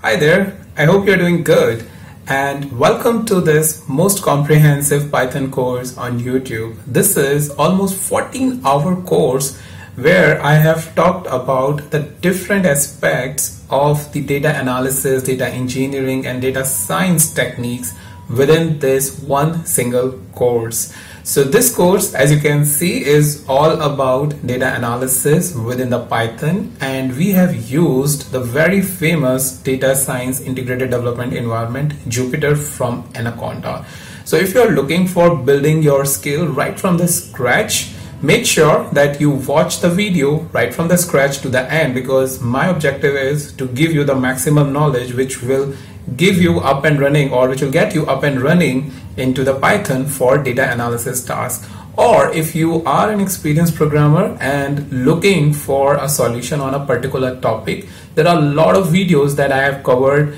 Hi there, I hope you're doing good and welcome to this most comprehensive Python course on YouTube. This is almost 14-hour course where I have talked about the different aspects of the data analysis, data engineering and data science techniques within this one single course. So this course, as you can see, is all about data analysis within the Python, and we have used the very famous data science integrated development environment Jupyter from Anaconda. So if you're looking for building your skill right from the scratch, make sure that you watch the video right from the scratch to the end, because my objective is to give you the maximum knowledge which will give you up and running, or which will get you up and running into the Python for data analysis tasks. Or if you are an experienced programmer and looking for a solution on a particular topic, there are a lot of videos that I have covered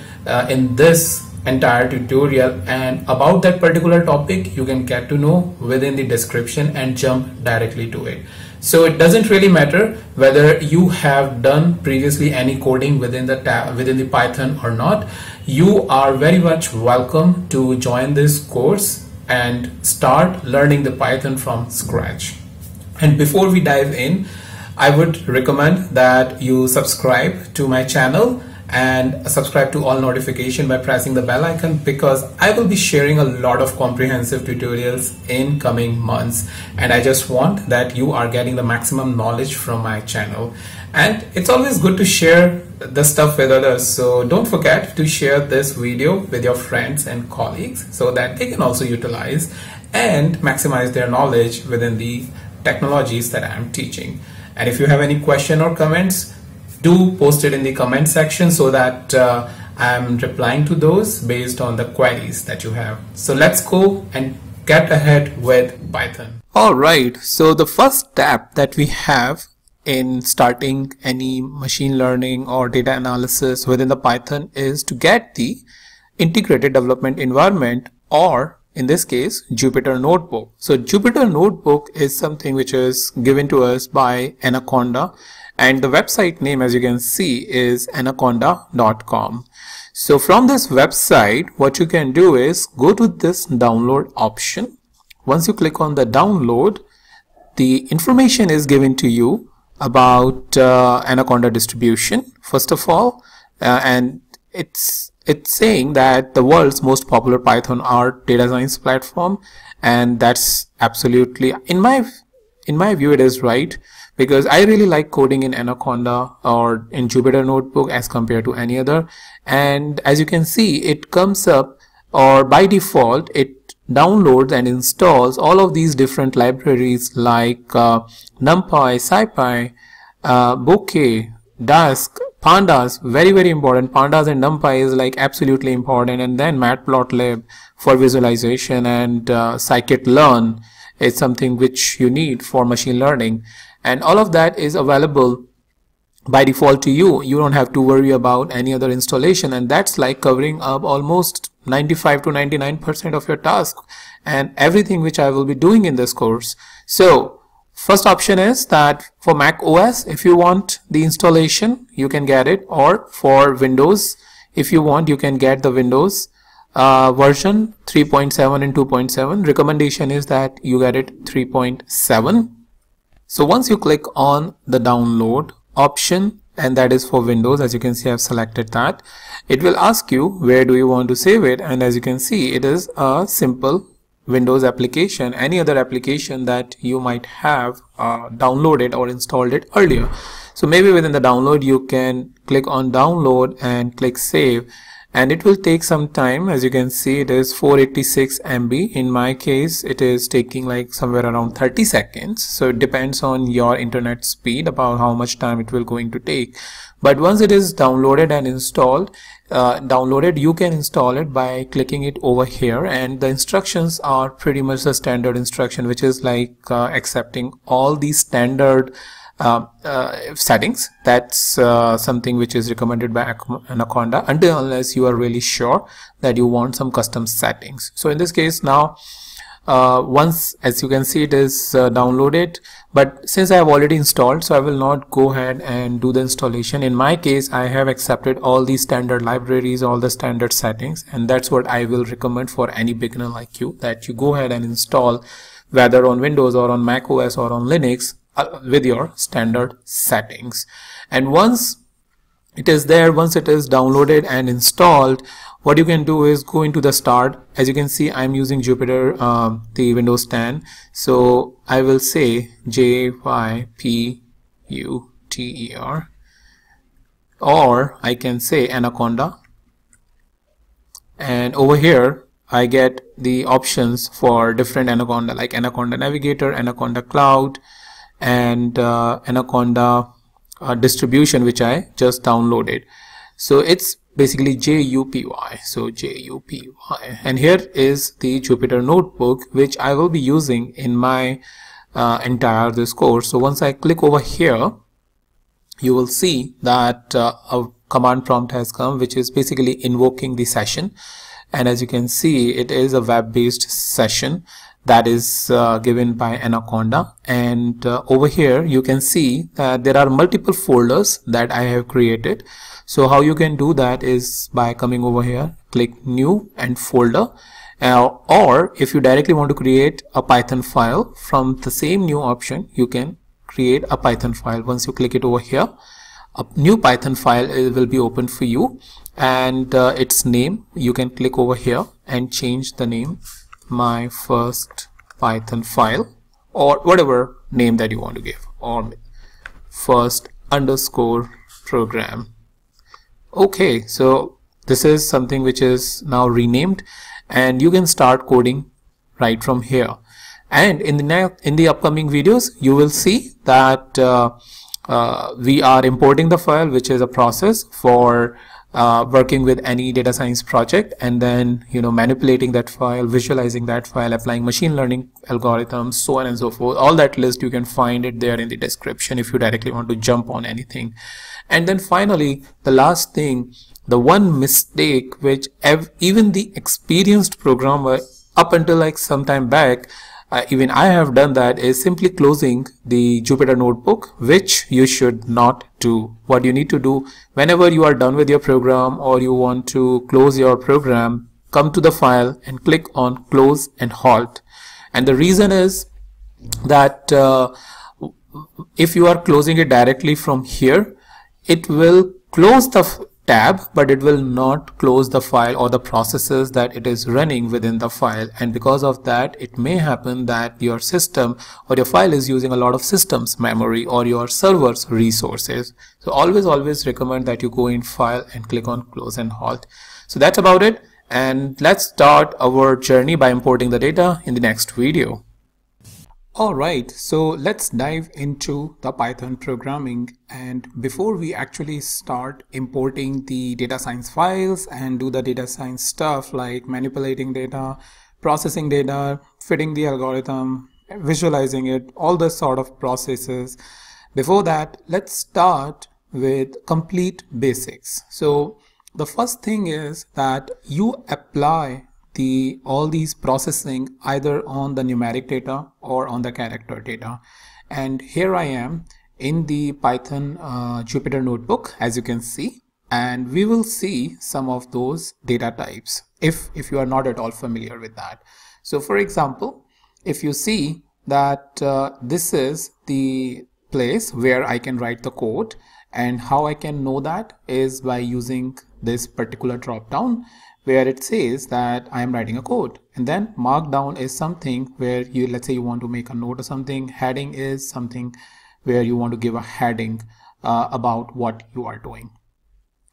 in this entire tutorial, and about that particular topic you can get to know within the description and jump directly to it. So it doesn't really matter whether you have done previously any coding within the Python or not. You are very much welcome to join this course and start learning the Python from scratch. And before we dive in, I would recommend that you subscribe to my channel and subscribe to all notification by pressing the bell icon, because I will be sharing a lot of comprehensive tutorials in coming months, and I just want that you are getting the maximum knowledge from my channel. And it's always good to share the stuff with others, so don't forget to share this video with your friends and colleagues so that they can also utilize and maximize their knowledge within the technologies that I am teaching. And if you have any question or comments, do post it in the comment section so that I'm replying to those based on the queries that you have. So let's go and get ahead with Python. Alright, so the first step that we have in starting any machine learning or data analysis within the Python is to get the integrated development environment, or in this case Jupyter Notebook. So Jupyter Notebook is something which is given to us by Anaconda, and the website name, as you can see, is anaconda.com. So from this website, what you can do is go to this download option. Once you click on the download, the information is given to you about Anaconda distribution first of all, and it's saying that the world's most popular Python art data science platform, and that's absolutely, in my view, it is right, because I really like coding in Anaconda or in Jupyter Notebook as compared to any other. And as you can see, it comes up, or by default it downloads and installs all of these different libraries like NumPy, SciPy, Bokeh, Dask, pandas, very important. Pandas and NumPy is like absolutely important, and then matplotlib for visualization, and scikit-learn is something which you need for machine learning. And all of that is available by default to you. You don't have to worry about any other installation, and that's like covering up almost 95 to 99% of your task and everything which I will be doing in this course. So first option is that for Mac OS, if you want the installation, you can get it, or for Windows, if you want, you can get the Windows version 3.7 and 2.7. Recommendation is that you get it 3.7. So once you click on the download option, and that is for Windows, as you can see I've selected that, it will ask you where do you want to save it, and as you can see it is a simple Windows application, any other application that you might have downloaded or installed it earlier. So maybe within the download you can click on download and click save, and it will take some time. As you can see, it is 486 MB. In my case it is taking like somewhere around 30 seconds, so it depends on your internet speed about how much time it will going to take. But once it is downloaded and installed, you can install it by clicking it over here, and the instructions are pretty much the standard instruction, which is like accepting all these standard settings. That's something which is recommended by Anaconda, until unless you are really sure that you want some custom settings. So in this case now once, as you can see, it is downloaded, but since I have already installed, so I will not go ahead and do the installation. In my case, I have accepted all the standard libraries, all the standard settings, and that's what I will recommend for any beginner like you, that you go ahead and install, whether on Windows or on Mac OS or on Linux, with your standard settings. And once it is there, once it is downloaded and installed, what you can do is go into the start. As you can see, I'm using Jupyter, the Windows 10. So I will say JYPUTER, or I can say Anaconda. And over here, I get the options for different Anaconda, like Anaconda Navigator, Anaconda Cloud, and Anaconda distribution, which I just downloaded. So it's basically JUPY. So JUPY, and here is the Jupyter notebook, which I will be using in my entire this course. So once I click over here, you will see that a command prompt has come, which is basically invoking the session. And as you can see, it is a web-based session that is given by Anaconda. And over here you can see that there are multiple folders that I have created. So how you can do that is by coming over here, click new and folder, or if you directly want to create a Python file from the same new option, you can create a Python file. Once you click it over here, a new Python file will be opened for you, and its name, you can click over here and change the name, my first Python file, or whatever name that you want to give, or first underscore program. Okay, so this is something which is now renamed, and you can start coding right from here. And in the upcoming videos, you will see that we are importing the file, which is a process for working with any data science project, and then manipulating that file, visualizing that file, applying machine learning algorithms, so on and so forth. All that list, you can find it there in the description if you directly want to jump on anything. And then finally, the last thing, the one mistake which even the experienced programmer, up until like some time back, even I have done that, is simply closing the Jupyter notebook, which you should not do. What you need to do, whenever you are done with your program or you want to close your program, come to the file and click on close and halt. And the reason is that if you are closing it directly from here, it will close the tab, but it will not close the file or the processes that it is running within the file. And because of that, it may happen that your system or your file is using a lot of systems memory or your server's resources. So always recommend that you go in file and click on close and halt. So that's about it, and let's start our journey by importing the data in the next video. Alright, so let's dive into the Python programming, and before we actually start importing the data science files and do the data science stuff like manipulating data, processing data, fitting the algorithm, visualizing it, all the sort of processes, before that, let's start with complete basics. So the first thing is that you apply all these processing either on the numeric data or on the character data. And here I am in the Python Jupyter notebook, as you can see, and we will see some of those data types if you are not at all familiar with that. So for example, if you see that this is the place where I can write the code, and how I can know that is by using this particular drop down, where it says that I am writing a code. And then markdown is something where you, let's say you want to make a note or something. Heading is something where you want to give a heading about what you are doing.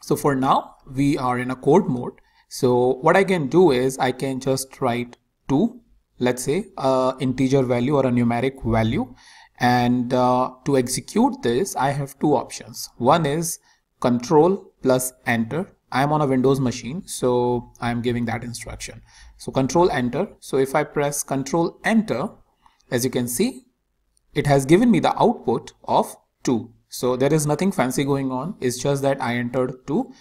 So for now, we are in a code mode. So what I can do is I can just write 2, let's say integer value or a numeric value. And to execute this, I have two options. One is control plus enter. I'm on a Windows machine, so I'm giving that instruction. So control enter. So if I press control enter, as you can see, it has given me the output of 2. So there is nothing fancy going on. It's just that I entered 2.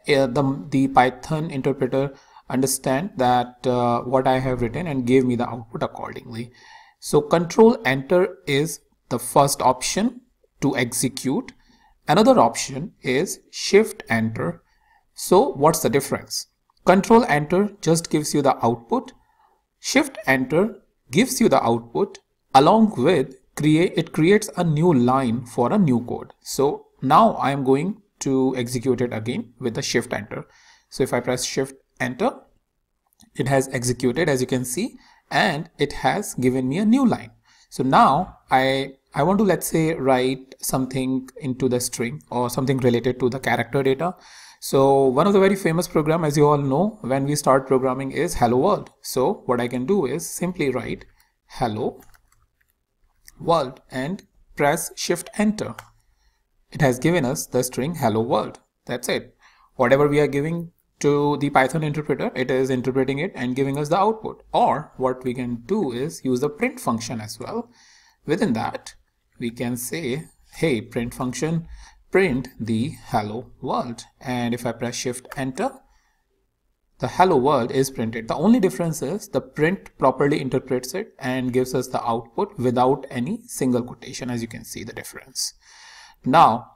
The Python interpreter understand that what I have written and gave me the output accordingly. So Control Enter is the first option to execute. Another option is Shift Enter. So what's the difference? Control Enter just gives you the output. Shift Enter gives you the output along with it creates a new line for a new code. So now I am going to execute it again with the Shift Enter. So if I press Shift Enter, it has executed, as you can see, and it has given me a new line. So now I want to, let's say, write something into the string or something related to the character data. So one of the very famous program, as you all know, when we start programming is Hello World. So what I can do is simply write Hello World and press Shift Enter. It has given us the string Hello World. That's it. Whatever we are giving to the Python interpreter, it is interpreting it and giving us the output. Or what we can do is use the print function as well. Within that, we can say, hey, print function, print the Hello World. And if I press Shift Enter, the Hello World is printed. The only difference is the print properly interprets it and gives us the output without any single quotation, as you can see the difference. Now,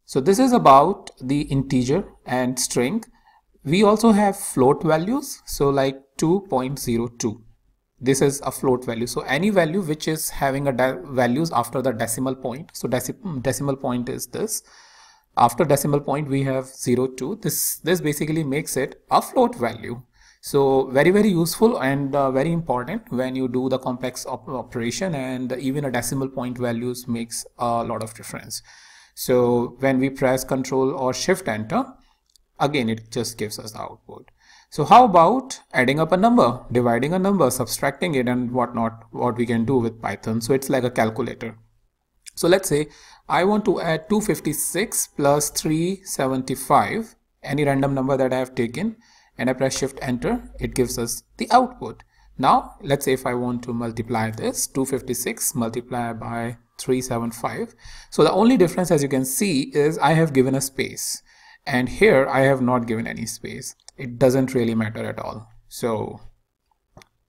so this is about the integer and string. We also have float values. So like 2.02. This is a float value. So any value which is having a values after the decimal point. So decimal point is this. After decimal point we have 02. This basically makes it a float value. So very useful and very important when you do the complex operation, and even a decimal point values makes a lot of difference. So when we press Control or Shift Enter, again it just gives us the output. So how about adding up a number, dividing a number, subtracting it and whatnot, what we can do with Python. So it's like a calculator. So let's say I want to add 256 plus 375, any random number that I have taken, and I press Shift Enter, it gives us the output. Now let's say if I want to multiply this 256 multiplied by 375. So the only difference, as you can see, is I have given a space, and here I have not given any space. It doesn't really matter at all. So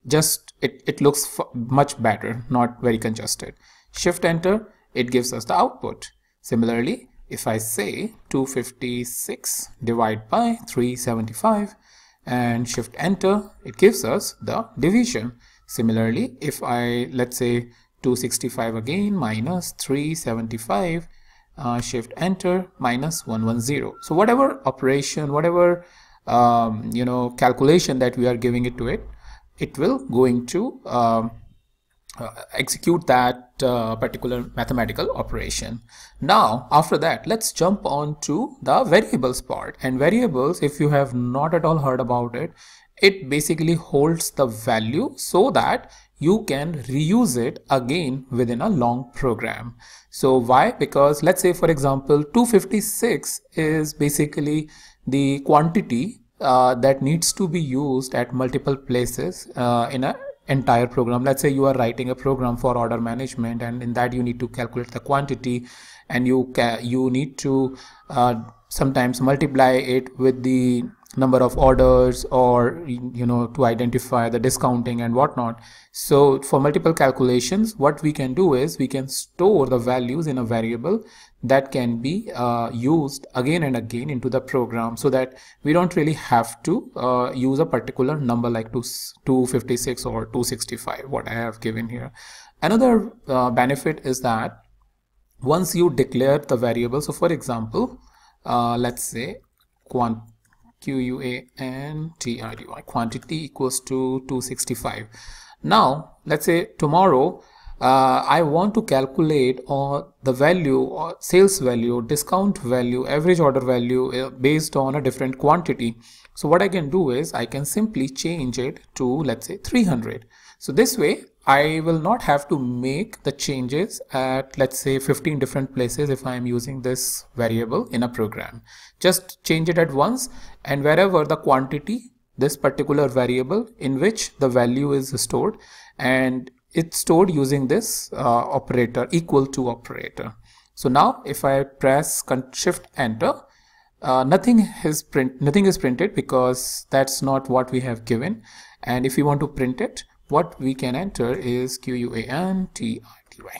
just it looks much better, not very congested. Shift Enter, it gives us the output. Similarly, if I say 256 divided by 375 and Shift Enter, it gives us the division. Similarly, if I, let's say, 265 again minus 375, Shift Enter, minus 110. So whatever operation, whatever calculation that we are giving it to it, it will going to execute that particular mathematical operation. Now after that, let's jump on to the variables part. And variables, if you have not at all heard about it, it basically holds the value so that you can reuse it again within a long program. So why? Because let's say, for example, 256 is basically the quantity that needs to be used at multiple places in a entire program. Let's say you are writing a program for order management, and in that you need to calculate the quantity, and you need to sometimes multiply it with the number of orders, or to identify the discounting and whatnot. So for multiple calculations, what we can do is we can store the values in a variable that can be used again and again into the program, so that we don't really have to use a particular number like 256 or 265, what I have given here. Another benefit is that once you declare the variable, so for example, let's say QUANTITY, quantity equals to 265. Now let's say tomorrow I want to calculate the value or sales value, discount value, average order value based on a different quantity. So what I can do is I can simply change it to, let's say, 300. So this way I will not have to make the changes at, let's say, 15 different places if I am using this variable in a program. Just change it at once, and wherever the quantity, this particular variable in which the value is stored, and it's stored using this operator, equal to operator. So now if I press Shift Enter, nothing is printed because that's not what we have given. And if we want to print it, what we can enter is quantity,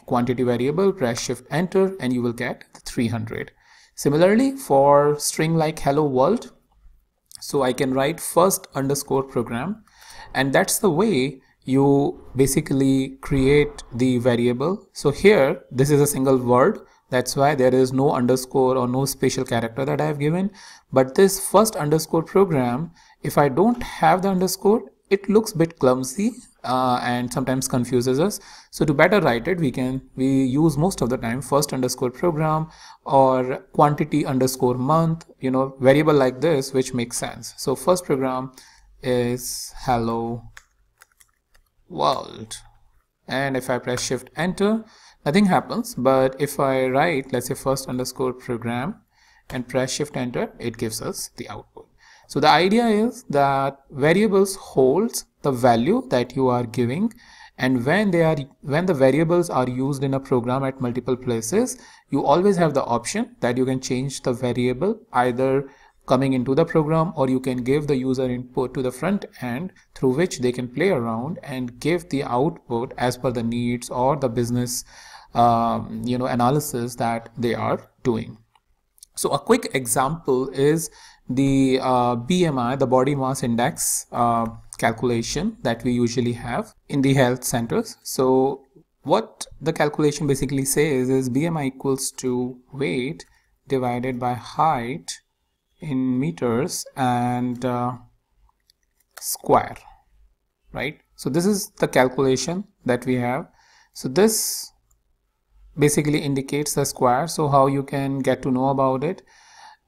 quantity variable, press shift enter, and you will get 300. Similarly, for string like hello world, so I can write first underscore program, and that's the way you basically create the variable. So here this is a single word, that's why there is no underscore or no special character that I have given. But this first underscore program, if I don't have the underscore, it looks a bit clumsy and sometimes confuses us. So to better write it, we use most of the time first underscore program or quantity underscore month, variable like this, which makes sense. So first program is hello world, and if I press shift enter, nothing happens. But if I write, let's say, first underscore program and press shift enter, it gives us the output. So the idea is that variables holds the value that you are giving, and when the variables are used in a program at multiple places, you always have the option that you can change the variable either coming into the program, or you can give the user input to the front end through which they can play around and give the output as per the needs or the business analysis that they are doing. So a quick example is the BMI, the body mass index calculation that we usually have in the health centers. So what the calculation basically says is BMI equals to weight divided by height in meters and square, right? So this is the calculation that we have. So this basically indicates the square. So how you can get to know about it?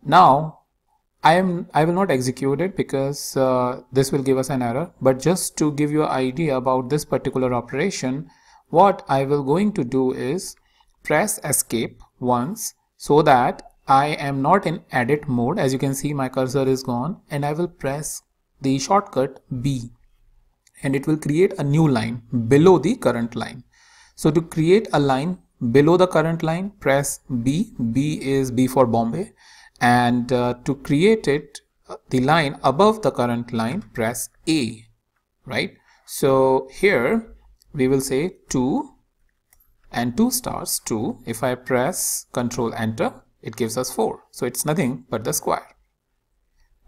Now I will not execute it because this will give us an error, but just to give you an idea about this particular operation, what I will going to do is press escape once so that I am not in edit mode. As you can see, my cursor is gone, and I will press the shortcut B, and it will create a new line below the current line. So to create a line below the current line, press B. B is B for Bombay. And to create it, the line above the current line, press A, right? So here we will say 2 and 2 stars 2. If I press Control Enter, it gives us 4. So it's nothing but the square.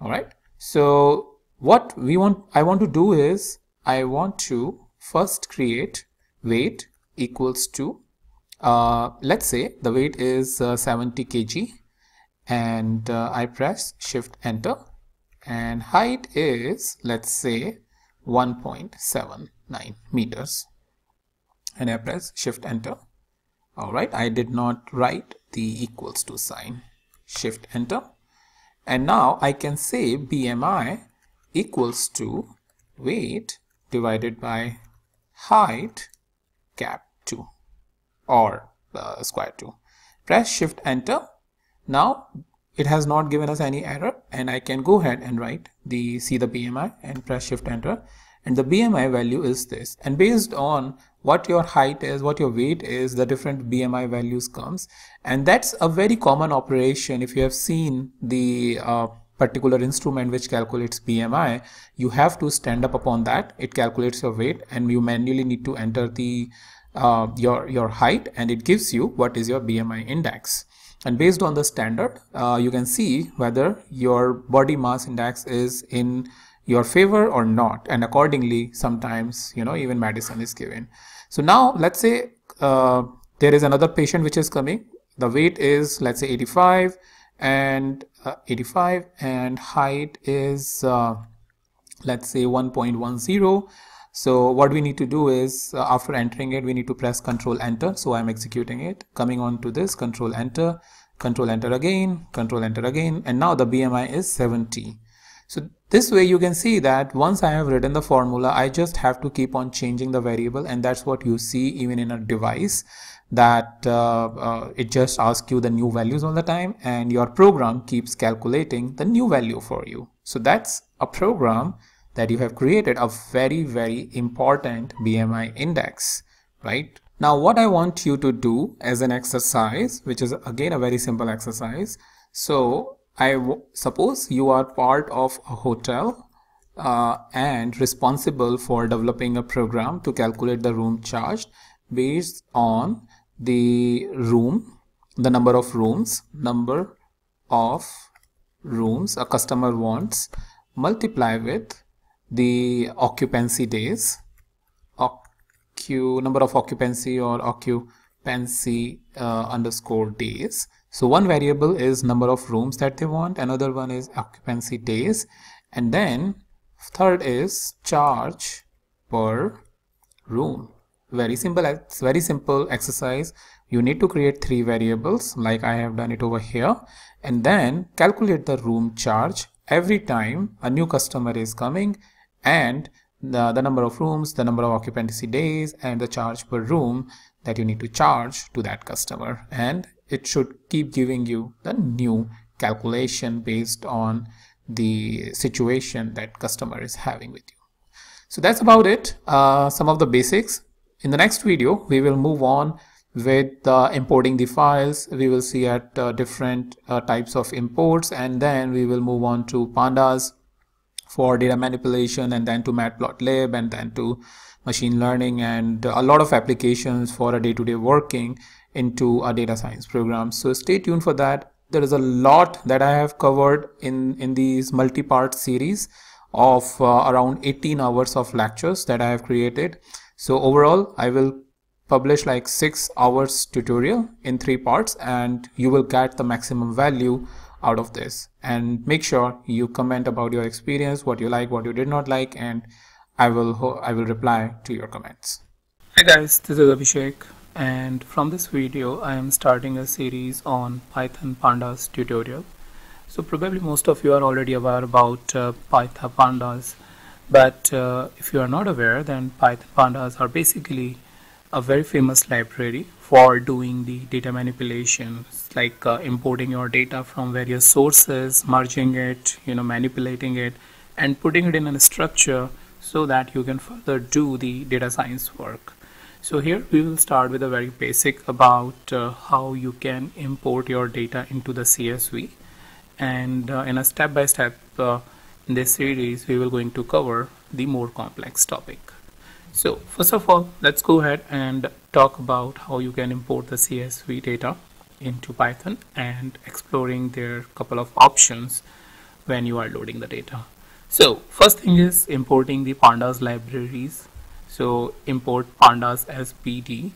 All right. So what I want to do is I want to first create weight equals to, let's say the weight is 70 kg. And I press shift enter, and height is, let's say, 1.79 meters, and I press shift enter. All right, I did not write the equals to sign. Shift enter, and now I can say BMI equals to weight divided by height cap 2 or square 2. Press shift enter. Now it has not given us any error, and I can go ahead and see the BMI and press shift enter, and the BMI value is this. And based on what your height is, what your weight is, the different BMI values comes, and that's a very common operation. If you have seen the particular instrument which calculates BMI, you have to stand up upon that. It calculates your weight, and you manually need to enter the your height, and it gives you what is your BMI index. And based on the standard, you can see whether your body mass index is in your favor or not, and accordingly sometimes even medicine is given. So now let's say there is another patient which is coming. The weight is, let's say, 85 and height is let's say 1.10. So what we need to do is after entering it, we need to press Control Enter. So I'm executing it, coming on to this, Control Enter again, Control Enter again, and now the BMI is 70. So this way you can see that once I have written the formula, I just have to keep on changing the variable, and that's what you see even in a device, that it just asks you the new values all the time, and your program keeps calculating the new value for you. So that's a program that you have created, a very, very important BMI index, right? Now what I want you to do as an exercise, which is again a very simple exercise. So Suppose you are part of a hotel and responsible for developing a program to calculate the room charged based on the number of rooms a customer wants, multiply with the occupancy days, number of occupancy or occupancy underscore days. So one variable is number of rooms that they want, another one is occupancy days, and then third is charge per room. Very simple exercise. You need to create 3 variables like I have done it over here, and then calculate the room charge every time a new customer is coming, and the number of rooms, the number of occupancy days, and the charge per room that you need to charge to that customer, and it should keep giving you the new calculation based on the situation that customer is having with you. So that's about it, some of the basics. In the next video we will move on with importing the files. We will see at different types of imports, and then we will move on to pandas for data manipulation, and then to matplotlib, and then to machine learning, and a lot of applications for a day-to-day working into a data science program. So stay tuned for that. There is a lot that I have covered in these multi-part series of around 18 hours of lectures that I have created. So overall I will publish like 6 hours tutorial in 3 parts, and you will get the maximum value out of this. And make sure you comment about your experience, what you like, what you did not like, and I will reply to your comments. Hi guys, this is Abhishek, and from this video I am starting a series on Python pandas tutorial. So probably most of you are already aware about Python pandas, but if you are not aware, then Python pandas are basically a very famous library for doing the data manipulation, like importing your data from various sources, merging it, manipulating it, and putting it in a structure so that you can further do the data science work. So here we will start with a very basic about how you can import your data into the CSV, and in a step-by-step in this series we will going to cover the more complex topic. So first of all, let's go ahead and talk about how you can import the CSV data into Python, and exploring their couple of options when you are loading the data. So first thing is importing the pandas libraries. So import pandas as PD.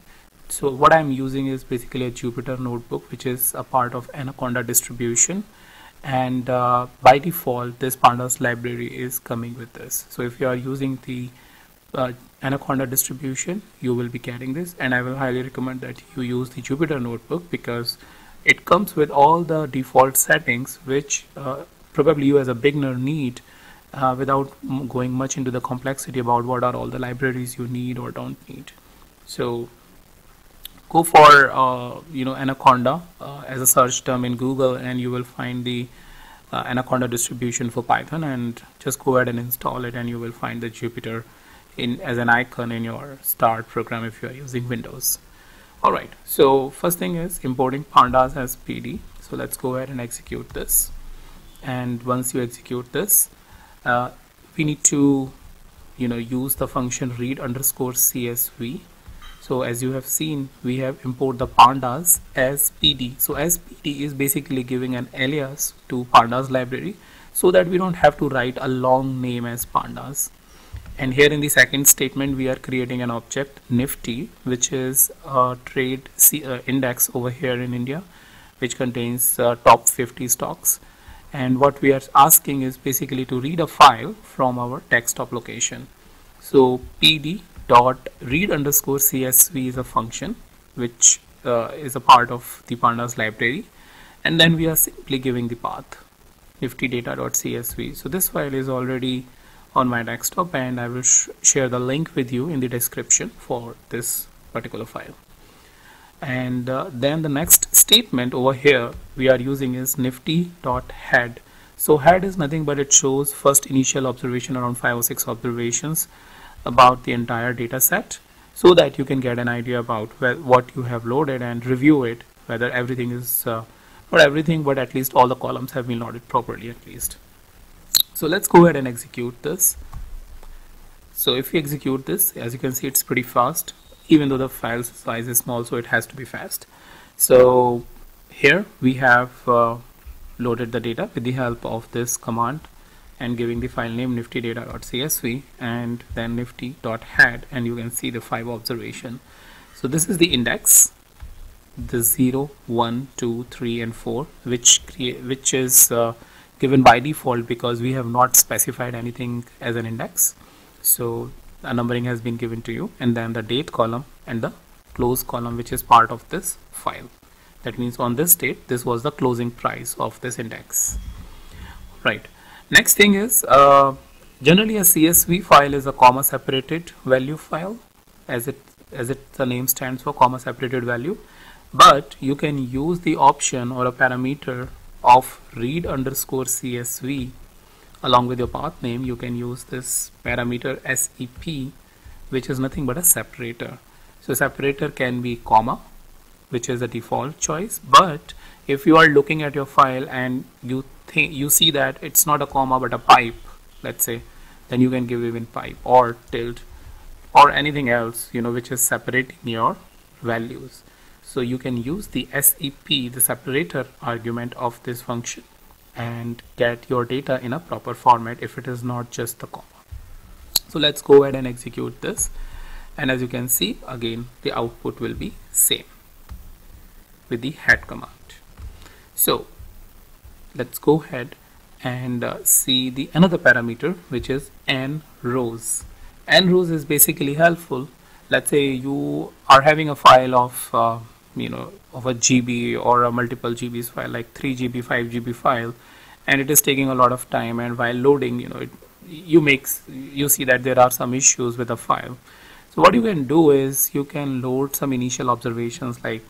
So what I'm using is basically a Jupyter notebook, which is a part of Anaconda distribution, and by default this pandas library is coming with this. So if you are using the Anaconda distribution, you will be getting this, and I will highly recommend that you use the Jupyter notebook because it comes with all the default settings which probably you as a beginner need without going much into the complexity about what are all the libraries you need or don't need. So go for Anaconda as a search term in Google, and you will find the Anaconda distribution for Python, and just go ahead and install it, and you will find the Jupyter as an icon in your start program if you are using Windows. Alright, so first thing is importing pandas as PD. So let's go ahead and execute this, and once you execute this, we need to use the function read_CSV. So as you have seen, we have import the pandas as PD. So as PD is basically giving an alias to pandas library so that we don't have to write a long name as pandas. And here in the second statement we are creating an object Nifty, which is a trade index over here in India, which contains top 50 stocks. And what we are asking is basically to read a file from our desktop location. So pd.read_CSV is a function which is a part of the pandas library, and then we are simply giving the path niftydata.csv. So this file is already on my desktop, and I will share the link with you in the description for this particular file. And then the next statement over here we are using is nifty.head. So head is nothing but it shows first initial observation, around 5 or 6 observations about the entire data set, so that you can get an idea about what you have loaded and review it, whether everything is not everything, but at least all the columns have been loaded properly at least. So let's go ahead and execute this. So if we execute this, as you can see, it's pretty fast, even though the file size is small, so it has to be fast. So here we have loaded the data with the help of this command and giving the file name niftydata.csv and then nifty.head, and you can see the 5 observation. So this is the index, the 0, 1, 2, 3 and 4, which is given by default because we have not specified anything as an index. So a numbering has been given to you, and then the date column and the close column, which is part of this file. That means on this date, this was the closing price of this index. Right. Next thing is, generally a CSV file is a comma separated value file, as the name stands for, comma separated value. But you can use the option or a parameter of read underscore CSV along with your path name. You can use this parameter SEP, which is nothing but a separator. So separator can be comma, which is the default choice, but if you are looking at your file and you see that it's not a comma but a pipe, let's say, then you can give even pipe or tilde or anything else, which is separating your values. So you can use the SEP, the separator argument of this function, and get your data in a proper format if it is not just the comma. So let's go ahead and execute this, and as you can see, again the output will be same with the head command. So let's go ahead and see the another parameter, which is n rows. N rows is basically helpful. Let's say you are having a file of of a GB or a multiple GBs file, like 3 GB, 5 GB file, and it is taking a lot of time, and while loading, you see that there are some issues with the file. So what you can do is you can load some initial observations like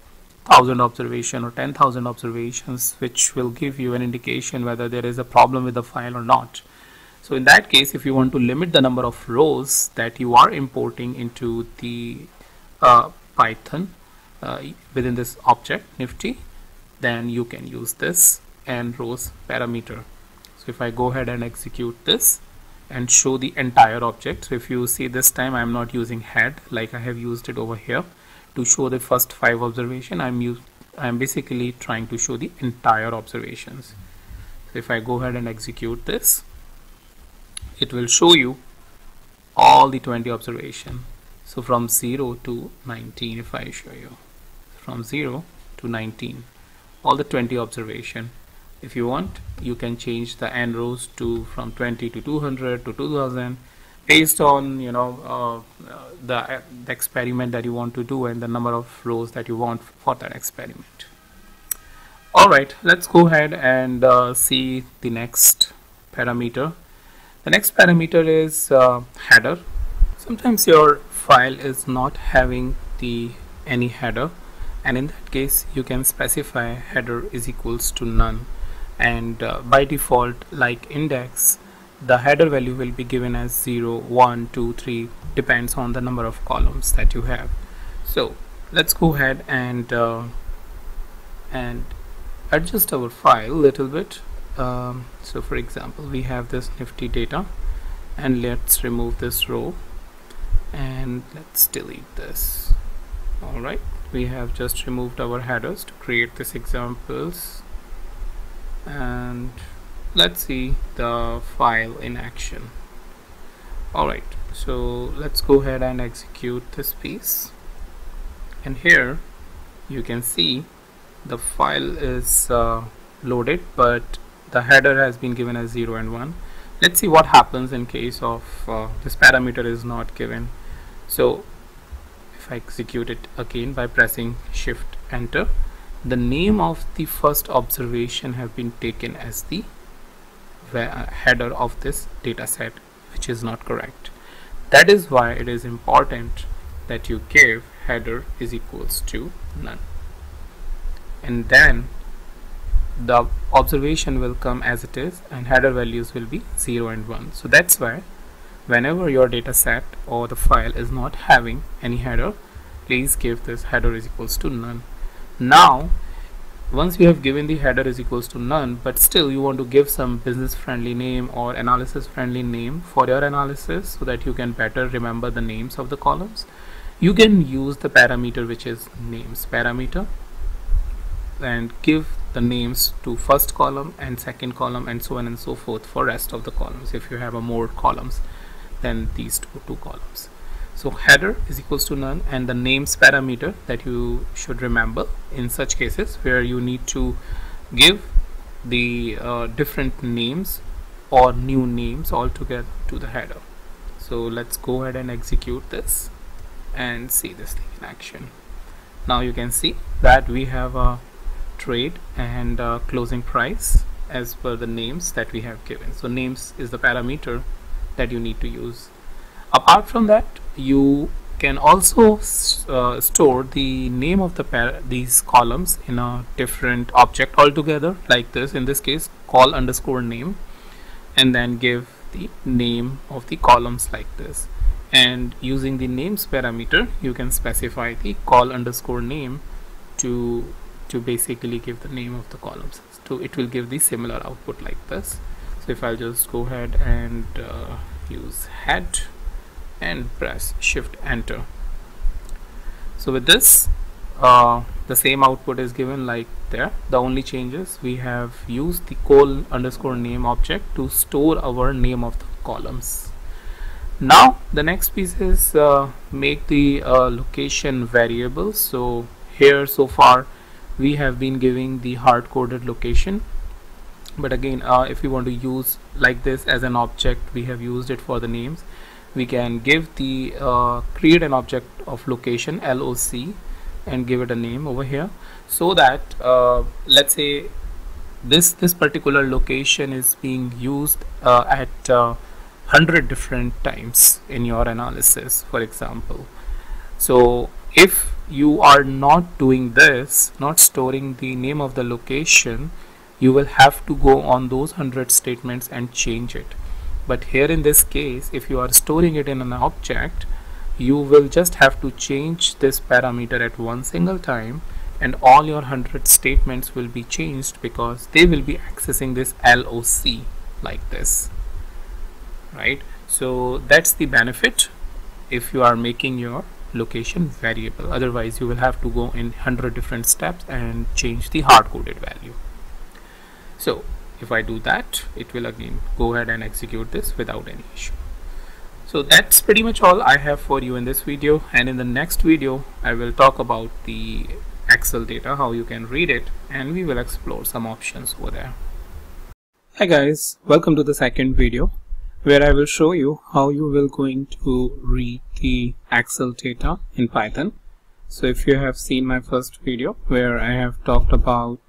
1,000 observation or 10,000 observations, which will give you an indication whether there is a problem with the file or not. So in that case, if you want to limit the number of rows that you are importing into the Python within this object Nifty, then you can use this n rows parameter. So if I go ahead and execute this and show the entire object, so if you see this time I am not using head like I have used it over here to show the first 5 observation. I'm basically trying to show the entire observations. So if I go ahead and execute this, it will show you all the 20 observation. So from 0 to 19, if I show you from 0 to 19, all the 20 observation. If you want, you can change the n rows to from 20 to 200 to 2000 based on the experiment that you want to do and the number of rows that you want for that experiment. Alright, let's go ahead and see the next parameter. The next parameter is header. Sometimes your file is not having any header, and in that case you can specify header is equals to none, and by default, like index, the header value will be given as 0, 1, 2, 3, depends on the number of columns that you have. So let's go ahead and adjust our file a little bit. So for example, we have this Nifty data, and let's remove this row and let's delete this. Alright, we have just removed our headers to create these examples, and let's see the file in action. Alright, so let's go ahead and execute this piece, and here you can see the file is loaded, but the header has been given as 0 and 1. Let's see what happens in case of this parameter is not given. So if I execute it again by pressing Shift Enter, the name of the first observation have been taken as the header of this data set, which is not correct. That is why it is important that you give header is equals to none, and then the observation will come as it is, and header values will be 0 and 1. So that's why whenever your data set or the file is not having any header, please give this header is equals to none. Now once you have given the header is equals to none, but still you want to give some business friendly name or analysis friendly name for your analysis so that you can better remember the names of the columns, you can use the parameter which is names parameter and give the names to first column and second column and so on and so forth for rest of the columns if you have a more columns than these two columns. So header is equals to none, and the names parameter that you should remember in such cases where you need to give the different names or new names altogether to the header. So let's go ahead and execute this and see this thing in action. Now you can see that we have a trade and closing price as per the names that we have given. So names is the parameter that you need to use. Apart from that, you can also store the name of these columns in a different object altogether, like this. In this case, call underscore name, and then give the name of the columns like this. And using the names parameter, you can specify the call underscore name to basically give the name of the columns. So it will give the similar output like this. So if I'll just go ahead and use head and press shift enter, so with this the same output is given like there. The only changes, we have used the call underscore name object to store our name of the columns. Now the next piece is make the location variable. So here so far we have been giving the hard-coded location, but again if we want to use like this as an object, we have used it for the names. We can give the create an object of location LOC and give it a name over here, so that let's say this particular location is being used at 100 different times in your analysis, for example. So if you are not doing this, not storing the name of the location, you will have to go on those 100 statements and change it. But here in this case, if you are storing it in an object, you will just have to change this parameter at one single time, and all your 100 statements will be changed because they will be accessing this LOC like this, right? So that's the benefit if you are making your location variable. Otherwise you will have to go in 100 different steps and change the hard-coded value. So if I do that, it will again go ahead and execute this without any issue. So that's pretty much all I have for you in this video, and in the next video I will talk about the Excel data, how you can read it, and we will explore some options over there. Hi guys, welcome to the second video where I will show you how you will going to read the Excel data in Python. So if you have seen my first video where I have talked about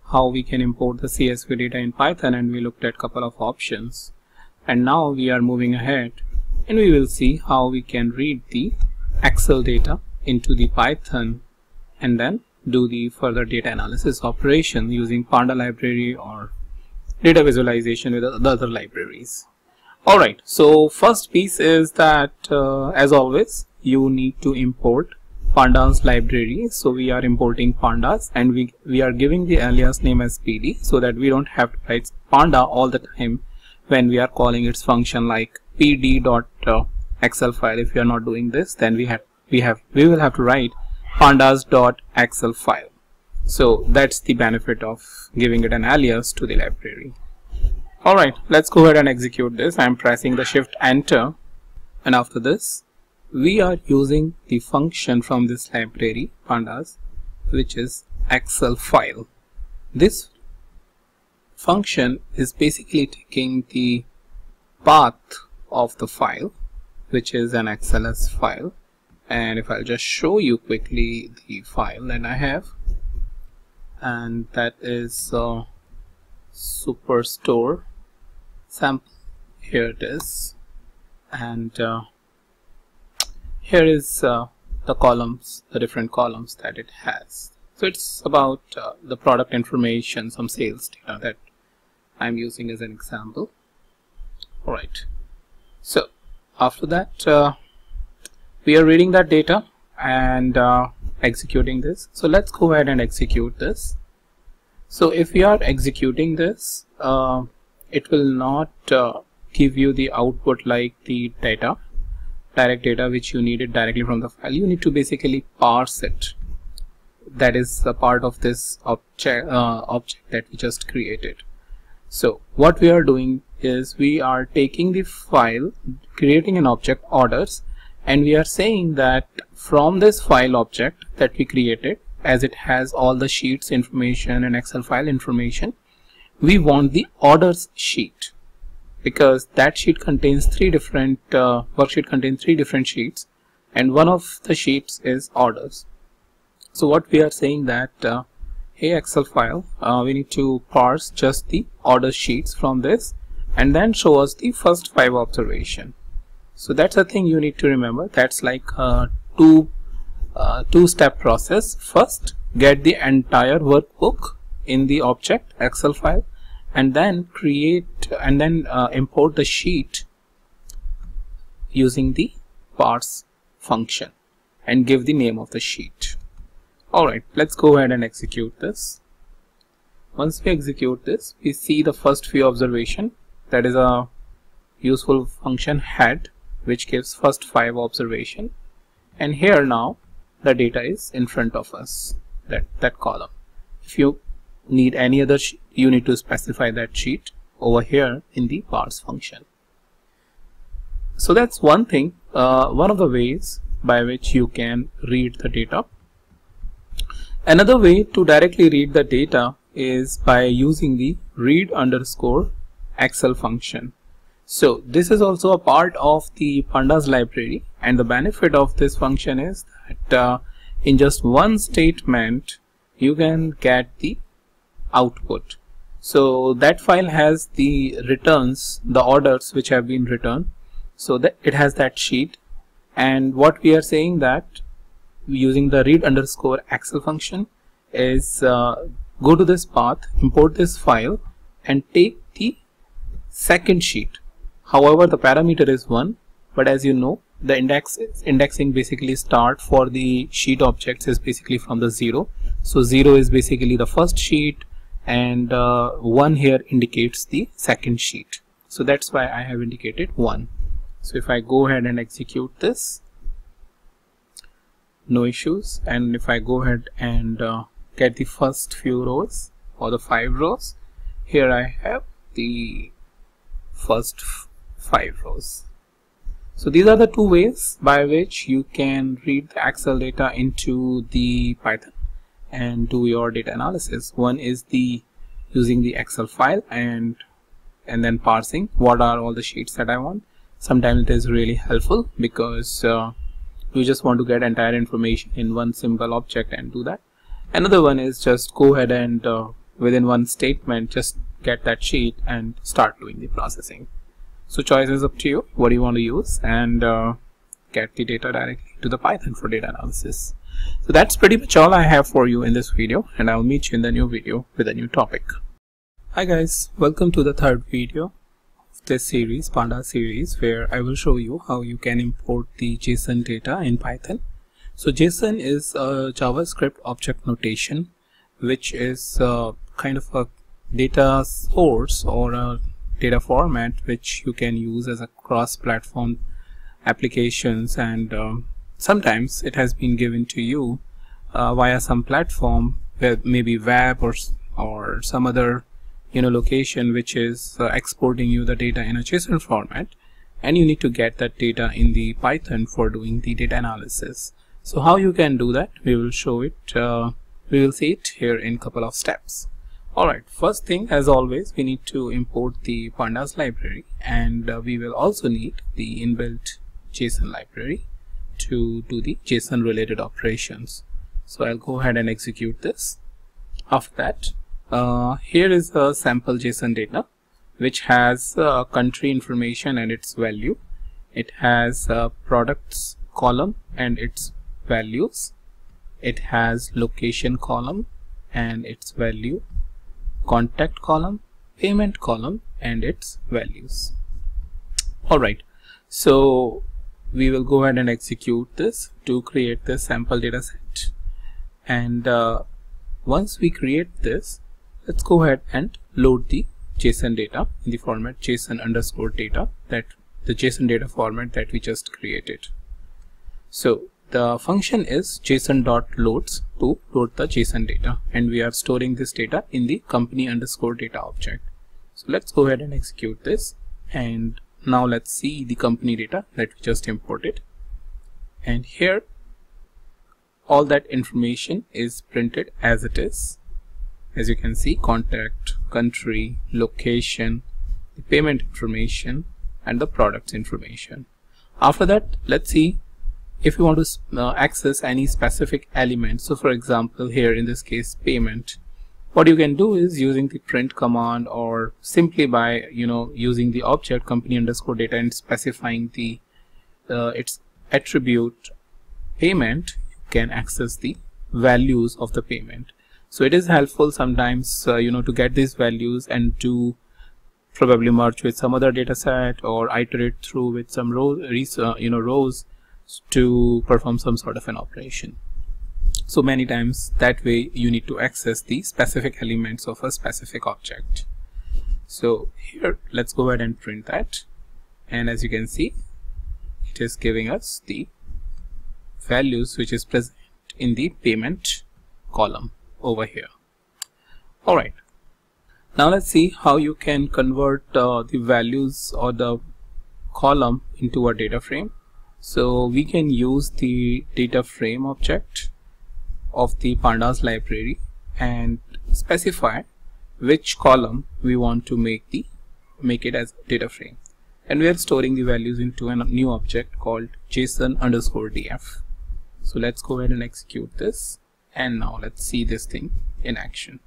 how we can import the CSV data in Python, and we looked at a couple of options, and now we are moving ahead and we will see how we can read the Excel data into the Python and then do the further data analysis operation using Panda library or data visualization with the other libraries. Alright, so first piece is that as always you need to import pandas library. So we are importing pandas, and we are giving the alias name as PD so that we don't have to write panda all the time when we are calling its function like pd.excel file. If we are not doing this, then we will have to write pandas.excel file. So that's the benefit of giving it an alias to the library. Alright, let's go ahead and execute this. I'm pressing the shift enter, and after this we are using the function from this library pandas, which is Excel file. This function is basically taking the path of the file, which is an XLS file, and if I'll just show you quickly the file that I have, and that is Superstore sample. Here it is, and here is the columns, the different columns that it has. So it's about the product information, some sales data that I'm using as an example. Alright, so after that we are reading that data and executing this. So let's go ahead and execute this. So if we are executing this, it will not give you the output like the direct data which you needed directly from the file. You need to basically parse it. That is a part of this object that we just created. So what we are doing is we are taking the file, creating an object orders, and we are saying that from this file object that we created, as it has all the sheets information and Excel file information, we want the orders sheet, because that sheet contains worksheet contains three different sheets, and one of the sheets is orders. So what we are saying that hey Excel file, we need to parse just the order sheets from this and then show us the first 5 observation. So that's a thing you need to remember. That's like a two-step process. First, get the entire workbook in the object Excel file, and then import the sheet using the parse function and give the name of the sheet. Alright, let's go ahead and execute this. Once we execute this, we see the first few observation. That is a useful function head, which gives first 5 observation, and here now the data is in front of us, that column. If you need any other sheet, you need to specify that sheet over here in the parse function. So that's one thing, one of the ways by which you can read the data. Another way to directly read the data is by using the read underscore Excel function. So this is also a part of the pandas library, and the benefit of this function is that in just one statement you can get the output. So that file has the returns, the orders which have been returned, so that it has that sheet, and what we are saying that using the read underscore Excel function is go to this path, import this file, and take the second sheet. However, the parameter is 1, but as you know, the indexing basically start for the sheet objects is basically from the 0. So 0 is basically the first sheet, and 1 here indicates the second sheet. So that's why I have indicated 1. So if I go ahead and execute this, no issues. And if I go ahead and get the first few rows or the 5 rows, here I have the first 5 rows. So these are the two ways by which you can read the Excel data into the Python and do your data analysis. One is using the Excel file and then parsing what are all the sheets that I want. Sometimes it is really helpful because you just want to get entire information in one simple object and do that. Another one is just go ahead and within one statement just get that sheet and start doing the processing. So choice is up to you what you want to use, and get the data directly to the Python for data analysis. So that's pretty much all I have for you in this video, and I'll meet you in the new video with a new topic. Hi guys, welcome to the third video of this series, Pandas series, where I will show you how you can import the JSON data in Python. So JSON is a JavaScript object notation, which is kind of a data source or a data format which you can use as a cross-platform applications, and sometimes it has been given to you via some platform, where maybe web or some other location which is exporting you the data in a JSON format, and you need to get that data in the Python for doing the data analysis. So how you can do that, we will show it, we will see it here in couple of steps. Alright, first thing, as always, we need to import the pandas library, and we will also need the inbuilt JSON library to do the JSON related operations. So I'll go ahead and execute this. After that, here is a sample JSON data which has country information and its value. It has products column and its values. It has location column and its value, contact column, payment column and its values. Alright, so we will go ahead and execute this to create this sample data set, and once we create this, let's go ahead and load the JSON data in the format JSON_data, that the JSON data format that we just created. So the function is JSON.loads to load the JSON data, and we are storing this data in the company_data object. So let's go ahead and execute this, and now let's see the company data that we just imported. And here all that information is printed as it is. As you can see, contact, country, location, the payment information, and the products information. After that, let's see if you want to access any specific element. So for example, here in this case, payment, what you can do is using the print command, or simply by using the object company_data and specifying the its attribute payment, you can access the values of the payment. So it is helpful sometimes to get these values and to probably merge with some other data set or iterate through with some rows to perform some sort of an operation. So many times that way you need to access the specific elements of a specific object. So here let's go ahead and print that, and as you can see, it is giving us the values which is present in the payment column over here. Alright, now let's see how you can convert the values or the column into a data frame. So we can use the data frame object of the pandas library and specify which column we want to make it as data frame, and we are storing the values into a new object called JSON_df. So let's go ahead and execute this, and now let's see this thing in action.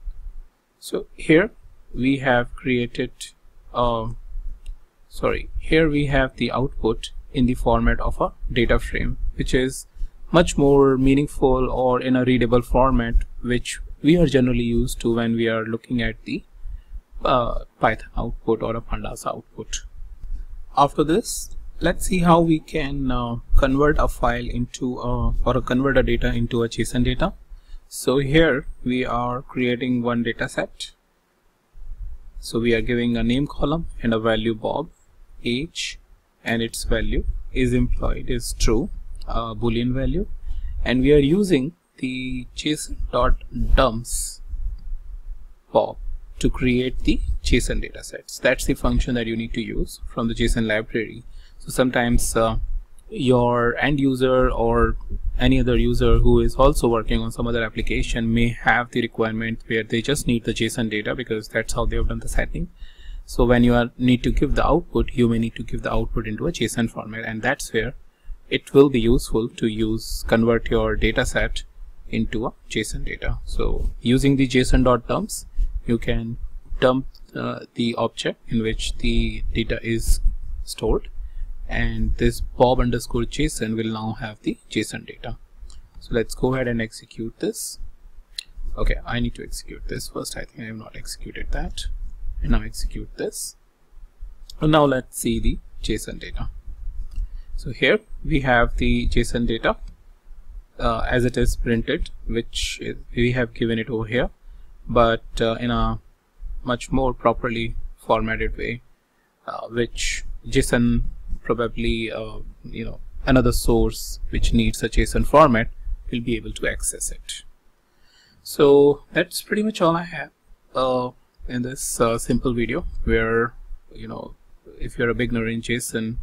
So here we have created here we have the output in the format of a data frame, which is much more meaningful or in a readable format, which we are generally used to when we are looking at the Python output or a pandas output. After this, let's see how we can convert a file into convert a data into a JSON data. So here we are creating one data set. So we are giving a name column and a value Bob, age, and its value is employed is true, boolean value, and we are using the JSON.dumps Bob to create the JSON data sets. That's the function that you need to use from the JSON library. So sometimes your end user or any other user who is also working on some other application may have the requirement where they just need the JSON data because that's how they have done the setting. So when you need to give the output, you may need to give the output into a JSON format, and that's where it will be useful to convert your data set into a JSON data. So using the JSON.dumps, you can dump the object in which the data is stored, and this Bob_JSON will now have the JSON data. So let's go ahead and execute this. Okay, I need to execute this first. I think I have not executed that. And now execute this. And now let's see the JSON data. So here we have the JSON data as it is printed, which we have given it over here, but in a much more properly formatted way, which JSON probably another source which needs a JSON format will be able to access it. So that's pretty much all I have in this simple video, where if you're a beginner in JSON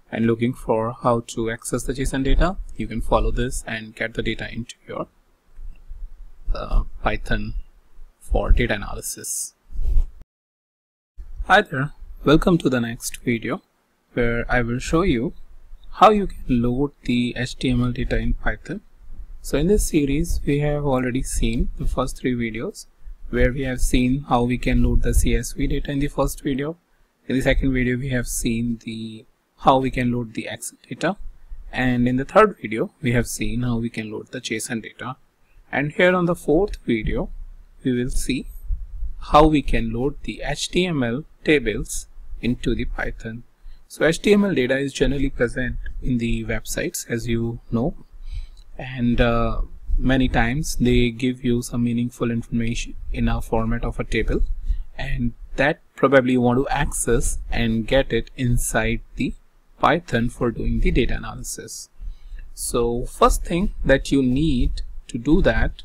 and looking for how to access the JSON data, you can follow this and get the data into your Python for data analysis. Hi there, welcome to the next video, where I will show you how you can load the HTML data in Python. So in this series, we have already seen the first 3 videos, where we have seen how we can load the CSV data in the first video. In the second video, we have seen how we can load the Excel data, and in the third video, we have seen how we can load the JSON data. And here on the fourth video, we will see how we can load the HTML tables into the Python. So HTML data is generally present in the websites, as you know, and many times they give you some meaningful information in a format of a table, and that probably you want to access and get it inside the Python for doing the data analysis. So first thing that you need to do that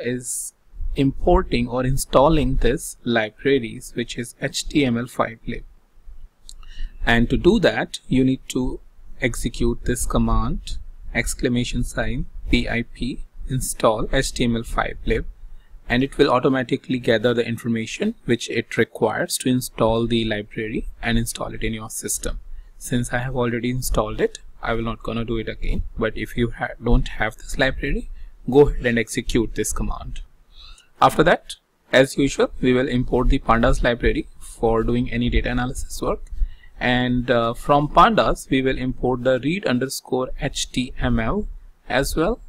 is importing or installing this libraries, which is HTML5lib. And to do that, you need to execute this command !pip install HTML5lib, and it will automatically gather the information which it requires to install the library and install it in your system. Since I have already installed it, I will not gonna do it again, but if you don't have this library, go ahead and execute this command. After that, as usual, we will import the pandas library for doing any data analysis work, and from pandas we will import the read_html as well,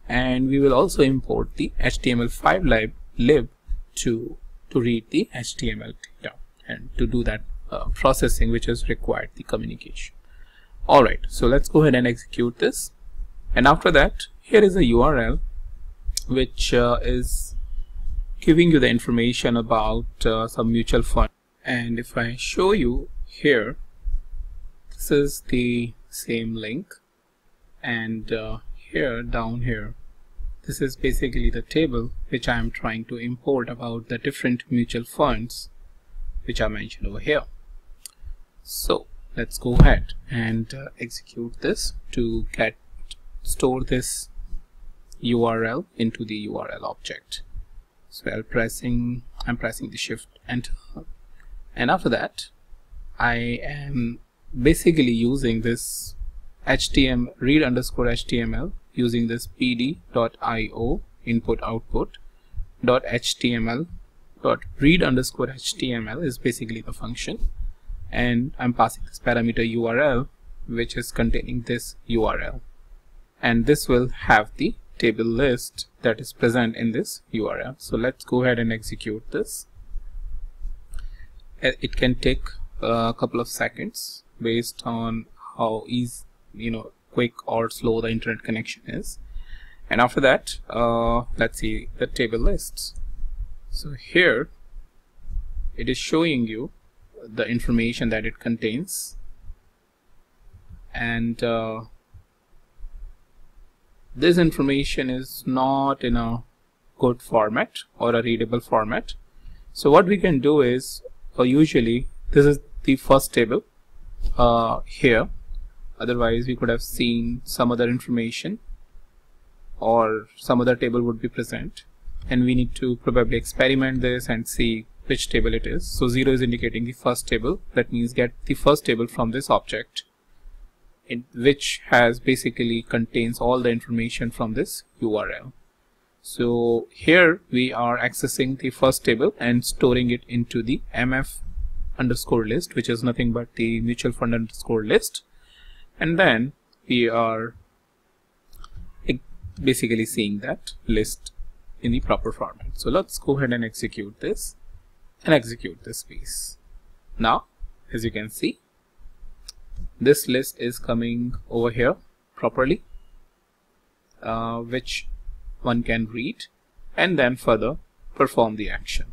and we will also import the HTML5lib to read the HTML data and to do that processing which is required, the communication. Alright, so let's go ahead and execute this, and after that, here is a URL which is giving you the information about some mutual fund. And if I show you here, this is the same link, and here down here, this is basically the table which I am trying to import about the different mutual funds which are mentioned over here. So let's go ahead and execute this to store this URL into the URL object. So I'm pressing the shift enter, and after that I am basically using this read_html using this pd.io input output .html .read_html is basically the function, and I'm passing this parameter URL which is containing this URL, and this will have the table list that is present in this URL. So let's go ahead and execute this. It can take a couple of seconds based on how easy, quick or slow the internet connection is. And after that, let's see the table lists. So here it is showing you the information that it contains, and this information is not in a good format or a readable format. So what we can do is, usually this is the first table here, otherwise we could have seen some other information or some other table would be present, and we need to probably experiment this and see which table it is. So 0 is indicating the first table. That means get the first table from this object, which has basically contains all the information from this URL. So here we are accessing the first table and storing it into the mf_list, which is nothing but the mutual fund underscore list, and then we are basically seeing that list in the proper format. So let's go ahead and execute this and execute this piece. Now, as you can see, this list is coming over here properly, which one can read and then further perform the action.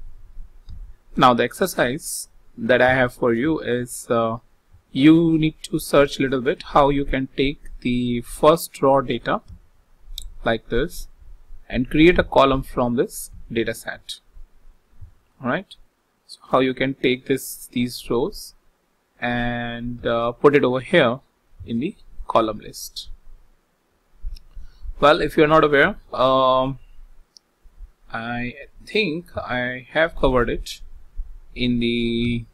Now the exercise that I have for you is you need to search a little bit how you can take the first raw data like this and create a column from this data set. Alright, so how you can take these rows and put it over here in the column list. Well, if you're not aware, I think I have covered it in the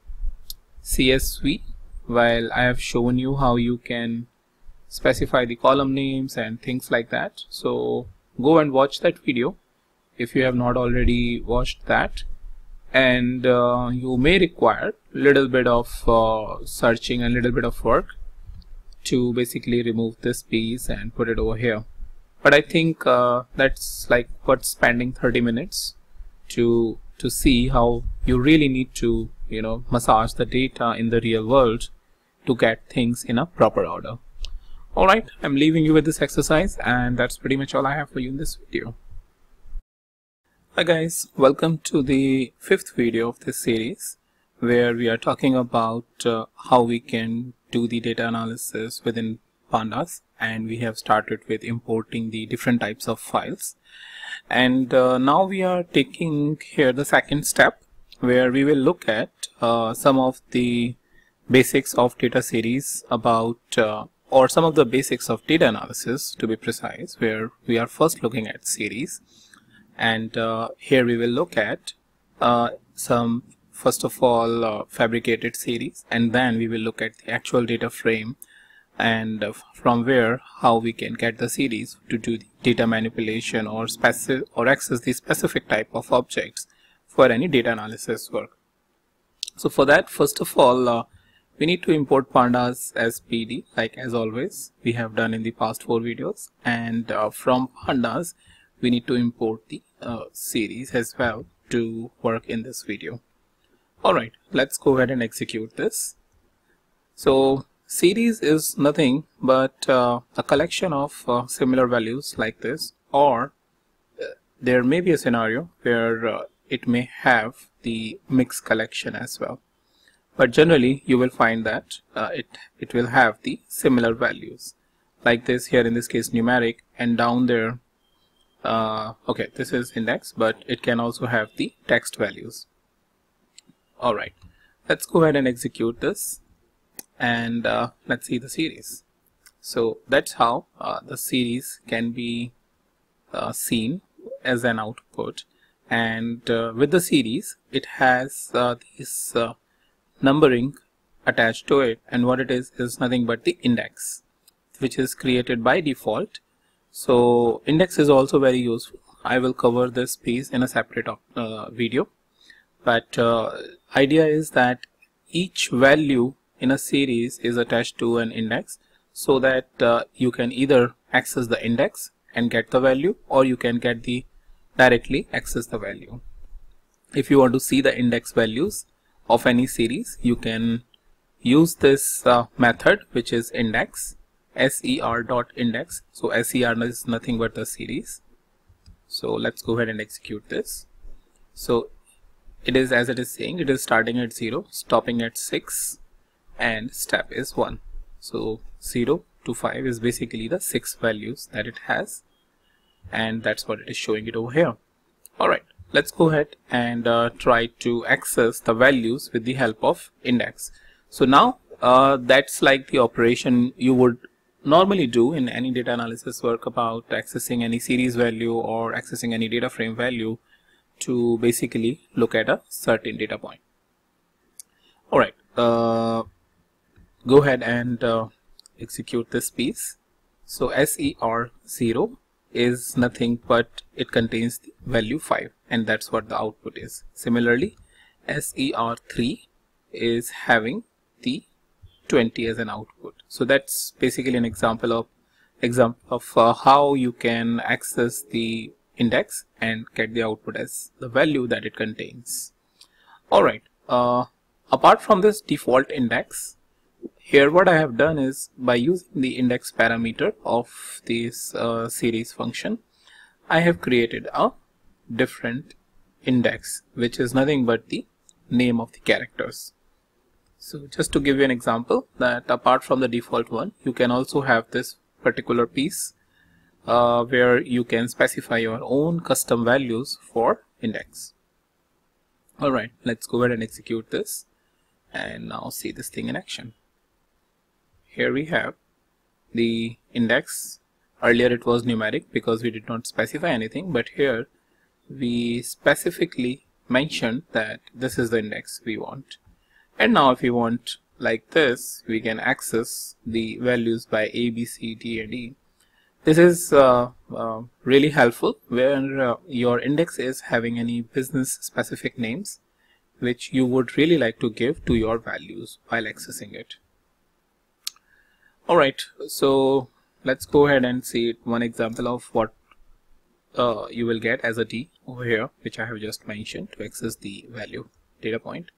CSV, while I have shown you how you can specify the column names and things like that. So go and watch that video if you have not already watched that, and you may require a little bit of searching and a little bit of work to basically remove this piece and put it over here. But I think that's like worth spending 30 minutes to see how you really need to massage the data in the real world to get things in a proper order. Alright, I'm leaving you with this exercise, and that's pretty much all I have for you in this video. Hi guys, welcome to the fifth video of this series where we are talking about how we can do the data analysis within pandas, and we have started with importing the different types of files. And now we are taking here the second step where we will look at some of the basics of data series about or some of the basics of data analysis, to be precise, where we are first looking at series. And here we will look at some, first of all, fabricated series, and then we will look at the actual data frame, and from where how we can get the series to do the data manipulation or access the specific type of objects for any data analysis work. So for that, first of all, we need to import pandas as PD, like as always we have done in the past 4 videos, and from pandas we need to import the series as well to work in this video. Alright, let's go ahead and execute this. So series is nothing but a collection of similar values like this, or there may be a scenario where it may have the mixed collection as well. But generally you will find that it will have the similar values like this. Here in this case numeric, and down there okay, this is index, but it can also have the text values. Alright, let's go ahead and execute this, and let's see the series. So that's how the series can be seen as an output, and with the series it has this numbering attached to it, and what it is nothing but the index, which is created by default. So index is also very useful. I will cover this piece in a separate video, but idea is that each value in a series is attached to an index, so that you can either access the index and get the value, or you can get the directly access the value. If you want to see the index values of any series, you can use this method, which is index, ser.index. So ser is nothing but the series. So let's go ahead and execute this. So it is, as it is saying, it is starting at 0, stopping at 6, and step is 1. So 0 to 5 is basically the 6 values that it has, and that's what it is showing it over here. Alright, let's go ahead and try to access the values with the help of index. So now that's like the operation you would normally do in any data analysis work about accessing any series value or accessing any data frame value to basically look at a certain data point. Alright, go ahead and execute this piece. So ser0 is nothing but it contains the value 5, and that's what the output is. Similarly, ser3 is having the 20 as an output. So that's basically an example of how you can access the index and get the output as the value that it contains. Alright, apart from this default index, here what I have done is, by using the index parameter of this series function, I have created a different index, which is nothing but the name of the characters. So just to give you an example, that apart from the default one, you can also have this particular piece where you can specify your own custom values for index. Alright, let's go ahead and execute this and now see this thing in action. Here we have the index. Earlier it was numeric because we did not specify anything, but here we specifically mentioned that this is the index we want. And now if we want like this, we can access the values by A, B, C, D, and E. This is really helpful where your index is having any business specific names which you would really like to give to your values while accessing it. Alright, so let's go ahead and see one example of what you will get as a D over here, which I have just mentioned to access the value data point.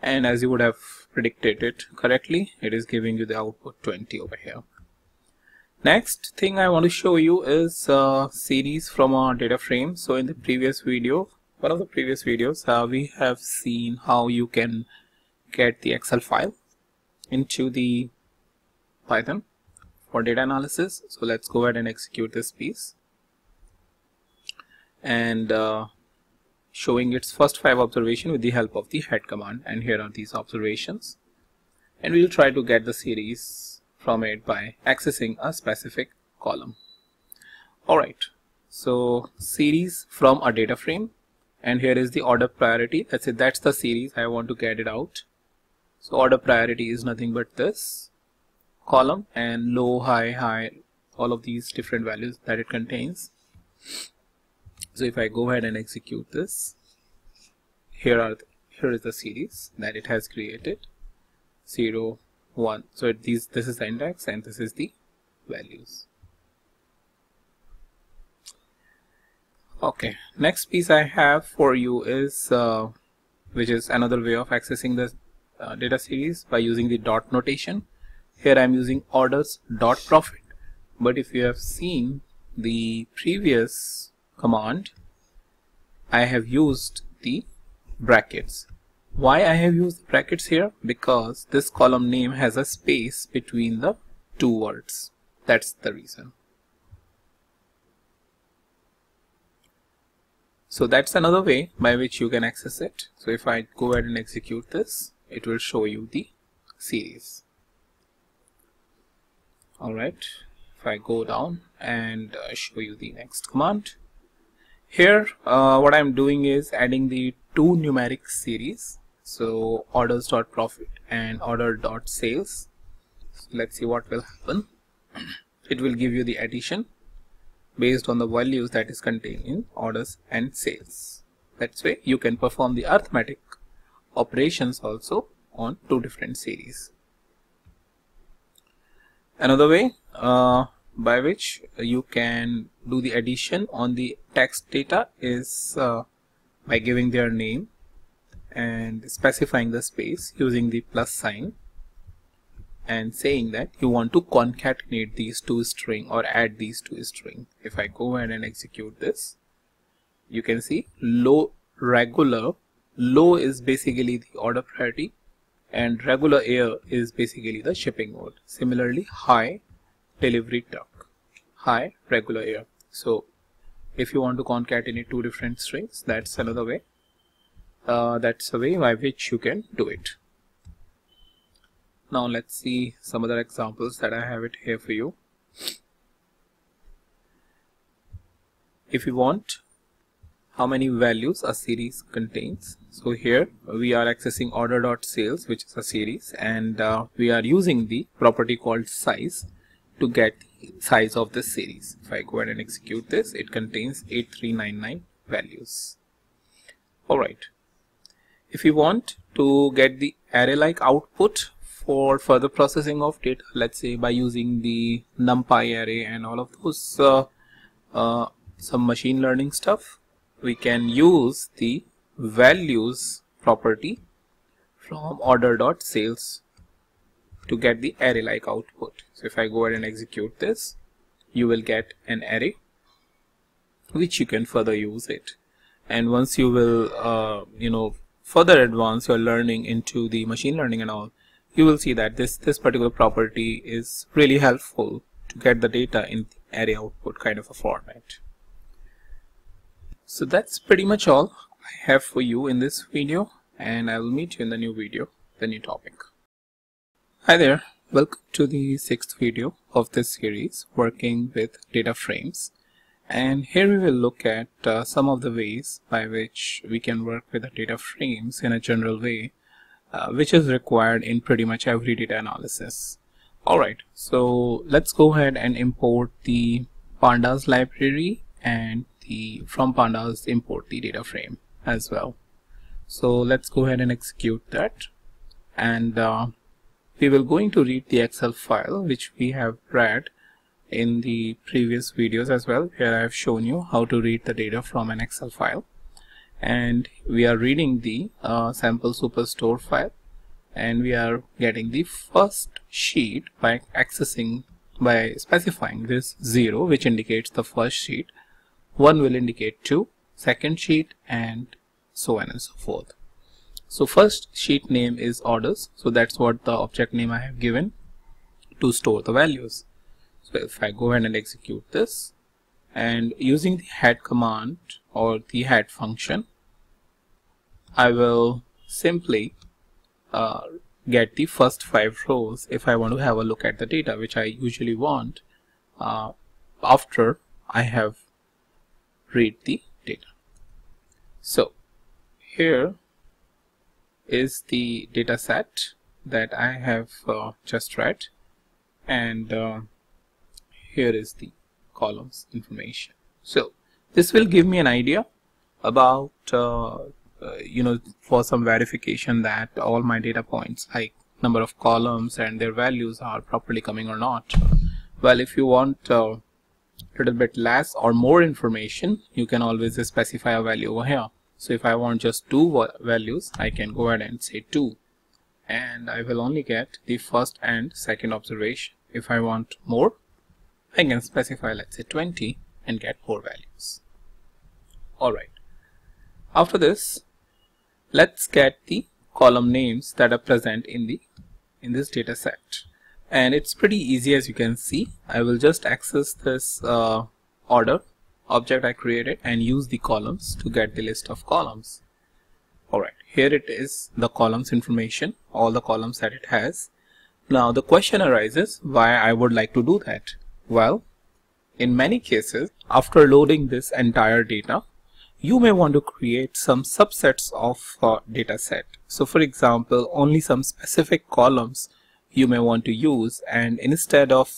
And as you would have predicted it correctly, it is giving you the output 20 over here. Next thing I want to show you is series from our data frame. So in the previous video, one of the previous videos, we have seen how you can get the Excel file into the Python for data analysis. So let's go ahead and execute this piece, and showing its first 5 observations with the help of the head command. And here are these observations, and we'll try to get the series from it by accessing a specific column. Alright, so series from a data frame, and here is the order priority. Let's say that's the series I want to get it out. So order priority is nothing but this column, and low, high, high, all of these different values that it contains. So if I go ahead and execute this, here is the series that it has created, 0, 1. So this is the index and this is the values. Okay, next piece I have for you is which is another way of accessing the data series by using the dot notation. Here I am using orders dot profit, but if you have seen the previous command, I have used the brackets. Why I have used brackets here? Because this column name has a space between the two words. That's the reason. So that's another way by which you can access it. So if I go ahead and execute this, it will show you the series. Alright, if I go down and show you the next command. Here what I'm doing is adding the two numeric series. So orders.profit and order.sales. So let's see what will happen. It will give you the addition based on the values that is contained in orders and sales. That way you can perform the arithmetic operations also on two different series. Another way by which you can do the addition on the text data is by giving their name and specifying the space using the plus sign and saying that you want to concatenate these two string or add these two string. If I go ahead and execute this, you can see low, regular. Low is basically the order priority and regular air is basically the shipping mode. Similarly, high, delivery truck, high, regular air. So if you want to concatenate two different strings, that's another way. That's a way by which you can do it. Now let's see some other examples that I have it here for you. If you want how many values a series contains, so here we are accessing order.sales, which is a series, and we are using the property called size to get the size of this series. If I go ahead and execute this, it contains 8399 values. Alright, if you want to get the array-like output for further processing of data, let's say by using the NumPy array and all of those some machine learning stuff, we can use the values property from order.sales to get the array-like output. So if I go ahead and execute this, you will get an array which you can further use it. And once you will further advance your learning into the machine learning and all, you will see that this particular property is really helpful to get the data in the array output kind of a format. So that's pretty much all I have for you in this video, and I will meet you in the new video, the new topic. Hi there, welcome to the 6th video of this series working with data frames. And here we will look at some of the ways by which we can work with the data frames in a general way, which is required in pretty much every data analysis. Alright, so let's go ahead and import the pandas library, and from pandas import the data frame as well. So let's go ahead and execute that, and we will going to read the Excel file which we have read in the previous videos as well. Here I have shown you how to read the data from an Excel file, and we are reading the sample superstore file, and we are getting the first sheet by accessing by specifying this 0, which indicates the first sheet, 1 will indicate 2, second sheet, and so on and so forth. So first sheet name is orders, so that's what the object name I have given to store the values. So if I go ahead and execute this, and using the head command or the head function, I will simply get the first 5 rows if I want to have a look at the data, which I usually want after I have read the data. So here is the data set that I have just read, and here is the columns information. So this will give me an idea about for some verification that all my data points, like number of columns and their values, are properly coming or not. Well, if you want a little bit less or more information, you can always specify a value over here. So if I want just 2 values, I can go ahead and say 2, and I will only get the first and second observation. If I want more, I can specify, let's say 20, and get more values. Alright, after this, let's get the column names that are present in this data set. And it's pretty easy, as you can see. I will just access this order object I created and use the columns to get the list of columns. Alright, here it is, the columns information, all the columns that it has. Now the question arises, why I would like to do that? Well, in many cases, after loading this entire data, you may want to create some subsets of data set. So for example, only some specific columns you may want to use, and instead of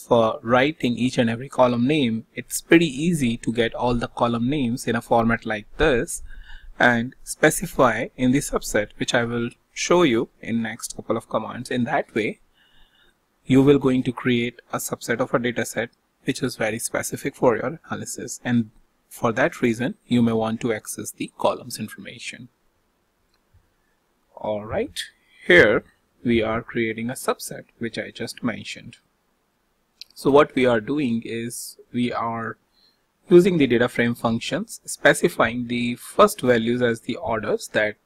writing each and every column name, it's pretty easy to get all the column names in a format like this and specify in the subset, which I will show you in next couple of commands. In that way, you will going to create a subset of a data set which is very specific for your analysis, and for that reason you may want to access the columns information. Alright, here we are creating a subset which I just mentioned. So what we are doing is we are using the data frame functions, specifying the first values as the orders that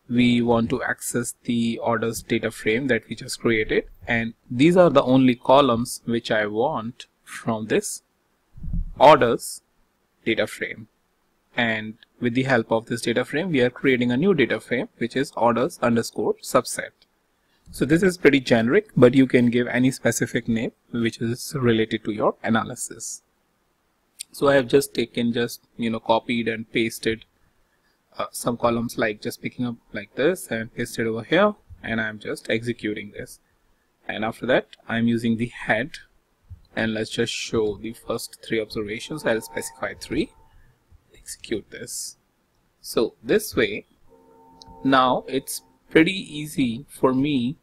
we want to access the orders data frame that we just created, and these are the only columns which I want from this orders data frame. And with the help of this data frame, we are creating a new data frame which is orders underscore subset. So this is pretty generic, but you can give any specific name which is related to your analysis. So I have just taken, copied and pasted some columns, like just picking up like this and pasted over here, and I'm just executing this. And after that, I'm using the head, and let's just show the first 3 observations. I'll specify 3. Execute this. So this way, now it's pretty easy for me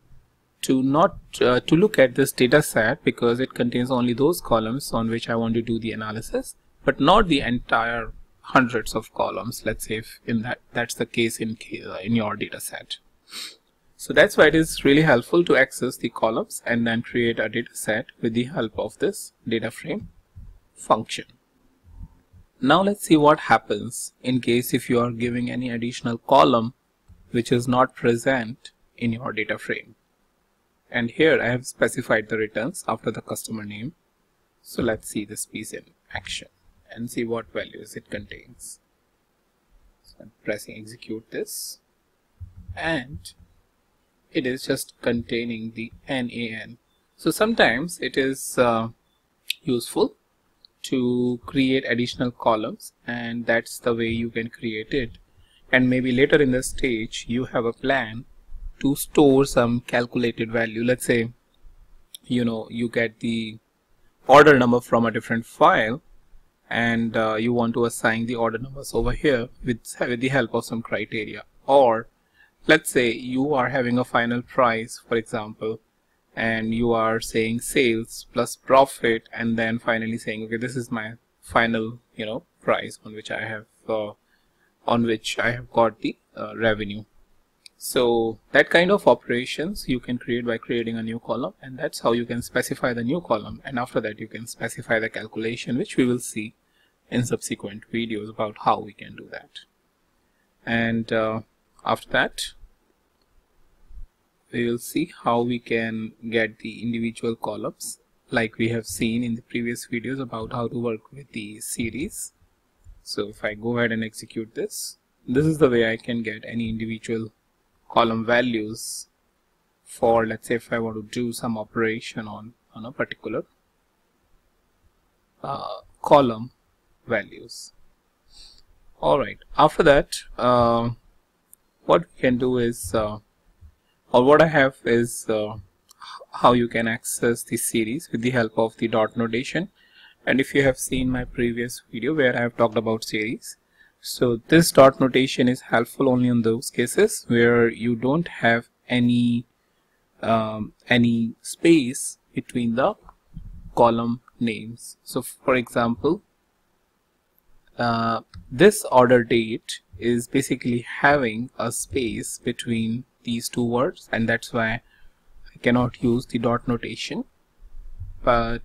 to not to look at this data set, because it contains only those columns on which I want to do the analysis, but not the entire hundreds of columns. Let's say if that's the case in your data set. So that's why it is really helpful to access the columns and then create a data set with the help of this data frame function. Now let's see what happens in case if you are giving any additional column which is not present in your data frame. And here I have specified the returns after the customer name. So let's see this piece in action and see what values it contains. So I'm pressing execute this, and it is just containing the NaN. So sometimes it is useful to create additional columns, and that's the way you can create it. And maybe later in the stage you have a plan to store some calculated value. Let's say you get the order number from a different file, and you want to assign the order numbers over here with the help of some criteria. Or let's say you are having a final price, for example, and you are saying sales plus profit, and then finally saying, okay, this is my final price on which I have got the revenue. So that kind of operations you can create by creating a new column, and that's how you can specify the new column, and after that you can specify the calculation, which we will see in subsequent videos about how we can do that. And after that we will see how we can get the individual columns, like we have seen in the previous videos about how to work with the series. So if I go ahead and execute this, this is the way I can get any individual column values for, let's say, if I want to do some operation on a particular column values. Alright, after that what we can do is, or what I have is how you can access the series with the help of the dot notation. And if you have seen my previous video where I have talked about series, so this dot notation is helpful only in those cases where you don't have any space between the column names. So for example, this order date is basically having a space between these two words, and that's why I cannot use the dot notation. But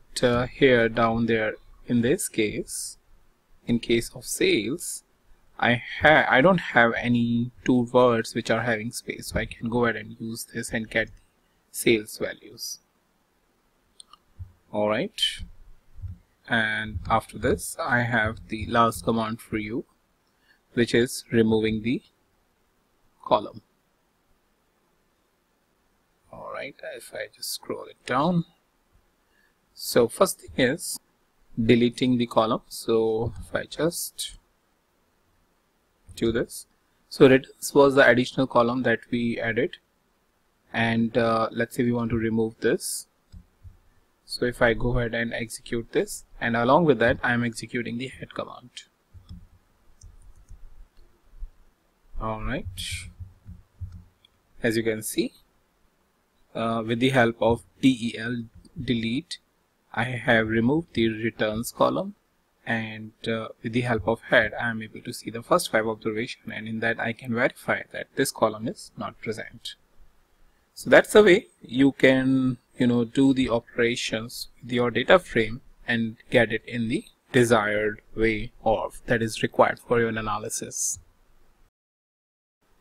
here down there in this case, in case of sales, I don't have any two words which are having space, so I can go ahead and use this and get the sales values. Alright, and after this I have the last command for you, which is removing the column. Alright, if I just scroll it down, so first thing is deleting the column. So if I just do this, so this was the additional column that we added, and let's say we want to remove this. So if I go ahead and execute this, and along with that I am executing the head command. Alright, as you can see, with the help of del delete, I have removed the returns column, and with the help of head I am able to see the first 5 observations, and in that I can verify that this column is not present. So that's the way you can do the operations with your data frame and get it in the desired way or that is required for your analysis.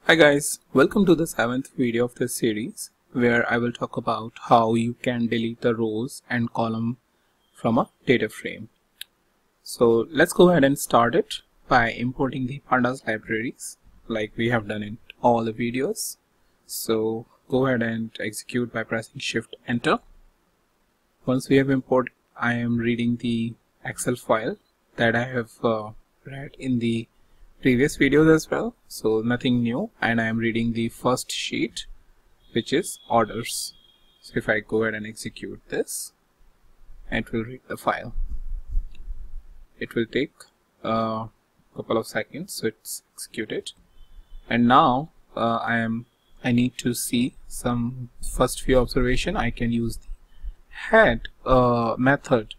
Hi guys, welcome to the 7th video of this series, where I will talk about how you can delete the rows and column from a data frame. So let's go ahead and start it by importing the pandas libraries like we have done in all the videos. So go ahead and execute by pressing Shift Enter. Once we have imported, I am reading the Excel file that I have read in the previous videos as well, so nothing new, and I am reading the first sheet, which is orders. So if I go ahead and execute this, it will read the file. It will take a couple of seconds, so it's executed, and now I need to see some first few observation. I can use the head method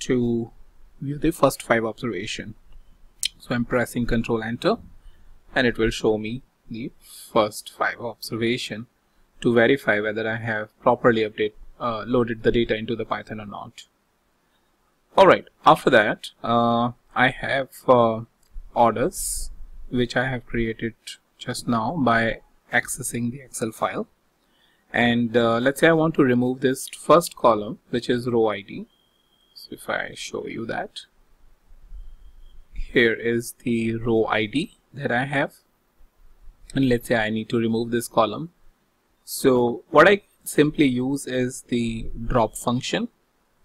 to view the first 5 observation. So I'm pressing Ctrl Enter, and it will show me the first 5 observation to verify whether I have properly loaded the data into the Python or not. Alright, after that I have orders which I have created just now by accessing the Excel file, and let's say I want to remove this first column, which is row ID. So if I show you that, here is the row ID that I have, and let's say I need to remove this column. So what I simply use is the drop function.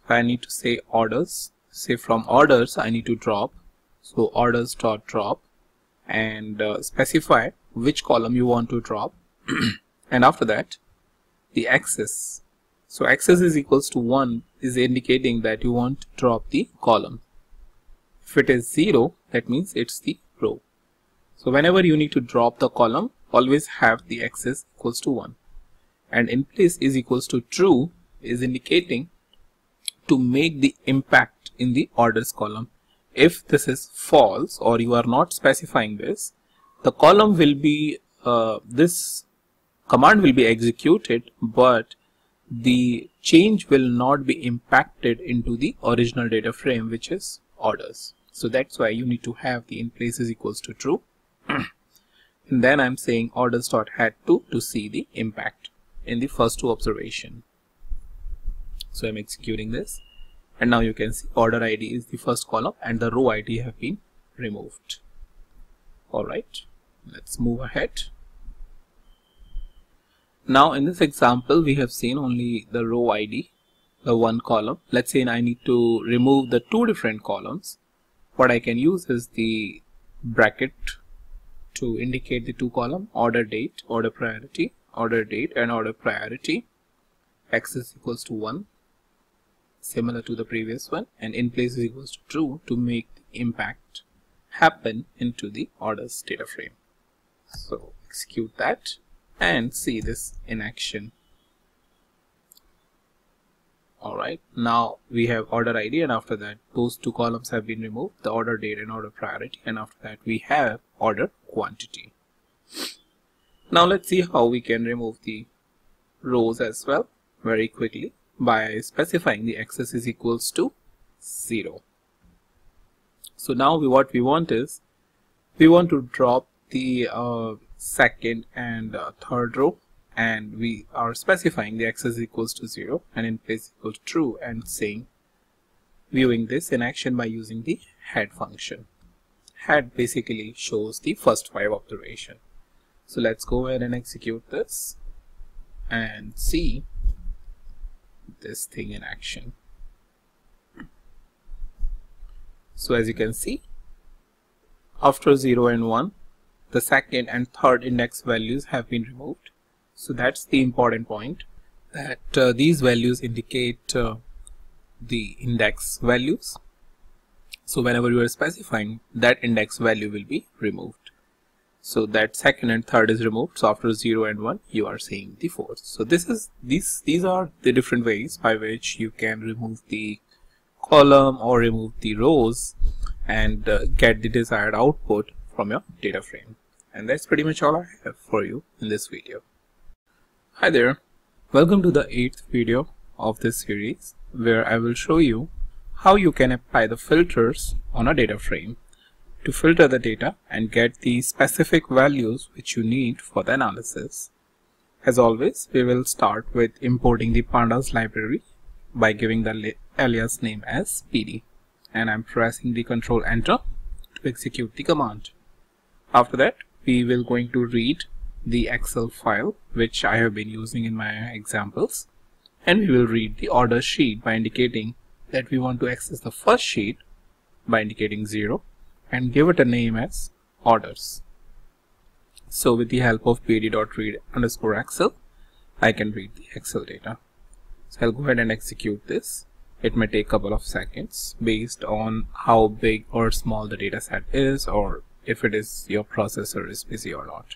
I need to say orders, say from orders I need to drop, so orders dot drop, and specify which column you want to drop and after that the axis. So axis is equals to 1 is indicating that you want to drop the column. If it is 0, that means it's the row. So whenever you need to drop the column, always have the axis equals to 1, and in place is equals to true is indicating to make the impact in the orders column. If this is false or you are not specifying this, the column will be this command will be executed, but the change will not be impacted into the original data frame, which is orders. So that's why you need to have the in places equals to true. And then I'm saying orders.head2 to see the impact in the first two observation. So I'm executing this, and now you can see order ID is the first column and the row ID have been removed. Alright, let's move ahead. Now in this example we have seen only the row ID, the one column. Let's say I need to remove the two different columns. What I can use is the bracket to indicate the two column, order date, order priority, order date and order priority. X is equals to 1, similar to the previous one, and in place is equals to true to make the impact happen into the orders data frame. So execute that and see this in action. Alright, now we have order ID, and after that those two columns have been removed, the order date and order priority, and after that we have order quantity. Now let's see how we can remove the rows as well very quickly by specifying the axis is equals to 0. So now what we want is we want to drop the second and third row, and we are specifying the axis equals to 0 and in place equals to true, and saying viewing this in action by using the head function. Head basically shows the first 5 observation. So let's go ahead and execute this and see this thing in action. So as you can see, after 0 and 1, the second and third index values have been removed. So that's the important point, that these values indicate the index values. So whenever you are specifying, that index value will be removed. So that second and third is removed. So after 0 and 1, you are seeing the fourth. So these are the different ways by which you can remove the column or remove the rows and get the desired output from your data frame. And that's pretty much all I have for you in this video. Hi there, welcome to the 8th video of this series, where I will show you how you can apply the filters on a data frame to filter the data and get the specific values which you need for the analysis. As always, we will start with importing the pandas library by giving the alias name as PD, and I'm pressing the Ctrl Enter to execute the command. After that, we will going to read the Excel file which I have been using in my examples, and we will read the order sheet by indicating that we want to access the first sheet by indicating 0 and give it a name as orders. So with the help of pd.read_excel, I can read the Excel data. So I'll go ahead and execute this. It may take a couple of seconds based on how big or small the data set is, or if it is your processor is busy or not.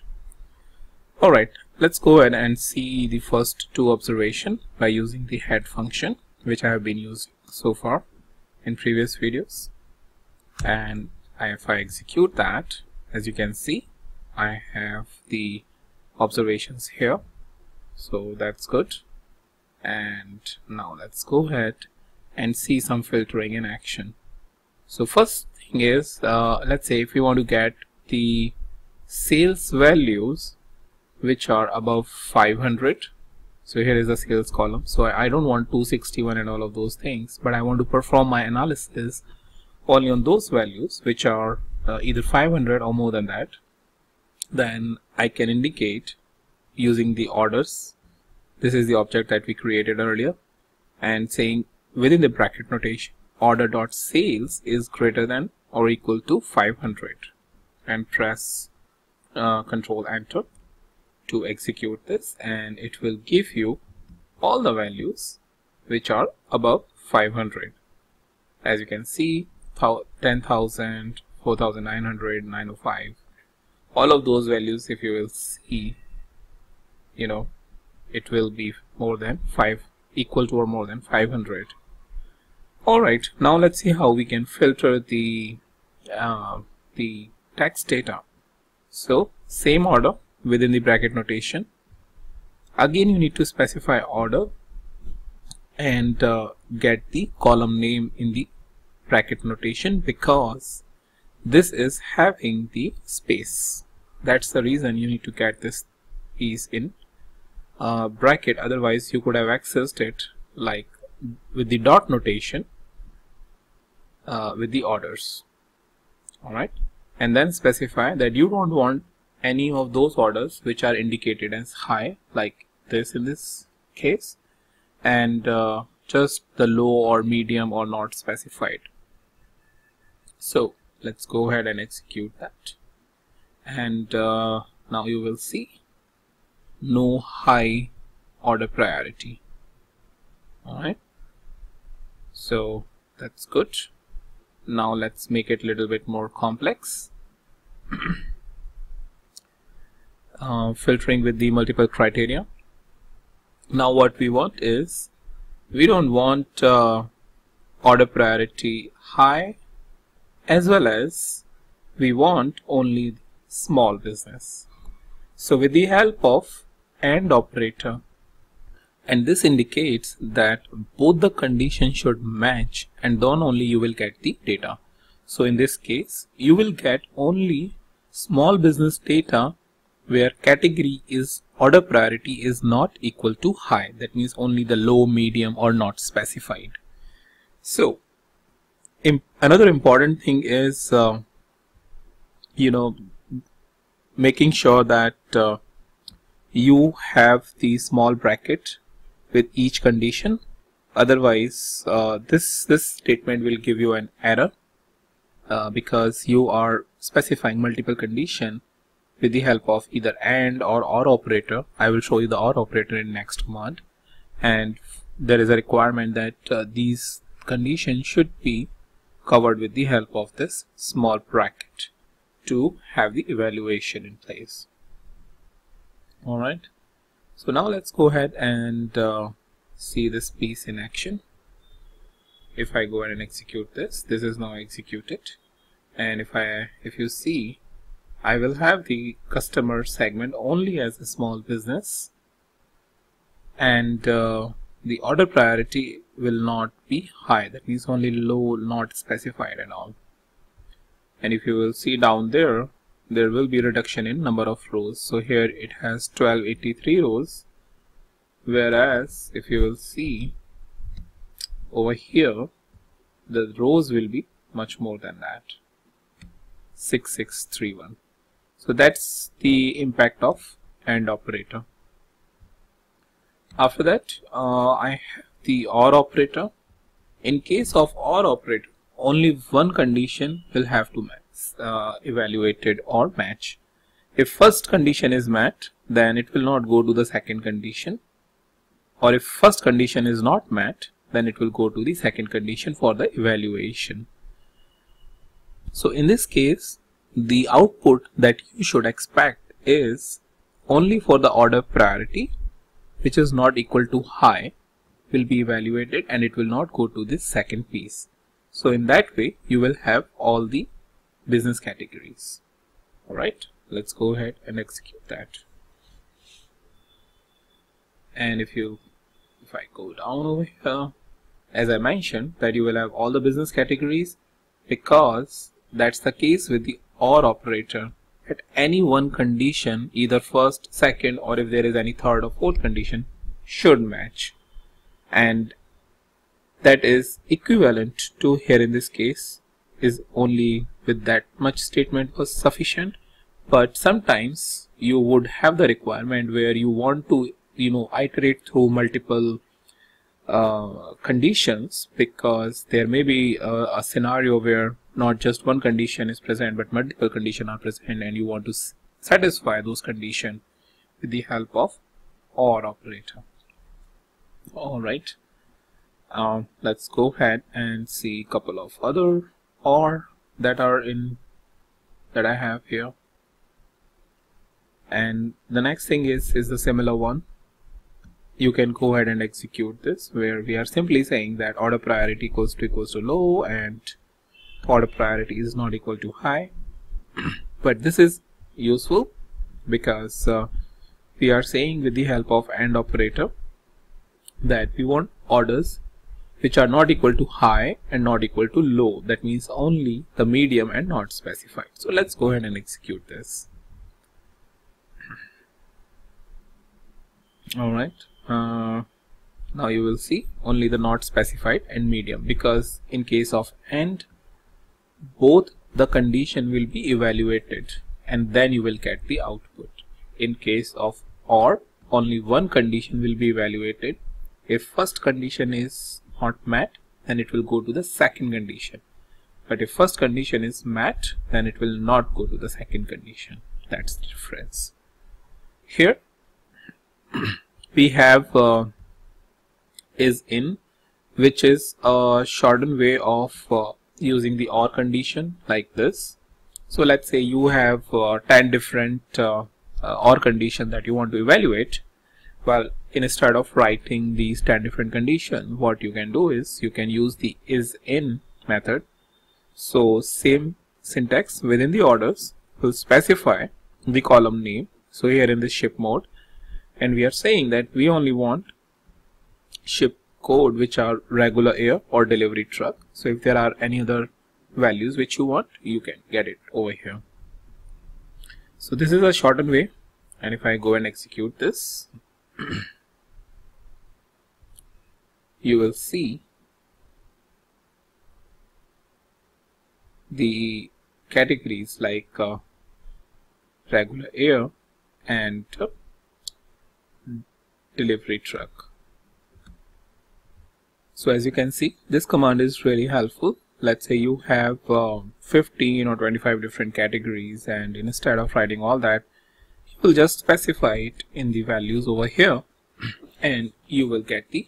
Alright, let's go ahead and see the first two observations by using the head function, which I have been using so far in previous videos. And if I execute that, as you can see, I have the observations here. So that's good. And now let's go ahead and see some filtering in action. So first thing is, let's say if we want to get the sales values which are above 500. So here is the sales column. So I don't want 261 and all of those things, but I want to perform my analysis only on those values which are either 500 or more than that. Then I can indicate using the orders. This is the object that we created earlier, and saying within the bracket notation, order.sales is greater than or equal to 500, and press Ctrl Enter to execute this, and it will give you all the values which are above 500. As you can see, 10,000, 4,900, 905, all of those values, if you will see, it will be more than equal to or more than 500. Alright, now let's see how we can filter the text data. So same order within the bracket notation, Again, you need to specify order and get the column name in the bracket notation, because this is having the space. That's the reason you need to get this piece in bracket. Otherwise you could have accessed it like with the dot notation with the orders. Alright, and then specify that you don't want any of those orders which are indicated as high, like this in this case, and just the low or medium or not specified. So let's go ahead and execute that, and now you will see no high order priority. Alright, so that's good. Now let's make it a little bit more complex. Filtering with the multiple criteria. Now what we want is, we don't want order priority high, as well as we want only small business. So with the help of AND operator, and this indicates that both the conditions should match, and then only you will get the data. So in this case you will get only small business data where category is order priority is not equal to high. That means only the low, medium or not specified. So another important thing is making sure that you have the small bracket with each condition. Otherwise this statement will give you an error because you are specifying multiple condition with the help of either AND or OR operator. I will show you the OR operator in next command, and there is a requirement that these conditions should be covered with the help of this small bracket to have the evaluation in place. Alright, so now let's go ahead and see this piece in action. If I go ahead and execute this, this is now executed, and if you see, I will have the customer segment only as a small business, and the order priority will not be high. That means only low, not specified and all. And if you will see down there, there will be reduction in number of rows. So here it has 1283 rows, whereas if you will see over here, the rows will be much more than that, 6631. So that's the impact of AND operator. After that I have the OR operator. In case of OR operator, only one condition will have to match, evaluated or match. If first condition is met, then it will not go to the second condition, or if first condition is not met, then it will go to the second condition for the evaluation. So in this case, the output that you should expect is only for the order priority which is not equal to high will be evaluated, and it will not go to this second piece. So in that way you will have all the business categories. Alright, let's go ahead and execute that. And if I go down over here, as I mentioned that you will have all the business categories, because that's the case with the OR operator. At any one condition, either first, second, or if there is any third or fourth condition, should match, and that is equivalent to here in this case is only with that much statement was sufficient. But sometimes you would have the requirement where you want to iterate through multiple conditions, because there may be a scenario where not just one condition is present but multiple conditions are present, and you want to satisfy those conditions with the help of OR operator. Alright, let's go ahead and see a couple of other OR that I have here. And the next thing is the similar one. You can go ahead and execute this, where we are simply saying that order priority equals to low and order priority is not equal to high. But this is useful because we are saying with the help of AND operator that we want orders which are not equal to high and not equal to low. That means only the medium and not specified. So let's go ahead and execute this. Alright, now you will see only the not specified and medium, because in case of AND, both the condition will be evaluated and then you will get the output. In case of OR, only one condition will be evaluated. If first condition is not met, then it will go to the second condition. But if first condition is met, then it will not go to the second condition. That's the difference. Here we have is in, which is a shortened way of using the OR condition like this. So let's say you have 10 different OR conditions that you want to evaluate. Well, instead of writing these 10 different conditions, what you can do is you can use the isIn method. So same syntax within the orders, will specify the column name. So here in the ship mode, and we are saying that we only want ship code which are regular air or delivery truck. So if there are any other values which you want, you can get it over here. So this is a shortened way, and if I go and execute this, you will see the categories like regular air and delivery truck. So as you can see, this command is really helpful. Let's say you have 15 or 25 different categories, and instead of writing all that, you will just specify it in the values over here and you will get the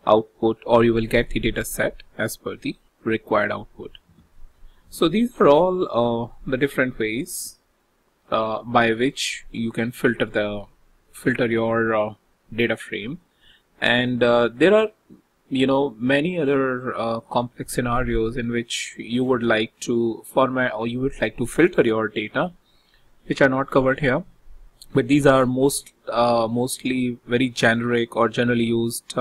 output, or you will get the data set as per the required output. So these are all the different ways by which you can filter your data frame, and there are many other complex scenarios in which you would like to format or you would like to filter your data, which are not covered here, but these are mostly very generic or generally used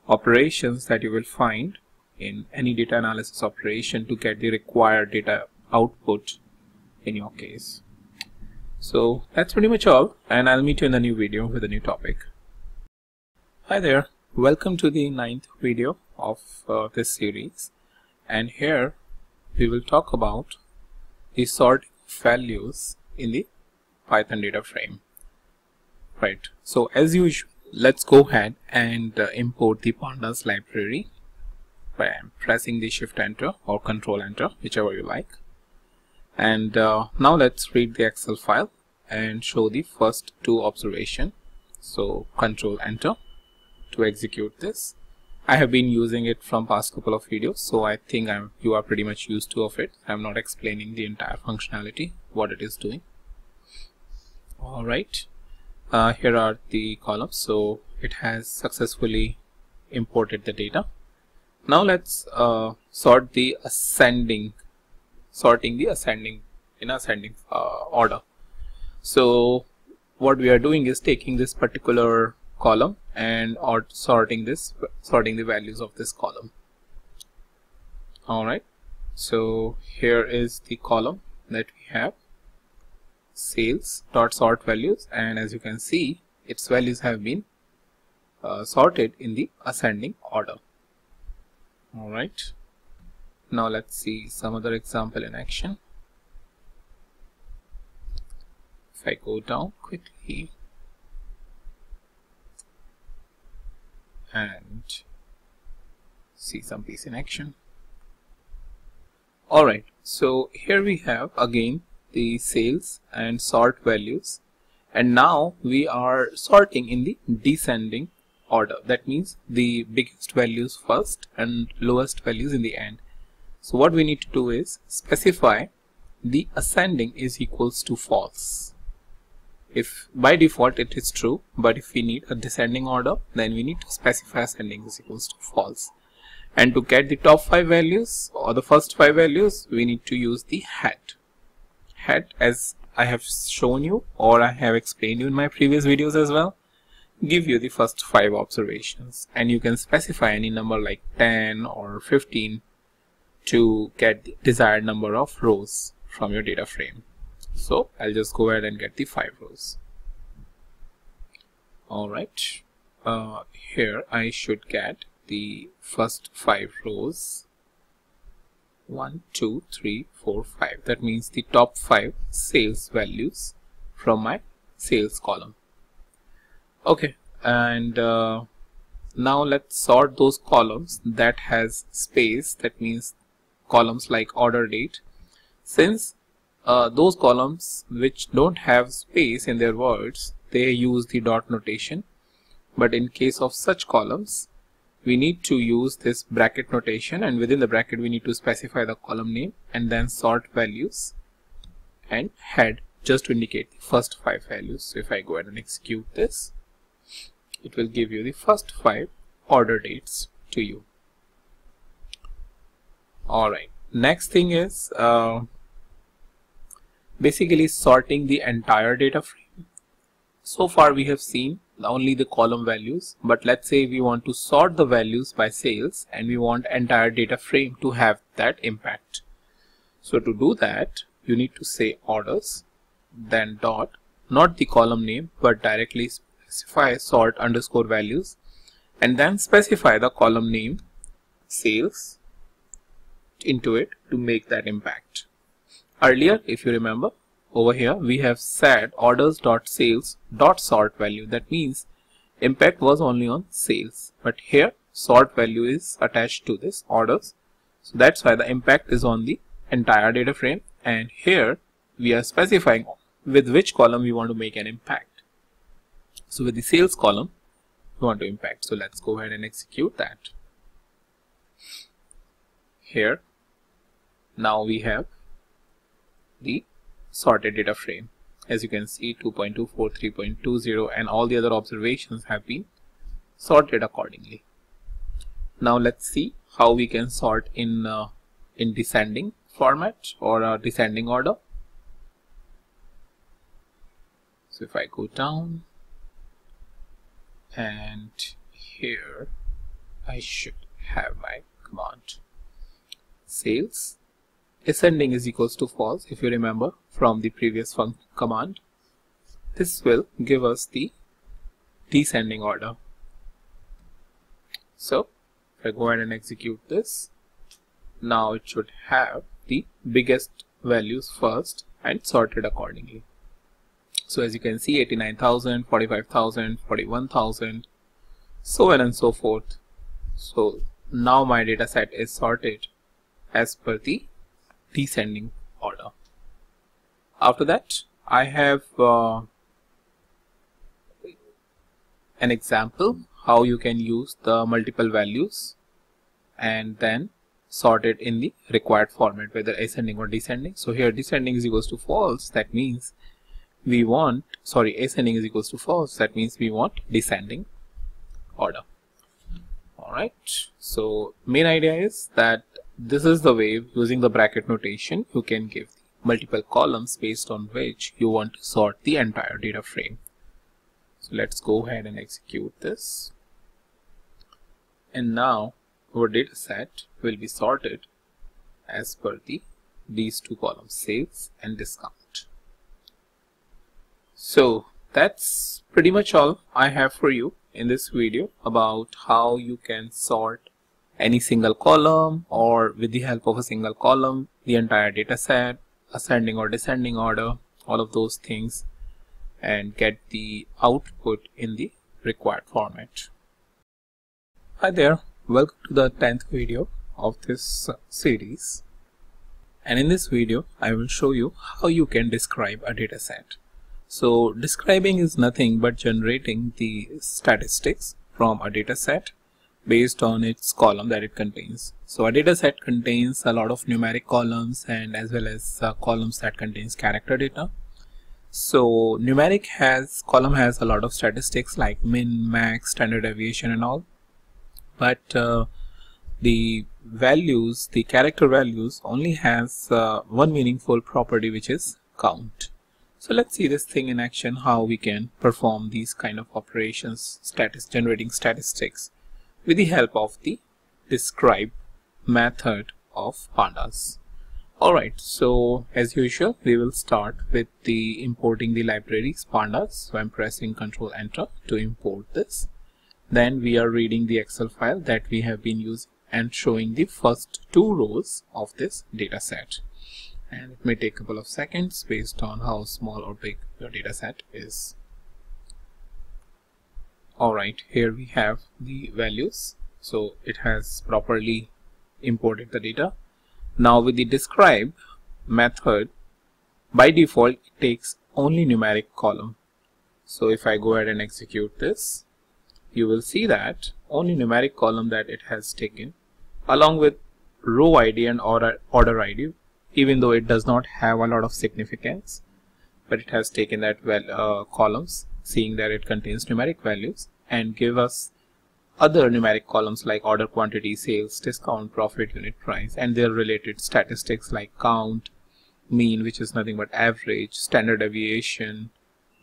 operations that you will find in any data analysis operation to get the required data output in your case. So that's pretty much all, and I'll meet you in the new video with a new topic. Hi there, welcome to the 9th video of this series, and here we will talk about the sorting of values in the Python data frame. Right, so as usual, let's go ahead and import the pandas library by pressing the Shift Enter or Control Enter, whichever you like. And now let's read the Excel file and show the first two observations. So Control Enter to execute this. I have been using it from past couple of videos, so I think you are pretty much used to of it. I'm not explaining the entire functionality, what it is doing. All right, here are the columns. So it has successfully imported the data. Now let's sorting the ascending in ascending order. So what we are doing is taking this particular column and sorting the values of this column. All right, so here is the column that we have, sales dot sort values, and as you can see, its values have been sorted in the ascending order. All right, now let's see some other example in action. If I go down quickly and see some piece in action. All right, so here we have again the sales and sort values, and now we are sorting in the descending order. That means the biggest values first and lowest values in the end. So what we need to do is specify the ascending is equals to false. If by default it is true, but if we need a descending order, then we need to specify ascending is equals to false. And to get the top 5 values or the first 5 values, we need to use the head as I have shown you or I have explained you in my previous videos as well, give you the first 5 observations, and you can specify any number like 10 or 15 to get the desired number of rows from your data frame. So I'll just go ahead and get the 5 rows. Alright, here I should get the first 5 rows. 1, 2, 3, 4, 5. That means the top 5 sales values from my sales column. Okay, and now let's sort those columns that has space. That means columns like order date. Since those columns which don't have space in their words, they use the dot notation, but in case of such columns we need to use this bracket notation, and within the bracket we need to specify the column name and then sort values and head just to indicate the first 5 values. So if I go ahead and execute this, it will give you the first 5 order dates to you. Alright, next thing is basically sorting the entire data frame. So far we have seen only the column values, but let's say we want to sort the values by sales and we want entire data frame to have that impact. So to do that, you need to say orders, then dot, not the column name, but directly specify sort underscore values, and then specify the column name sales into it to make that impact. Earlier, if you remember, over here we have said orders.sales.sort value. That means impact was only on sales, but here sort value is attached to this orders, so that's why the impact is on the entire data frame, and here we are specifying with which column we want to make an impact. So with the sales column we want to impact, so let's go ahead and execute that. Here now we have the sorted data frame. As you can see, 2.24, 3.20, and all the other observations have been sorted accordingly. Now let's see how we can sort in descending format or descending order. So if I go down, and here I should have my command sales ascending is equals to false. If you remember from the previous command, this will give us the descending order. So if I go ahead and execute this, now it should have the biggest values first and sorted accordingly. So as you can see, 89,000, 45,000, 41,000, so on and so forth. So now my data set is sorted as per the descending order. After that, I have an example how you can use the multiple values and then sort it in the required format, whether ascending or descending. So here descending is equals to false, that means we want, ascending is equals to false, that means we want descending order. Alright, so main idea is that this is the way, using the bracket notation, you can give the multiple columns based on which you want to sort the entire data frame. So let's go ahead and execute this. And now our data set will be sorted as per these two columns, sales and discount. So that's pretty much all I have for you in this video about how you can sort any single column, or with the help of a single column, the entire data set, ascending or descending order, all of those things, and get the output in the required format. Hi there, welcome to the 10th video of this series, and in this video I will show you how you can describe a data set. So describing is nothing but generating the statistics from a data set based on its column that it contains. So a data set contains a lot of numeric columns and as well as columns that contains character data. So numeric column has a lot of statistics like min, max, standard deviation and all, but the values, the character values only has one meaningful property, which is count. So let's see this thing in action, how we can perform these kind of operations, generating statistics with the help of the describe method of pandas. Alright, so as usual we will start with the importing the libraries pandas. So I'm pressing Ctrl Enter to import this. Then we are reading the Excel file that we have been using and showing the first 2 rows of this data set. And it may take a couple of seconds based on how small or big your data set is. Alright, here we have the values. So it has properly imported the data. Now with the describe method, by default it takes only numeric column. So if I go ahead and execute this, you will see that only numeric column that it has taken, along with row ID and order ID, even though it does not have a lot of significance, but it has taken that columns, seeing that it contains numeric values, and give us other numeric columns like order quantity, sales, discount, profit, unit price, and their related statistics like count, mean, which is nothing but average, standard deviation,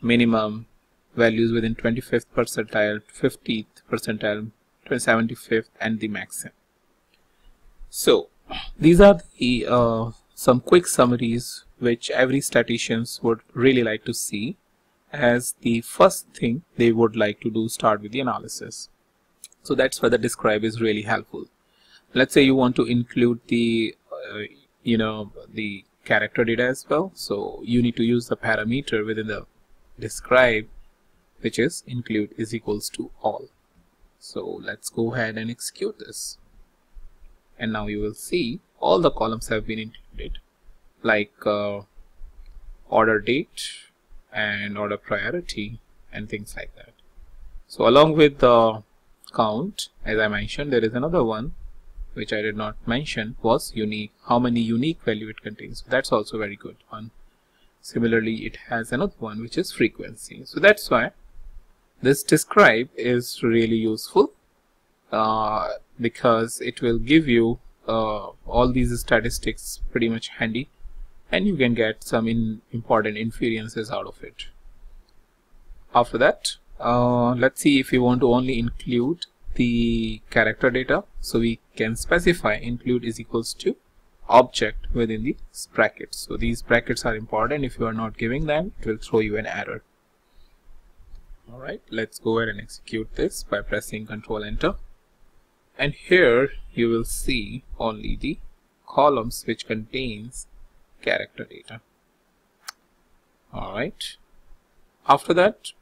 minimum, values within 25th percentile, 50th percentile, 75th, and the maximum. So these are the some quick summaries which every statisticians would really like to see, as the first thing they would like to do start with the analysis. So that's why the describe is really helpful. Let's say you want to include the the character data as well, so you need to use the parameter within the describe, which is include is equals to all. So let's go ahead and execute this, and now you will see all the columns have been included, like order date and order priority and things like that. So along with the count, as I mentioned, there is another one which I did not mention, was unique, how many unique value it contains. So that's also a very good one. Similarly, it has another one which is frequency. So that's why this describe is really useful, because it will give you all these statistics pretty much handy, and you can get some important inferences out of it. After that, let's see if we want to only include the character data. So we can specify include is equals to object within these brackets. So these brackets are important. If you are not giving them, it will throw you an error. Alright, let's go ahead and execute this by pressing Ctrl Enter. And here you will see only the columns which contains character data. Alright, after that,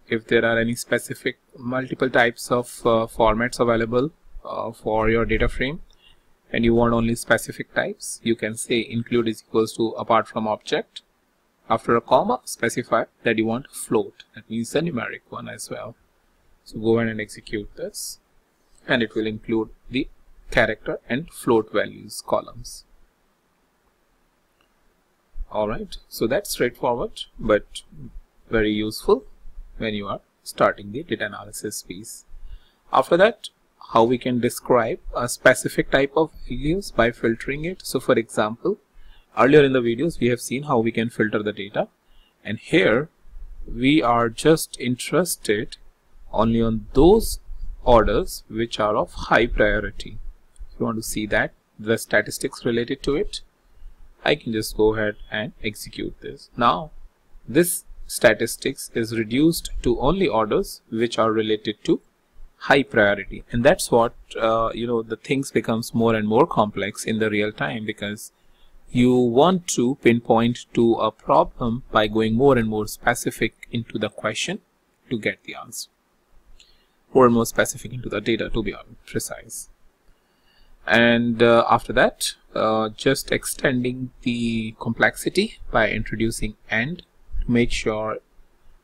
if there are any specific multiple types of formats available for your data frame, and you want only specific types, you can say include is equals to apart from object. After a comma, specify that you want float, that means the numeric one as well. So go ahead and execute this, and it will include the character and float values columns. Alright, so that's straightforward but very useful when you are starting the data analysis piece. After that, how we can describe a specific type of values by filtering it. So for example, earlier in the videos we have seen how we can filter the data, and here we are just interested only on those orders which are of high priority. If you want to see that the statistics related to it, I can just go ahead and execute this. Now this statistics is reduced to only orders which are related to high priority, and that's what the things becomes more and more complex in the real time, because you want to pinpoint to a problem by going more and more specific into the question to get the answer, more and more specific into the data to be precise. And after that, just extending the complexity by introducing AND to make sure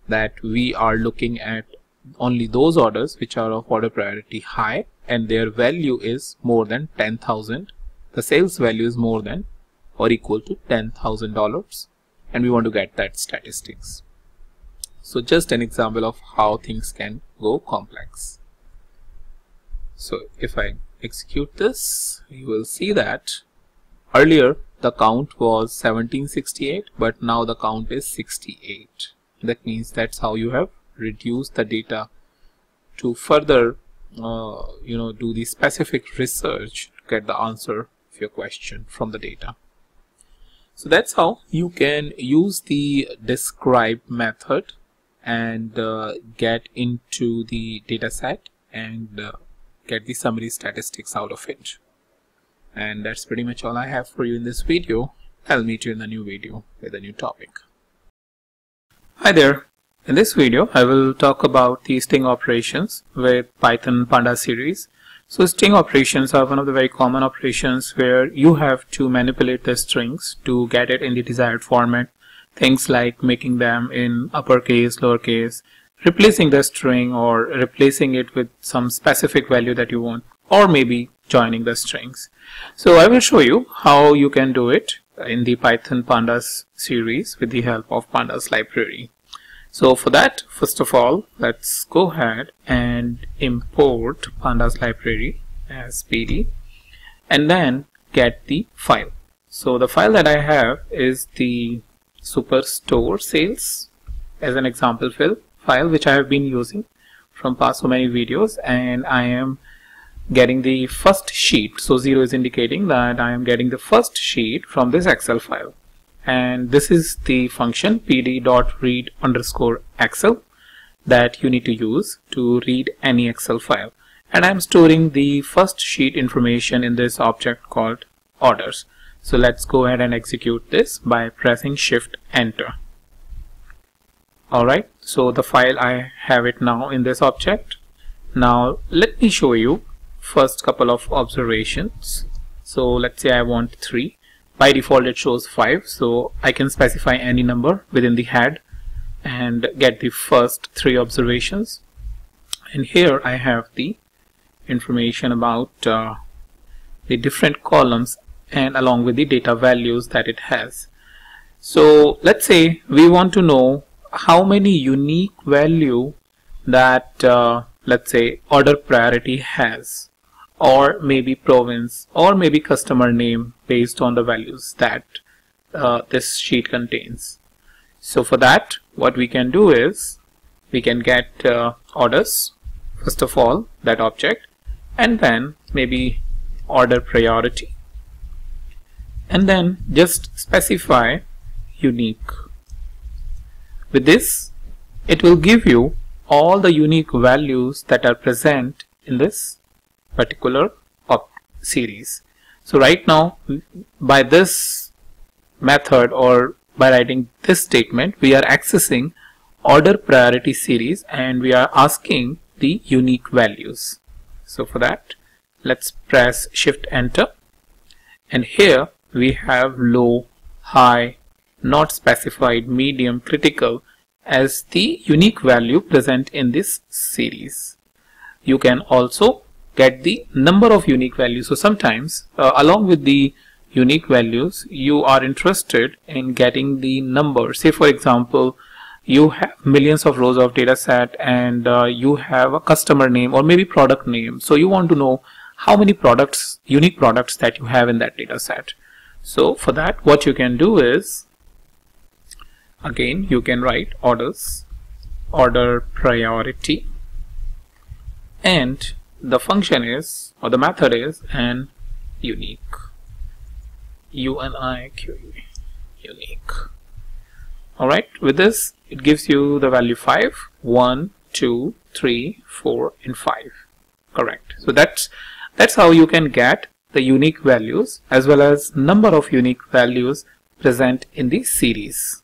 that we are looking at only those orders which are of order priority high and their value is more than 10,000. The sales value is more than or equal to $10,000, and we want to get that statistics. So just an example of how things can go complex. So if I execute this, you will see that earlier the count was 1768, but now the count is 68. That means that's how you have reduced the data to further do the specific research to get the answer of your question from the data. So that's how you can use the describe method and get into the data set and get the summary statistics out of it. And that's pretty much all I have for you in this video. I'll meet you in the new video with a new topic. Hi there. In this video, I will talk about the string operations with Python pandas series. So string operations are one of the very common operations where you have to manipulate the strings to get it in the desired format. Things like making them in uppercase, lowercase, replacing the string or replacing it with some specific value that you want, or maybe joining the strings. So I will show you how you can do it in the Python pandas series with the help of pandas library. So for that, first of all, let's go ahead and import pandas library as PD and then get the file. So the file that I have is the superstore sales as an example file which I have been using from past so many videos, and I am getting the first sheet. So 0 is indicating that I am getting the first sheet from this Excel file. And this is the function pd.read_Excel that you need to use to read any Excel file. And I'm storing the first sheet information in this object called orders. So let's go ahead and execute this by pressing Shift Enter. Alright, so the file, I have it now in this object. Now let me show you first couple of observations. So let's say I want 3. By default it shows 5, so I can specify any number within the head and get the first 3 observations. And here I have the information about the different columns and along with the data values that it has. So let's say we want to know how many unique value that let's say order priority has, or maybe province, or maybe customer name based on the values that this sheet contains. So for that, what we can do is we can get orders, first of all, that object, and then maybe order priority, and then just specify unique. With this, it will give you all the unique values that are present in this particular series. So right now, by this method or by writing this statement, we are accessing order priority series and we are asking the unique values. So for that, let's press Shift Enter, and here we have low, high, not specified, medium, critical as the unique value present in this series. You can also get the number of unique values. So sometimes along with the unique values, you are interested in getting the number. Say for example, you have millions of rows of data set and you have a customer name or maybe product name. So you want to know how many products, unique products that you have in that data set. So for that, what you can do is, again, you can write orders, order priority, and the function is, or the method is, an unique, UNIQUE, unique. Alright, with this, it gives you the value 5, 1, 2, 3, 4, and 5. Correct. So that's how you can get the unique values as well as number of unique values present in the series.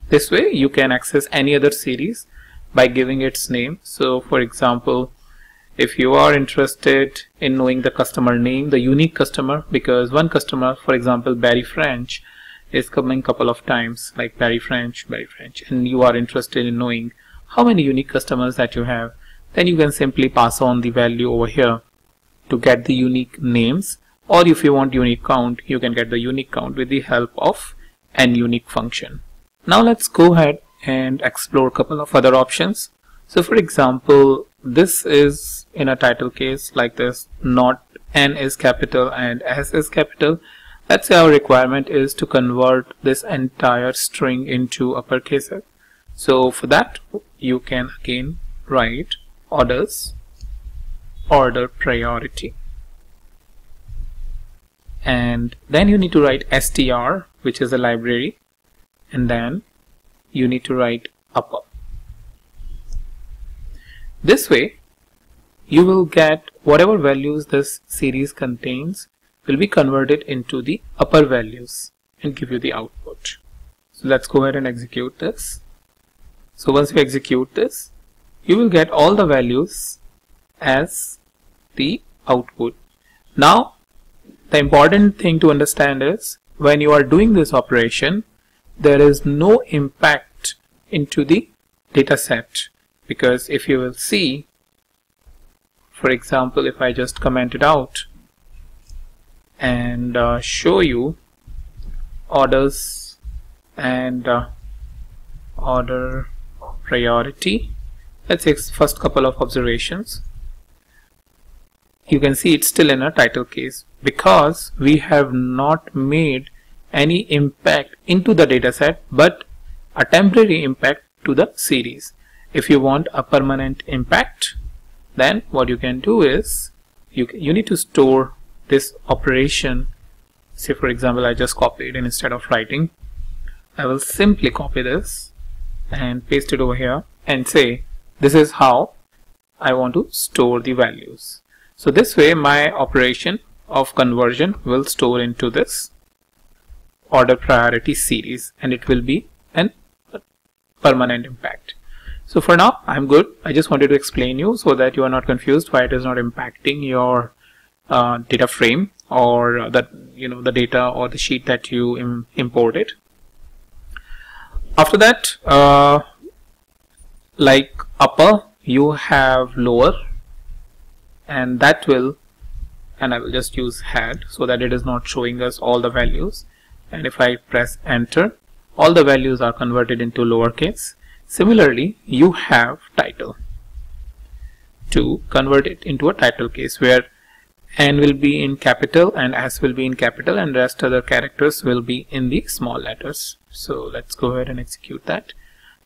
This way, you can access any other series by giving its name. So for example, if you are interested in knowing the customer name, the unique customer, because one customer, for example, Barry French, is coming couple of times, like Barry French, and you are interested in knowing how many unique customers that you have, then you can simply pass on the value over here to get the unique names, or if you want unique count, you can get the unique count with the help of an unique function. Now let's go ahead and explore a couple of other options. So for example, this is in a title case like this, not N is capital and S is capital. Let's say our requirement is to convert this entire string into uppercases. So for that, you can again write orders, order priority, and then you need to write str, which is a library, and then you need to write upper. This way you will get whatever values this series contains will be converted into the upper values and give you the output. So let's go ahead and execute this. So once you execute this, you will get all the values as the output. Now the important thing to understand is when you are doing this operation, there is no impact into the data set, because if you will see, for example, if I just comment it out and show you orders and order priority, let's say first couple of observations, you can see it's still in a title case because we have not made any impact into the dataset, but a temporary impact to the series. If you want a permanent impact, then what you can do is you need to store this operation. Say for example, I just copied, and instead of writing, I will simply copy this and paste it over here and say this is how I want to store the values. So this way my operation of conversion will store into this order priority series, and it will be a permanent impact. So for now I'm good. I just wanted to explain you so that you are not confused why it is not impacting your data frame or the data or the sheet that you imported. After that, like upper, you have lower, and that will, and I will just use head so that it is not showing us all the values, and if I press enter, all the values are converted into lowercase. Similarly, you have title to convert it into a title case where N will be in capital and S will be in capital and rest other characters will be in the small letters. So let's go ahead and execute that.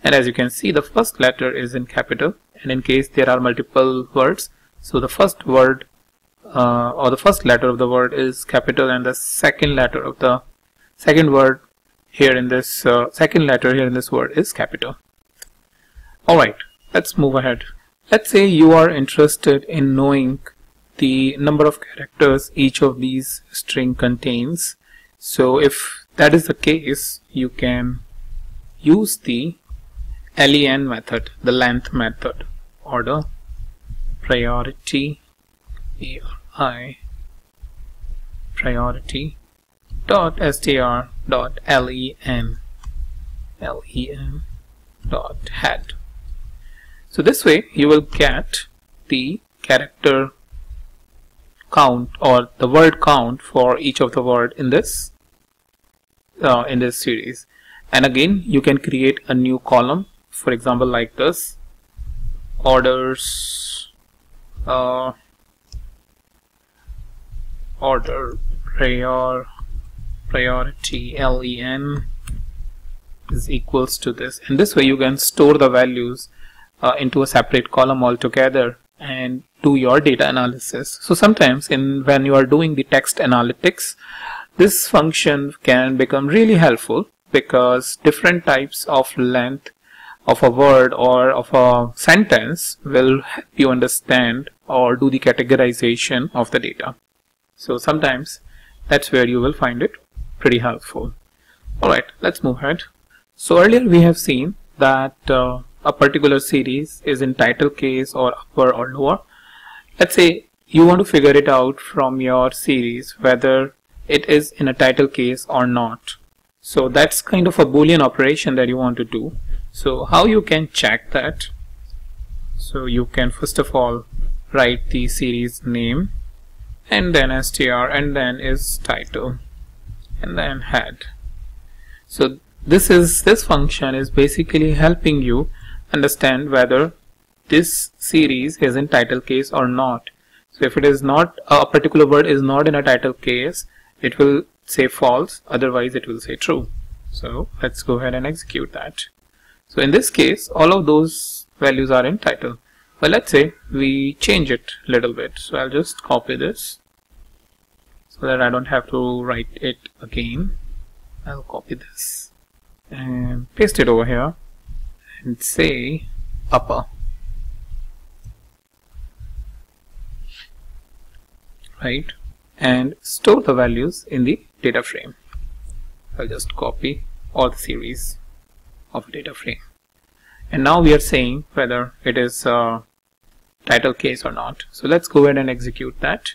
And as you can see, the first letter is in capital, and in case there are multiple words, so the first word or the first letter of the word is capital, and the second letter of the second word here in this second letter here in this word is capital. Alright, let's move ahead. Let's say you are interested in knowing the number of characters each of these string contains. So if that is the case, you can use the len method, the length method, order priority priority dot str dot len dot head. So this way you will get the character count or the word count for each of the word in this series. And again, you can create a new column, for example like this, orders order priority len is equals to this, and this way you can store the values into a separate column altogether and do your data analysis. So sometimes when you are doing the text analytics, this function can become really helpful because different types of length of a word or of a sentence will help you understand or do the categorization of the data. So sometimes that's where you will find it pretty helpful. Alright, let's move ahead. So earlier we have seen that a particular series is in title case or upper or lower. Let's say you want to figure it out from your series whether it is in a title case or not. So that's kind of a Boolean operation that you want to do. So how you can check that? So you can first of all write the series name and then str and then is title and then head. So this function is basically helping you understand whether this series is in title case or not. So if it is not, a particular word is not in a title case, it will say false, otherwise it will say true. So let's go ahead and execute that. So in this case, all of those values are in title. But let's say we change it a little bit. So I'll just copy this so that I don't have to write it again. I'll copy this and paste it over here and say upper. Right, and store the values in the data frame. I'll just copy all the series of a data frame. And now we are saying whether it is a title case or not. So let's go ahead and execute that.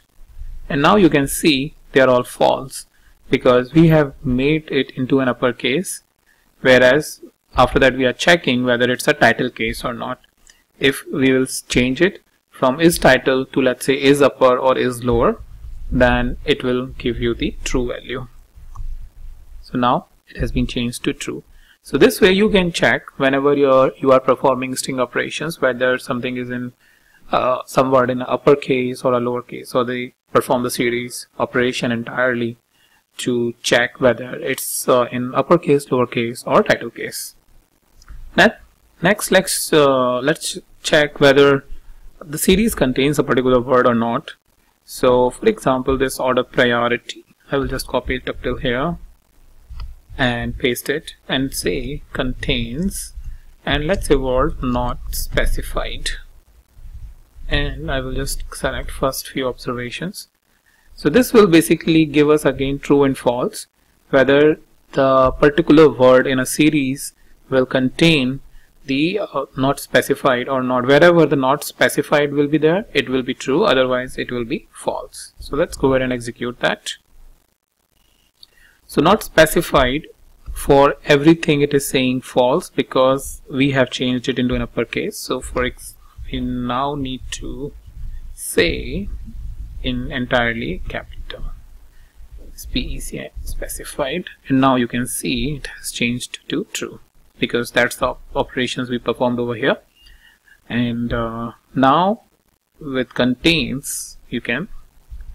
And now you can see they are all false because we have made it into an uppercase, whereas after that we are checking whether it's a title case or not. If we will change it from is title to, let's say, is upper or is lower, then it will give you the true value. So now it has been changed to true. So this way you can check whenever you are performing string operations whether something is in some word in uppercase or a lowercase, or they perform the series operation entirely to check whether it's in uppercase, lowercase, or title case. Next, let's check whether the series contains a particular word or not. So for example, this order priority, I will just copy it up till here and paste it and say contains, and let's say word not specified, and I will just select first few observations. So this will basically give us again true and false, whether the particular word in a series will contain the not specified or not. Wherever the not specified will be there, it will be true, otherwise it will be false. So let's go ahead and execute that. So not specified, for everything it is saying false because we have changed it into an uppercase. So we now need to say in entirely capital specified, and now you can see it has changed to true because that's the operations we performed over here. And now with contains you can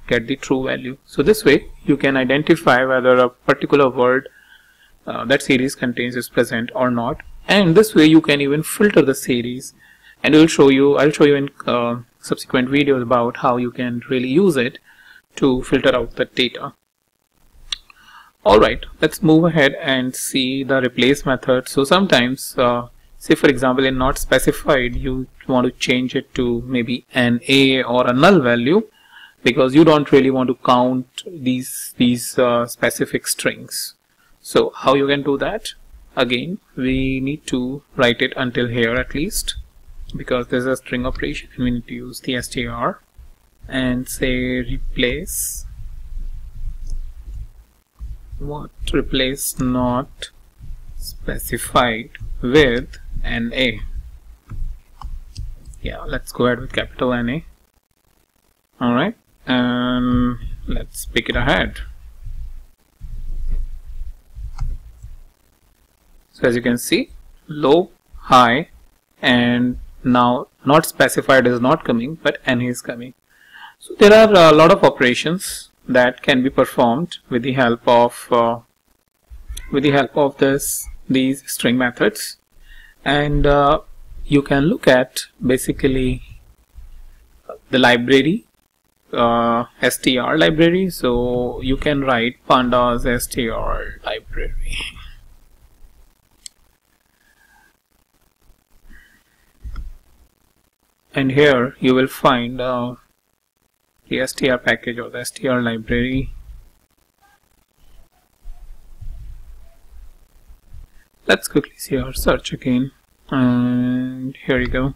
get the true value. So this way you can identify whether a particular word that series contains is present or not, and this way you can even filter the series, and I'll show you in subsequent videos about how you can really use it to filter out the data. Alright, let's move ahead and see the replace method. So sometimes say for example in not specified you want to change it to maybe an A or a null value because you don't really want to count these specific strings. So how you can do that? Again, we need to write it until here at least, because this is a string operation and we need to use the str and say replace replace not specified with an A. Yeah, let's go ahead with capital NA. Alright, and let's pick it ahead. So as you can see, low, high, and now not specified is not coming, but NA is coming. So there are a lot of operations that can be performed with the help of these string methods, and you can look at basically the library, str library. So you can write pandas str library. And here you will find the str package or the str library. Let's quickly see our search again, and here you go.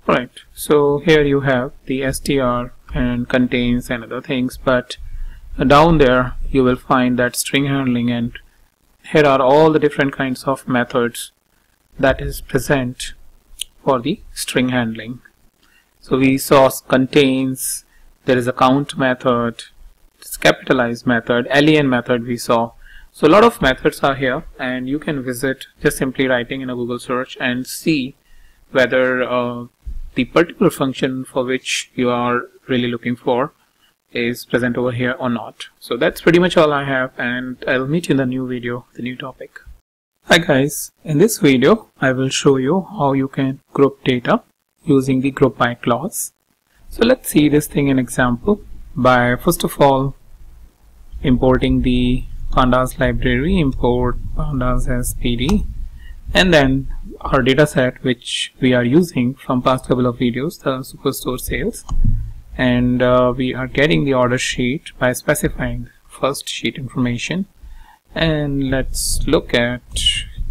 Right, so here you have the str and contains and other things, but down there you will find that string handling, and here are all the different kinds of methods that is present for the string handling. So we saw contains, there is a count method, this capitalize method, len method we saw. So a lot of methods are here, and you can visit just simply writing in a Google search and see whether the particular function for which you are really looking for is present over here or not. So that's pretty much all I have, and I'll meet you in the new video, the new topic. Hi guys, in this video I will show you how you can group data using the group by clause. So let's see this thing in example by first of all importing the pandas library, import pandas as pd, and then our data set which we are using from past couple of videos, the superstore sales, and we are getting the order sheet by specifying first sheet information. And let's look at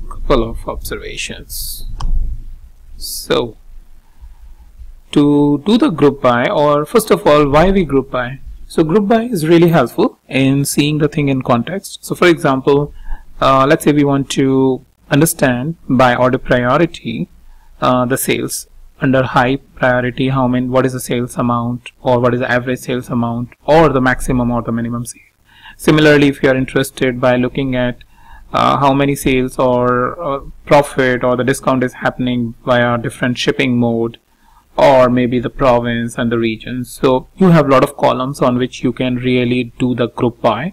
a couple of observations. So to do the group by, or first of all, why we group by? So group by is really helpful in seeing the thing in context. So for example, let's say we want to understand by order priority the sales under high priority, what is the sales amount, or what is the average sales amount, or the maximum or the minimum sale. Similarly, if you are interested by looking at how many sales or profit or the discount is happening via different shipping mode, or maybe the province and the region. So you have a lot of columns on which you can really do the group by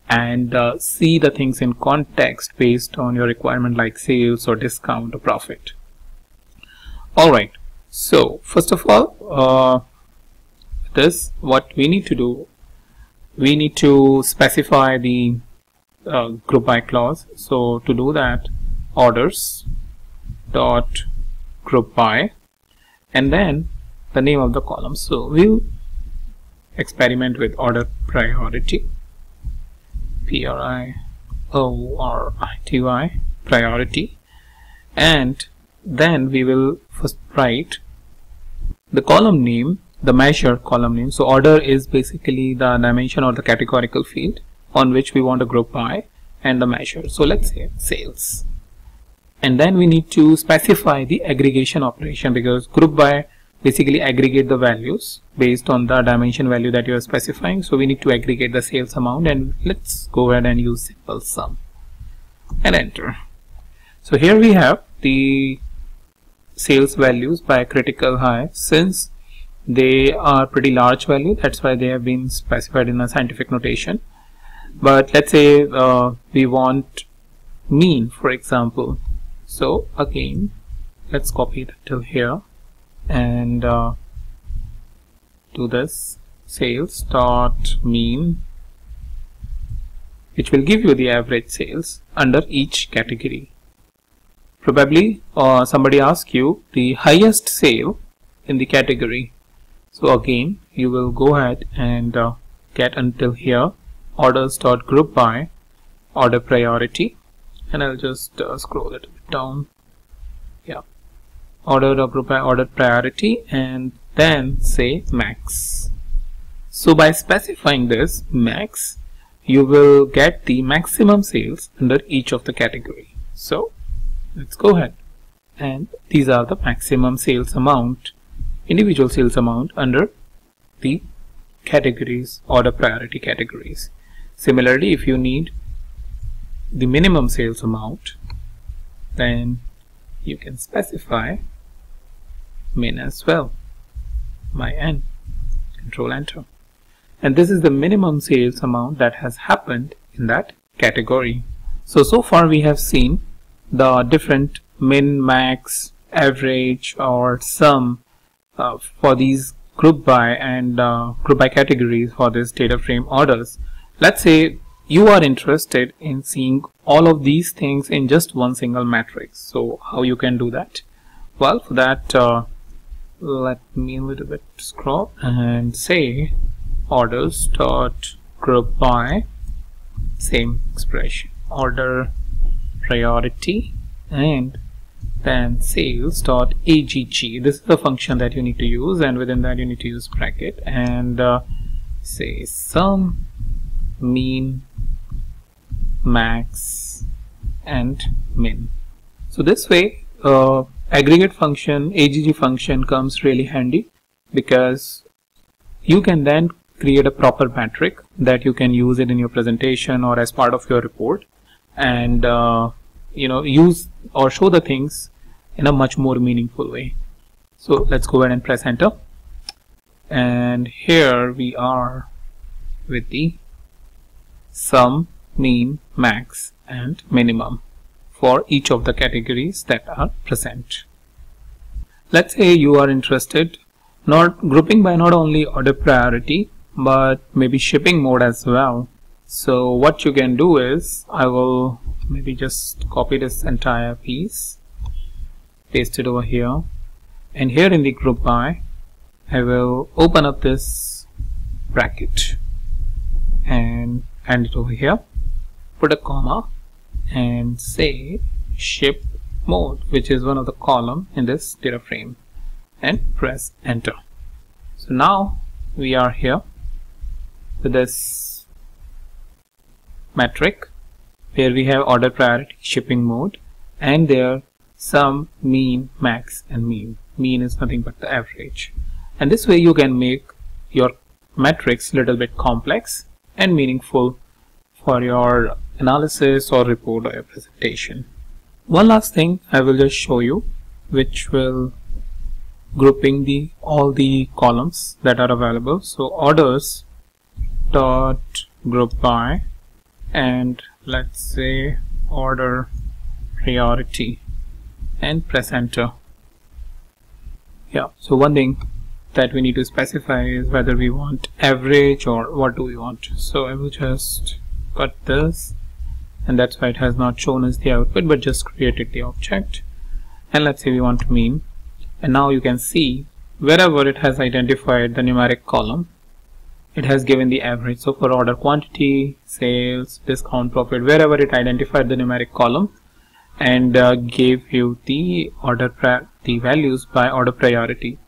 and see the things in context based on your requirement, like sales or discount or profit. Alright, so first of all, what we need to do, we need to specify the group by clause. So to do that, orders dot group by, and then the name of the column. So we'll experiment with order priority, priority, priority, and then we will first write the column name, the measure column name. So order is basically the dimension or the categorical field on which we want to group by, and the measure. So let's say sales. And then we need to specify the aggregation operation, because group by basically aggregate the values based on the dimension value that you are specifying. So we need to aggregate the sales amount, and let's go ahead and use simple sum and enter. So here we have the sales values by critical high. Since they are pretty large value, that's why they have been specified in a scientific notation. But let's say we want mean, for example. So again, let's copy it till here and do this sales dot mean, which will give you the average sales under each category. Probably somebody asks you the highest sale in the category. So again, you will go ahead and get until here orders dot group by order priority, and I'll just scroll it a bit down. Yeah, order dot group by order priority, and then say max. So by specifying this max, you will get the maximum sales under each of the category. So let's go ahead, and these are the maximum sales amount, individual sales amount under the categories, order priority categories. Similarly, if you need the minimum sales amount, then you can specify min as well, my n, control enter, and this is the minimum sales amount that has happened in that category. So far we have seen the different min, max, average or sum for these group by and group by categories for this data frame orders. Let's say you are interested in seeing all of these things in just one single matrix. So how you can do that? Well, for that let me a little bit scroll and say orders dot group by, same expression, order priority, and then sales dot agg. This is the function that you need to use, and within that you need to use bracket and say sum, mean, max, and min. So this way aggregate function, agg function comes really handy, because you can then create a proper metric that you can use it in your presentation or as part of your report, and use or show the things in a much more meaningful way. So let's go ahead and press enter, and here we are with the sum, mean, max and minimum for each of the categories that are present. Let's say you are interested not grouping by not only order priority but maybe shipping mode as well. So what you can do is, I will maybe just copy this entire piece, paste it over here, and here in the group by I will open up this bracket and it over here, put a comma and say ship mode, which is one of the column in this data frame, and press enter. So now we are here with this metric where we have order priority, shipping mode, and there sum, mean, max and mean. Mean is nothing but the average. And this way you can make your metrics a little bit complex and meaningful for your analysis or report or your presentation. One last thing I will just show you, which will grouping all the columns that are available. So orders dot group by, and let's say order priority, and press enter. Yeah, so one thing that we need to specify is whether we want average or what do we want. So I will just cut this, and that's why it has not shown as the output but just created the object. And let's say we want mean, and now you can see wherever it has identified the numeric column, it has given the average. So for order quantity, sales, discount, profit, wherever it identified the numeric column and gave you the values by order priority.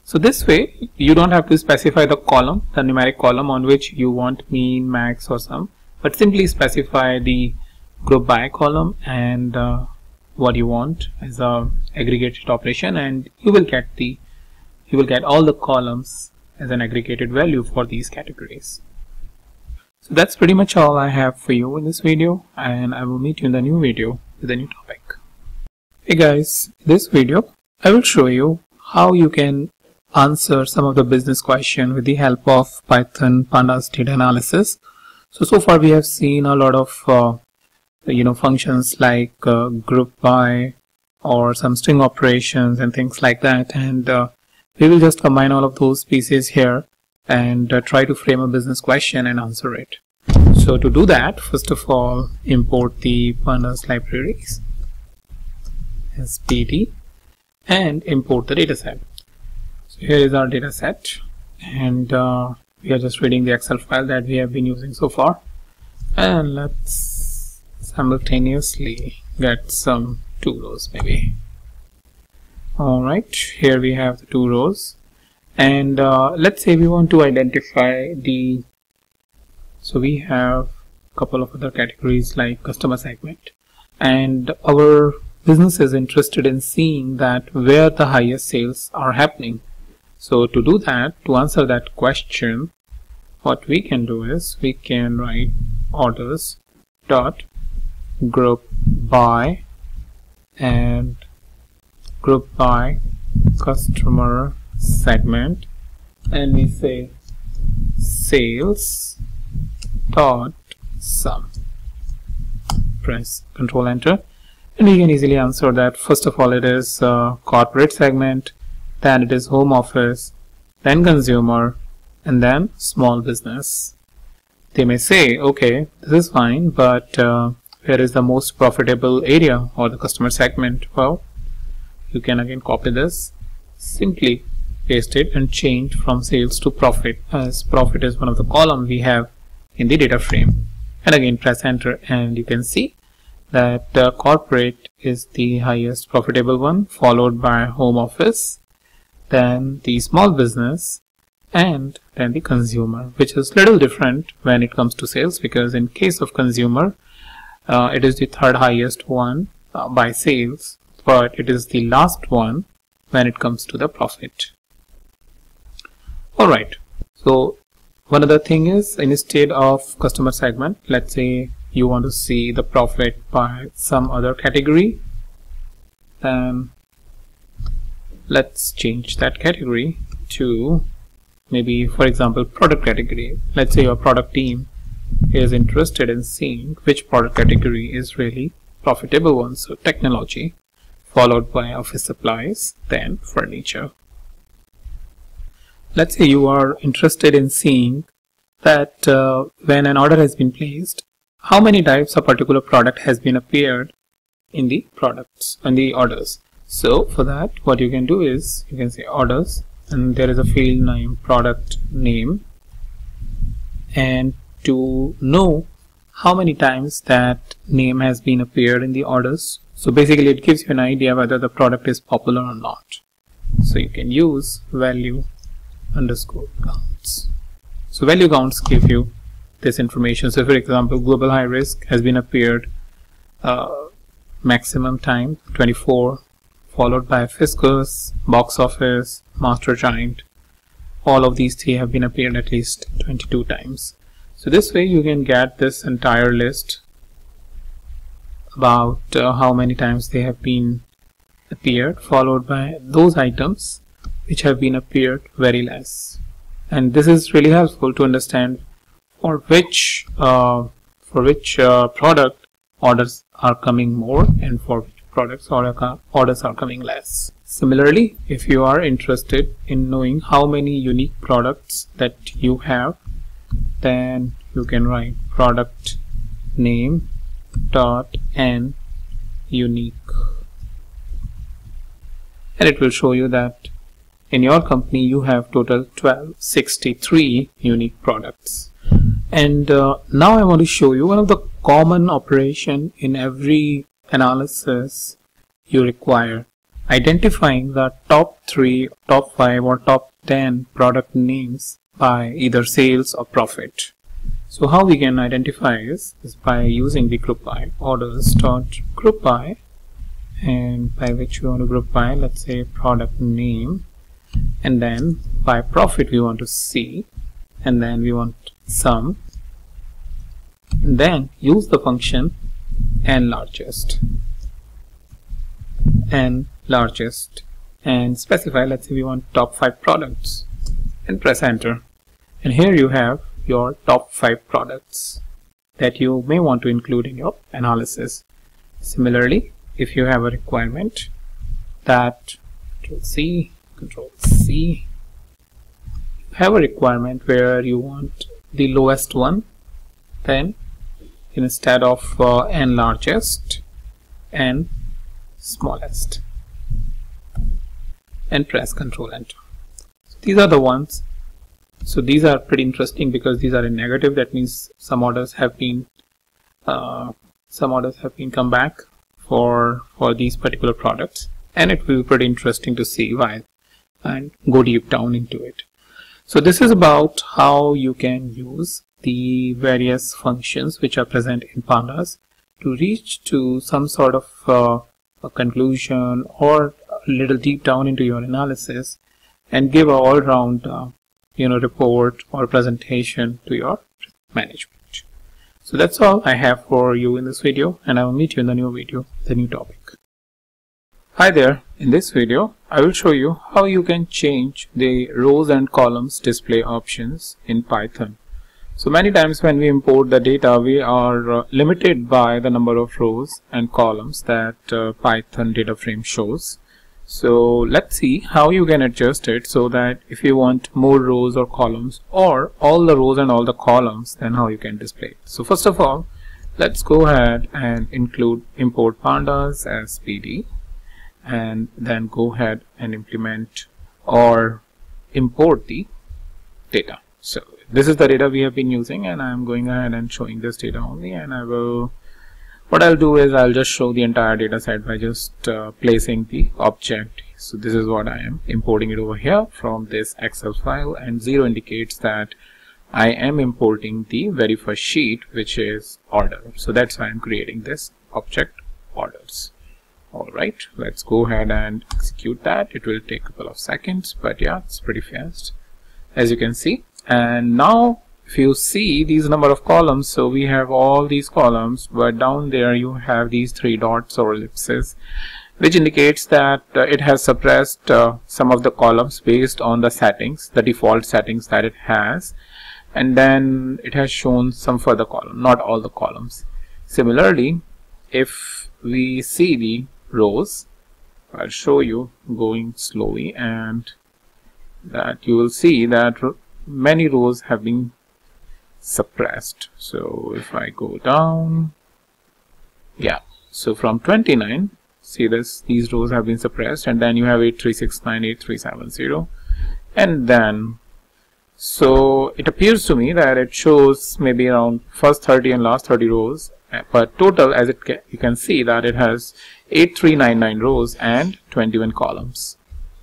So this way you don't have to specify the column, the numeric column on which you want mean, max or sum, but simply specify the group by column and what you want as a aggregated operation, and you will get all the columns as an aggregated value for these categories. So that's pretty much all I have for you in this video, and I will meet you in the new video with a new topic. Hey guys, in this video I will show you how you can answer some of the business question with the help of Python pandas data analysis. So far we have seen a lot of functions like group by or some string operations and things like that, and we will just combine all of those pieces here and try to frame a business question and answer it. So to do that, first of all, import the pandas libraries as pd and import the dataset. So here is our dataset, and we are just reading the Excel file that we have been using so far, and let's simultaneously get some 2 rows maybe. Alright, here we have the 2 rows, and let's say we want to identify so we have a couple of other categories like customer segment, and our business is interested in seeing that where the highest sales are happening. So to do that, to answer that question, what we can do is we can write orders dot group by and group by customer segment, and we say sales dot sum. Press Ctrl Enter, and we can easily answer that. First of all, it is corporate segment, then it is home office, then consumer, and then small business. They may say, okay, this is fine, but where is the most profitable area or the customer segment? Well, you can again copy this, simply paste it and change from sales to profit, as profit is one of the columns we have in the data frame, and again press enter, and you can see that corporate is the highest profitable one, followed by home office, then the small business, and then the consumer, which is little different when it comes to sales, because in case of consumer it is the third highest one by sales, but it is the last one when it comes to the profit. Alright, so one other thing is, instead of customer segment, let's say you want to see the profit by some other category, then let's change that category to maybe for example product category. Let's say your product team is interested in seeing which product category is really profitable one. So technology, followed by office supplies, then furniture. Let's say you are interested in seeing that when an order has been placed, how many types of particular product has been appeared in the orders. So for that, what you can do is you can say orders, and there is a field name product name, and to know how many times that name has been appeared in the orders. So basically it gives you an idea whether the product is popular or not. So you can use value underscore counts. So value counts give you this information. So for example, global high risk has been appeared maximum time 24, followed by Fiscus, box office, master giant. All of these three have been appeared at least 22 times. So this way you can get this entire list about how many times they have been appeared, followed by those items which have been appeared very less. And this is really helpful to understand for which product orders are coming more and for which products orders are coming less. Similarly, if you are interested in knowing how many unique products that you have, then you can write product name dot n unique, and it will show you that in your company you have total 1263 unique products. And now I want to show you one of the common operation in every analysis you require, identifying the top 3, top 5 or top 10 product names by either sales or profit. So how we can identify is by using the group by, orders dot group by, and by which we want to group by, let's say product name, and then by profit we want to see, and then we want sum, and then use the function n largest, and specify, let's say we want top 5 products, and press enter. And here you have your top 5 products that you may want to include in your analysis. Similarly, if you have a requirement that Control C, have a requirement where you want the lowest one, then instead of n largest, n smallest, and press Control enter. So these are the ones. So these are pretty interesting because these are in negative. That means some orders have been come back for these particular products, and it will be pretty interesting to see why and go deep down into it. So this is about how you can use the various functions which are present in pandas to reach to some sort of a conclusion or a little deep down into your analysis and give a all-round report or presentation to your management. So that's all I have for you in this video, and I will meet you in the new video, the new topic. Hi there, in this video I will show you how you can change the rows and columns display options in Python. So many times when we import the data, we are limited by the number of rows and columns that Python data frame shows. So let's see how you can adjust it so that if you want more rows or columns or all the rows and all the columns, then how you can display it. So first of all, let's go ahead and import pandas as PD, and then go ahead and implement or import the data. So this is the data we have been using, and I'm going ahead and showing this data only, and what I'll do is I'll just show the entire data set by just placing the object. So this is what I am importing it over here from this Excel file, and 0 indicates that I am importing the very first sheet, which is order. So that's why I'm creating this object orders. Alright, let's go ahead and execute that. It will take a couple of seconds, but yeah, it's pretty fast, as you can see. And now if you see these number of columns, so we have all these columns, but down there you have these 3 dots or ellipses, which indicates that it has suppressed some of the columns based on the settings, the default settings that it has, and then it has shown some further column, not all the columns. Similarly, if we see the rows, I'll show you going slowly, and that you will see that many rows have been suppressed. So if I go down, yeah, so from 29, see this, these rows have been suppressed, and then you have 8369, 8370, and then so it appears to me that it shows maybe around first 30 and last 30 rows, but total, as you can see that it has 8399 rows and 21 columns.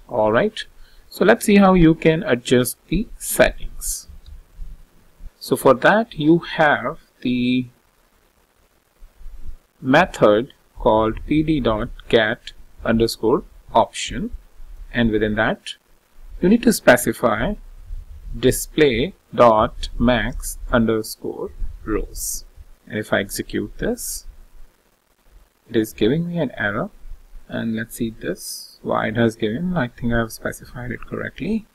All right, so let's see how you can adjust the settings. So for that, you have the method called pd.get_option, and within that you need to specify display.max_rows. And if I execute this, it is giving me an error, and let's see this, why it has given. I think I have specified it correctly.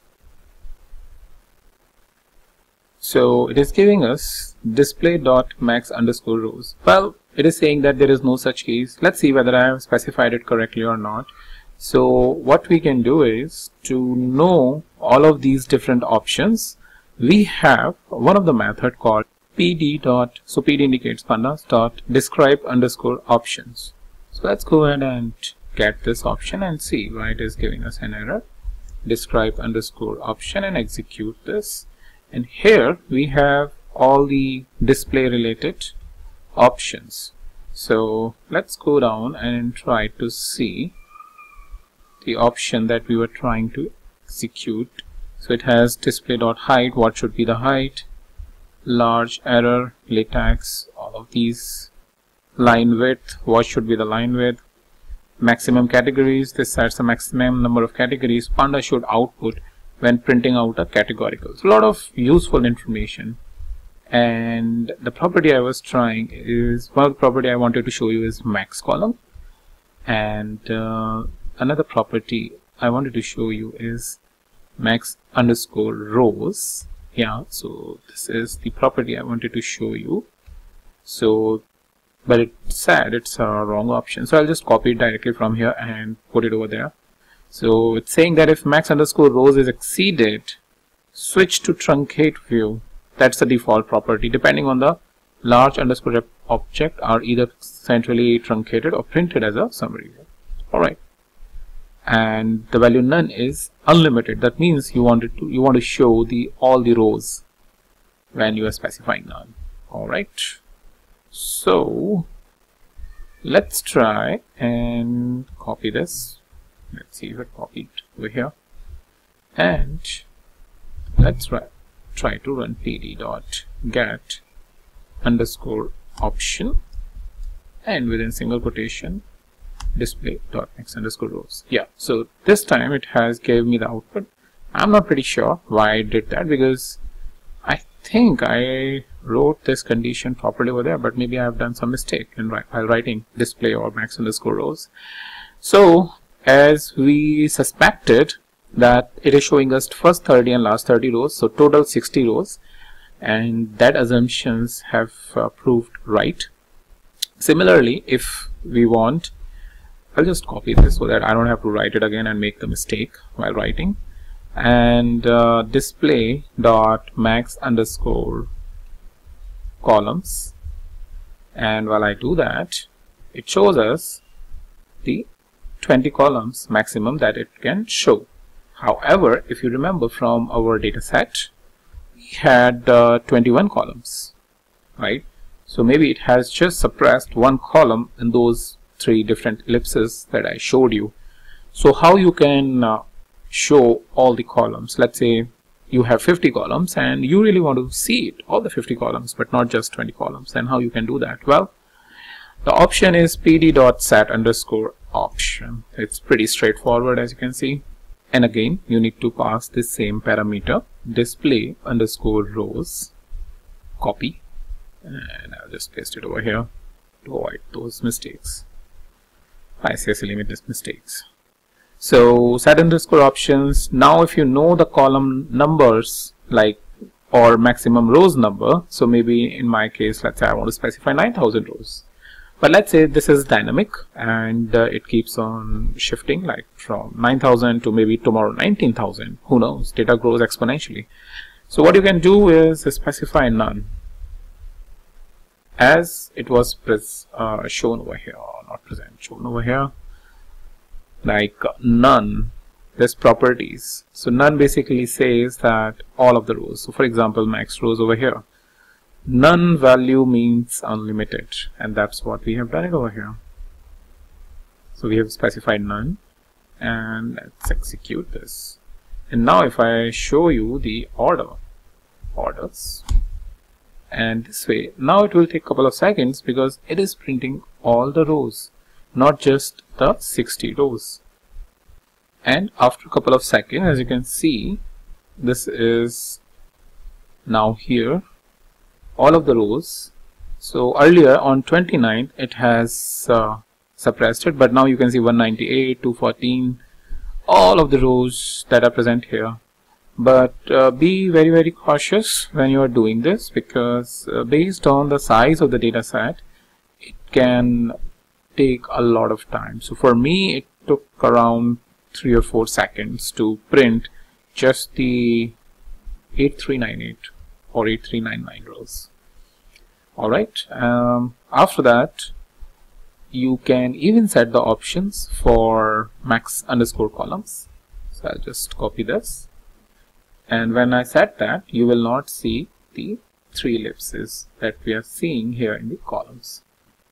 So it is giving us display.max_rows. Well, it is saying that there is no such case. Let's see whether I have specified it correctly or not. So what we can do is, to know all of these different options, we have one of the method called pd. So pd indicates pandas dot describe_options. So let's go ahead and get this option and see why it is giving us an error. Describe_option, and execute this. And here we have all the display related options. So let's go down and try to see the option that we were trying to execute. So it has display.height, what should be the height, large, error, latex, all of these, line width, what should be the line width, maximum categories, this sets the maximum number of categories, panda should output when printing out a categorical. So a lot of useful information. And the property I was trying is, one of the property I wanted to show you is max column, and another property I wanted to show you is max_rows. Yeah, so this is the property I wanted to show you. So, but it said it's a wrong option, so I'll just copy it directly from here and put it over there. So it's saying that if max_rows is exceeded, switch to truncate view. That's the default property. Depending on the large underscore object are either centrally truncated or printed as a summary view. All right, and the value none is unlimited. That means you want to show all the rows when you are specifying none. All right, so let's try and copy this. Let's see if it copied over here, and let's try to run pd.get_option, and within single quotation display.max_rows. Yeah, so this time it has gave me the output. I'm not pretty sure why I did that, because I think I wrote this condition properly over there, but maybe I have done some mistake while writing display or max_rows. So as we suspected that it is showing us first 30 and last 30 rows, so total 60 rows, and that assumptions have proved right. Similarly, if we want, I'll just copy this so that I don't have to write it again and make the mistake while writing, and display.max_columns, and while I do that, it shows us the 20 columns maximum that it can show. However, if you remember from our data set, we had 21 columns, right? So maybe it has just suppressed one column in those 3 different ellipses that I showed you. So how you can show all the columns? Let's say you have 50 columns and you really want to see it, all the 50 columns, but not just 20 columns. Then how you can do that? Well, the option is pd.set_option. It's pretty straightforward, as you can see. And again, you need to pass the same parameter, display_rows, copy, and I'll just paste it over here to avoid those mistakes. I say silly mistakes. So set underscore options. Now if you know the column numbers, like, or maximum rows number, so maybe in my case, let's say I want to specify 9,000 rows, but let's say this is dynamic and it keeps on shifting, like from 9,000 to maybe tomorrow 19,000, who knows, data grows exponentially. So what you can do is specify none, as it was shown over here, not present, shown over here, like none, this properties. So none basically says that all of the rows. So for example, max rows over here, none value means unlimited, and that's what we have done it over here. So we have specified none, and let's execute this. And now if I show you the orders, and this way, now it will take a couple of seconds because it is printing all the rows, not just the 60 rows. And after a couple of seconds, as you can see, this is now here, all of the rows. So earlier on 29th it has suppressed it, but now you can see 198, 214, all of the rows that are present here. But be very cautious when you are doing this, because based on the size of the data set, it can take a lot of time. So for me, it took around 3 or 4 seconds to print just the 8398 or 8399 rows. Alright, after that you can even set the options for max underscore columns. So I'll just copy this, and when I set that, you will not see the 3 ellipses that we are seeing here in the columns.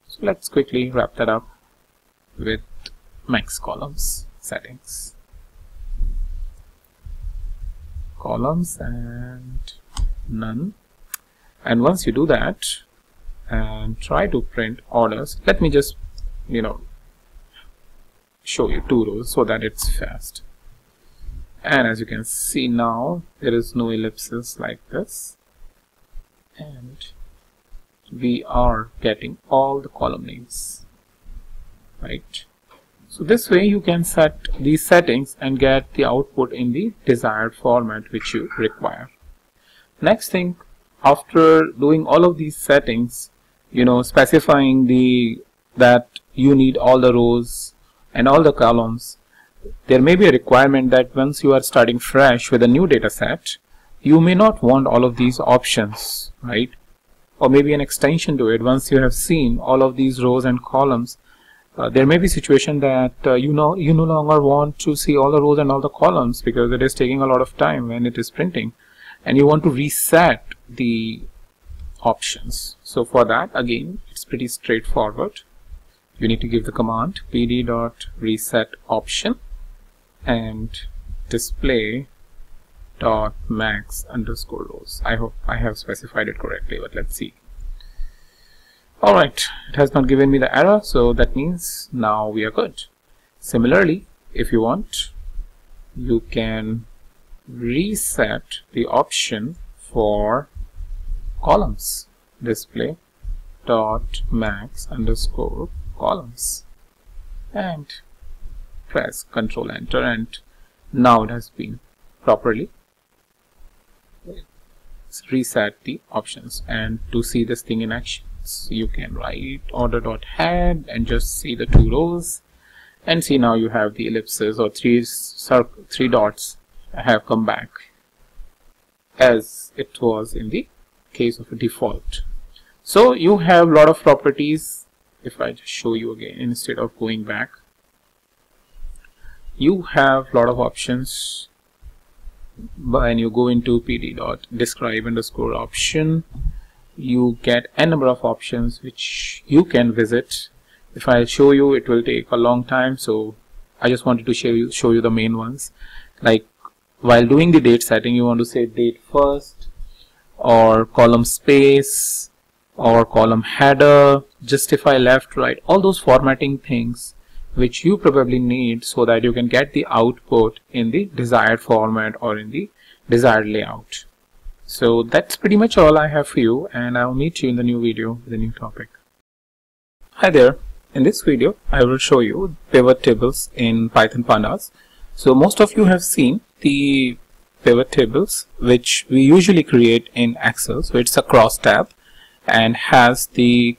So let's quickly wrap that up with max columns settings, columns and none. And once you do that and try to print orders, let me just show you 2 rows so that it's fast. And as you can see, now there is no ellipses like this, and we are getting all the column names, right? So this way you can set these settings and get the output in the desired format which you require. Next thing, after doing all of these settings, specifying that you need all the rows and all the columns, there may be a requirement that once you are starting fresh with a new data set, you may not want all of these options, right? Or maybe an extension to it. Once you have seen all of these rows and columns, there may be a situation that you no longer want to see all the rows and all the columns because it is taking a lot of time when it is printing, and you want to reset the options. So for that, again, it's pretty straightforward. You need to give the command pd.reset option and display.max underscore rows. I hope I have specified it correctly, but let's see. Alright, it has not given me the error, so that means now we are good. Similarly, if you want, you can reset the option for columns, display.max underscore columns, and press Ctrl Enter, and now it has been properly reset the options. And to see this thing in action, you can write order.head and just see the 2 rows, and see now you have the ellipses or 3 dots have come back as it was in the case of a default. So you have a lot of properties. If I just show you again, instead of going back, you have a lot of options. When you go into pd.describe underscore option, you get a number of options which you can visit. If I show you, it will take a long time, so I just wanted to show you the main ones. Like while doing the date setting, you want to say date first, or column space, or column header, justify left, right, all those formatting things which you probably need so that you can get the output in the desired format or in the desired layout. So that's pretty much all I have for you, and I'll meet you in the new video with a new topic. Hi there. In this video, I will show you pivot tables in Python pandas. So most of you have seen the pivot tables which we usually create in Excel. So it's a cross tab and has the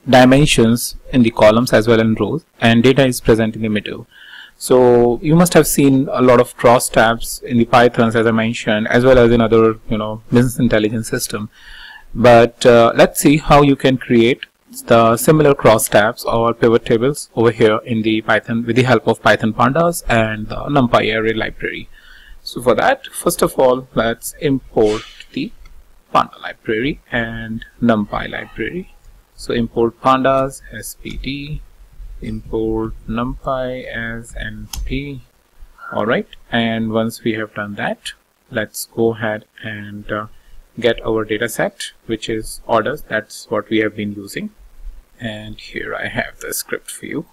dimensions in the columns as well as in rows, and data is present in the middle. So you must have seen a lot of cross tabs in the Pythons, as I mentioned, as well as in other business intelligence system. But let's see how you can create the similar cross tabs or pivot tables over here in the Python with the help of Python pandas and the NumPy array library. So for that, first of all, let's import the panda library and NumPy library. So import pandas as pd, import NumPy as np. Alright, and once we have done that, let's go ahead and get our data set, which is orders. That's what we have been using. And here I have the script for you.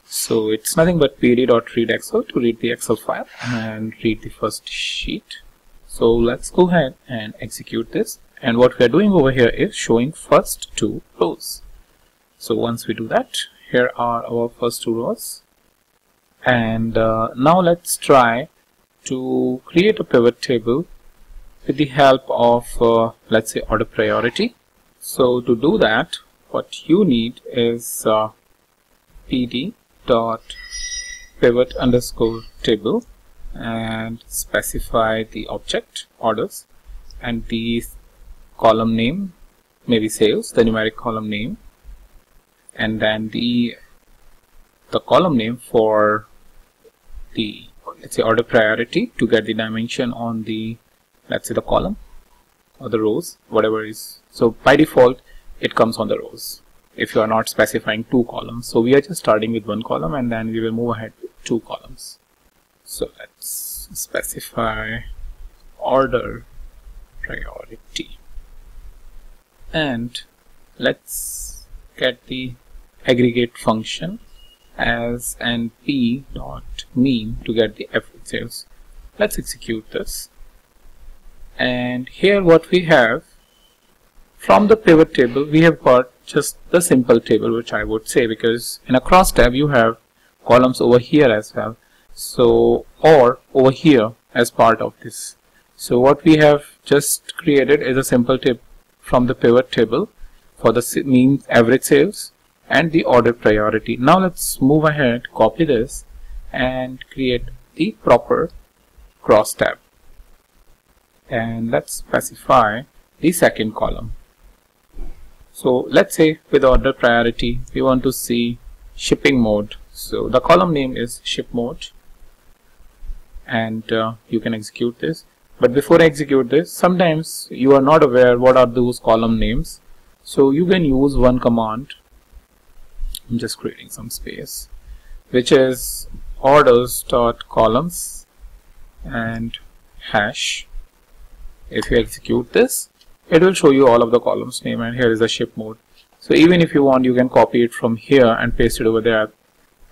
So it's nothing but pd.read excel to read the Excel file and read the first sheet. So let's go ahead and execute this. And what we are doing over here is showing first two rows. So once we do that, here are our first two rows. And now let's try to create a pivot table with the help of let's say order priority. So to do that, what you need is pd.pivot_table and specify the object orders and the column name, maybe sales, the numeric column name, and then the column name for the, let's say, order priority to get the dimension on the, let's say, the column or the rows, whatever is. So by default it comes on the rows if you are not specifying two columns. So we are just starting with one column and then we will move ahead with two columns. So let's specify order priority and let's get the aggregate function as np.mean to get the average sales. Let's execute this. And here what we have from the pivot table, we have got just the simple table, which I would say, because in a cross tab you have columns over here as well, so or over here as part of this. So what we have just created is a simple table from the pivot table for the mean average sales and the order priority. Now let's move ahead, copy this and create the proper cross tab, and let's specify the second column. So let's say with order priority we want to see shipping mode, so the column name is ship mode, and you can execute this. But before I execute this, sometimes you are not aware what are those column names, so you can use one command. I'm just creating some space, which is orders.columns and hash. If you execute this, it will show you all of the columns name, and here is the ship mode. So even if you want, you can copy it from here and paste it over there,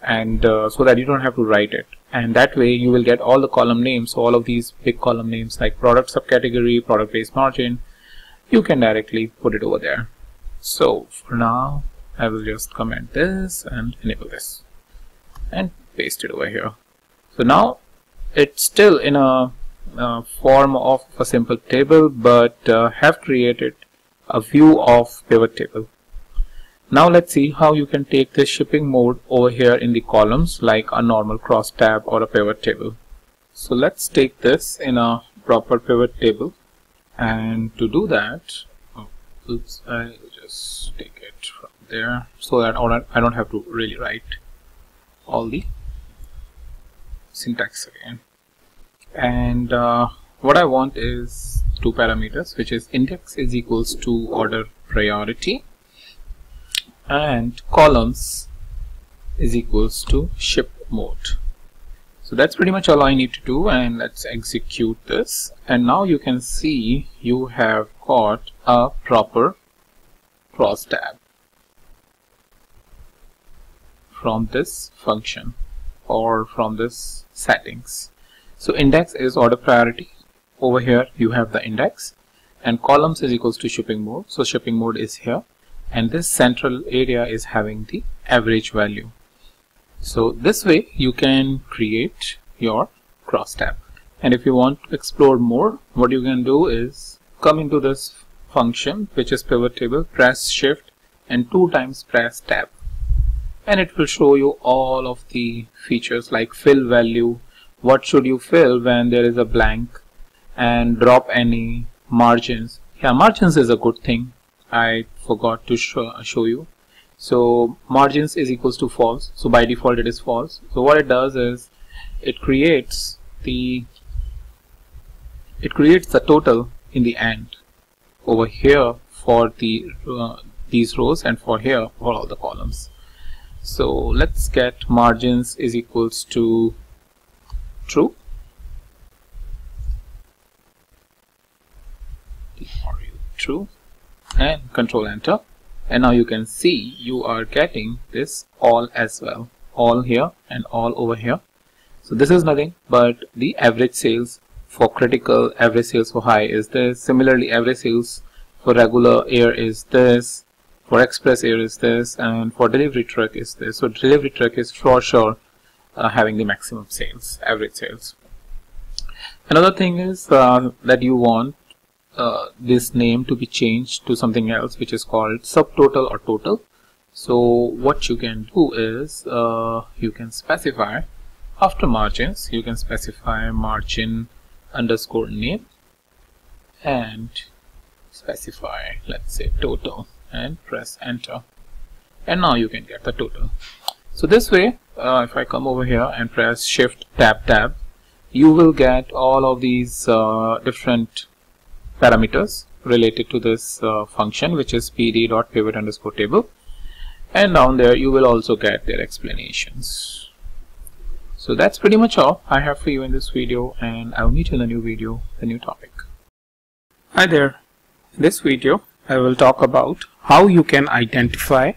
and so that you don't have to write it, and that way you will get all the column names. So all of these big column names like product subcategory, product based margin, you can directly put it over there. So for now I will just comment this and enable this and paste it over here. So now it's still in a form of a simple table, but have created a view of pivot table. Now let's see how you can take this shipping mode over here in the columns like a normal cross tab or a pivot table. So let's take this in a proper pivot table, and to do that, oops, I'll just take it from there so that I don't have to really write all the syntax again. And what I want is two parameters, which is index is equals to order priority and columns is equals to ship mode. So that's pretty much all I need to do, and let's execute this. And now you can see you have got a proper cross tab from this function or from this settings. So index is order priority. Over here you have the index, and columns is equals to shipping mode. So shipping mode is here, and this central area is having the average value. So this way you can create your cross tab. And if you want to explore more, what you can do is come into this function, which is pivot table, press shift and 2 times press tab, and it will show you all of the features like fill value, what should you fill when there is a blank, and drop any margins. Yeah, margins is a good thing, I forgot to show you. So margins is equals to false, so by default it is false. So what it does is it creates the total in the end over here for the these rows, and for here for all the columns. So let's get margins is equals to true. True, and control enter, and now you can see you are getting this all as well, all here and all over here. So this is nothing but the average sales for critical, average sales for high is this. Similarly, average sales for regular air is this, for express air is this, and for delivery truck is this. So delivery truck is for sure having the maximum sales, average sales. Another thing is that you want this name to be changed to something else, which is called subtotal or total. So what you can do is you can specify after margins, you can specify margin underscore name and specify, let's say, total, and press enter, and now you can get the total. So this way, if I come over here and press shift tab, you will get all of these different parameters related to this function, which is pd.pivot underscore table, and down there you will also get their explanations. So that's pretty much all I have for you in this video, and I'll meet you in the new video, the new topic. Hi there. In this video I will talk about how you can identify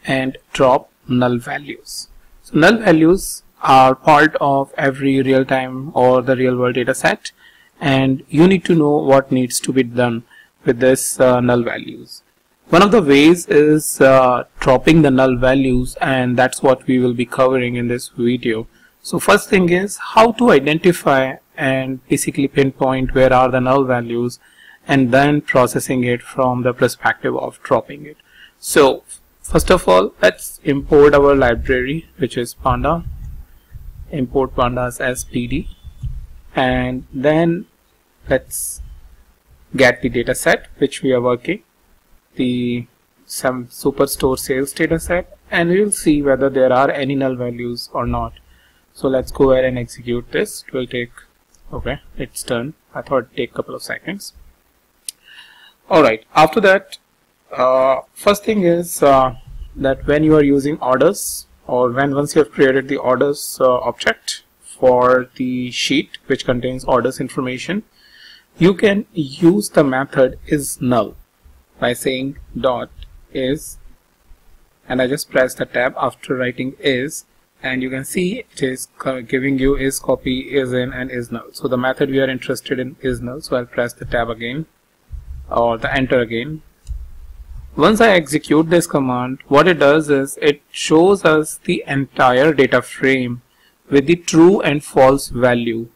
and drop null values. So null values are part of every real-time or the real-world data set, and you need to know what needs to be done with this null values. One of the ways is dropping the null values, and that's what we will be covering in this video. So first thing is how to identify and basically pinpoint where are the null values, and then processing it from the perspective of dropping it. So first of all, let's import our library, which is panda. Import pandas as pd, and then let's get the data set which we are working, some superstore sales data set, and we will see whether there are any null values or not. So let's go ahead and execute this. It will take, okay, it's done. I thought it'd take a couple of seconds. Alright, after that, first thing is that when you are using orders, or once you have created the orders object for the sheet which contains orders information, you can use the method is null by saying dot is, and I just press the tab after writing is, and you can see it is giving you is copy, is in, and is null. So the method we are interested in is null, so I'll press the tab again or the enter again. Once I execute this command, what it does is it shows us the entire data frame with the true and false value.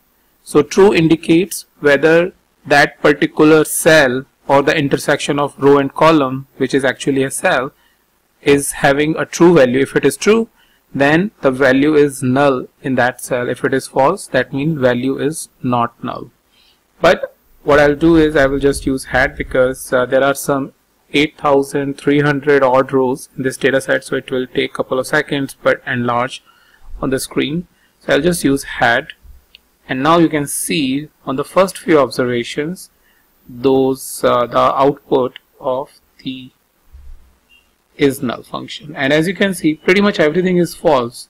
So true indicates whether that particular cell or the intersection of row and column, which is actually a cell, is having a true value. If it is true, then the value is null in that cell. If it is false, that means value is not null. But what I'll do is I will just use head, because there are some 8,300 odd rows in this data set, so it will take a couple of seconds but enlarge on the screen. So I'll just use head, and now you can see on the first few observations those the output of the is null function, and as you can see pretty much everything is false,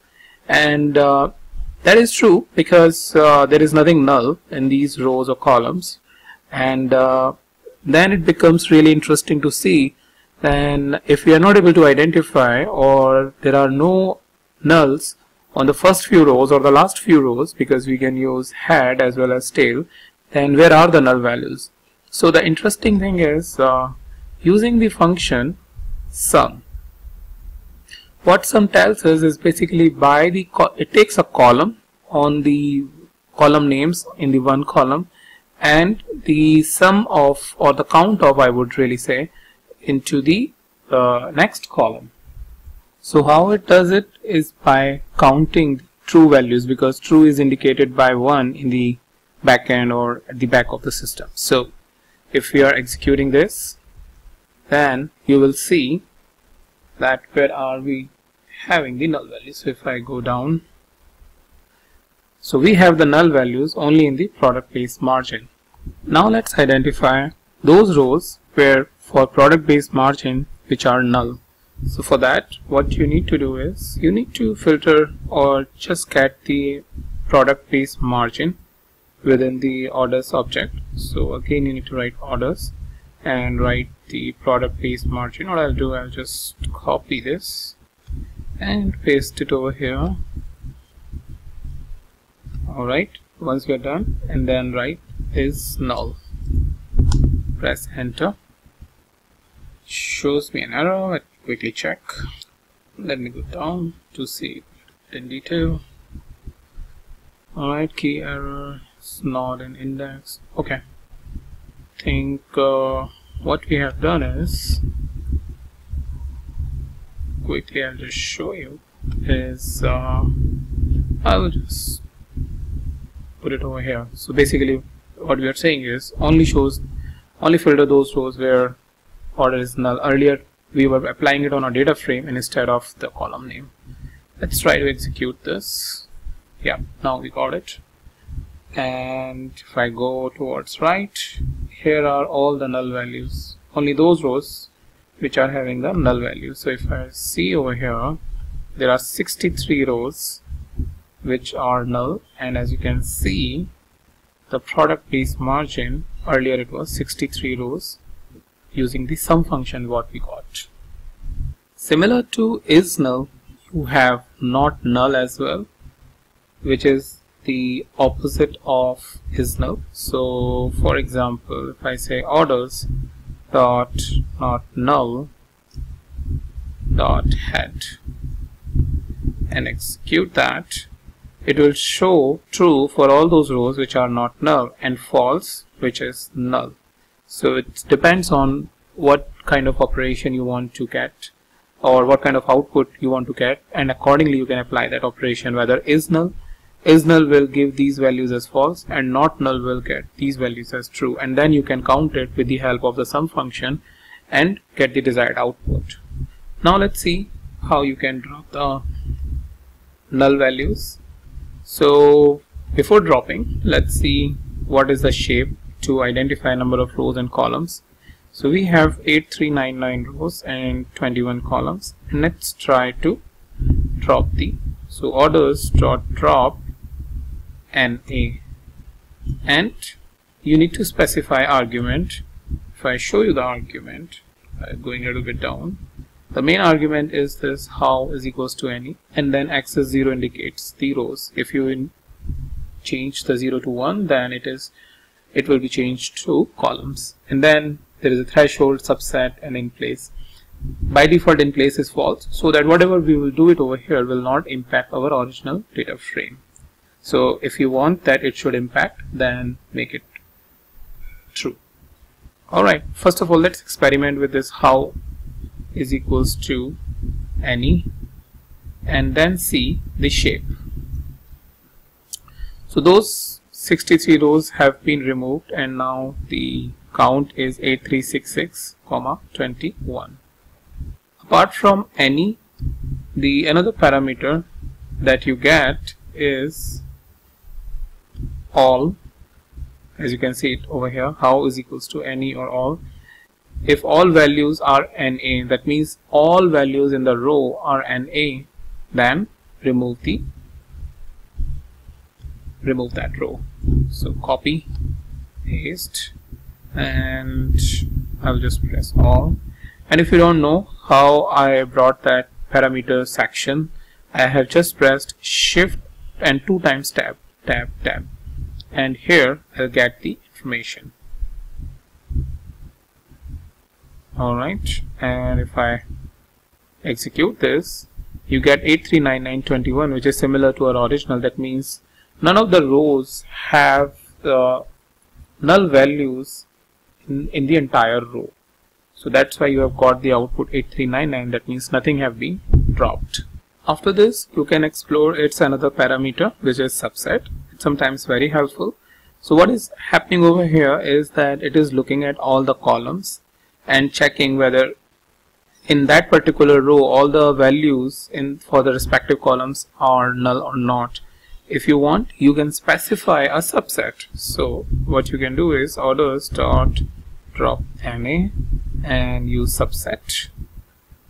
and that is true because there is nothing null in these rows or columns, and then it becomes really interesting to see. Then if we are not able to identify, or there are no nulls on the first few rows or the last few rows, because we can use head as well as tail, then where are the null values? So the interesting thing is using the function sum. What sum tells us is basically it takes a column on the column names in the one column and the sum of, or the count of, I would really say, into the next column. So how it does it is by counting true values, because true is indicated by 1 in the back end or at the back of the system. So if we are executing this, then you will see that where are we having the null values. So if I go down, so we have the null values only in the product based margin. Now let's identify those rows where for product based margin which are null. So for that, what you need to do is you need to filter or just get the product based margin within the orders object. So again, you need to write orders and write the product based margin. What I'll do, I'll just copy this and paste it over here. Alright, once we're done, and then write is null. Press enter. Shows me an error. Let me quickly check. Let me go down to see it in detail. Alright, key error, it's not an index. Okay, I think what we have done is, quickly I'll just show you, is I will just put it over here. So basically what we are saying is only filter those rows where order is null. Earlier we were applying it on a data frame instead of the column name. Let's try to execute this. Yeah, now we got it. And if I go towards right, here are all the null values, only those rows which are having the null values. So if I see over here, there are 63 rows which are null, and as you can see, the product based margin, earlier it was 63 rows using the sum function what we got. Similar to is null, you have not null as well, which is the opposite of is null. So for example, if I say orders dot not null dot head and execute that, it will show true for all those rows which are not null and false which is null. So it depends on what kind of operation you want to get or what kind of output you want to get, and accordingly you can apply that operation. Whether is null will give these values as false and not null will get these values as true, and then you can count it with the help of the sum function and get the desired output. Now let's see how you can drop the null values. So before dropping, let's see what is the shape to identify number of rows and columns. So we have 8399 rows and 21 columns, and let's try to drop the, so orders dot drop NA, and you need to specify argument. If I show you the argument, going a little bit down, the main argument is this how is equals to any, and then axis 0 indicates the rows. If you change the 0 to 1, then it will be changed to columns, and then there is a threshold, subset, and in place. By default in place is false, so that whatever we will do it over here will not impact our original data frame. So if you want that it should impact, then make it true. Alright, first of all let's experiment with this how is equals to any, and then see the shape. So those 63 rows have been removed, and now the count is 8366, 21. Apart from any, the another parameter that you get is all. As you can see it over here, how is equals to any or all. If all values are NA, that means all values in the row are NA, then remove that row. So copy, paste, and I'll just press all. And if you don't know how I brought that parameter section, I have just pressed shift and 2 times tab, and here I'll get the information. Alright, and if I execute this, you get 839921, which is similar to our original. That means none of the rows have null values in the entire row. So that's why you have got the output 8399. That means nothing have been dropped. After this, you can explore its another parameter, which is subset. It's sometimes very helpful. So what is happening over here is that it is looking at all the columns and checking whether in that particular row all the values for the respective columns are null or not. If you want, you can specify a subset. So what you can do is orders dot drop NA and use subset,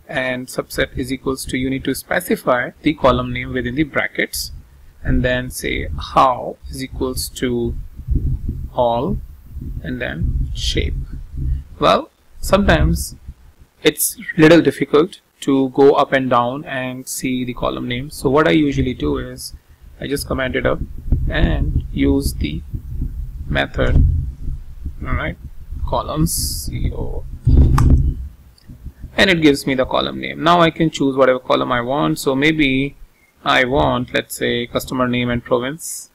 and subset is equals to, you need to specify the column name within the brackets, and then say how is equals to all and then shape. Well, sometimes it's little difficult to go up and down and see the column name. So what I usually do is I just command it up and use the method, alright, columns CO, and it gives me the column name. Now I can choose whatever column I want. So maybe I want, let's say, customer name and province.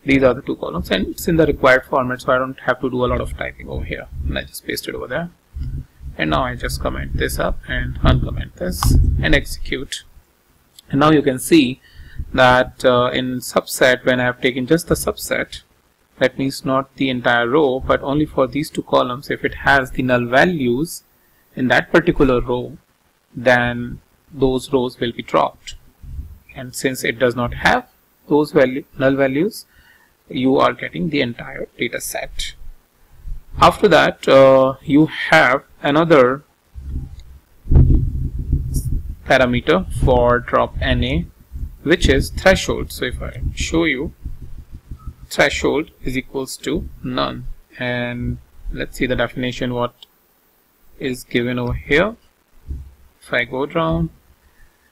These are the two columns, and it's in the required format, so I don't have to do a lot of typing over here, and I just paste it over there. And now I just comment this up and uncomment this and execute. And now you can see that in subset, when I have taken just the subset, that means not the entire row but only for these two columns, if it has the null values in that particular row, then those rows will be dropped. And since it does not have those null values, you are getting the entire data set. After that, you have another parameter for drop NA, which is threshold. So if I show you, threshold is equals to none, and let's see the definition what is given over here. If I go down,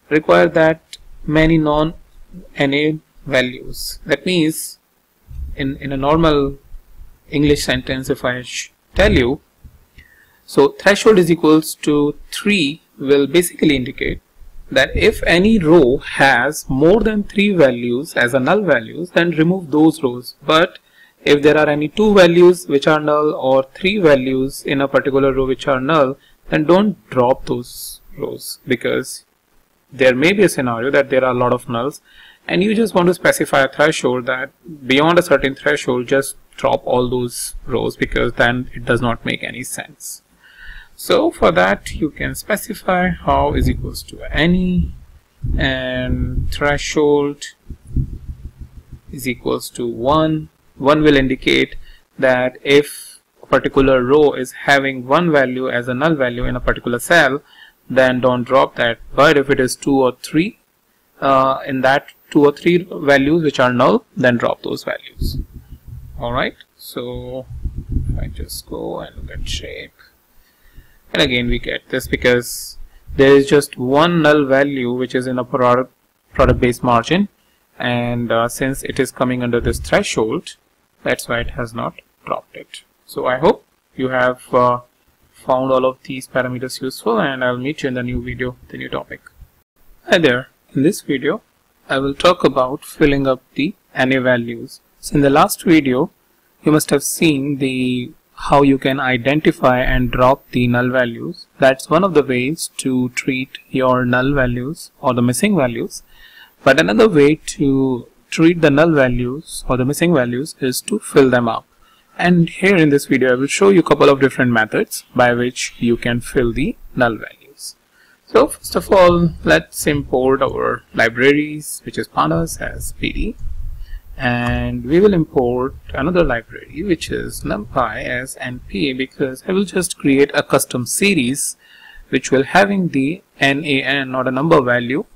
require that many non-NA values. That means in a normal English sentence, if I tell you, so threshold is equals to 3 will basically indicate that if any row has more than 3 values as a null values, then remove those rows. But if there are any 2 values which are null or 3 values in a particular row which are null, then don't drop those rows, because there may be a scenario that there are a lot of nulls and you just want to specify a threshold that beyond a certain threshold just drop all those rows, because then it does not make any sense. So for that you can specify how is equals to any, and threshold is equals to 1. 1 will indicate that if a particular row is having 1 value as a null value in a particular cell, then don't drop that. But if it is 2 or 3, in that 2 or 3 values which are null, then drop those values. Alright, so if I just go and look at shape, and again we get this because there is just one null value which is in a product based margin, and since it is coming under this threshold, that's why it has not dropped it. So I hope you have found all of these parameters useful, and I'll meet you in the new video, the new topic. Hi there, in this video I will talk about filling up the NA values. So in the last video you must have seen how you can identify and drop the null values. That's one of the ways to treat your null values or the missing values. But another way to treat the null values or the missing values is to fill them up. And here in this video I will show you a couple of different methods by which you can fill the null values. So first of all, let's import our libraries, which is pandas as PD. And we will import another library which is numpy as np, because I will just create a custom series which will having the nan, not a number value,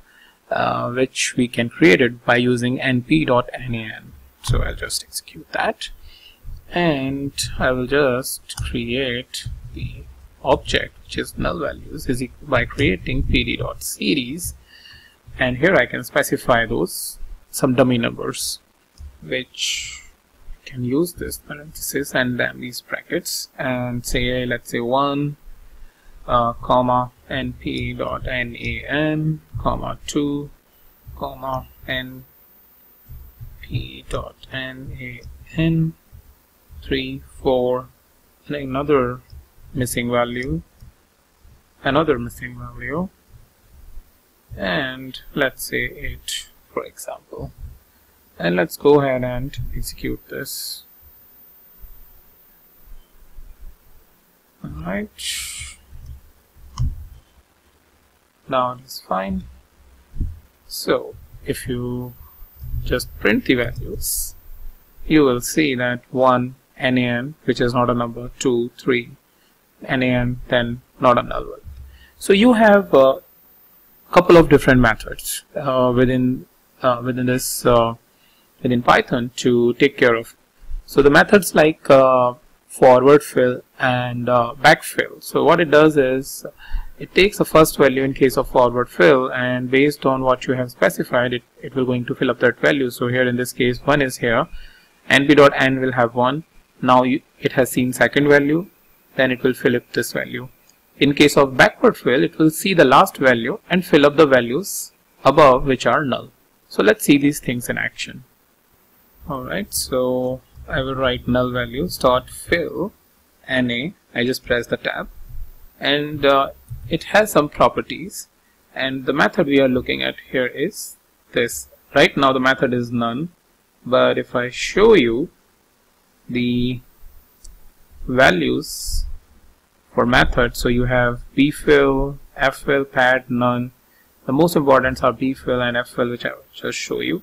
which we can create it by using np.nan. So I'll just execute that, and I will just create the object which is null values by creating pd.series, and here I can specify some dummy numbers, which can use this parenthesis and then these brackets, and say let's say 1 comma np.nan, comma 2, comma np.nan 3, 4, and another missing value, and let's say 8, for example. And let's go ahead and execute this. Alright, now it is fine. So if you just print the values, you will see that 1 nan, which is not a number, 2, 3 nan, then not a null. So you have a couple of different methods within Python to take care of. So the methods like forward fill and backfill. So what it does is it takes the first value in case of forward fill, and based on what you have specified, it will going to fill up that value. So here in this case 1 is here, np.n will have 1. Now it has seen second value, then it will fill up this value. In case of backward fill, it will see the last value and fill up the values above which are null. So let's see these things in action. Alright, so I will write null values dot fill na. I just press the tab, and it has some properties, and the method we are looking at here is this. Right now the method is none, but if I show you the values for method, so you have bfill, ffill, pad, none. The most important are bfill and ffill, which I will just show you.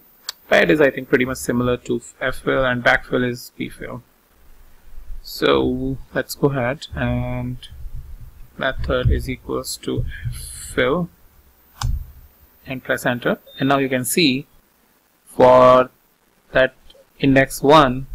Pad is, I think, pretty much similar to ffill, and backfill is bfill. So let's go ahead and method is equals to ffill and press enter, and now you can see for that index 1,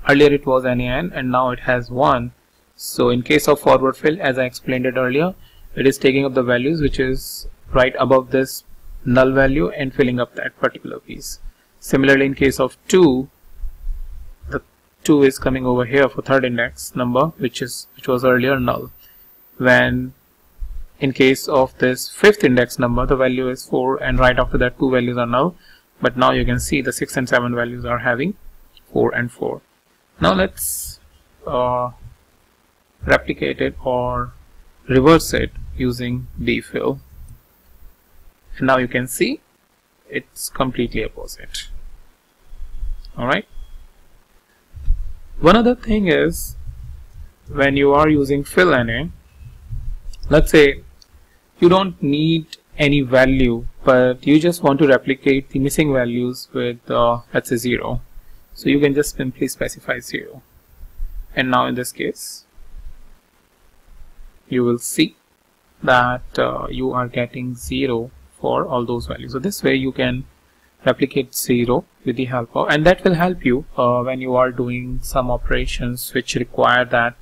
earlier it was nan and now it has 1. So in case of forward fill, as I explained it earlier, it is taking up the values which is right above this null value and filling up that particular piece. Similarly, in case of 2, the 2 is coming over here for third index number, which was earlier null. When in case of this fifth index number, the value is 4, and right after that 2 values are null. But now you can see the 6 and 7 values are having 4 and 4. Now let's replicate it or reverse it using bfill, and now you can see it's completely opposite. Alright, one other thing is, when you are using fill na, let's say you don't need any value, but you just want to replicate the missing values with let's say 0. So you can just simply specify 0, and now in this case you will see that you are getting 0 for all those values. So this way you can replicate 0 with the help of, and that will help you when you are doing some operations which require that,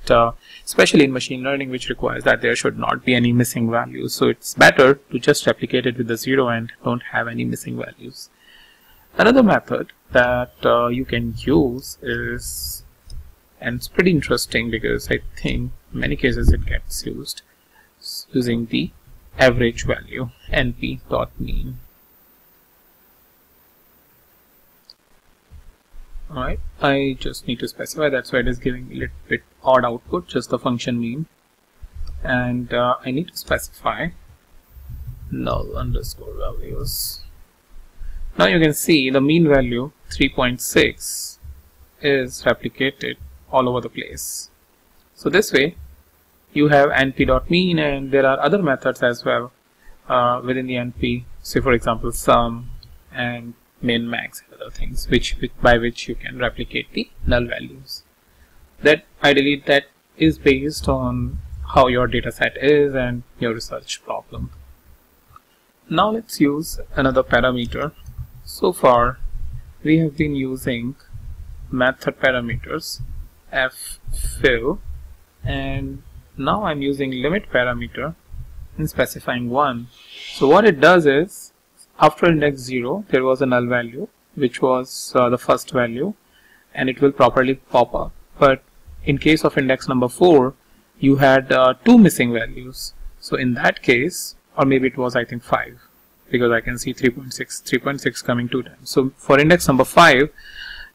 especially in machine learning, which requires that there should not be any missing values. So it's better to just replicate it with the 0 and don't have any missing values. Another method that you can use is, and it's pretty interesting because I think in many cases it gets used, using the average value, np.mean. Alright, I just need to specify, that's why it is giving a little bit odd output, just the function mean, and I need to specify null underscore values. Now you can see the mean value 3.6 is replicated all over the place. So this way you have np.mean, and there are other methods as well within the np, say for example sum and min, max, and other things by which you can replicate the null values. That ideally that is based on how your data set is and your research problem. Now let's use another parameter. So far we have been using method parameters ffill, and now I'm using limit parameter and specifying 1. So what it does is, after index 0 there was a null value which was the first value, and it will properly pop up. But in case of index number 4 you had 2 missing values. So in that case, or maybe it was I think 5, because I can see 3.6 coming 2 times. So for index number 5,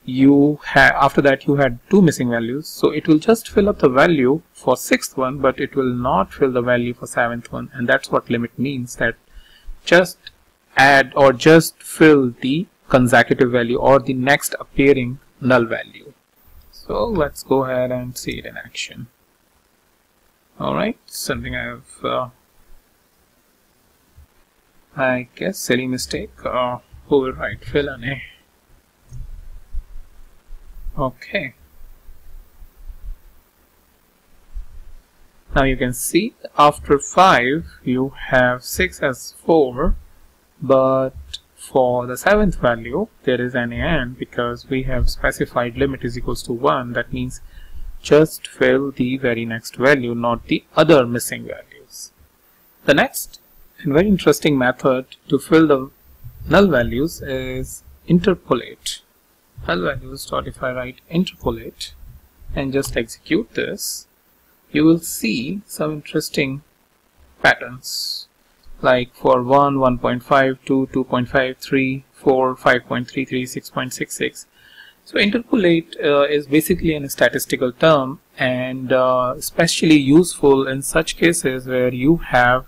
you have, after that you had 2 missing values, so it will just fill up the value for 6th one, but it will not fill the value for 7th one. And that's what limit means, that just add or just fill the consecutive value or the next appearing null value. So let's go ahead and see it in action. Alright, something I have I guess silly mistake. Who will write fill an A? Okay. Now you can see after 5 you have 6 as 4, but for the 7th value there is an AN, because we have specified limit is equals to 1. That means just fill the very next value, not the other missing values. The next and very interesting method to fill the null values is interpolate. Null values dot, if I write interpolate and just execute this, you will see some interesting patterns, like for 1, 1.5, 2, 2.5, 3, 4, 5.33, 6.66. So interpolate is basically a statistical term, and especially useful in such cases where you have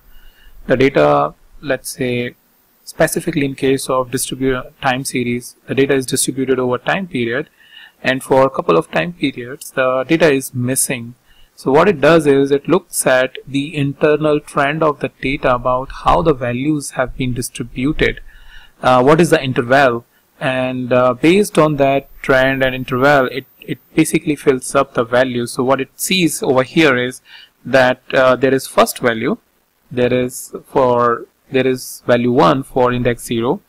the data, let's say specifically in case of distributed time series, the data is distributed over time period, and for a couple of time periods the data is missing. So what it does is it looks at the internal trend of the data about how the values have been distributed, what is the interval, and based on that trend and interval it basically fills up the value. So what it sees over here is that there is first value, there is value 1 for index 0,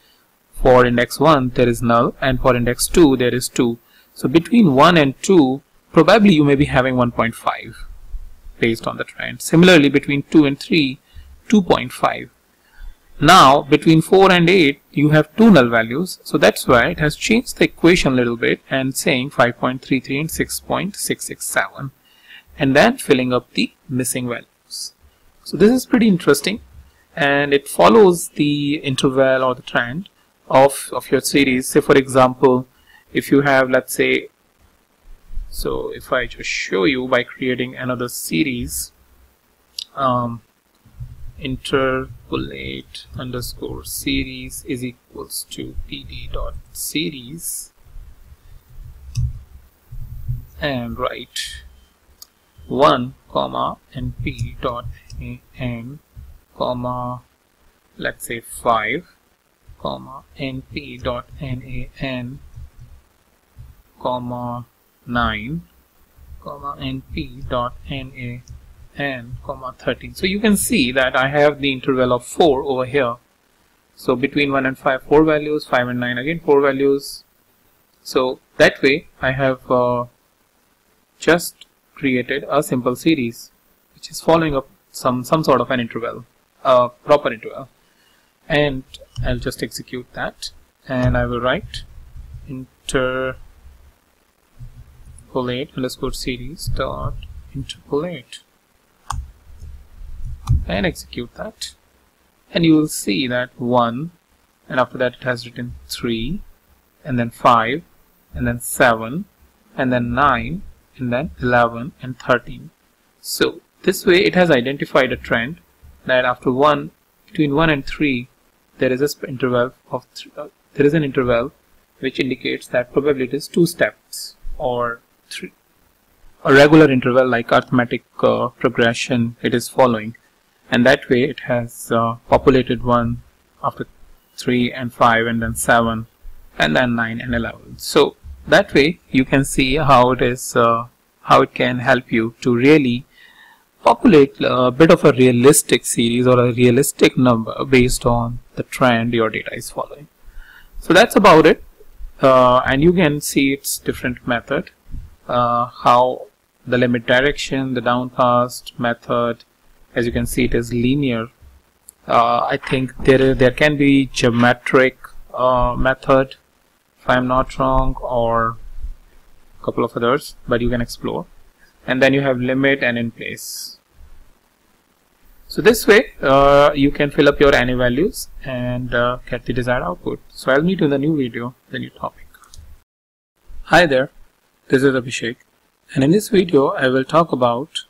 for index 1 there is null, and for index 2 there is 2. So between 1 and 2 probably you may be having 1.5 based on the trend. Similarly between 2 and 3, 2.5. Now between 4 and 8 you have 2 null values, so that's why it has changed the equation a little bit and saying 5.33 and 6.667, and then filling up the missing values. So this is pretty interesting, and it follows the interval or the trend of your series. Say for example, if you have, let's say, so if I just show you by creating another series, interpolate underscore series is equals to pd dot series, and write 1 comma np dot an comma, let's say 5 comma np dot nan comma 9 comma np dot nan comma 13. So you can see that I have the interval of 4 over here. So between 1 and 5 4 values, 5 and 9 again 4 values. So that way I have just created a simple series which is following up some sort of an interval, proper interval, and I'll just execute that, and I will write interpolate underscore series dot interpolate and execute that, and you will see that 1, and after that it has written 3, and then 5, and then 7, and then 9, and then 11 and 13. So this way it has identified a trend that after between 1 and 3 there is an interval of an interval which indicates that probably it is 2 steps or 3, a regular interval like arithmetic progression it is following, and that way it has populated 1 after 3 and 5 and then 7 and then 9 and 11. So that way you can see how it is how it can help you to really populate a bit of a realistic series or a realistic number based on the trend your data is following. So that's about it, and you can see its different method, how the limit direction, the downcast method, as you can see it is linear. I think there can be geometric method if I'm not wrong, or a couple of others, but you can explore. And then you have limit and in place. So this way you can fill up your any values and get the desired output. So I'll meet you in the new video, the new topic. Hi there, this is Abhishek, and in this video I will talk about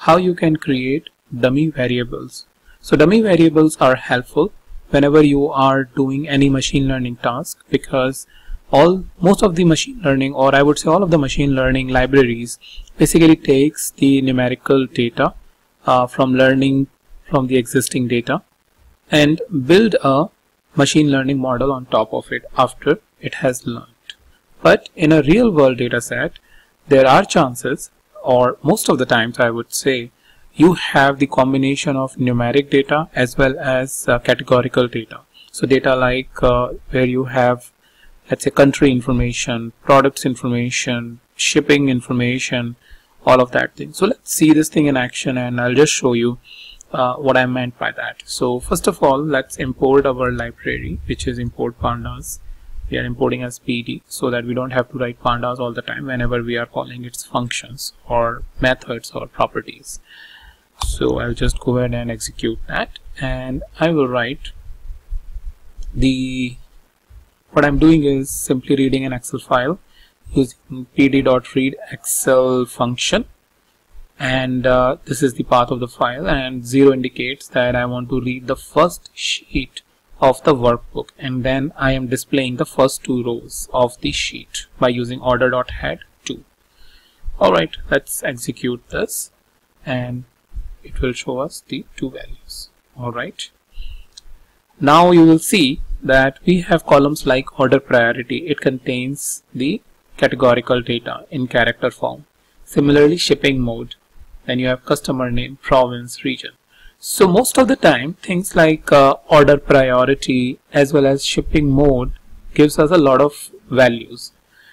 how you can create dummy variables. So dummy variables are helpful whenever you are doing any machine learning task, because most of the machine learning, or I would say all of the machine learning libraries, basically takes the numerical data from learning from the existing data and build a machine learning model on top of it after it has learned. But in a real world data set, there are chances, or most of the times I would say, you have the combination of numeric data as well as categorical data. So data like where you have, let's say, country information, products information, shipping information, all of that thing. So let's see this thing in action, and I'll just show you what I meant by that. So first of all, let's import our library, which is import pandas. We are importing as PD so that we don't have to write pandas all the time whenever we are calling its functions or methods or properties. So I'll just go ahead and execute that, and I will write what I'm doing is simply reading an Excel file using pd.read Excel function, and this is the path of the file, and 0 indicates that I want to read the first sheet of the workbook, and then I am displaying the first 2 rows of the sheet by using order.head 2. Alright, let's execute this and it will show us the 2 values. Alright, now you will see that we have columns like order priority. It contains the categorical data in character form. Similarly, shipping mode, then you have customer name, province, region. So most of the time things like order priority as well as shipping mode gives us a lot of values.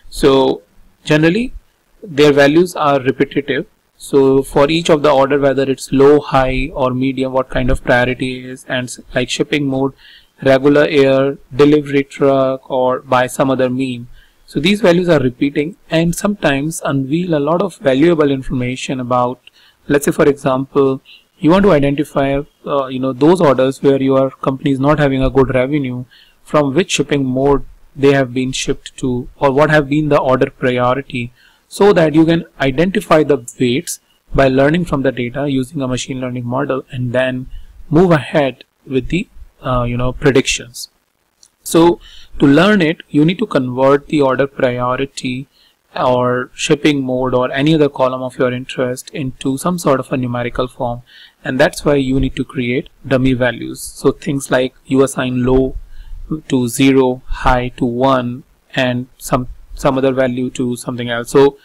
So generally their values are repetitive. So for each of the order, whether it's low, high or medium, what kind of priority is, and like shipping mode, regular air, delivery truck, or by some other mean. So these values are repeating and sometimes unveil a lot of valuable information about, let's say for example, you want to identify those orders where your company is not having a good revenue, from which shipping mode they have been shipped to, or what have been the order priority, so that you can identify the weights by learning from the data using a machine learning model and then move ahead with the predictions. So to learn it, you need to convert the order priority or shipping mode or any other column of your interest into some sort of a numerical form, and that's why you need to create dummy values. So things like you assign low to 0, high to 1, and some other value to something else. So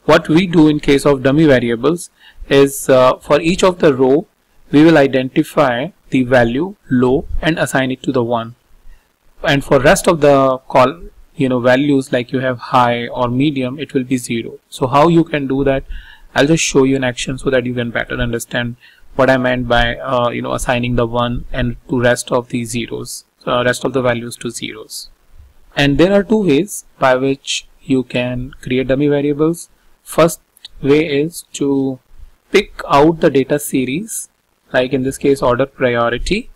what we do in case of dummy variables is for each of the row we will identify the value low and assign it to the 1, and for rest of the values like you have high or medium, it will be 0. So how you can do that, I'll just show you in action so that you can better understand what I meant by assigning the 1 and to rest of the zeros, rest of the values to zeros. And there are 2 ways by which you can create dummy variables. First way is to pick out the data series, like in this case order priority,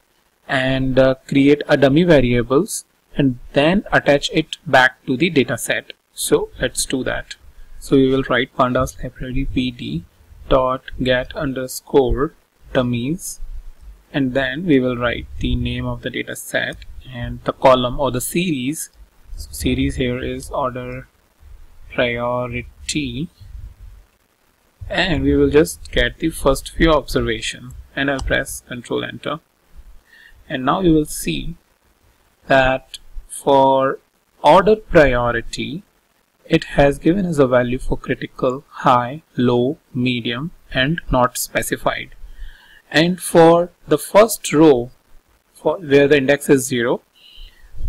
and create a dummy variables and then attach it back to the data set. So let's do that. So we will write pandas library pd dot get underscore dummies, and then we will write the name of the data set and the column or the series. So series here is order priority, and we will just get the first few observation, and I'll press Ctrl Enter, and now you will see that for order priority it has given us a value for critical, high, low, medium, and not specified. And for the first row, where the index is 0,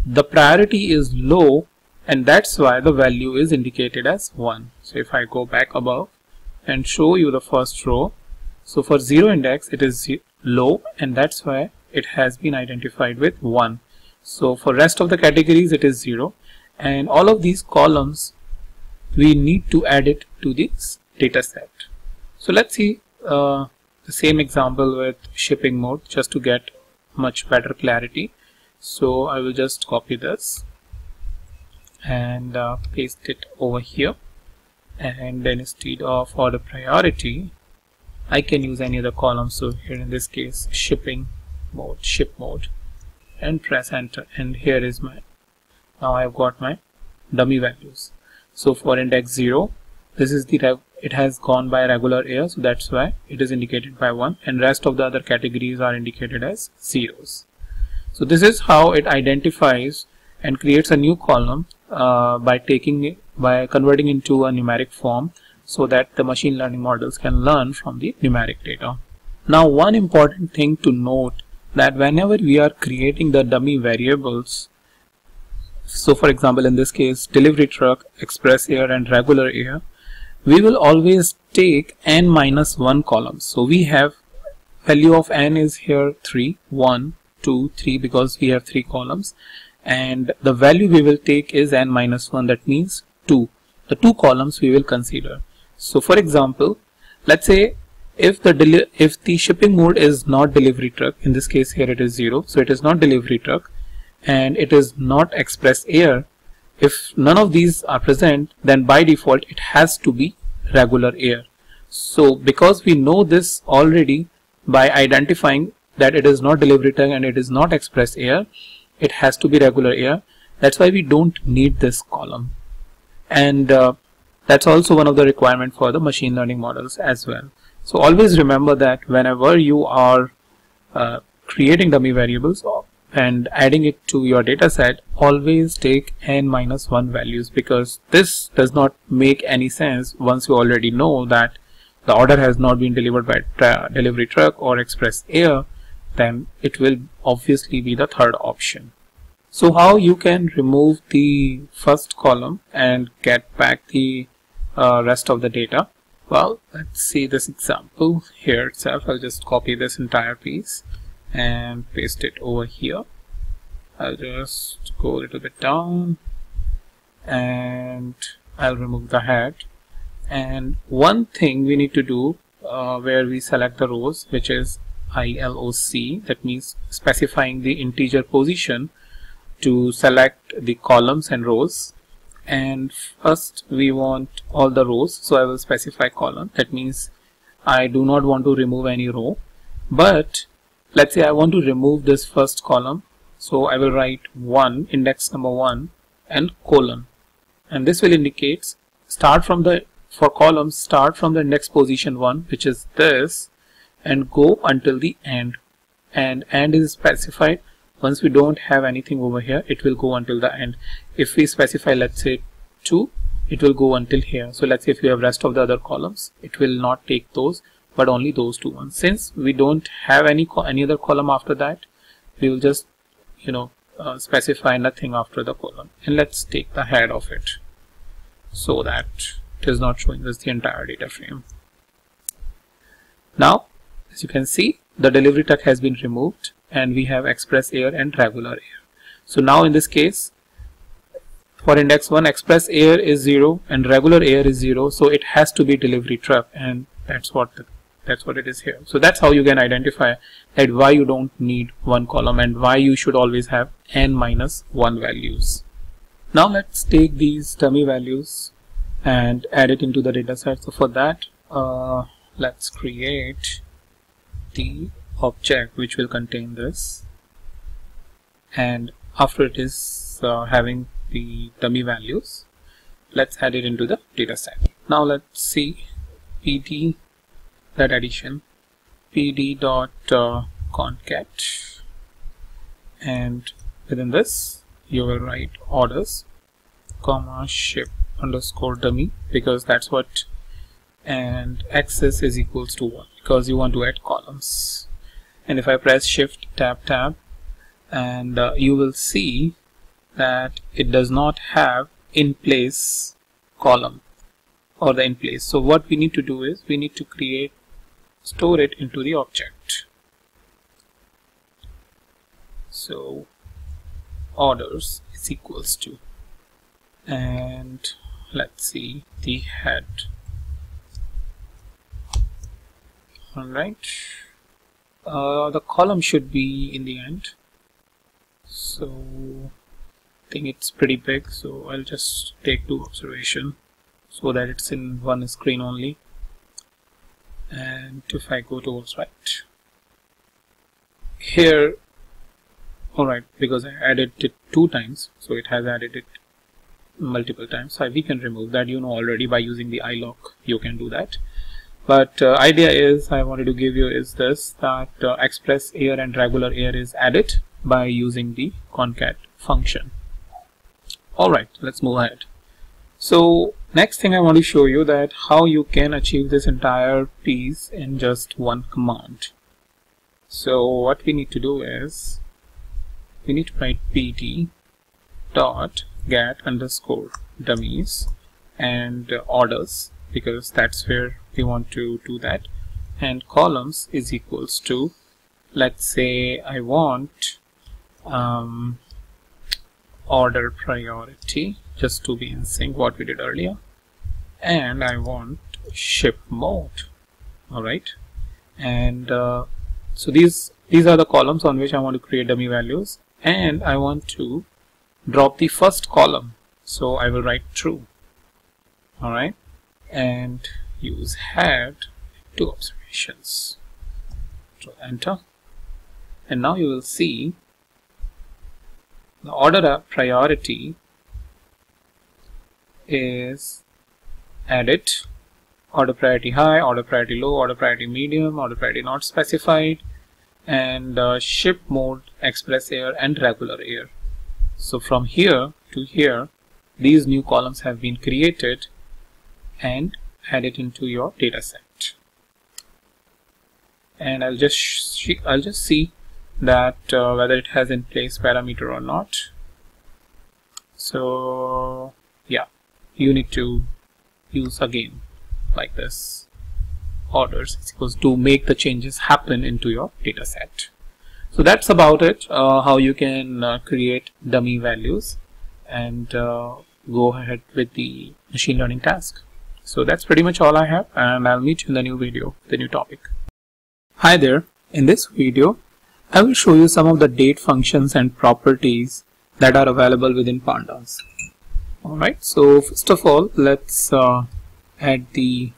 the priority is low, and that's why the value is indicated as 1. So if I go back above and show you the first row, so for 0 index it is low, and that's why it has been identified with 1. So for rest of the categories it is 0, and all of these columns we need to add it to this data set. So let's see the same example with shipping mode just to get much better clarity. So I will just copy this and paste it over here, and then instead of order priority I can use any other column. So here in this case shipping mode, ship mode, and press enter, and here is my, now I've got my dummy values. So for index 0, this is the it has gone by regular air, so that's why it is indicated by 1, and rest of the other categories are indicated as zeros. So this is how it identifies and creates a new column by converting into a numeric form, so that the machine learning models can learn from the numeric data. Now one important thing to note, that whenever we are creating the dummy variables, so for example in this case delivery truck, express air and regular air, we will always take n minus 1 columns. So we have value of n is here 3, 1, 2, 3, because we have 3 columns, and the value we will take is n minus 1, that means 2. The 2 columns we will consider. So for example, let's say if the shipping mode is not delivery truck, in this case here it is 0, so it is not delivery truck and it is not express air. If none of these are present, then by default it has to be regular air. So because we know this already by identifying that it is not delivery truck and it is not express air, it has to be regular air. That's why we don't need this column, and that's also one of the requirements for the machine learning models as well. So always remember that whenever you are creating dummy variables and adding it to your data set, always take n minus 1 values, because this does not make any sense once you already know that the order has not been delivered by delivery truck or express air. Then it will obviously be the third option. So how you can remove the first column and get back the rest of the data? Well, let's see this example here itself. I'll just copy this entire piece and paste it over here. I'll just go a little bit down and I'll remove the head. And one thing we need to do where we select the rows, which is ILOC, that means specifying the integer position to select the columns and rows. And first we want all the rows, so I will specify column. That means I do not want to remove any row, but let's say I want to remove this first column, so I will write 1, index number 1 and colon, and this will indicate for columns start from the index position 1, which is this, and go until the end. And end is specified. Once we don't have anything over here, it will go until the end. If we specify, let's say 2, it will go until here. So let's say if you have rest of the other columns, it will not take those, but only those 2 ones. Since we don't have any other column after that, we will just specify nothing after the column, and let's take the head of it so that it is not showing us the entire data frame. Now as you can see, the delivery truck has been removed and we have express air and regular air. So now in this case, for index 1, express air is 0 and regular air is 0, so it has to be delivery truck, and that's what it is here. So that's how you can identify that why you don't need one column and why you should always have n minus 1 values. Now let's take these dummy values and add it into the data set. So for that, let's create the object which will contain this, and after it is having the dummy values, let's add it into the data set. Now let's see pd that addition, pd dot concat, and within this you will write orders comma ship underscore dummy, because that's what, and access is equals to 1 because you want to add columns. And if I press shift tab, and you will see that it does not have in place column or the in place. So what we need to do is we need to store it into the object. So orders is equals to, and let's see the head. Alright, the column should be in the end, so I think it's pretty big, so I'll just take 2 observations so that it's in one screen only. And if I go towards right here, alright, because I added it 2 times, so it has added it multiple times, so we can remove that. You know already, by using the iLock you can do that. But idea is I wanted to give you is this, that express air and regular air is added by using the concat function. Alright, let's move ahead. So next thing I want to show you that how you can achieve this entire piece in just one command. So what we need to do is we need to write pt dot get underscore dummies and orders, because that's where we want to do that, and columns is equals to, let's say I want order priority, just to be in sync what we did earlier, and I want ship mode. Alright, and so these are the columns on which I want to create dummy values, and I want to drop the first column, so I will write true. Alright, and use head 2 observations. So enter, and now you will see the order priority is added. Order priority high, order priority low, order priority medium, order priority not specified, and ship mode, express air and regular air. So from here to here, these new columns have been created and added into your data set. And I'll just see that whether it has in place parameter or not. So yeah, you need to use again like this, orders is equals to make the changes happen into your data set. So that's about it, how you can create dummy values and go ahead with the machine learning task. So that's pretty much all I have, and I'll meet you in the new video, the new topic. Hi there, in this video I will show you some of the date functions and properties that are available within pandas. Alright, so first of all, let's add the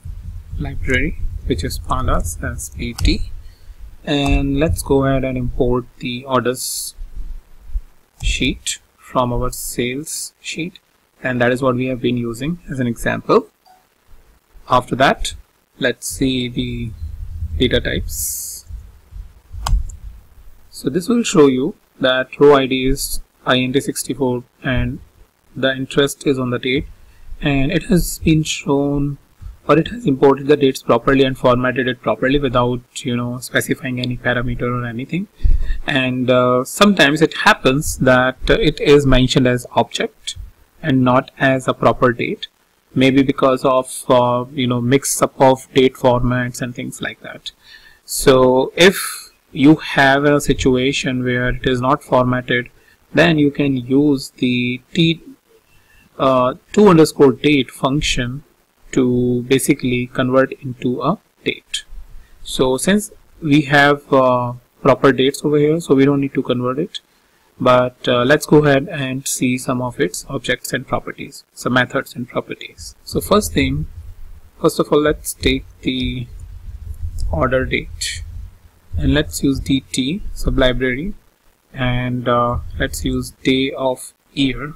library which is pandas as pt, and let's go ahead and import the orders sheet from our sales sheet, and that is what we have been using as an example. After that, let's see the data types. So this will show you that row ID is int64 and the interest is on the date, and it has been shown, or it has imported the dates properly and formatted it properly without specifying any parameter or anything. And sometimes it happens that it is mentioned as object and not as a proper date, maybe because of mix up of date formats and things like that. So if you have a situation where it is not formatted, then you can use the to_date function to basically convert into a date. So since we have proper dates over here, so we don't need to convert it, but let's go ahead and see some of its objects and properties, some methods and properties. So first of all, let's take the order date and let's use dt sublibrary, and let's use day of year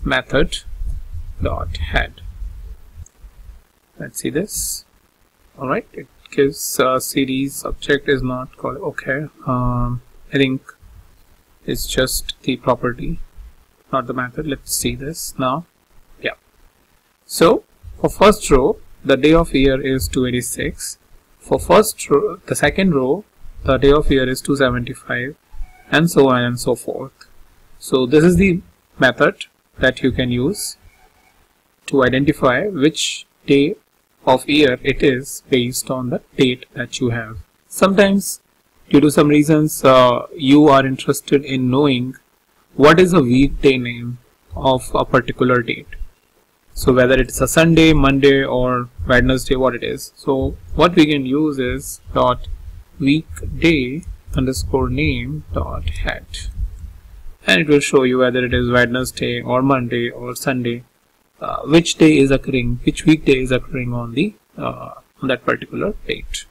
method dot head. Let's see this. Alright, it gives series subject is not called. Okay, I think it's just the property, not the method. Let's see this now. Yeah, so for first row, the day of year is 286. For first row, the second row, the day of year is 275, and so on and so forth. So this is the method that you can use to identify which day of year it is based on the date that you have. Sometimes due to some reasons you are interested in knowing what is a weekday name of a particular date. So whether it's a Sunday, Monday or Wednesday, what it is. So what we can use is dot weekday underscore name dot head, and it will show you whether it is Wednesday or Monday or Sunday, which day is occurring, which weekday is occurring on the on that particular date.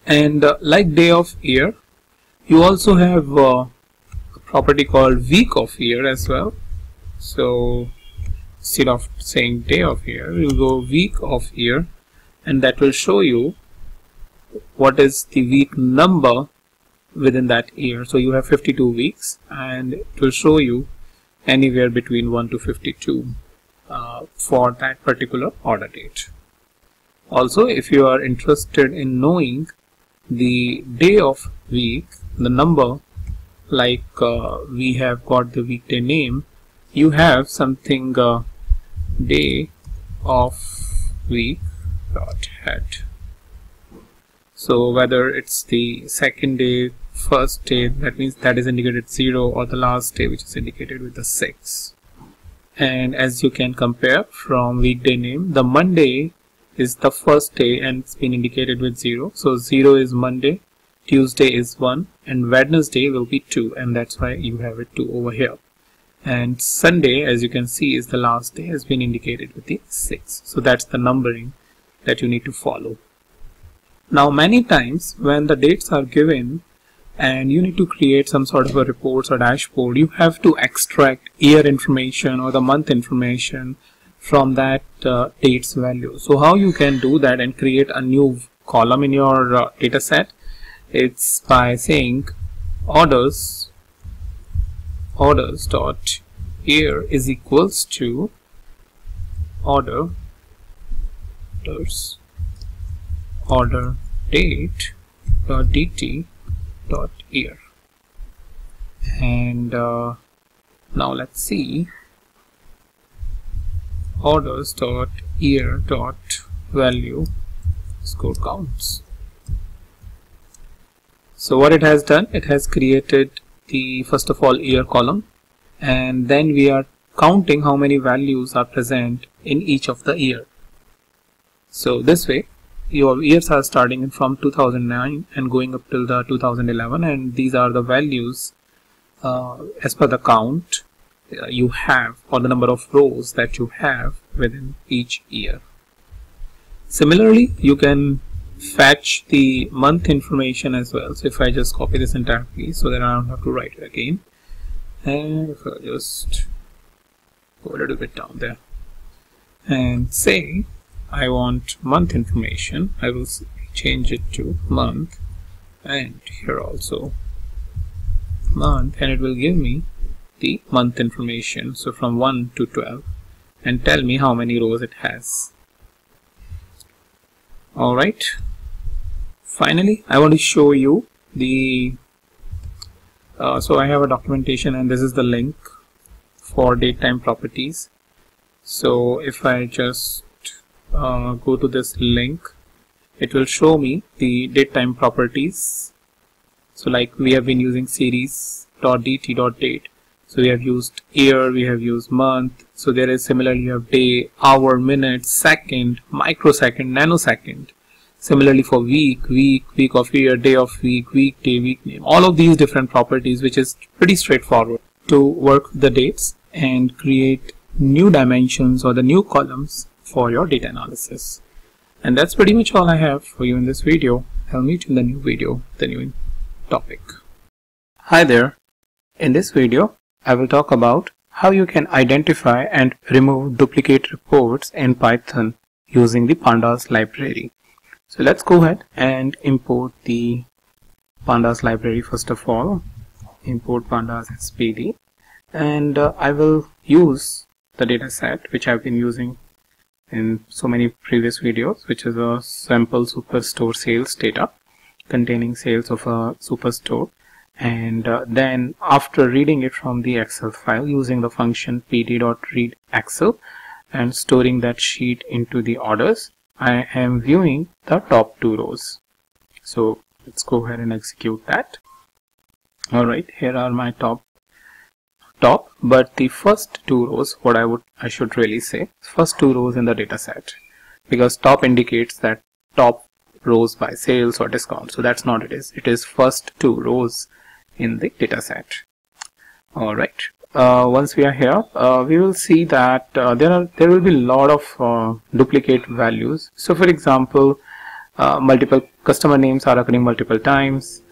And like day of year, you also have a property called week of year as well. So instead of saying day of year, you go week of year, and that will show you what is the week number within that year. So you have 52 weeks, and it will show you anywhere between 1 to 52 for that particular order date. Also, if you are interested in knowing the day of week, the number, like we have got the weekday name, you have something day of week dot head. So whether it's the second day, first day, that means that is indicated 0, or the last day, which is indicated with the 6. And as you can compare from weekday name, the Monday is the first day and it's been indicated with 0. So 0 is Monday, Tuesday is 1, and Wednesday will be 2, and that's why you have it 2 over here. And Sunday, as you can see, is the last day, has been indicated with the 6. So that's the numbering that you need to follow. Now many times when the dates are given and you need to create some sort of a reports or dashboard, you have to extract year information or the month information from that dates value. So how you can do that and create a new column in your data set? It's by saying orders dot year is equals to order date dot dt dot year. And now let's see orders dot year dot value score counts. So what it has done, it has created the first of all year column, and then we are counting how many values are present in each of the year. So this way your years are starting from 2009 and going up till the 2011, and these are the values as per the count you have, or the number of rows that you have within each year. Similarly, you can fetch the month information as well. So if I just copy this entire piece so that I don't have to write it again, and if I just go a little bit down there and say I want month information, I will change it to month, and here also month, and it will give me the month information, so from 1 to 12, and tell me how many rows it has. Alright, finally I want to show you the so I have a documentation, and this is the link for date time properties. So if I just go to this link, it will show me the date time properties. So like we have been using series.dt.date, so we have used year, we have used month. So there is similarly you have day, hour, minute, second, microsecond, nanosecond. Similarly for week of year, day of week, weekday, week name, all of these different properties, which is pretty straightforward to work with the dates and create new dimensions or the new columns for your data analysis. And that's pretty much all I have for you in this video. I'll meet you in the new video, the new topic. Hi there. In this video, I will talk about how you can identify and remove duplicate reports in Python using the pandas library. So let's go ahead and import the pandas library. First of all, import pandas as PD, and I will use the data set which I've been using in so many previous videos, which is a sample superstore sales data containing sales of a superstore, and then after reading it from the Excel file using the function pd.readExcel and storing that sheet into the orders, I am viewing the top 2 rows. So let's go ahead and execute that. Alright, here are my top top, but the first two rows, I should really say, first two rows in the data set, because top indicates that top rows by sales or discount. So that's not it is. It is first two rows in the data set. All right. Once we are here, we will see that there will be a lot of duplicate values. So for example, multiple customer names are occurring multiple times,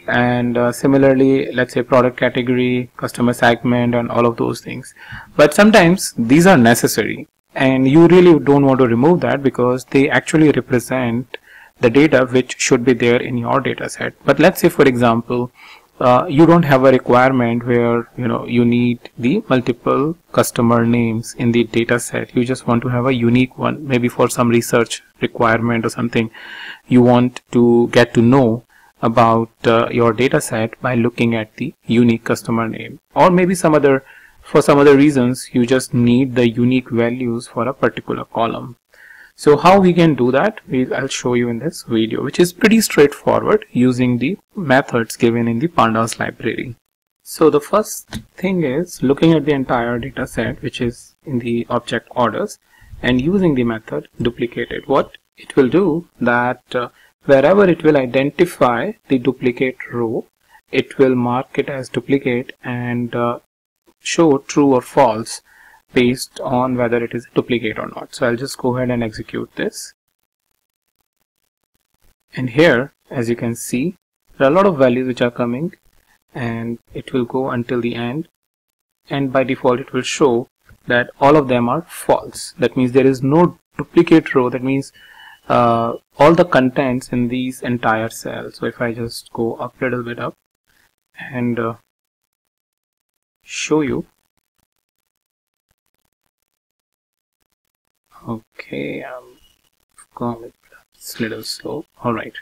and similarly, let's say product category, customer segment, and all of those things. But sometimes these are necessary, and you really don't want to remove that because they actually represent the data which should be there in your data set. But let's say, for example, you don't have a requirement where you need the multiple customer names in the data set. You just want to have a unique one, maybe for some research requirement or something. You want to get to know about your data set by looking at the unique customer name, or maybe for some other reasons you just need the unique values for a particular column. So how we can do that, I'll show you in this video, which is pretty straightforward using the methods given in the pandas library. So the first thing is looking at the entire data set, which is in the object orders, and using the method duplicated. What it will do that wherever it will identify the duplicate row, it will mark it as duplicate and show true or false based on whether it is a duplicate or not. So I'll just go ahead and execute this. And here, as you can see, there are a lot of values which are coming, and it will go until the end. And by default, it will show that all of them are false. That means there is no duplicate row. That means all the contents in these entire cells. So if I just go up a little bit up and show you. Okay, I'm going it's a little slow. All right.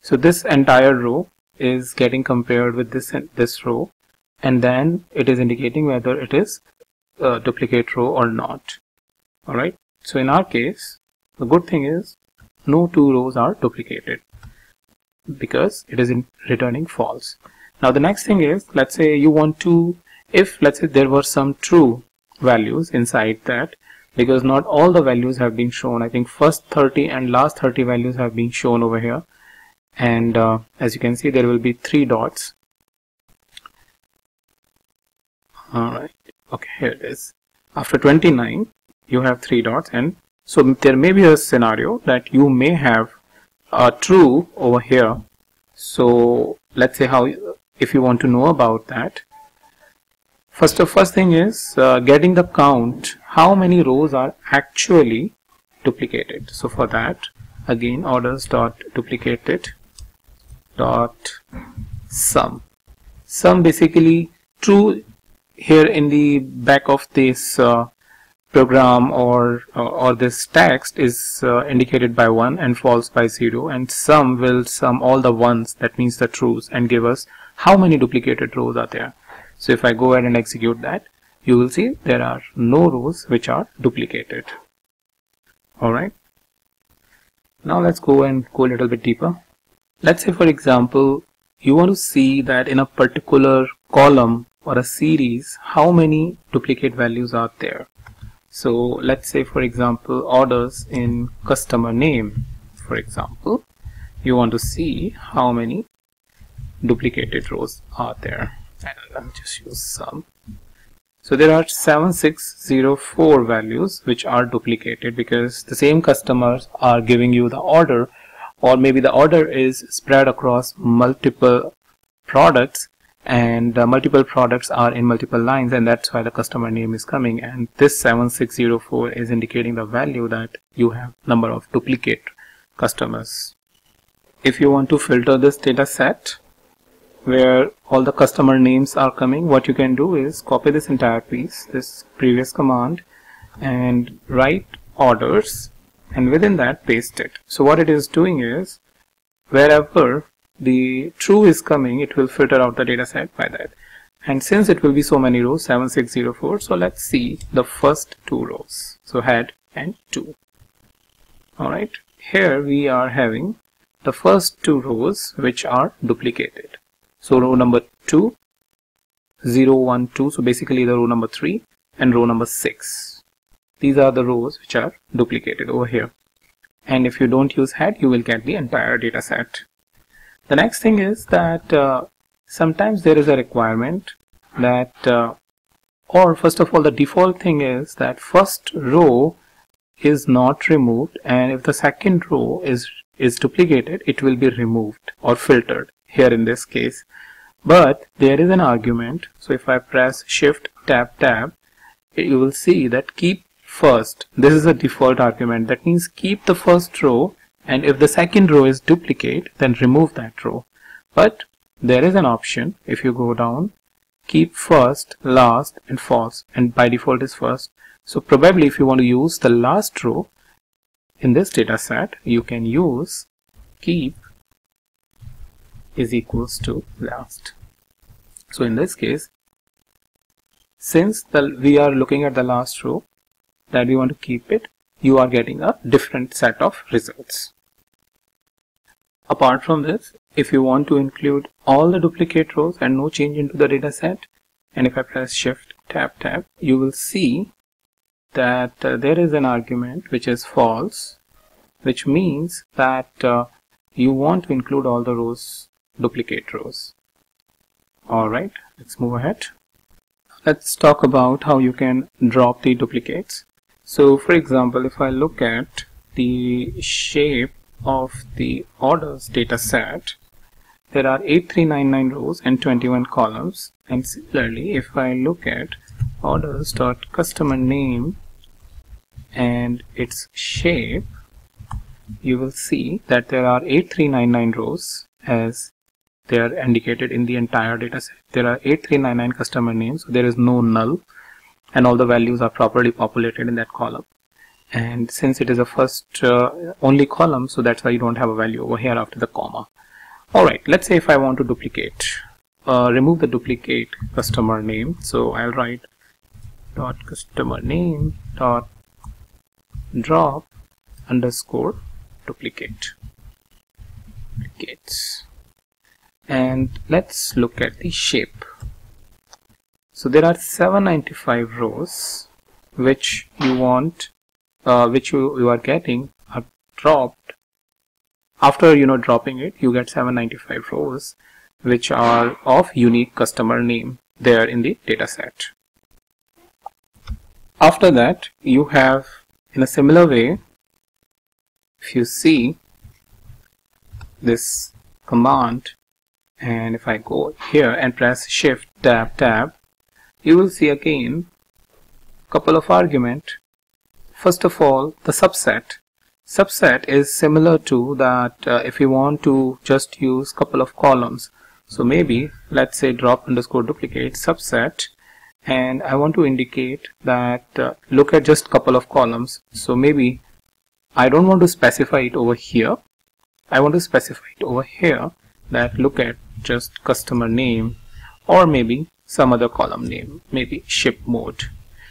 So this entire row is getting compared with this row, and then it is indicating whether it is a duplicate row or not. All right. So in our case, the good thing is no two rows are duplicated because it is returning false. Now the next thing is, let's say you want to, if let's say there were some true values inside that, because not all the values have been shown. I think first 30 and last 30 values have been shown over here, and as you can see, there will be 3 dots. All right. Okay, here it is. After 29, you have 3 dots, and so there may be a scenario that you may have a true over here. So let's say if you want to know about that, first thing is getting the count, how many rows are actually duplicated. So for that, again, orders dot duplicated dot sum. Sum basically true here in the back of this program or this text is indicated by 1 and false by 0, and sum will sum all the ones, that means the trues, and give us how many duplicated rows are there. So if I go ahead and execute that, you will see there are no rows which are duplicated. All right. Now let's go a little bit deeper. Let's say, for example, you want to see that in a particular column or a series, how many duplicate values are there. So let's say, for example, orders in customer name, for example, you want to see how many duplicated rows are there. And I'll just use sum. So there are 7604 values which are duplicated because the same customers are giving you the order, or maybe the order is spread across multiple products, and multiple products are in multiple lines, and that's why the customer name is coming, and this 7604 is indicating the value that you have number of duplicate customers. If you want to filter this data set where all the customer names are coming, what you can do is copy this entire piece, this previous command, and write orders, and within that paste it. So what it is doing is, wherever the true is coming, it will filter out the data set by that. And since it will be so many rows, 7604, so let's see the first 2 rows. So head and 2. Alright, here we are having the first 2 rows which are duplicated. So row number 2 0, 1, 2. So basically the row number 3 and row number 6. These are the rows which are duplicated over here. And if you don't use head, you will get the entire data set. The next thing is that sometimes there is a requirement that, or first of all, the default thing is that first row is not removed, and if the second row is duplicated, it will be removed or filtered here in this case. But there is an argument. So if I press Shift Tab, you will see that keep first. This is a default argument. That means keep the first row, and if the second row is duplicate, then remove that row. But there is an option. If you go down, keep first, last, and false, and by default is first. So probably if you want to use the last row in this data set, you can use keep is equals to last. So in this case, since we are looking at the last row that we want to keep it, you are getting a different set of results. Apart from this, if you want to include all the duplicate rows and no change into the data set, and if I press Shift Tab, you will see that there is an argument which is false, which means that you want to include all the rows, duplicate rows. Alright, let's move ahead. Let's talk about how you can drop the duplicates. So for example, if I look at the shape of the orders data set, there are 8399 rows and 21 columns. And similarly, if I look at orders.customer name and its shape, you will see that there are 8399 rows as they are indicated in the entire data set. There are 8399 customer names, so there is no null, and all the values are properly populated in that column. And since it is a first only column, so that's why you don't have a value over here after the comma. Alright, let's say if I want to duplicate, remove the duplicate customer name. So I'll write dot customer name dot drop underscore duplicate duplicates. And let's look at the shape. So there are 795 rows which you want, which you are getting are dropped. After dropping it, you get 795 rows which are of unique customer name there in the data set. After that, you have, in a similar way, if you see this command, and if I go here and press Shift Tab, you will see again a couple of arguments. First of all, the subset. Subset is similar to that if you want to just use couple of columns. So maybe let's say drop underscore duplicate subset, and I want to indicate that look at just couple of columns. So maybe I don't want to specify it over here. I want to specify it over here, that look at just customer name, or maybe some other column name, maybe ship mode.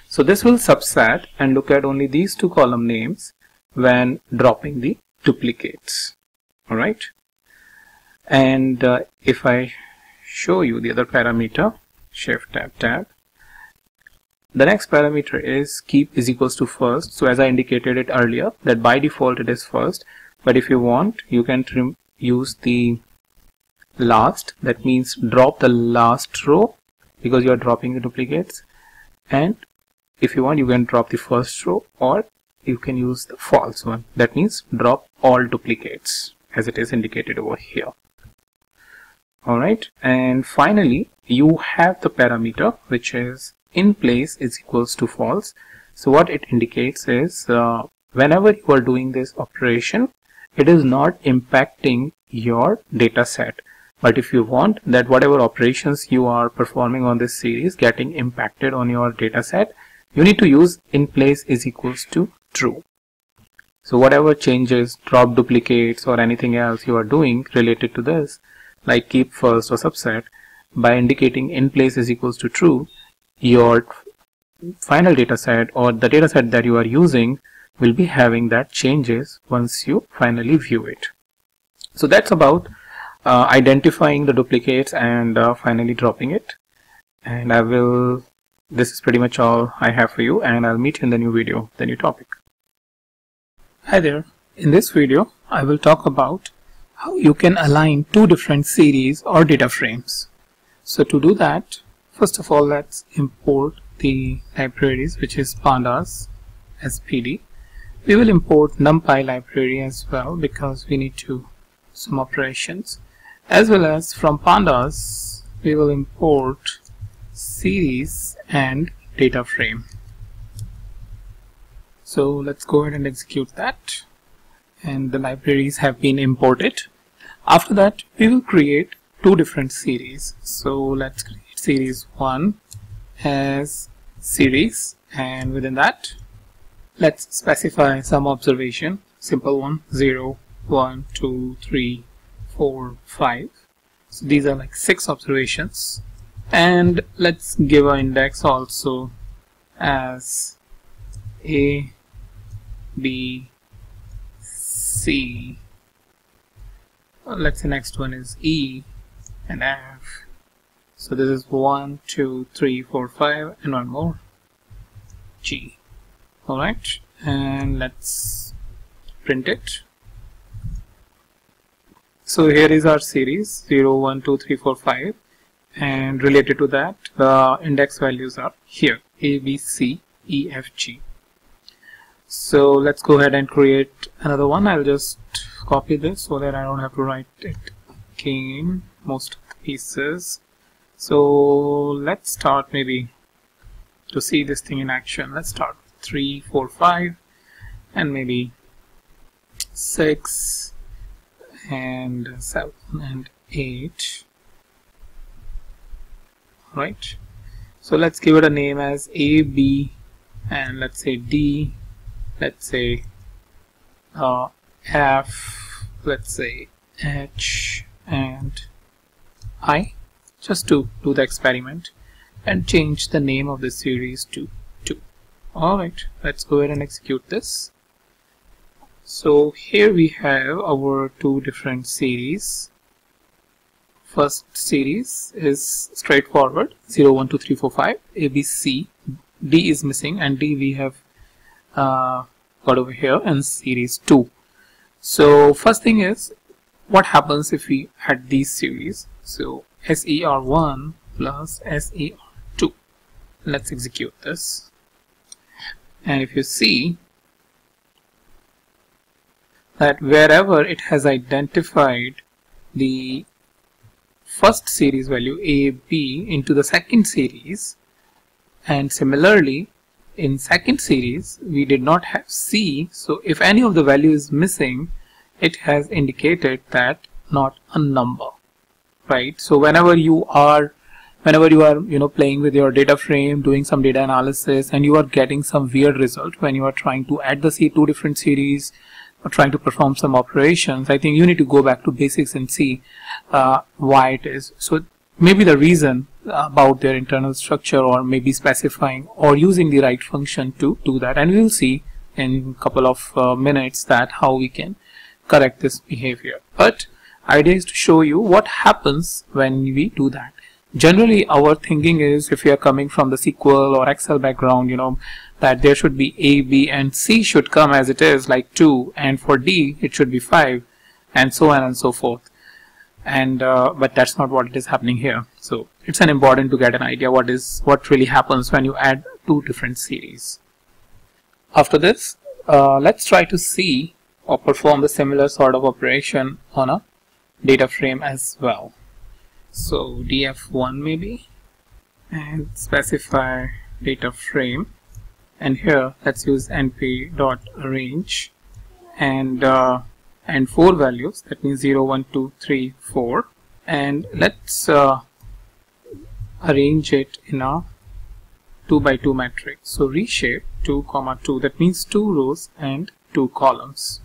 So this will subset and look at only these two column names when dropping the duplicates. Alright, and if I show you the other parameter, Shift Tab, the next parameter is keep is equals to first. So as I indicated it earlier, that by default it is first, but if you want, you can use the last. That means drop the last row because you are dropping the duplicates, and if you want, you can drop the first row, or you can use the false one. That means drop all duplicates as it is indicated over here. Alright, and finally you have the parameter which is in place is equals to false. So what it indicates is whenever you are doing this operation, it is not impacting your data set. But if you want that whatever operations you are performing on this series getting impacted on your data set, you need to use in place is equals to true. So whatever changes, drop duplicates or anything else you are doing related to this, like keep first or subset, by indicating in place is equals to true, your final data set or the data set that you are using will be having that changes once you finally view it. So that's about identifying the duplicates and finally dropping it. And this is pretty much all I have for you, and I'll meet you in the new video, the new topic. Hi there. In this video, I will talk about how you can align two different series or data frames. So to do that, first of all, let's import the libraries, which is pandas SPD. We will import NumPy library as well because we need to some operations, as well as from pandas we will import series and data frame. So let's go ahead and execute that, and the libraries have been imported. After that, we will create two different series. So let's create series 1 as series, and within that let's specify some observation, simple one, 0, 1, 2, 3, 4, 5. So these are like 6 observations, and let's give an index also as A, B, C. Let's say next one is E and F. So this is 1, 2, 3, 4, 5, and one more, G. Alright, and let's print it. So here is our series 0, 1, 2, 3, 4, 5, and related to that the index values are here A, B, C, E, F, G. So let's go ahead and create another one. I'll just copy this so that I don't have to write it again, most of the pieces. So let's start, maybe to see this thing in action, let's start 3, 4, 5, and maybe 6 and 7 and 8. Right, so let's give it a name as A, B, and let's say D, let's say F, let's say H, and I, just to do the experiment, and change the name of the series to 2. Alright, let's go ahead and execute this. So here we have our two different series. First series is straightforward, 0, 1, 2, 3, 4, 5, A, B, C. D is missing, and D we have got over here in series 2. So first thing is, what happens if we add these series? So SER1 plus SER2. Let's execute this. And if you see that wherever it has identified the first series value A, B into the second series, and similarly in second series we did not have C, so if any of the value is missing, it has indicated that not a number, right? So whenever you are playing with your data frame, doing some data analysis, and you are getting some weird result when you are trying to add the two different series or trying to perform some operations, I think you need to go back to basics and see why it is. So maybe the reason about their internal structure, or maybe specifying or using the right function to do that, and we will see in a couple of minutes that how we can correct this behavior. But idea is to show you what happens when we do that. Generally our thinking is, if you are coming from the SQL or Excel background, that there should be A, B, and C should come as it is, like 2, and for D it should be 5, and so on and so forth. And but that's not what is happening here. So it's an important to get an idea what really happens when you add two different series. After this, let's try to see or perform the similar sort of operation on a data frame as well. So df1 maybe, and specify data frame, and here let's use np.arrange and 4 values, that means 0, 1, 2, 3, 4, and let's arrange it in a 2 by 2 matrix. So reshape 2, 2, that means 2 rows and 2 columns,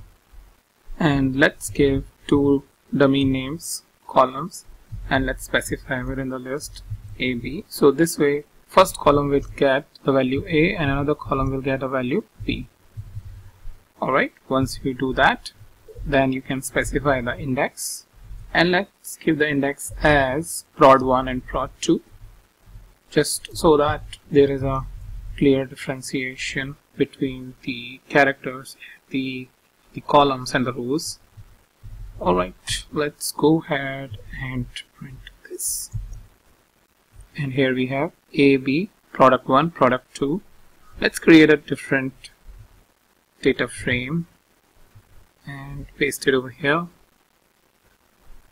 and let's give 2 dummy names columns, and let's specify within the list AB. So this way first column will get the value A and another column will get a value B. Alright, once you do that, then you can specify the index, and let's give the index as prod1 and prod2. just so that there is a clear differentiation between the characters, the columns and the rows. Alright, let's go ahead and print this. And here we have A, B, product 1, product 2. Let's create a different data frame and paste it over here.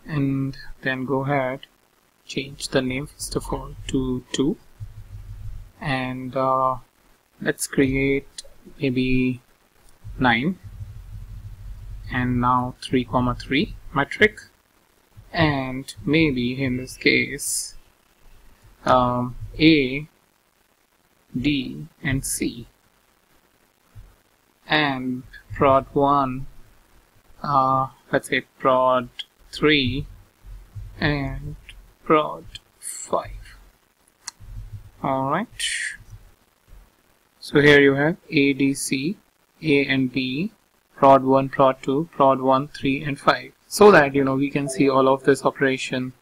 And then go ahead, change the name first of all to 2. And let's create maybe 9. And now 3, 3 metric, and maybe in this case A, D and C, and prod 1, let's say prod 3 and prod 5. Alright, so here you have A, D, C, A and B, prod 1, prod 2, prod 1, 3 and 5, so that we can see all of this operation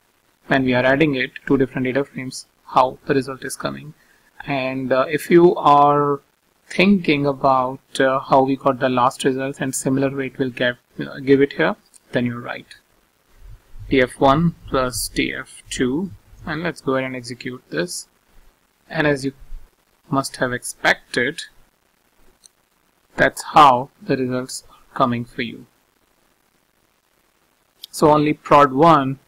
when we are adding it to different data frames, how the result is coming. And if you are thinking about how we got the last results and similar way it will give it here, then you're right. df1 plus df2, and let's go ahead and execute this. And as you must have expected, that's how the results are coming for you. So only prod 1,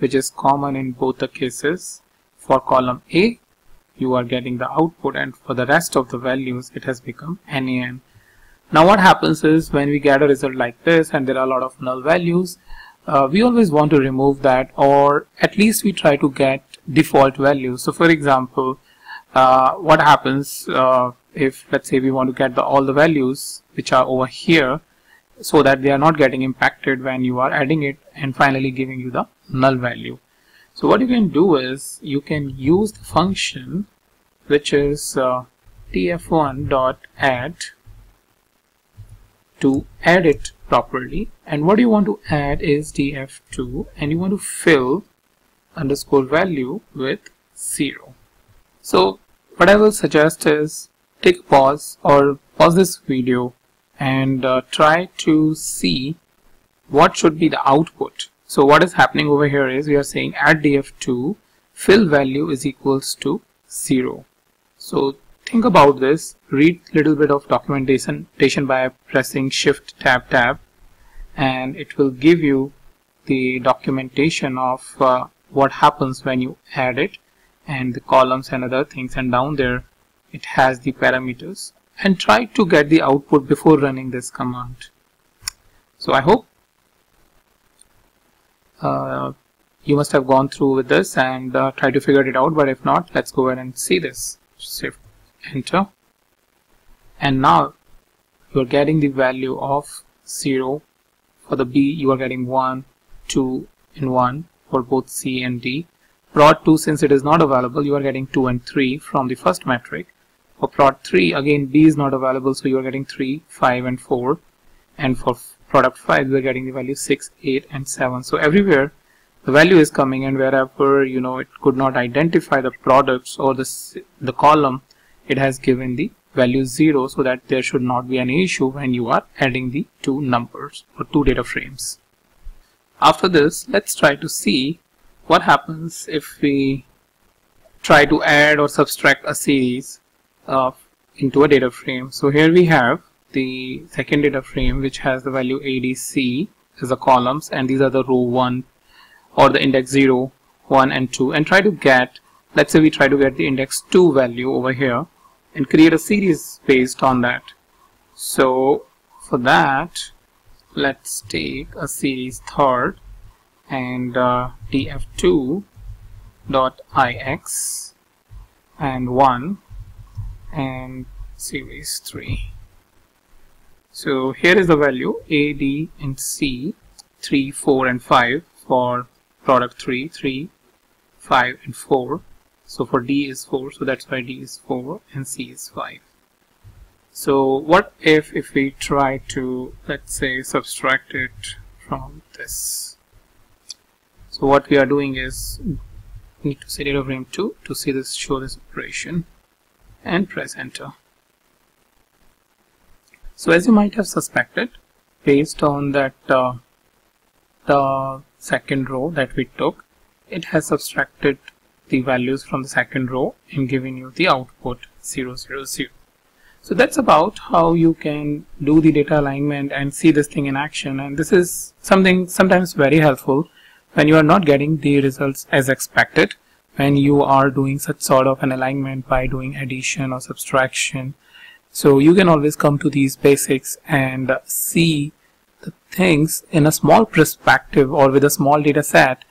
which is common in both the cases, for column A you are getting the output, and for the rest of the values it has become NaN. Now what happens is, when we get a result like this and there are a lot of null values, we always want to remove that, or at least we try to get default values. So for example, what happens if, let's say, we want to get all the values which are over here, so that they are not getting impacted when you are adding it and finally giving you the null value. So what you can do is, you can use the function which is df1.add to add it properly. And what you want to add is df2, and you want to fill underscore value with 0. So what I will suggest is, take a pause or pause this video and try to see what should be the output. So what is happening over here is, we are saying add df2, fill value is equals to 0. So think about this, read little bit of documentation by pressing shift tab, and it will give you the documentation of what happens when you add it, and the columns and other things, and down there it has the parameters. And try to get the output before running this command. So I hope you must have gone through with this and try to figure it out, but if not, let's go ahead and see this. Shift enter, and now you are getting the value of 0. For the B you are getting 1, 2 and 1 for both C and D. Prod 2, since it is not available, you are getting 2 and 3 from the first metric. For prod 3, again B is not available, so you are getting 3, 5 and 4. And for product 5 we are getting the value 6, 8 and 7. So everywhere the value is coming, and wherever it could not identify the products or the column, it has given the value 0, so that there should not be any issue when you are adding the two numbers or two data frames. After this, let's try to see what happens if we try to add or subtract a series into a data frame. So here we have the second data frame, which has the value ADC as the columns, and these are the row 1 or the index 0, 1 and 2, and try to get, let's say we try to get the index 2 value over here and create a series based on that. So for that, let's take a series third and df2 dot ix and 1 and series 3. So here is the value A, D and C, 3, 4 and 5 for product 3, 3, 5 and 4. So for D is 4, so that's why D is 4 and C is 5. So what if we try to, let's say, subtract it from this? So what we are doing is need to say data frame 2 to see this, show this operation, and press enter. So as you might have suspected, based on that the second row that we took, it has subtracted the values from the second row and giving you the output 0, 0, 0. So that's about how you can do the data alignment and see this thing in action, and this is something sometimes very helpful when you are not getting the results as expected, when you are doing such sort of an alignment by doing addition or subtraction. So you can always come to these basics and see the things in a small perspective or with a small data set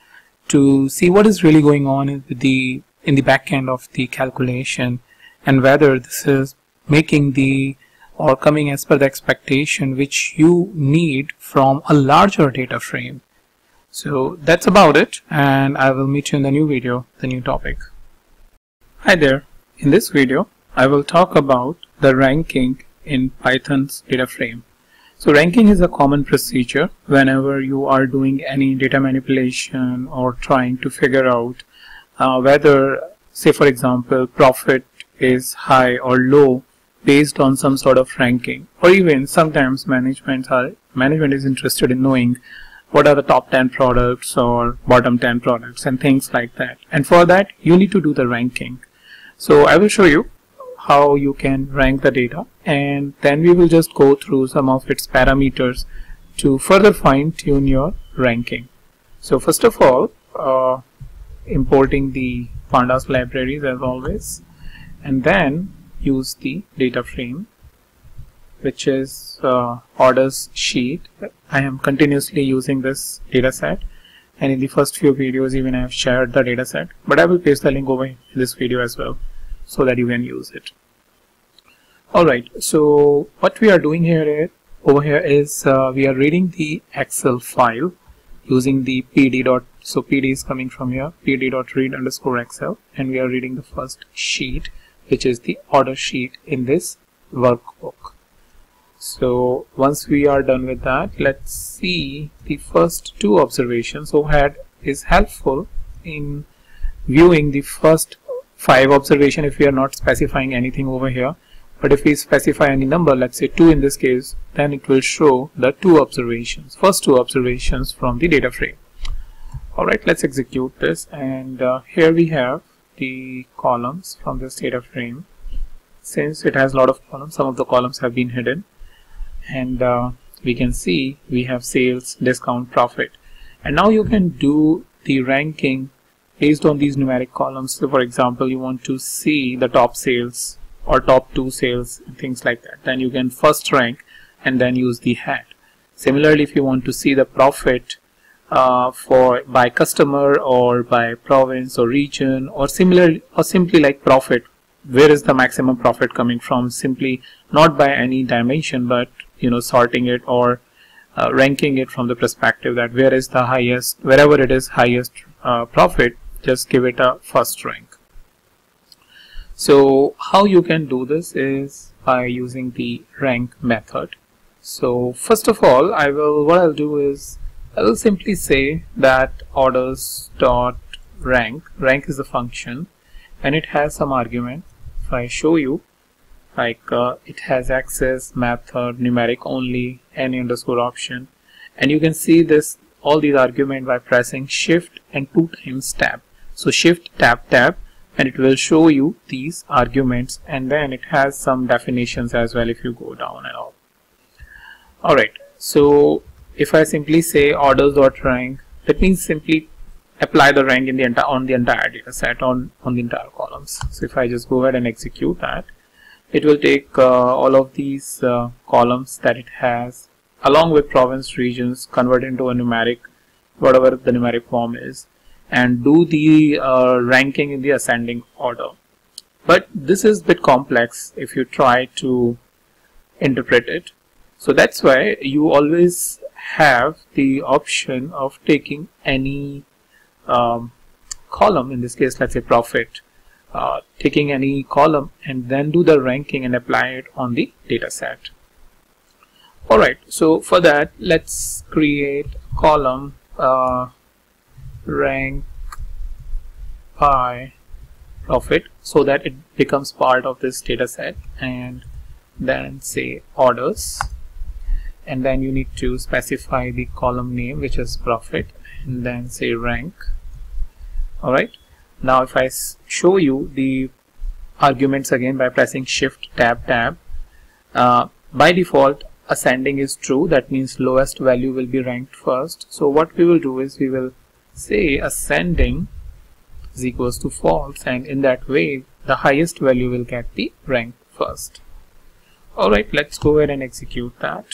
to see what is really going on in the back end of the calculation, and whether this is making the or coming as per the expectation which you need from a larger data frame. So that's about it, and I will meet you in the new video, the new topic. Hi there. In this video I will talk about the ranking in Python's data frame. So ranking is a common procedure whenever you are doing any data manipulation or trying to figure out whether, say for example, profit is high or low based on some sort of ranking, or even sometimes management is interested in knowing what are the top 10 products or bottom 10 products and things like that. And for that you need to do the ranking. So I will show you how you can rank the data, and then we will just go through some of its parameters to further fine-tune your ranking. So first of all, importing the pandas libraries as always, and then use the data frame, which is orders sheet. I am continuously using this data set, and in the first few videos even I have shared the data set, but I will paste the link over in this video as well so that you can use it. Alright, so what we are doing over here is we are reading the Excel file using the pd. So pd is coming from here, pd.read_excel, and we are reading the first sheet, which is the order sheet in this workbook. So once we are done with that, let's see the first two observations. Overhead is helpful in viewing the first 5 observations if we are not specifying anything over here. But if we specify any number, let's say 2 in this case, then it will show the first two observations from the data frame. Alright, let's execute this, and here we have the columns from this data frame. Since it has a lot of columns, some of the columns have been hidden, and we can see we have sales, discount, profit. And now you can do the ranking based on these numeric columns. So for example, you want to see the top sales or top 2 sales and things like that, then you can first rank and then use the head. Similarly, if you want to see the profit by customer or by province or region, or simply like profit, where is the maximum profit coming from, simply not by any dimension, but sorting it or ranking it from the perspective that where is the highest, wherever it is highest profit, just give it a first rank. So how you can do this is by using the rank method. So first of all, what I'll do is I will simply say that orders dot rank is a function, and it has some argument. If I show you, like it has access, method, numeric only, any underscore option, and you can see all these arguments by pressing shift and 2 times tab. So shift tab, and it will show you these arguments, and then it has some definitions as well if you go down and all. Alright, so if I simply say orders.rank, that means simply apply the rank on the entire data set, on the entire columns. So if I just go ahead and execute that, it will take all of these columns that it has along with province, regions, convert into a numeric, whatever the numeric form is, and do the ranking in the ascending order. But this is a bit complex if you try to interpret it. So that's why you always have the option of taking any column, in this case let's say profit, taking any column and then do the ranking and apply it on the data set. Alright, so for that let's create a column rank by profit so that it becomes part of this data set, and then say orders, and then you need to specify the column name, which is profit, and then say rank. Alright, now if I show you the arguments again by pressing shift tab, by default ascending is true, that means lowest value will be ranked first. So what we will do is we will say ascending is equals to false, and in that way the highest value will get the rank first. Alright, let's go ahead and execute that.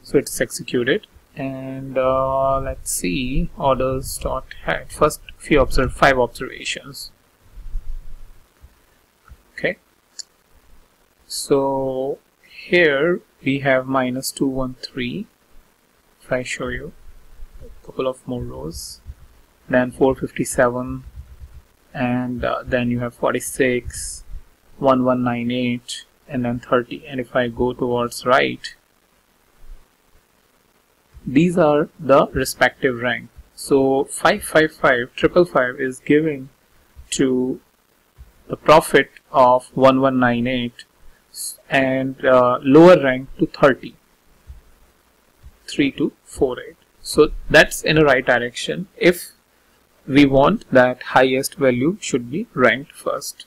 So it's executed, and let's see orders dot head. First few 5 observations. Okay, so here we have -213. If I show you a couple of more rows, then 457, and then you have 46, 1198, and then 30. And if I go towards right, these are the respective rank. So 555, 555 is giving to the profit of 1198, and lower rank to 30, 3248. So that's in the right direction if we want that highest value should be ranked first.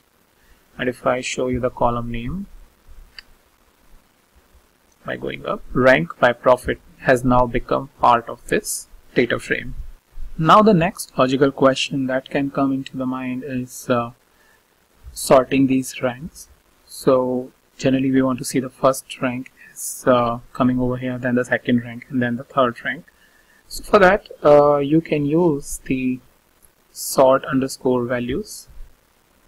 And if I show you the column name by going up, rank by profit has now become part of this data frame. Now the next logical question that can come into the mind is sorting these ranks. So generally we want to see the first rank is coming over here, then the second rank, and then the third rank. So for that you can use the sort underscore values.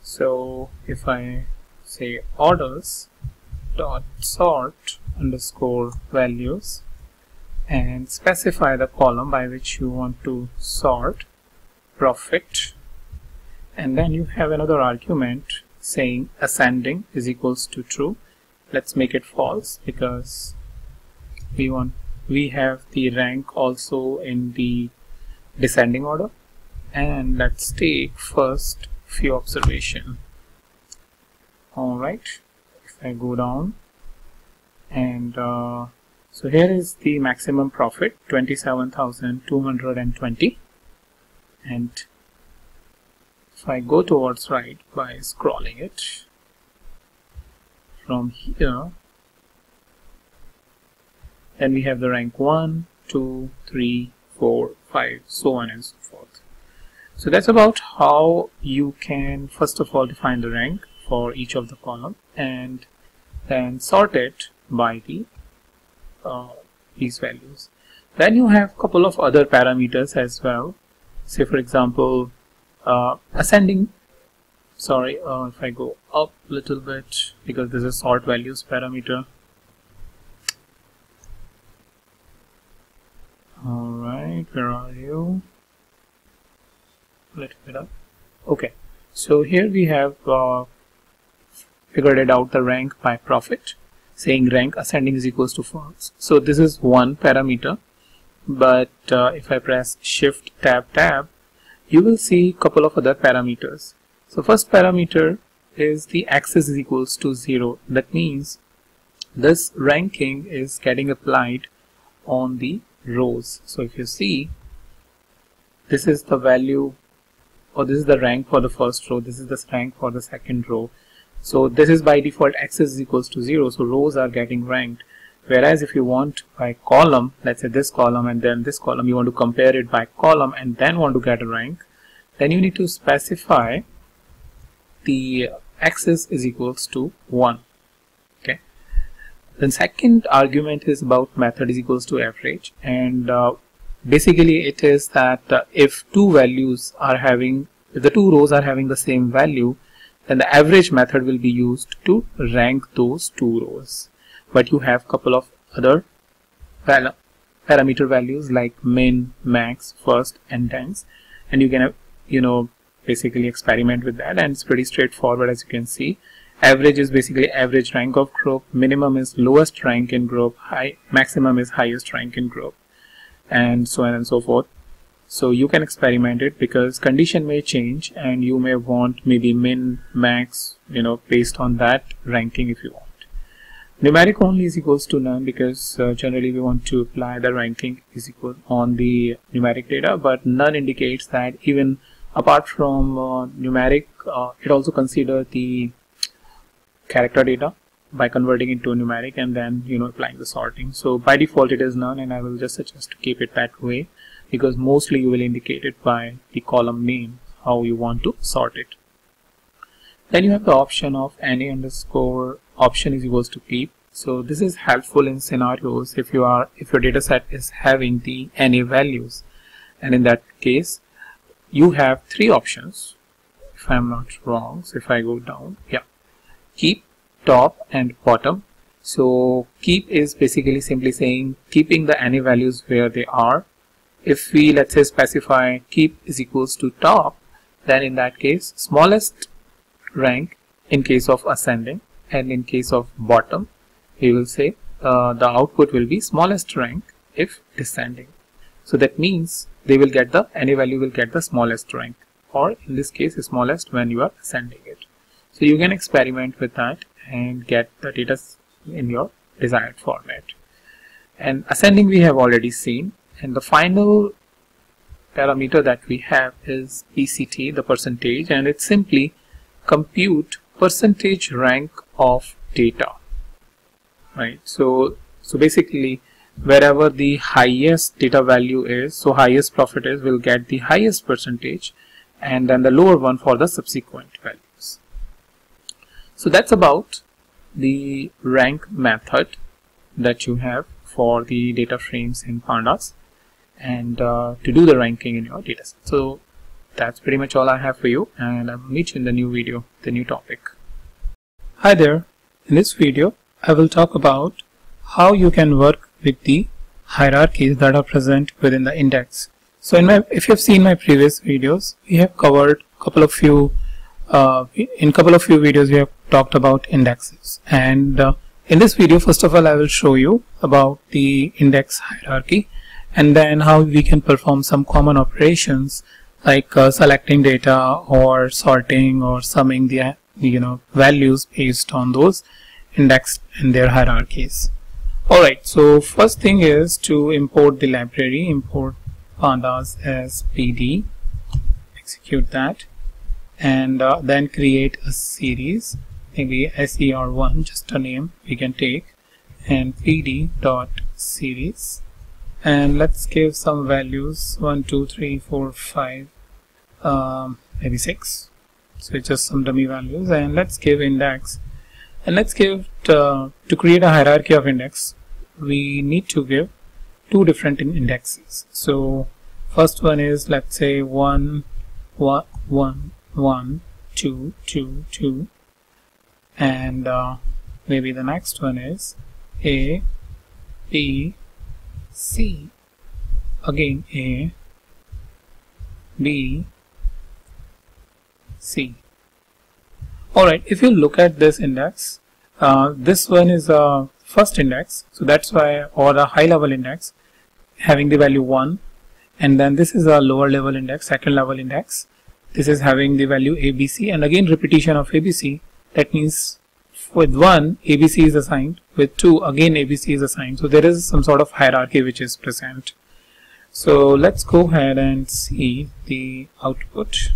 So if I say orders dot sort underscore values and specify the column by which you want to sort profit, and then you have another argument saying ascending is equals to true. Let's make it false because we have the rank also in the descending order. And let's take first few observation. Alright, if I go down, and so here is the maximum profit, 27,220, and if I go towards right by scrolling it from here, then we have the rank 1, 2, 3, 4, 5, so on and so forth. So that's about how you can first of all define the rank for each of the column and then sort it by the these values. Then you have a couple of other parameters as well. Say for example ascending, sorry, if I go up a little bit, because this is sort values parameter. Alright, where are you? A little bit up. Okay, so here we have figured it out, the rank by profit, saying rank ascending is equals to false. So this is one parameter, but if I press shift tab, you will see a couple of other parameters. So first parameter is the axis is equals to 0. That means this ranking is getting applied on the rows. So if you see, this is the value, or this is the rank for the first row, this is the rank for the second row. So this is by default axis is equals to 0, so rows are getting ranked. Whereas if you want by column, let's say this column and then this column, you want to compare it by column and then want to get a rank, then you need to specify the axis is equals to 1. Okay. Then second argument is about method is equals to average, and basically it is that if two values are having, if the two rows are having the same value, then the average method will be used to rank those two rows. But you have couple of other parameter values like min, max, first, and tens, and you can basically experiment with that, and it's pretty straightforward. As you can see, average is basically average rank of group, minimum is lowest rank in group, maximum is highest rank in group, and so on and so forth. So you can experiment it, because condition may change and you may want maybe min, max, based on that ranking if you want. Numeric only is equals to none, because generally we want to apply the ranking is equal on the numeric data, but none indicates that even apart from numeric, it also consider the character data by converting into numeric and then applying the sorting. So by default it is none, and I will just suggest to keep it that way, because mostly you will indicate it by the column name how you want to sort it. Then you have the option of NA underscore option is equals to keep. So this is helpful in scenarios if your data set is having the NA values, and in that case you have three options if I'm not wrong. So if I go down, keep, top and bottom. So keep is basically simply saying keeping the NA values where they are. If we, let's say, specify keep is equals to top, then in that case smallest rank in case of ascending, and in case of bottom we will say the output will be smallest rank if descending. So that means they will get the NA value will get the smallest rank, or in this case smallest when you are ascending it. So you can experiment with that and get the data in your desired format. And ascending we have already seen, and the final parameter that we have is PCT, the percentage, and it's simply compute percentage rank of data, right? So basically wherever the highest data value is, so highest profit is, will get the highest percentage, and then the lower one for the subsequent values. So that's about the rank method that you have for the data frames in pandas, and to do the ranking in your dataset. So that's pretty much all I have for you, and I'll meet you in the new video, the new topic. Hi there. In this video I will talk about how you can work with the hierarchies that are present within the index. So if you have seen my previous videos, we have covered in couple of few videos we have talked about indexes, and in this video first of all I will show you about the index hierarchy, and then how we can perform some common operations like selecting data or sorting or summing the values based on those indexed and their hierarchies. Alright, so first thing is to import the library. Import pandas as pd, execute that, and then create a series, maybe ser1, just a name we can take, and pd.series, and let's give some values 1 2 3 4 5, maybe 6, so it's just some dummy values, and let's give index, and let's give to create a hierarchy of index we need to give two different indexes. So first one is, let's say 1 1 1 1 2 2 2, and maybe the next one is A B C, again A B C. Alright, if you look at this index, this one is a first index, so that's why, or a high level index having the value 1, and then this is a lower level index, second level index, this is having the value ABC, and again repetition of ABC. That means with 1 ABC is assigned, with 2 again ABC is assigned, so there is some sort of hierarchy which is present. So let's go ahead and see the output.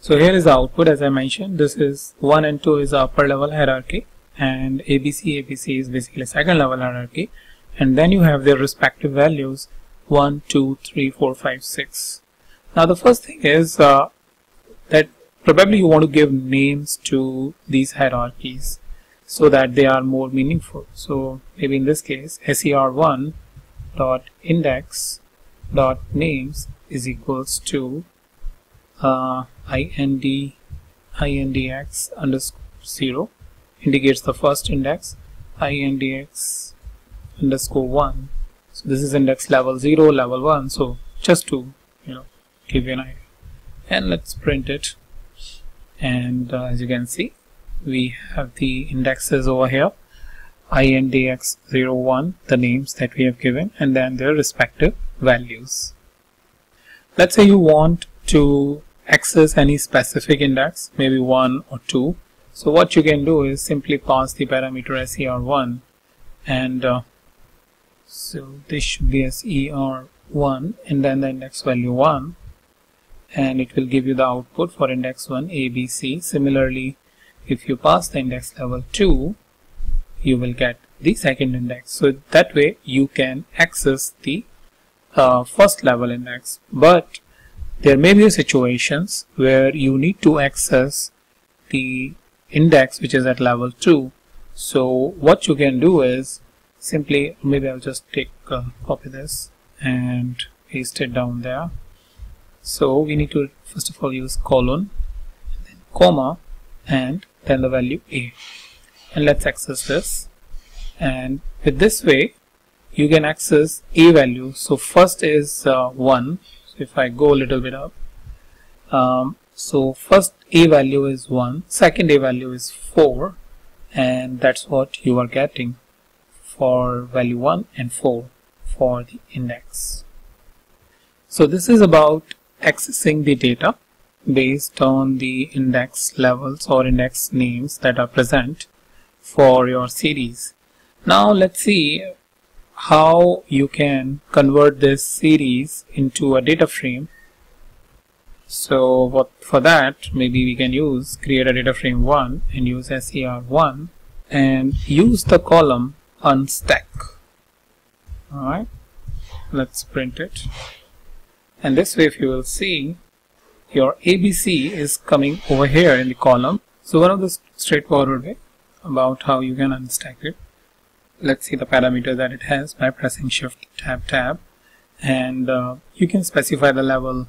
So here is the output. As I mentioned, this is 1 and 2 is the upper level hierarchy, and ABC is basically second level hierarchy, and then you have their respective values 1 2 3 4 5 6. Now the first thing is that probably you want to give names to these hierarchies so that they are more meaningful. So maybe in this case ser1 dot index dot names is equals to indx underscore 0, indicates the first index, indx underscore 1, so this is index level 0, level 1, so just to give you an idea, and let's print it. And as you can see, we have the indexes over here, indx 0 1, the names that we have given, and then their respective values. Let's say you want to access any specific index, maybe 1 or 2. So what you can do is simply pass the parameter ser1, and so this should be ser1 and then the index value 1, and it will give you the output for index 1 ABC. Similarly, if you pass the index level 2, you will get the second index. So that way you can access the first level index. But there may be situations where you need to access the index which is at level 2. So what you can do is simply, maybe I'll just copy this and paste it down there. So we need to first of all use colon, then comma, and then the value a, and let's access this. And with this way you can access a value. So first is 1. So if I go a little bit up, so first a value is 1, second a value is 4, and that's what you are getting for value 1 and 4 for the index. So this is about accessing the data based on the index levels or index names that are present for your series. Now let's see how you can convert this series into a data frame. So for that, maybe we can create a data frame 1 and use ser1 and use the column unstack. Alright, let's print it. And this way, if you will see, your ABC is coming over here in the column. So one of the straightforward way about how you can unstack it. Let's see the parameter that it has by pressing Shift Tab, and you can specify the level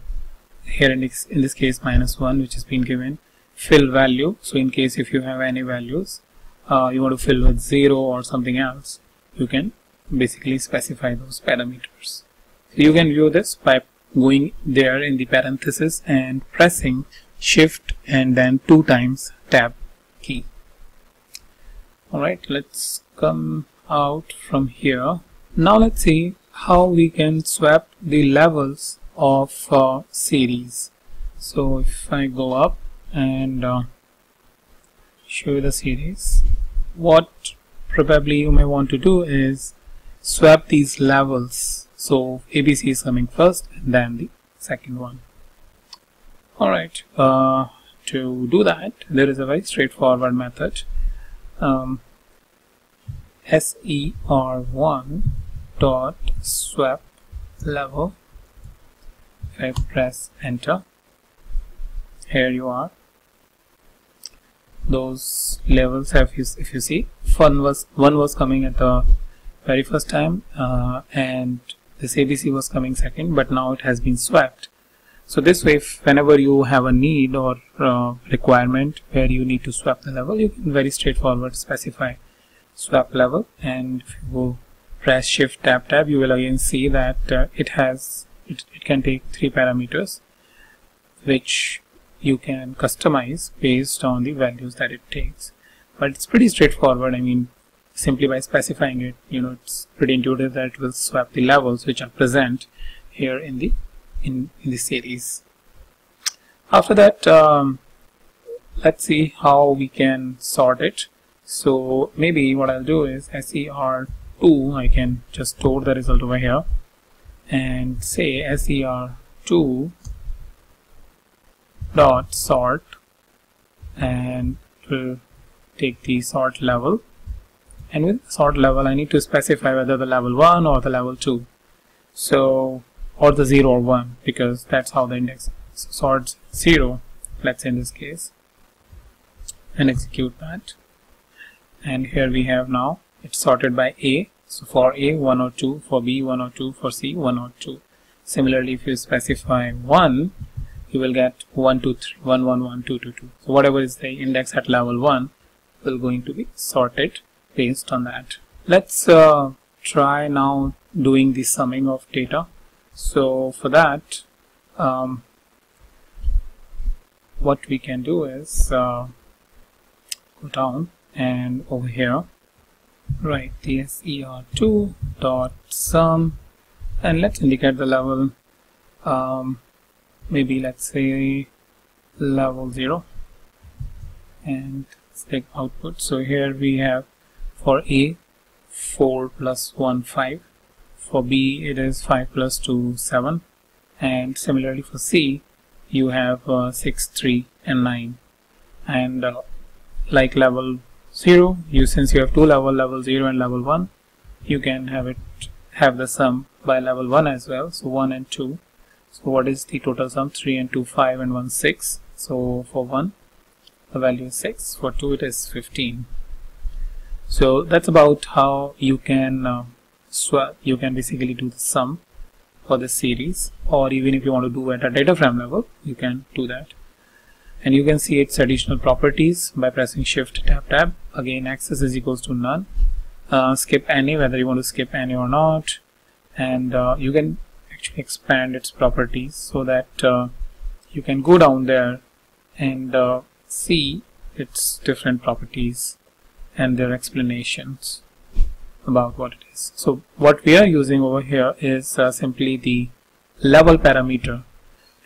here in this case -1, which has been given. Fill value, so in case if you have any values you want to fill with 0 or something else, you can basically specify those parameters. So you can view this by going there in the parenthesis and pressing Shift and then 2 times Tab key. Alright, let's come out from here. Now let's see how we can swap the levels of series. So if I go up and show you the series, what probably you may want to do is swap these levels. So ABC is coming first and then the second one. Alright, to do that there is a very straightforward method. ser1 dot swap level. If I press enter, here you are. Those levels have, if you see, one was coming at the very first time and this ABC was coming second, but now it has been swapped. So this way, whenever you have a need or requirement where you need to swap the level, you can very straightforward specify swap level, and if you go press Shift Tab, you will again see that it can take 3 parameters which you can customize based on the values that it takes. But it's pretty straightforward. I mean, simply by specifying it, it's pretty intuitive that it will swap the levels which are present here in the series. After that, let's see how we can sort it. So maybe what I'll do is ser2, I can just store the result over here and say ser2 dot sort, and it will take the sort level, and with the sort level I need to specify whether the level 1 or the level 2, so or the 0 or 1, because that's how the index sorts 0, let's say in this case, and execute that. And here we have now it's sorted by A. So for A 1 or 2, for B 1 or 2, for C 1 or 2. Similarly, if you specify 1, you will get 1 2 3 1 1 1 2 2 2. So whatever is the index at level 1 will going to be sorted based on that. Let's try now doing the summing of data. So for that, what we can do is go down and over here write the ser2 dot sum, and let's indicate the level maybe let's say level 0, and let's take output. So here we have for A 4 plus 1 5, for B it is 5 plus 2 7, and similarly for C you have 6 3 and 9. And like level 0, since you have two level 0 and level 1, you can have the sum by level 1 as well, so 1 and 2. So what is the total sum? 3 and 2 5 and 1 6. So for 1 the value is 6, for 2 it is 15. So that's about how you can basically do the sum for this series, or even if you want to do it at a data frame level, you can do that. And you can see its additional properties by pressing Shift Tab. Again, access is equals to none. Skip any, whether you want to skip any or not, and you can actually expand its properties so that you can go down there and see its different properties and their explanations about what it is. So what we are using over here is simply the level parameter,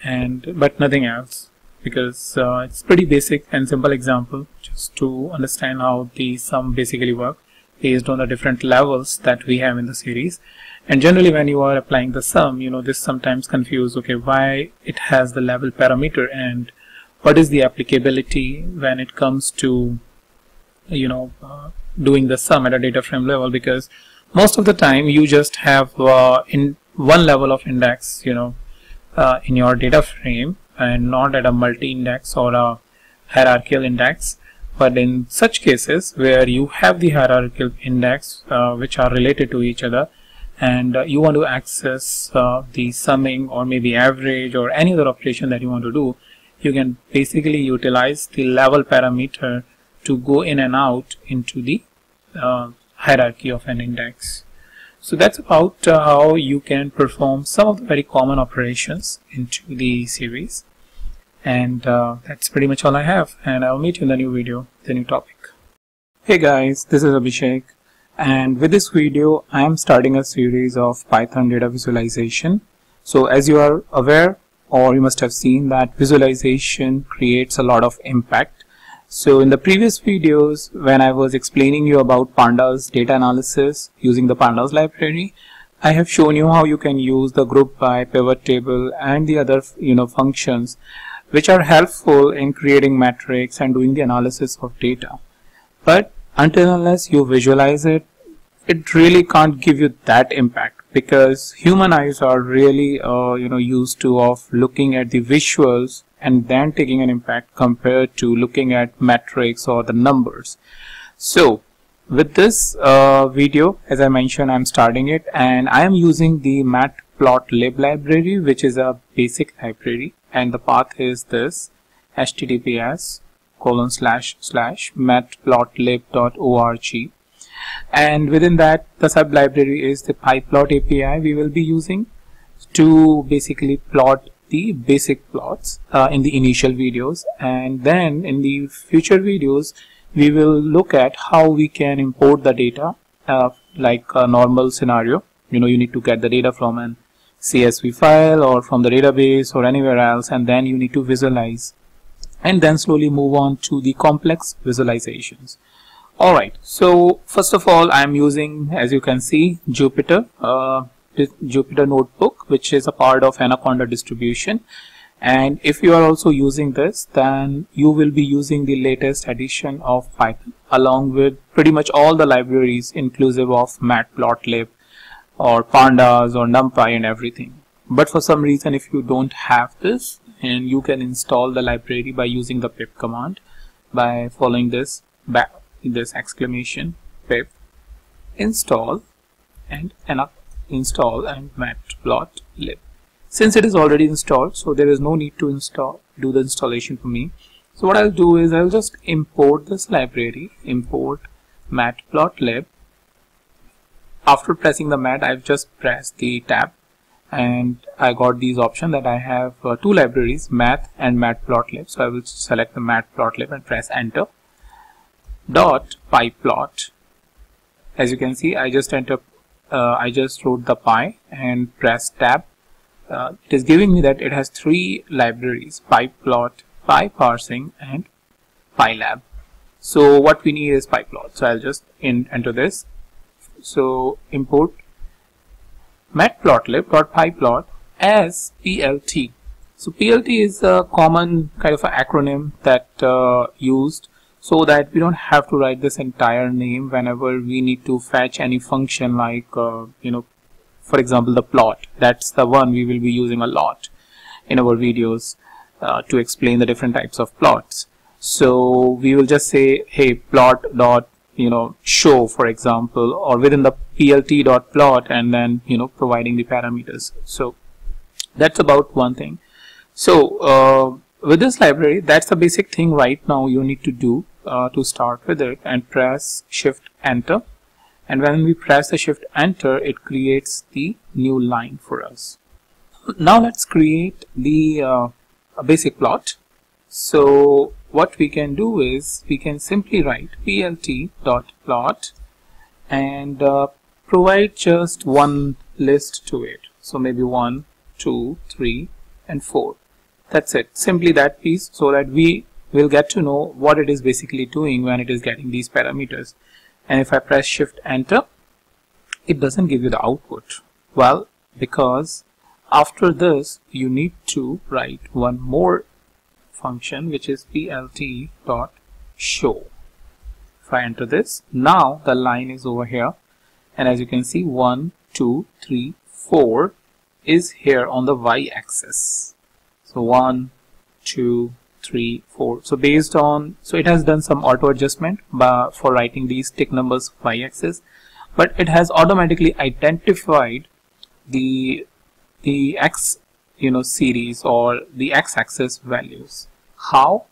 but nothing else, because it's pretty basic and simple example just to understand how the sum basically work based on the different levels that we have in the series. And generally when you are applying the sum, this sometimes confuse, okay, why it has the level parameter and what is the applicability when it comes to doing the sum at a data frame level, because most of the time you just have in one level of index in your data frame and not at a multi-index or a hierarchical index. But in such cases where you have the hierarchical index which are related to each other, and you want to access the summing or maybe average or any other operation that you want to do, you can basically utilize the level parameter to go in and out into the hierarchy of an index. So that's about how you can perform some of the very common operations into the series. And that's pretty much all I have, and I'll meet you in the new video, the new topic. Hey guys, this is Abhishek, and with this video I am starting a series of Python data visualization. So as you are aware, or you must have seen, that visualization creates a lot of impact. So in the previous videos when I was explaining you about pandas data analysis using the pandas library, I have shown you how you can use the group by, pivot table and the other functions which are helpful in creating metrics and doing the analysis of data. But until unless you visualize it, it really can't give you that impact, because human eyes are really used to of looking at the visuals and then taking an impact compared to looking at metrics or the numbers. So with this video, as I mentioned, I'm starting it, and I am using the matplotlib library, which is a basic library, and the path is this: https://matplotlib.org, and within that the sub library is the pyplot API we will be using to basically plot the basic plots in the initial videos, and then in the future videos we will look at how we can import the data like a normal scenario. You need to get the data from an CSV file or from the database or anywhere else, and then you need to visualize and then slowly move on to the complex visualizations. Alright, so first of all I am using, as you can see, Jupyter notebook, which is a part of Anaconda distribution. And if you are also using this, then you will be using the latest edition of Python along with pretty much all the libraries inclusive of matplotlib or pandas or numpy and everything. But for some reason, if you don't have this, and you can install the library by using the pip command by following this exclamation pip install and matplotlib. Since it is already installed, so there is no need to do the installation for me. So what I'll do is I'll just import this library, import matplotlib. After pressing the mat, I've just pressed the tab and I got these options that I have two libraries, math and matplotlib. So I will select the matplotlib and press enter. .pyplot. As you can see, I just wrote the py and press tab it is giving me that it has three libraries: pyplot, pyparsing, and pylab. So what we need is pyplot. So I'll just enter this. So import matplotlib.pyplot as plt. So plt is a common kind of an acronym that used so that we don't have to write this entire name whenever we need to fetch any function like for example the plot. That's the one we will be using a lot in our videos to explain the different types of plots. So we will just say, hey, plot dot show, for example, or within the plt dot plot, and then providing the parameters. So that's about one thing. So with this library, that's the basic thing right now you need to do to start with it, and press shift enter. And when we press the shift enter, it creates the new line for us. Now let's create the a basic plot. So what we can do is we can simply write plt.plot and provide just one list to it. So maybe 1, 2, 3, and 4. That's it. Simply that piece, so that we will get to know what it is basically doing when it is getting these parameters. And if I press shift enter, it doesn't give you the output. Well, because after this you need to write one more function, which is plt.show. If I enter this, now the line is over here, and as you can see, 1, 2, 3, 4 is here on the y-axis. So 1, 2, 3, 4. So based on, so it has done some auto adjustment for writing these tick numbers y-axis, but it has automatically identified the x series or the x-axis values. How?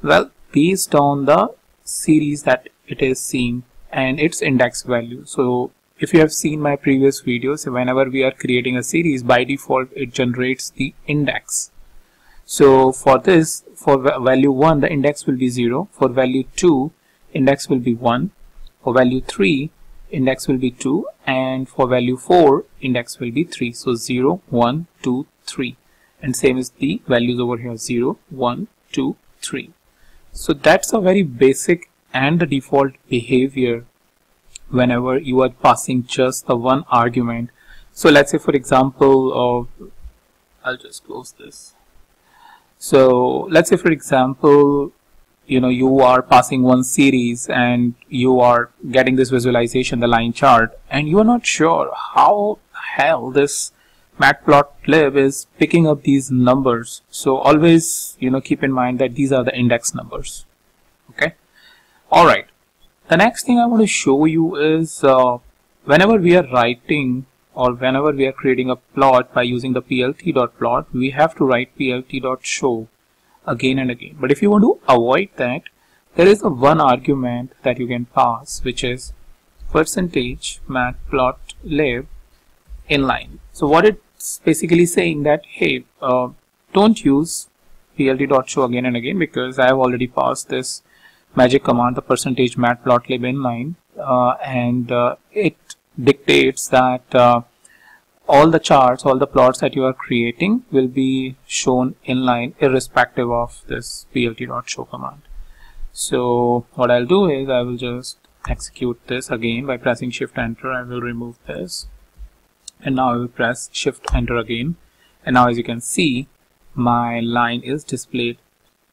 Well, based on the series that it is seeing and its index value. So if you have seen my previous videos, whenever we are creating a series, by default it generates the index. So for this, for value 1, the index will be 0. For value 2, index will be 1. For value 3, index will be 2. And for value 4, index will be 3. So 0, 1, 2, 3. And same is the values over here, 0, 1, 2, 3. So that's a very basic and the default behavior whenever you are passing just the one argument. So let's say, for example, I'll just close this. So let's say, for example, you are passing one series and you are getting this visualization, the line chart, and you are not sure how the hell this matplotlib is picking up these numbers. So always keep in mind that these are the index numbers. Okay. All right. The next thing I want to show you is whenever we are writing or whenever we are creating a plot by using the plt.plot, we have to write plt.show again and again. But if you want to avoid that, there is a one argument that you can pass, which is %matplotlib inline. So what it's basically saying that, hey, don't use plt.show again and again, because I have already passed this magic command, the %matplotlib inline, and it dictates that all the charts, all the plots that you are creating will be shown inline irrespective of this plt.show command. So what I'll do is I will just execute this again by pressing shift enter. I will remove this, and now I will press shift enter again, and now as you can see, my line is displayed,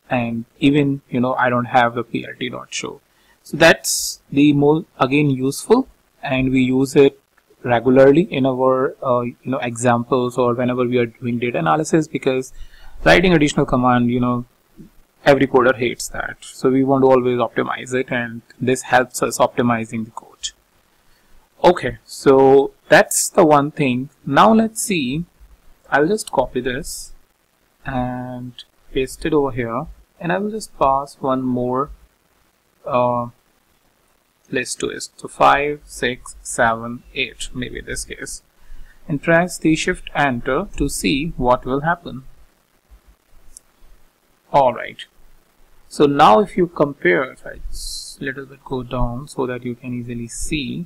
and even I don't have the plt.show. So that's the more again useful, and we use it regularly in our examples or whenever we are doing data analysis, because writing additional command, every coder hates that. So we want to always optimize it, and this helps us optimizing the code. Okay, so that's the one thing. Now let's see. I'll just copy this and paste it over here, and I will just pass one more list to it. So 5, 6, 7, 8, maybe in this case, and press the shift enter to see what will happen. Alright, so now if you compare, if I just little bit go down so that you can easily see,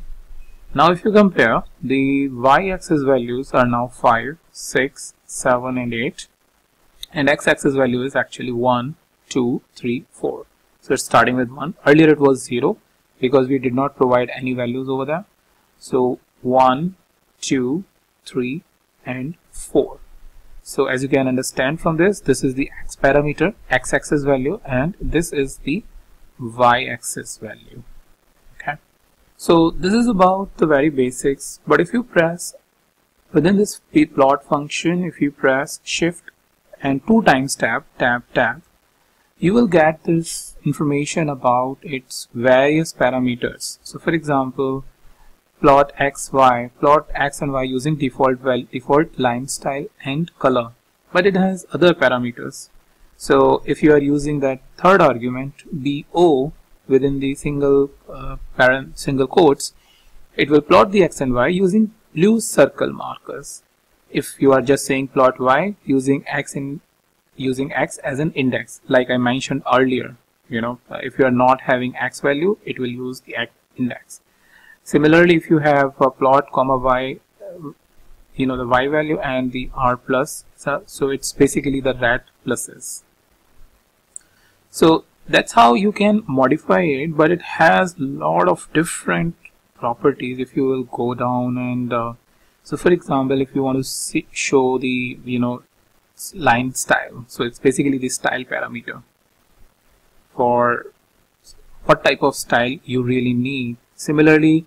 now if you compare, the y-axis values are now 5, 6, 7 and 8, and x-axis value is actually 1, 2, 3, 4. So it's starting with 1. Earlier it was 0 because we did not provide any values over there. So 1, 2, 3 and 4. So as you can understand from this is the x parameter, x-axis value, and this is the y-axis value. Okay, so this is about the very basics. But if you press within this plot function, if you press shift and 2 times tab, you will get this information about its various parameters. So for example, plot x and y using default line style and color, but it has other parameters. So if you are using that third argument bo within the single quotes, it will plot the x and y using blue circle markers. If you are just saying plot y using x as an index, like I mentioned earlier, if you are not having x value, it will use the x index. Similarly, if you have a plot comma y, the y value and the r plus, so it's basically the rat pluses. So that's how you can modify it, but it has a lot of different properties. If you will go down and so for example, if you want to show the line style, so it's basically the style parameter for what type of style you really need. Similarly,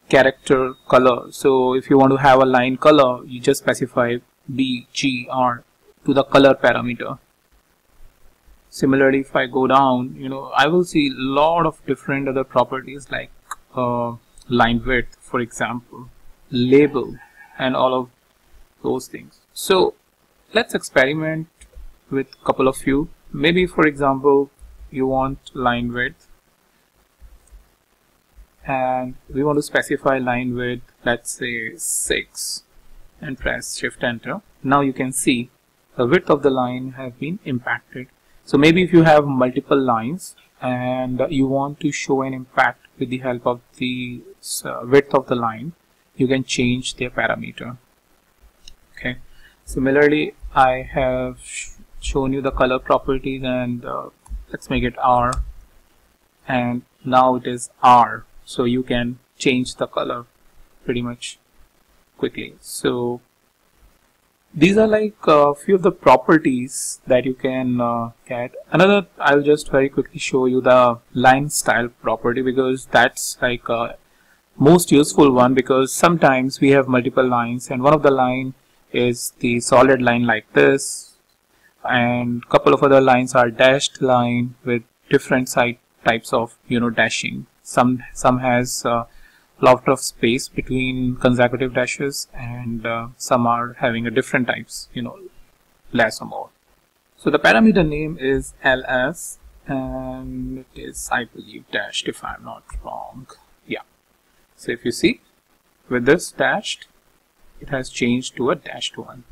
character color, so if you want to have a line color, you just specify B, G, R to the color parameter. Similarly, if I go down, I will see a lot of different other properties like line width, for example, label, and all of those things. So let's experiment with a couple of few. Maybe for example, you want line width, and we want to specify line width, let's say 6, and press shift enter. Now you can see the width of the line has been impacted. So maybe if you have multiple lines and you want to show an impact with the help of the width of the line, you can change their parameter. Okay, similarly, I have shown you the color properties, and let's make it R, and now it is R. So you can change the color pretty much quickly. So these are like a few of the properties that you can get. Another, I'll just very quickly show you the line style property, because that's like a most useful one, because sometimes we have multiple lines and one of the line is the solid line like this, and a couple of other lines are dashed line with different types of dashing. Some has lot of space between consecutive dashes, and some are having a different types, less or more. So the parameter name is ls, and it is, I believe, dashed if I'm not wrong. Yeah. So if you see with this dashed, it has changed to a dashed one.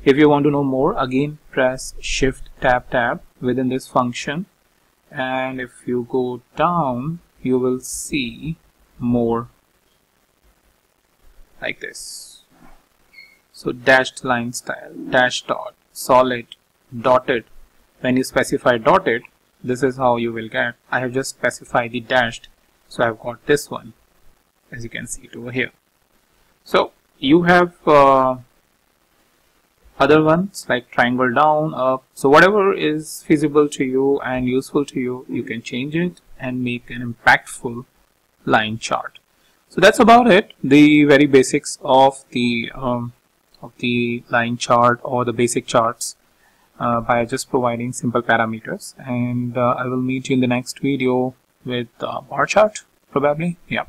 If you want to know more, again press shift tab within this function, and if you go down, you will see more like this. So dashed line style, dash dot, solid, dotted. When you specify dotted, this is how you will get. I have just specified the dashed, so I've got this one, as you can see it over here. So you have other ones like triangle down, up. So whatever is feasible to you and useful to you, you can change it and make an impactful line chart. So that's about it, the very basics of the line chart or the basic charts by just providing simple parameters. And I will meet you in the next video with bar chart probably. Yeah.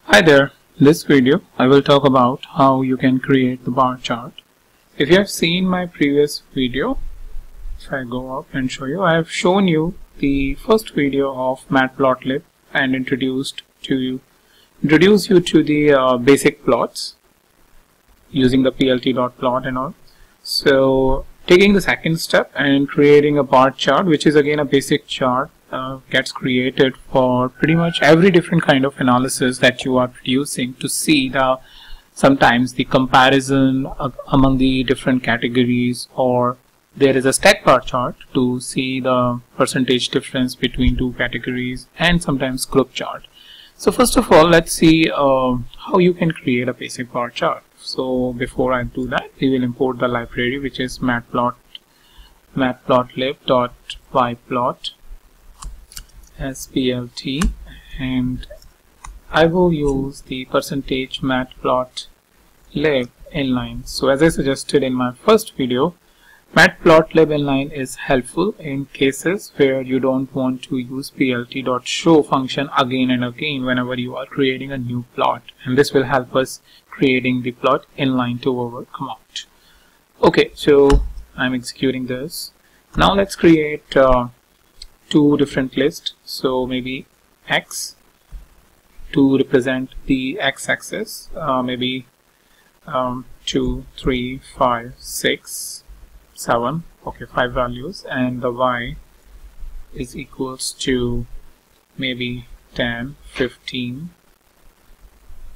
Hi there. In this video I will talk about how you can create the bar chart. If you have seen my previous video, if I go up and show you, I have shown you the first video of matplotlib and introduce you to the basic plots using the plt.plot and all. So taking the second step and creating a bar chart, which is again a basic chart, gets created for pretty much every different kind of analysis that you are producing to see the sometimes the comparison among the different categories, or there is a stack bar chart to see the percentage difference between two categories, and sometimes group chart. So first of all, let's see how you can create a basic bar chart. So before I do that, we will import the library, which is matplotlib.yplot splt, and I will use the percentage matplotlib inline. So as I suggested in my first video, matplotlib inline is helpful in cases where you don't want to use plt.show function again and again whenever you are creating a new plot, and this will help us creating the plot inline to our command. Okay, so I'm executing this. Now let's create two different lists. So maybe x to represent the x-axis, maybe 2, 3, 5, 6, 7, okay, 5 values, and the y is equals to maybe 10, 15,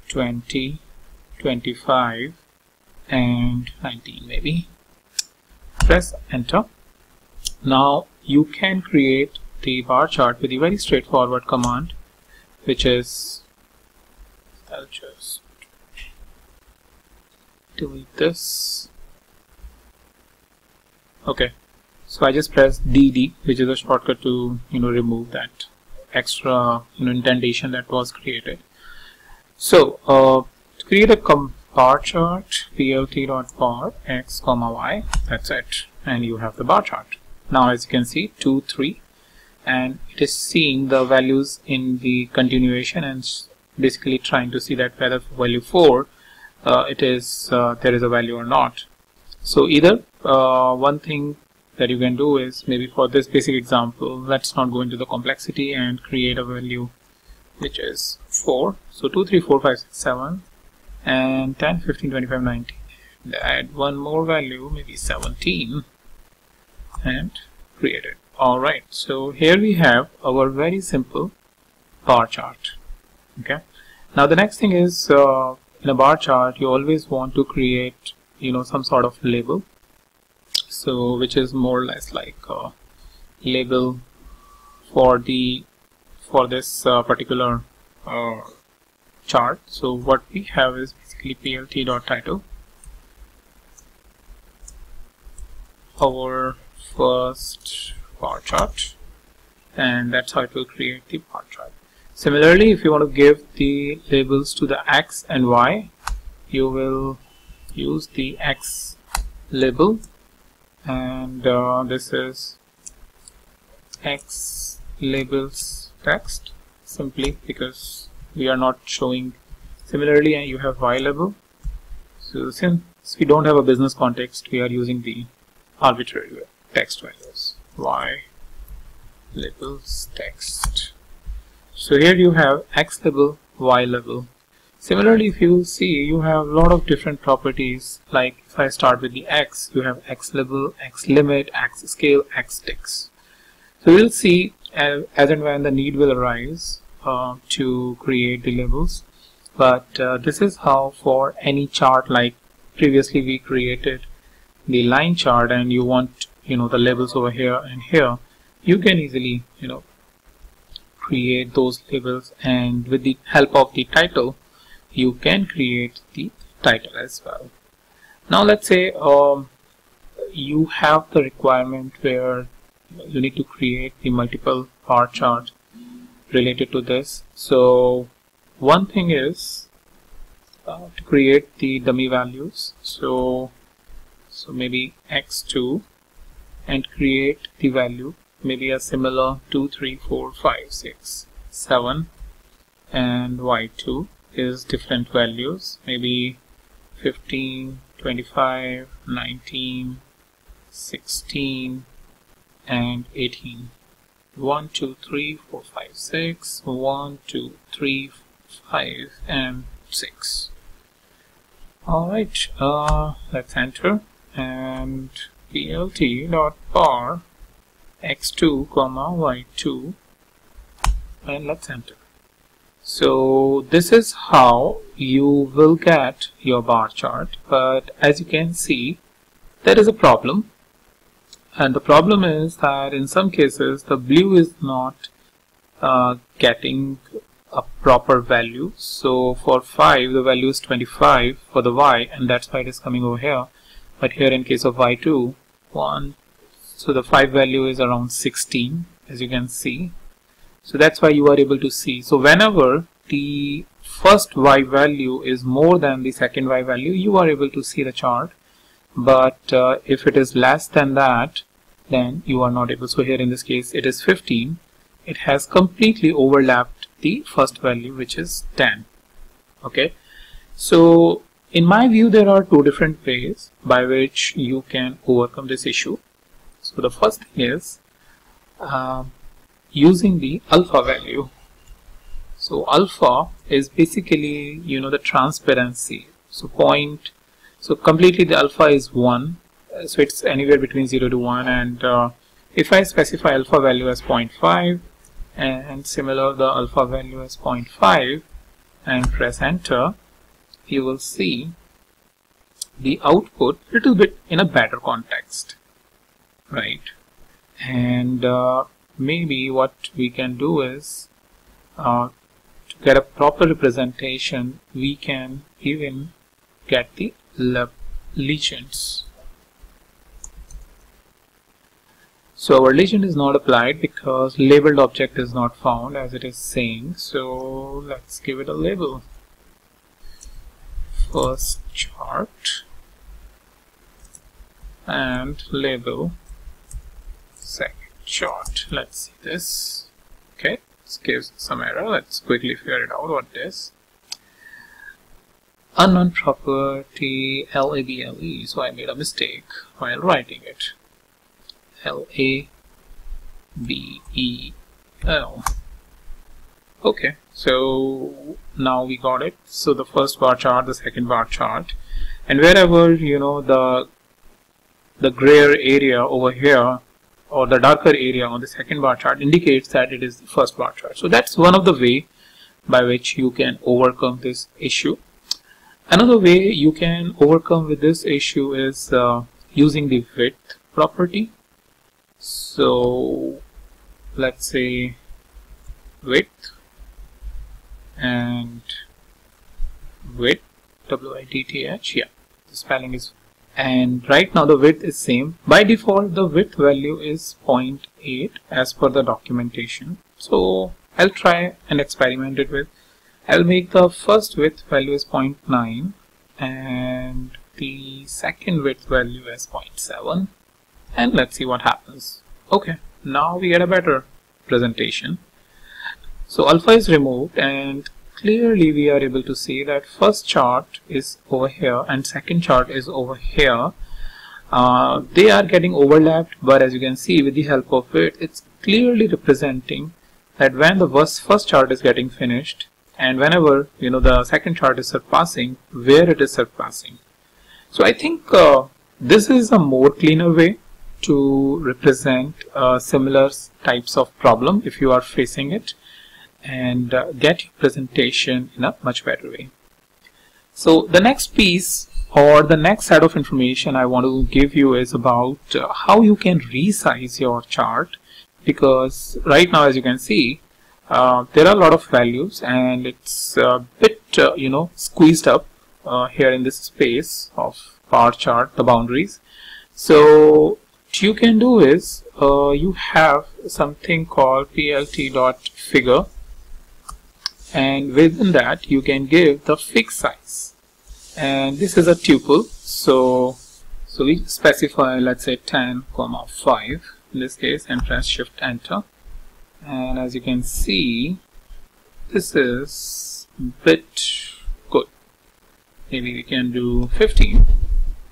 20, 25, and 19 maybe. Press enter. Now you can create the bar chart with a very straightforward command, which is, I'll just delete this. Okay, so I just press DD, which is a shortcut to remove that extra indentation that was created. So to create a bar chart, plt.bar x, y, that's it, and you have the bar chart. Now as you can see, 2, 3, and it is seeing the values in the continuation and basically trying to see that whether for value 4 there is a value or not. So either one thing that you can do is, maybe for this basic example, let's not go into the complexity and create a value which is 4. So 2, 3, 4, 5, 6, 7, and 10, 15, 25, 19. And add one more value, maybe 17, and create it. Alright, so here we have our very simple bar chart. Okay. Now the next thing is, in a bar chart, you always want to create some sort of label, so which is more or less like a label for this particular chart. So what we have is basically plt.title, our first bar chart, and that's how it will create the bar chart. Similarly, if you want to give the labels to the x and y, you will use the x label, and this is x labels text, simply because we are not showing. Similarly, and you have y label. So since we don't have a business context, we are using the arbitrary text values, y labels text. So here you have x label, y label. Similarly, if you see, you have a lot of different properties. Like if I start with the x, you have x label, x limit, x scale, x ticks. So we'll see as and when the need will arise to create the labels. But this is how for any chart, like previously we created the line chart, and you want the labels over here and here, you can easily create those labels, and with the help of the title you can create the title as well. Now let's say you have the requirement where you need to create the multiple bar chart related to this. So one thing is to create the dummy values. So maybe x2, and create the value, maybe a similar 2, 3, 4, 5, 6, 7, and y2 is different values, maybe 15, 25, 19, 16, and 18. 1, 2, 3, 4, 5, 6, 1, 2, 3, 5, and 6. Alright, let's enter, and plt.bar x2, y2, and let's enter. So this is how you will get your bar chart, but as you can see, there is a problem, and the problem is that in some cases the blue is not getting a proper value. So for 5 the value is 25 for the y, and that's why it is coming over here. But here in case of y2, 1, so the 5 value is around 16, as you can see. So that's why you are able to see. So whenever the first y value is more than the second y value, you are able to see the chart. But if it is less than that, then you are not able. So here in this case it is 15. It has completely overlapped the first value, which is 10. Okay, so in my view there are two different ways by which you can overcome this issue. So the first thing is using the alpha value. So alpha is basically, you know, the transparency. So completely the alpha is 1, so it's anywhere between 0 to 1, and if I specify alpha value as 0.5 and similar the alpha value as 0.5 and press enter, you will see the output a little bit in a better context, right? And maybe what we can do is to get a proper representation, we can even get the legends. So our legend is not applied because labeled object is not found, as it is saying. So let's give it a label. First chart and label second chart. Let's see this. Okay, this gives some error. Let's quickly figure it out what it is. Unknown property LABLE. So I made a mistake while writing it. LABEL. Okay, so now we got it. So the first bar chart, the second bar chart, and wherever, you know, the grayer area over here or the darker area on the second bar chart indicates that it is the first bar chart. So that's one of the way by which you can overcome this issue. Another way you can overcome with this issue is using the width property. So let's say width and width, width, yeah, the spelling is, and right now the width is same. By default the width value is 0.8 as per the documentation. So I'll try and experiment it with. I'll make the first width value as 0.9 and the second width value as 0.7, and let's see what happens. Okay, now we get a better presentation. So alpha is removed and clearly we are able to see that first chart is over here and second chart is over here. They are getting overlapped, but as you can see with the help of it, it's clearly representing that when the first chart is getting finished and whenever, you know, the second chart is surpassing, where it is surpassing. So I think this is a more cleaner way to represent similar types of problem if you are facing it, and get your presentation in a much better way. So the next piece or the next set of information I want to give you is about how you can resize your chart, because right now as you can see there are a lot of values and it's a bit you know, squeezed up here in this space of bar chart, the boundaries. So what you can do is you have something called plt.figure, and within that you can give the fixed size, and this is a tuple. So we specify, let's say 10, 5 in this case, and press shift enter, and as you can see this is a bit good. Maybe we can do 15,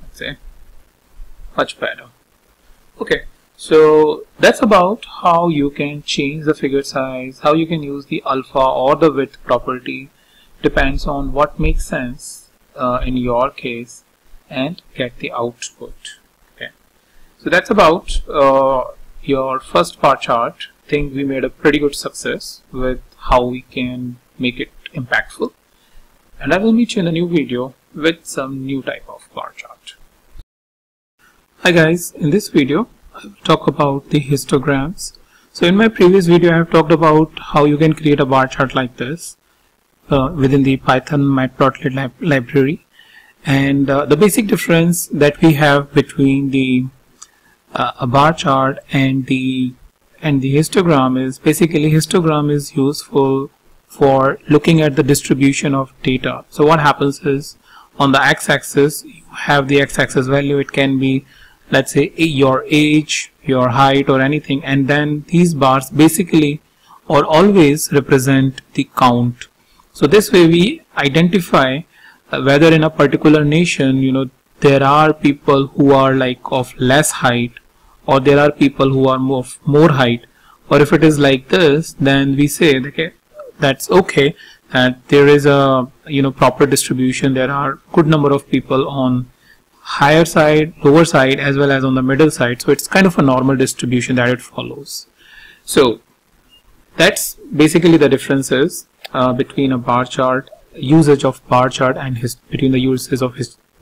let's say, much better. Okay, so that's about how you can change the figure size, how you can use the alpha or the width property, depends on what makes sense in your case, and get the output. Okay, so that's about your first bar chart. I think we made a pretty good success with how we can make it impactful. And I will meet you in a new video with some new type of bar chart. Hi guys, in this video I will talk about the histograms. So in my previous video I have talked about how you can create a bar chart like this within the Python matplotlib library. And the basic difference that we have between the a bar chart and the histogram is basically histogram is useful for looking at the distribution of data. So what happens is on the x-axis you have the x-axis value. It can be, let's say, your age, your height, or anything, and then these bars basically or always represent the count. So this way we identify whether in a particular nation, there are people who are like of less height, or there are people who are more height, or if it is like this, then we say, okay, that's okay, that there is a proper distribution. There are good number of people on higher side, lower side, as well as on the middle side. So it's kind of a normal distribution that it follows. So that's basically the differences between a bar chart, usage of bar chart, and between the uses of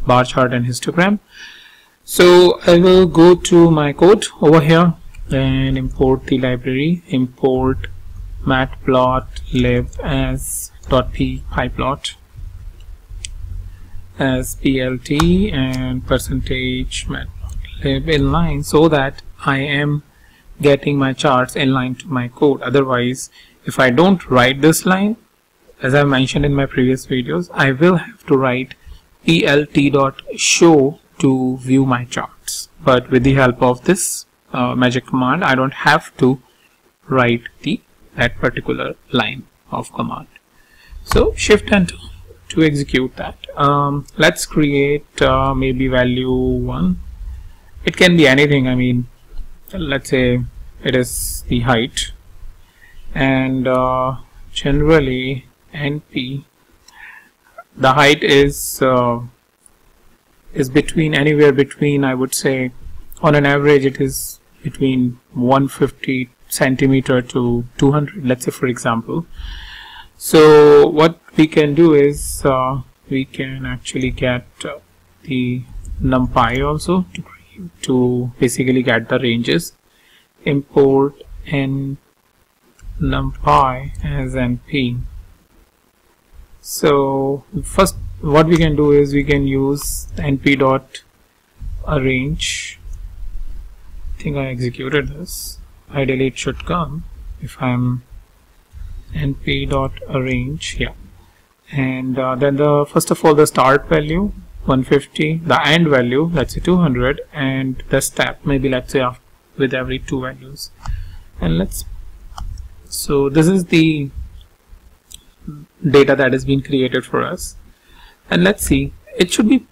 bar chart and histogram. So I will go to my code over here and import the library, import matplotlib as .pyplot as plt and percentage matplotlib inline, so that I am getting my charts inline to my code. Otherwise, if I don't write this line, as I mentioned in my previous videos, I will have to write plt.show to view my charts. But with the help of this magic command, I don't have to write that particular line of command. So shift enter to execute that. Let's create maybe value 1. It can be anything. I mean, let's say it is the height, and generally NP, the height is between anywhere between, I would say, on an average it is between 150 centimeter to 200, let's say, for example. So what we can do is we can actually get the numpy also to basically get the ranges. Import n numpy as np. So first what we can do is we can use np.arrange. I think I executed this. Ideally it should come if I'm np.arrange, yeah. And then first of all the start value 150, the end value let's say 200, and the step maybe let's say with every 2 values. And so this is the data that is being created for us, and let's see, it should be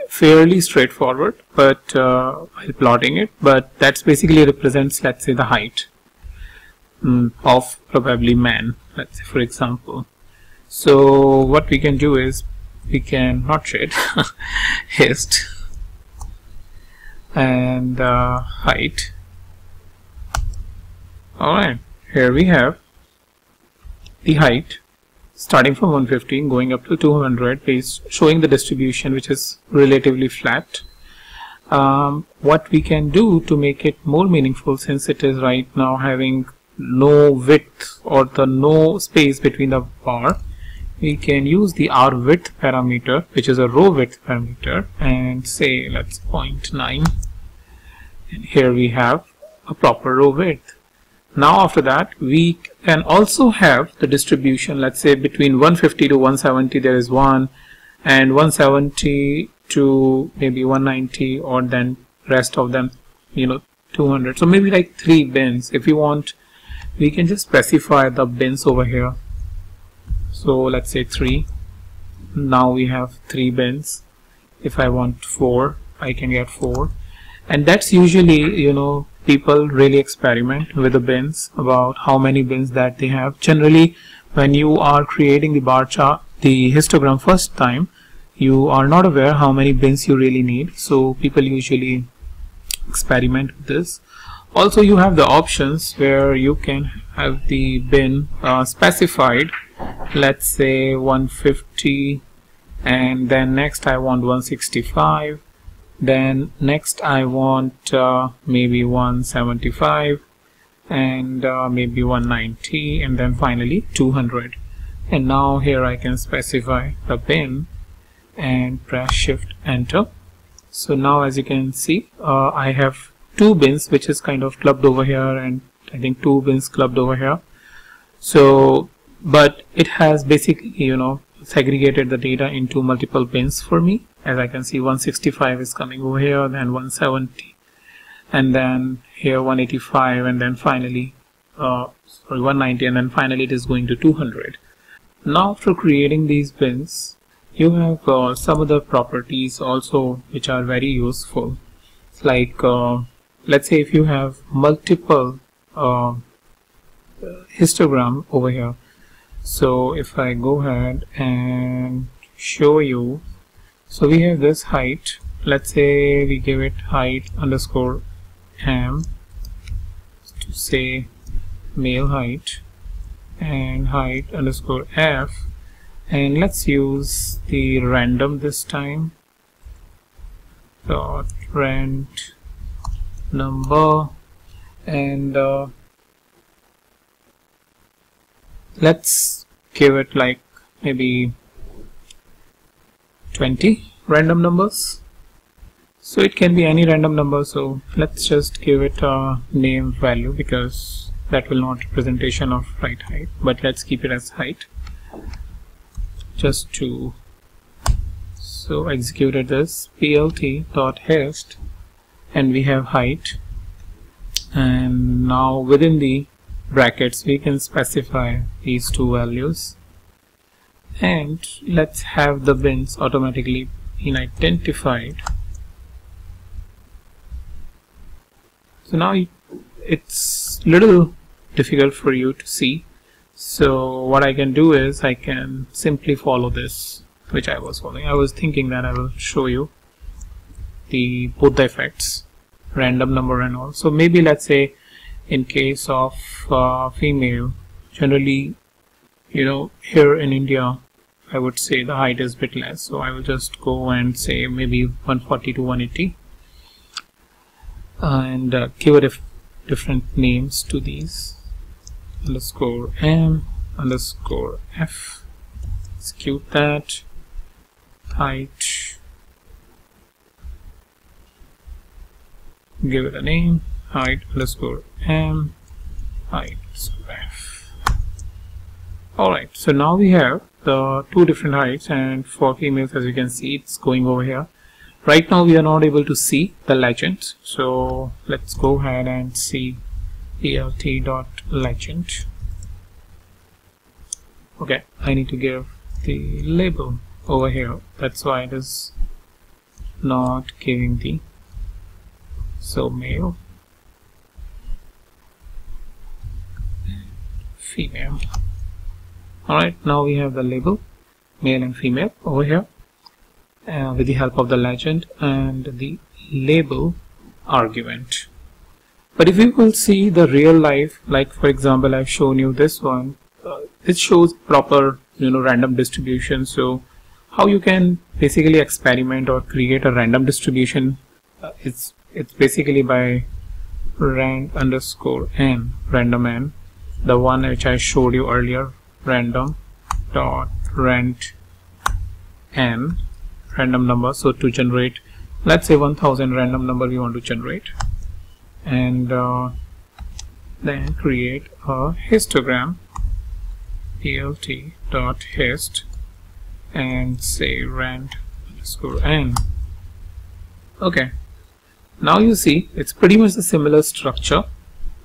fairly straightforward but while plotting it, but that's basically represents, let's say, the height of probably man, let's say, for example. So what we can do is we can not shade hist and height. Alright, here we have the height starting from 150 going up to 200, is showing the distribution which is relatively flat. What we can do to make it more meaningful, since it is right now having no width or no space between the bar, we can use the r width parameter, which is a row width parameter, and say let's 0.9, and here we have a proper row width. Now after that we can also have the distribution, let's say between 150 to 170 there is 1, and 170 to maybe 190, or then rest of them 200. So maybe like 3 bins. If you want, we can just specify the bins over here. So let's say 3. Now we have 3 bins. If I want 4, I can get 4. And that's usually, people really experiment with the bins, about how many bins that they have. Generally, when you are creating the bar chart, the histogram first time, you are not aware how many bins you really need. So people usually experiment with this. Also, you have the options where you can have the bin specified let's say 150, and then next I want 165, then next I want maybe 175, and maybe 190, and then finally 200. And now here I can specify the bin and press shift enter. So now as you can see, I have two bins which is kind of clubbed over here, and I think two bins clubbed over here. So but it has basically segregated the data into multiple bins for me. As I can see, 165 is coming over here, then 170, and then here 185, and then finally 190, and then finally it is going to 200. Now after creating these bins, you have some other properties also which are very useful, like let's say if you have multiple histogram over here. So if I go ahead and show you, so we have this height, let's say we give it height underscore m to say male height, and height underscore f, and let's use the random this time, dot rand number, and let's give it like maybe 20 random numbers. So it can be any random number, so let's just give it a name value because that will not representation of right height, but let's keep it as height just to. So executed this plt.hist, and we have height, and now within the brackets we can specify these two values, and let's have the bins automatically been identified. So now it's little difficult for you to see, so what I can do is I can simply follow this which I was following. I was thinking that I will show you both the effects, random number and all. So maybe let's say in case of female, generally here in India I would say the height is a bit less, so I will just go and say maybe 140 to 180, and give it different names to these, underscore m underscore f, execute that, height, give it a name, height underscore m, height underscore f. Alright, so now we have the two different heights, and for females, as you can see, it's going over here. Right now we are not able to see the legend, so let's go ahead and see plt.legend. Okay, I need to give the label over here, that's why it is not giving the, so male, female. Alright, now we have the label male and female over here with the help of the legend and the label argument. But if you will see the real life, like for example I've shown you this one, it shows proper random distribution. So how you can basically experiment or create a random distribution, it's basically by rand underscore n, random n, the one which I showed you earlier, random dot rand n, random number. So to generate, let's say 1000 random number we want to generate, and then create a histogram, plt.hist, and say rand underscore n. Okay, now you see it's pretty much the similar structure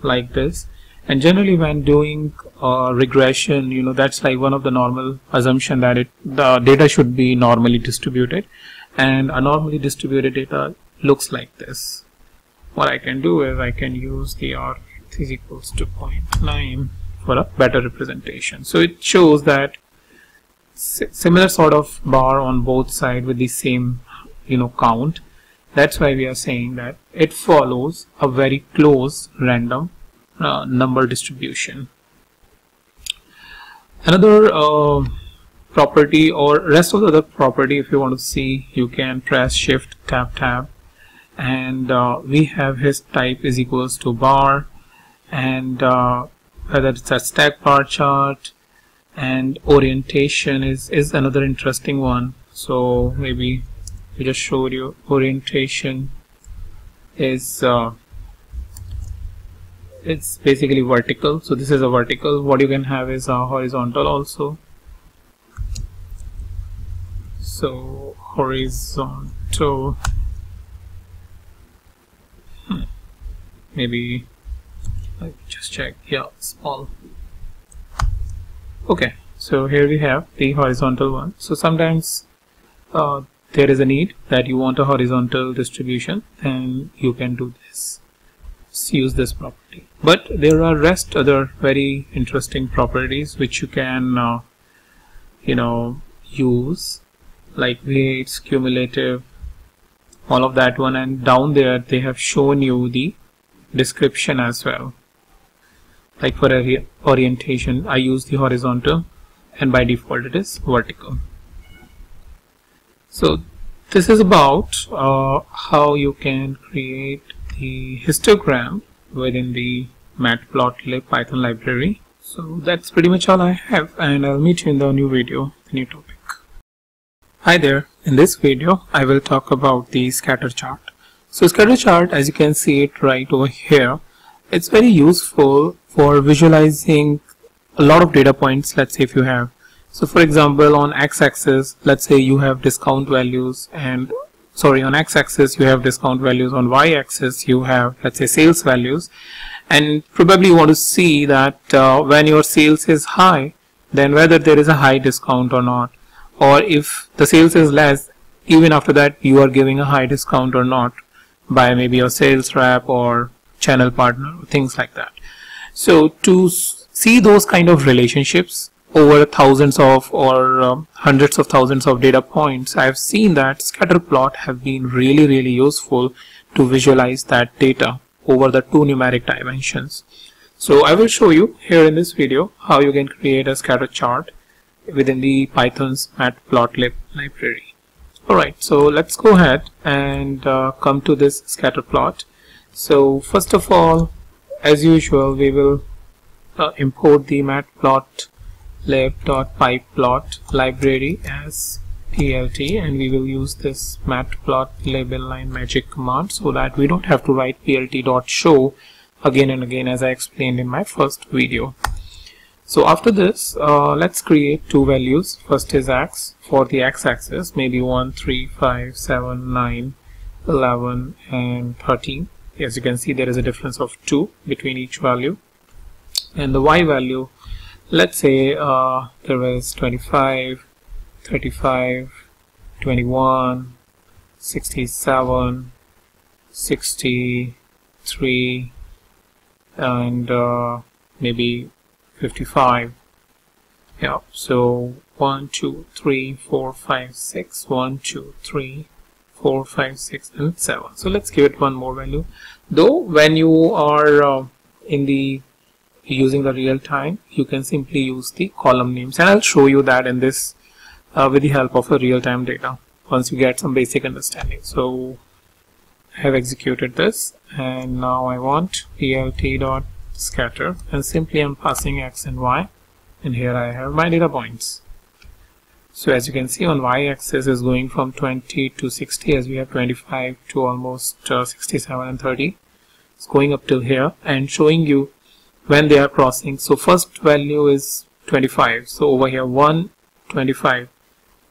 like this. And generally when doing regression, that's like one of the normal assumption that the data should be normally distributed, and a normally distributed data looks like this. What I can do is I can use the r is equals to 0.9 for a better representation. So it shows that similar sort of bar on both sides with the same count. That's why we are saying that it follows a very close random number distribution. Another property, or rest of the other property, if you want to see, you can press Shift Tab, and we have his type is equals to bar, and whether it's a stack bar chart, and orientation is another interesting one. So maybe we just showed you orientation is it's basically vertical. So this is a vertical. What you can have is a horizontal also. So horizontal, maybe let me just check. Yeah, small. Okay, so here we have the horizontal one. So sometimes there is a need that you want a horizontal distribution, and you can do this. Use this property. But there are rest other very interesting properties which you can use, like weights, cumulative, all of that one, and down there they have shown you the description as well. Like for orientation, I use the horizontal, and by default it is vertical. So this is about how you can create the histogram within the matplotlib Python library. So that's pretty much all I have, and I'll meet you in the new video, the new topic. Hi there, in this video I will talk about the scatter chart. So scatter chart, as you can see it right over here, it's very useful for visualizing a lot of data points. Let's say if you have, so for example on x-axis, let's say you have discount values, and on x-axis you have discount values, on y-axis you have, let's say, sales values, and probably you want to see that when your sales is high, then whether there is a high discount or not, or if the sales is less, even after that you are giving a high discount or not by maybe your sales rep or channel partner, things like that. So to see those kind of relationships over thousands of or hundreds of thousands of data points, I have seen that scatter plot have been really useful to visualize that data over the two numeric dimensions. So I will show you here in this video how you can create a scatter chart within the Python's matplotlib library. Alright, so let's go ahead and come to this scatter plot. So first of all, as usual, we will import the matplotlib.pyplot library as plt, and we will use this matplotlib inline magic command so that we don't have to write plt.show again and again, as I explained in my first video. So after this, let's create two values. First is x for the x-axis, maybe 1, 3, 5, 7, 9, 11 and 13. As you can see, there is a difference of 2 between each value. And the y value, let's say there was 25, 35, 21, 67, 63 and maybe 55. Yeah, so 1, 2, 3, 4, 5, 6, 1, 2, 3, 4, 5, 6 and 7. So let's give it one more value. Though when you are using the real time, you can simply use the column names, and I'll show you that in this with the help of a real-time data once you get some basic understanding. So I have executed this, and now I want plt.scatter, and simply I'm passing x and y, and here I have my data points. So as you can see, on y-axis is going from 20 to 60, as we have 25 to almost 67 and 30. It's going up till here and showing you when they are crossing. So first value is 25, so over here 1, 25,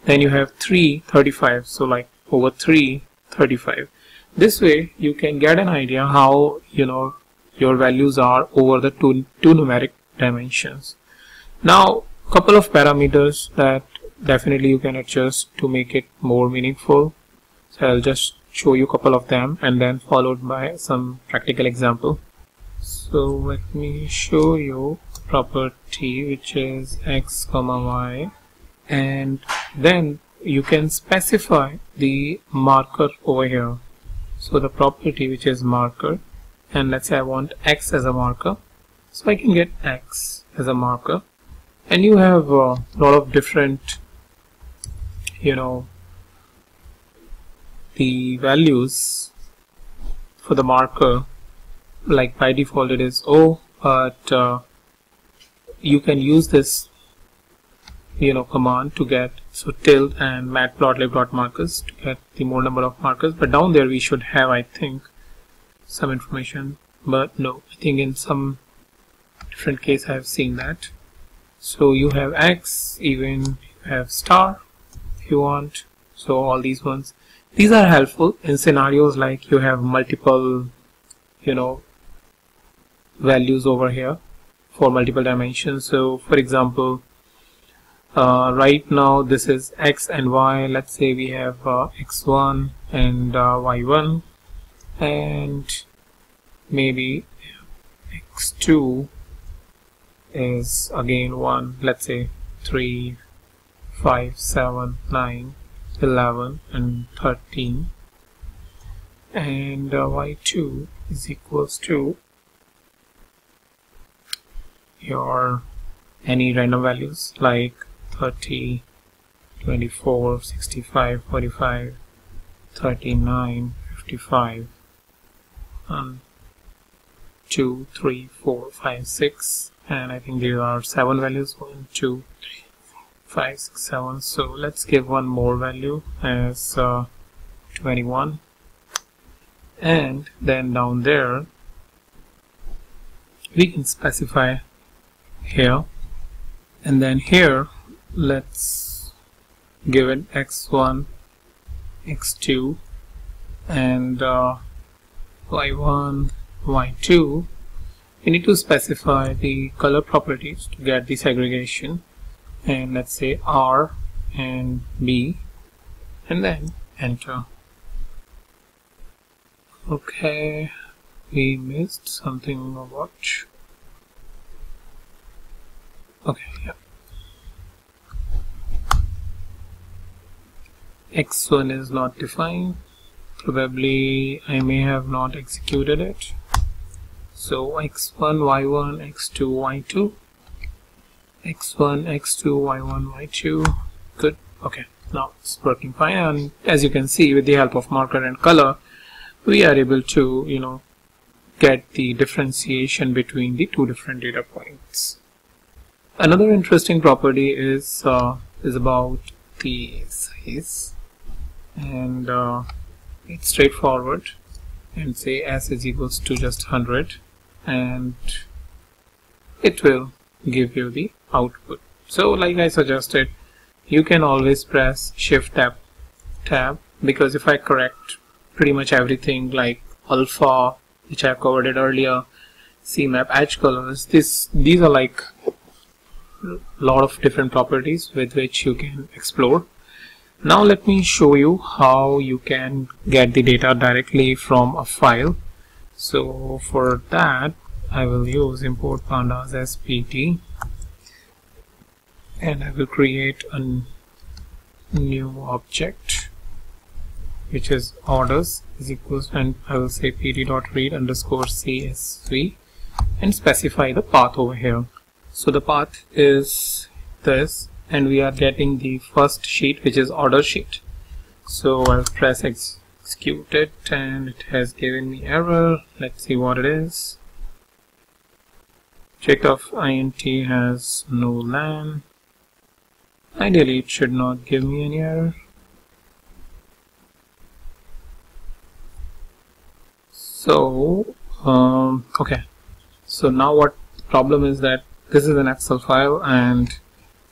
then you have 3, 35, so like over 3, 35. This way you can get an idea how your values are over the two numeric dimensions. Now couple of parameters that definitely you can adjust to make it more meaningful. So I'll just show you a couple of them and then followed by some practical example. So let me show you property which is x comma y, and then you can specify the marker over here. So the property which is marker, and let's say I want x as a marker, so I can get x as a marker, and you have a lot of different, the values for the marker. Like by default it is O, but you can use this command to get tilde and matplotlib.markers to get the more number of markers. But down there we should have, I think, some information, but no, I think in some different case I have seen that. So you have X, even you have star if you want. So all these ones, these are helpful in scenarios like you have multiple values over here for multiple dimensions. So for example, right now this is X and Y. Let's say we have X1 and Y1, and maybe X2 is again 1. Let's say 3, 5, 7, 9, 11 and 13, and Y2 is equals to your any random values like 30, 24, 65, 45, 39, 55, 1, 2, 3, 4, 5, 6, and I think there are 7 values, 1, 2, 3, 4, 5, 6, 7. So let's give one more value as 21, and then down there we can specify here, and then here let's give it X1, X2 and Y1, Y2. We need to specify the color properties to get the segregation, and let's say R and B, and then enter. Okay, we missed something. Watch. Okay, yeah. X1 is not defined. Probably I may have not executed it. So X1, Y1, X2, Y2. X1, X2, Y1, Y2. Good. Okay, now it's working fine. And as you can see, with the help of marker and color, we are able to, get the differentiation between the two different data points. Another interesting property is about the size, and it's straightforward, and say S is equals to just 100, and it will give you the output. So like I suggested, you can always press Shift tab, because if I correct pretty much everything like alpha, which I have covered it earlier, CMap, edge colors, these are like a lot of different properties with which you can explore. Now let me show you how you can get the data directly from a file. So for that I will use import pandas spt, and I will create a new object which is orders is equals, and I will say pd.read underscore csv and specify the path over here. So the path is this, and we are getting the first sheet, which is order sheet. So I'll press execute it, and it has given me error. Let's see what it is. Check of int has no lan. Ideally it should not give me any error. So okay, so now what the problem is that this is an Excel file and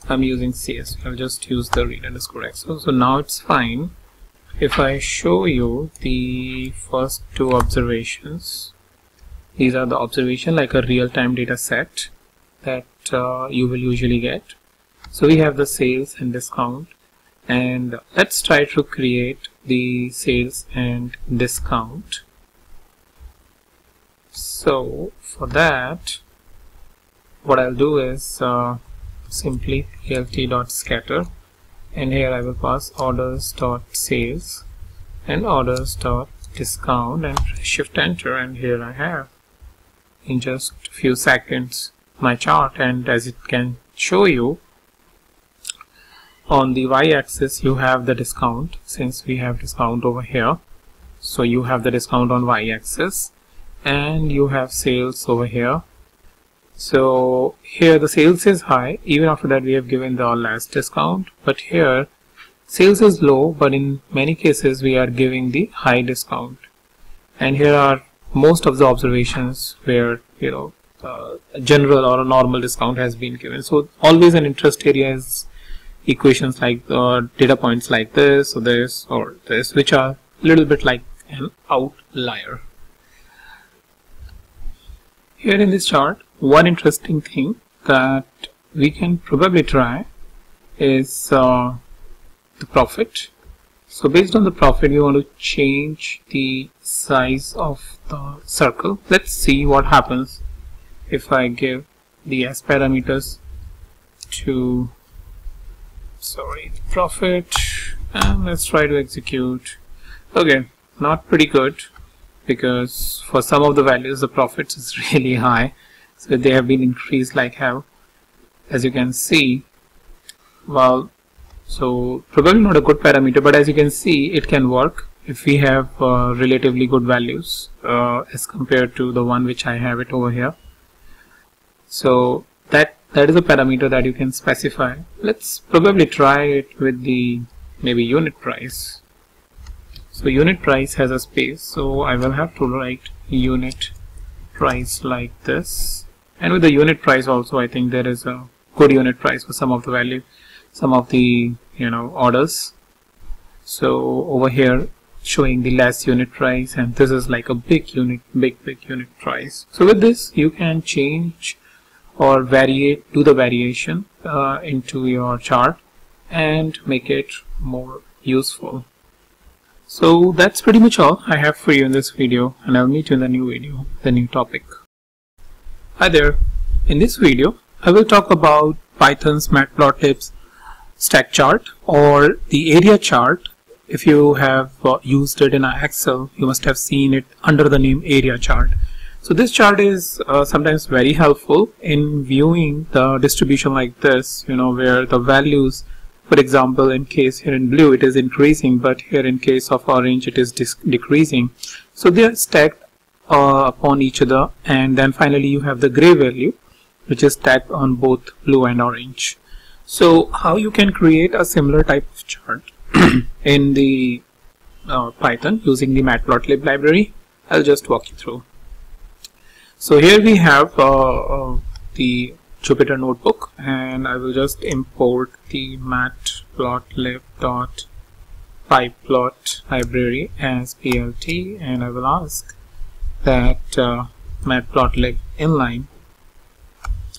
I'm using CSV. I'll just use the read underscore Excel. So now it's fine. If I show you the first two observations, these are the observation like a real-time data set that you will usually get. So we have the sales and discount, and let's try to create the sales and discount. So for that, what I'll do is simply plt.scatter, and here I will pass orders.sales and orders.discount and shift enter, and here I have in just a few seconds my chart. And as you can show you on the y-axis you have the discount, since we have discount over here. So you have the discount on y-axis and you have sales over here. So here the sales is high, even after that we have given the last discount, but here sales is low, but in many cases we are giving the high discount. And here are most of the observations where a general or a normal discount has been given. So always an interest area is equations like data points like this or this or this, which are a little bit like an outlier. Here in this chart, one interesting thing that we can probably try is the profit. So based on the profit, we want to change the size of the circle. Let's see what happens if I give the S parameters to profit, and let's try to execute. Okay, not pretty good, because for some of the values the profits is really high, so they have been increased like hell, as you can see. Well, so probably not a good parameter, but as you can see it can work if we have relatively good values as compared to the one which I have it over here. So that is a parameter that you can specify. Let's probably try it with the maybe unit price. So unit price has a space, so I will have to write unit price like this. And with the unit price also, I think there is a good unit price for some of the value, some of the orders. So over here showing the less unit price, and this is like a big unit price. So with this you can change or do the variation into your chart and make it more useful. So that's pretty much all I have for you in this video, and I'll meet you in the new video, the new topic. Hi there. In this video I will talk about Python's matplotlib's stack chart, or the area chart. If you have used it in Excel, you must have seen it under the name area chart. So this chart is sometimes very helpful in viewing the distribution like this, where the values, for example, in case here in blue it is increasing, but here in case of orange it is decreasing. So they are stacked upon each other, and then finally you have the gray value which is stacked on both blue and orange. So how you can create a similar type of chart in the Python using the matplotlib library, I'll just walk you through. So here we have the Jupyter notebook, and I will just import the matplotlib.pyplot library as plt, and I will ask that matplotlib inline,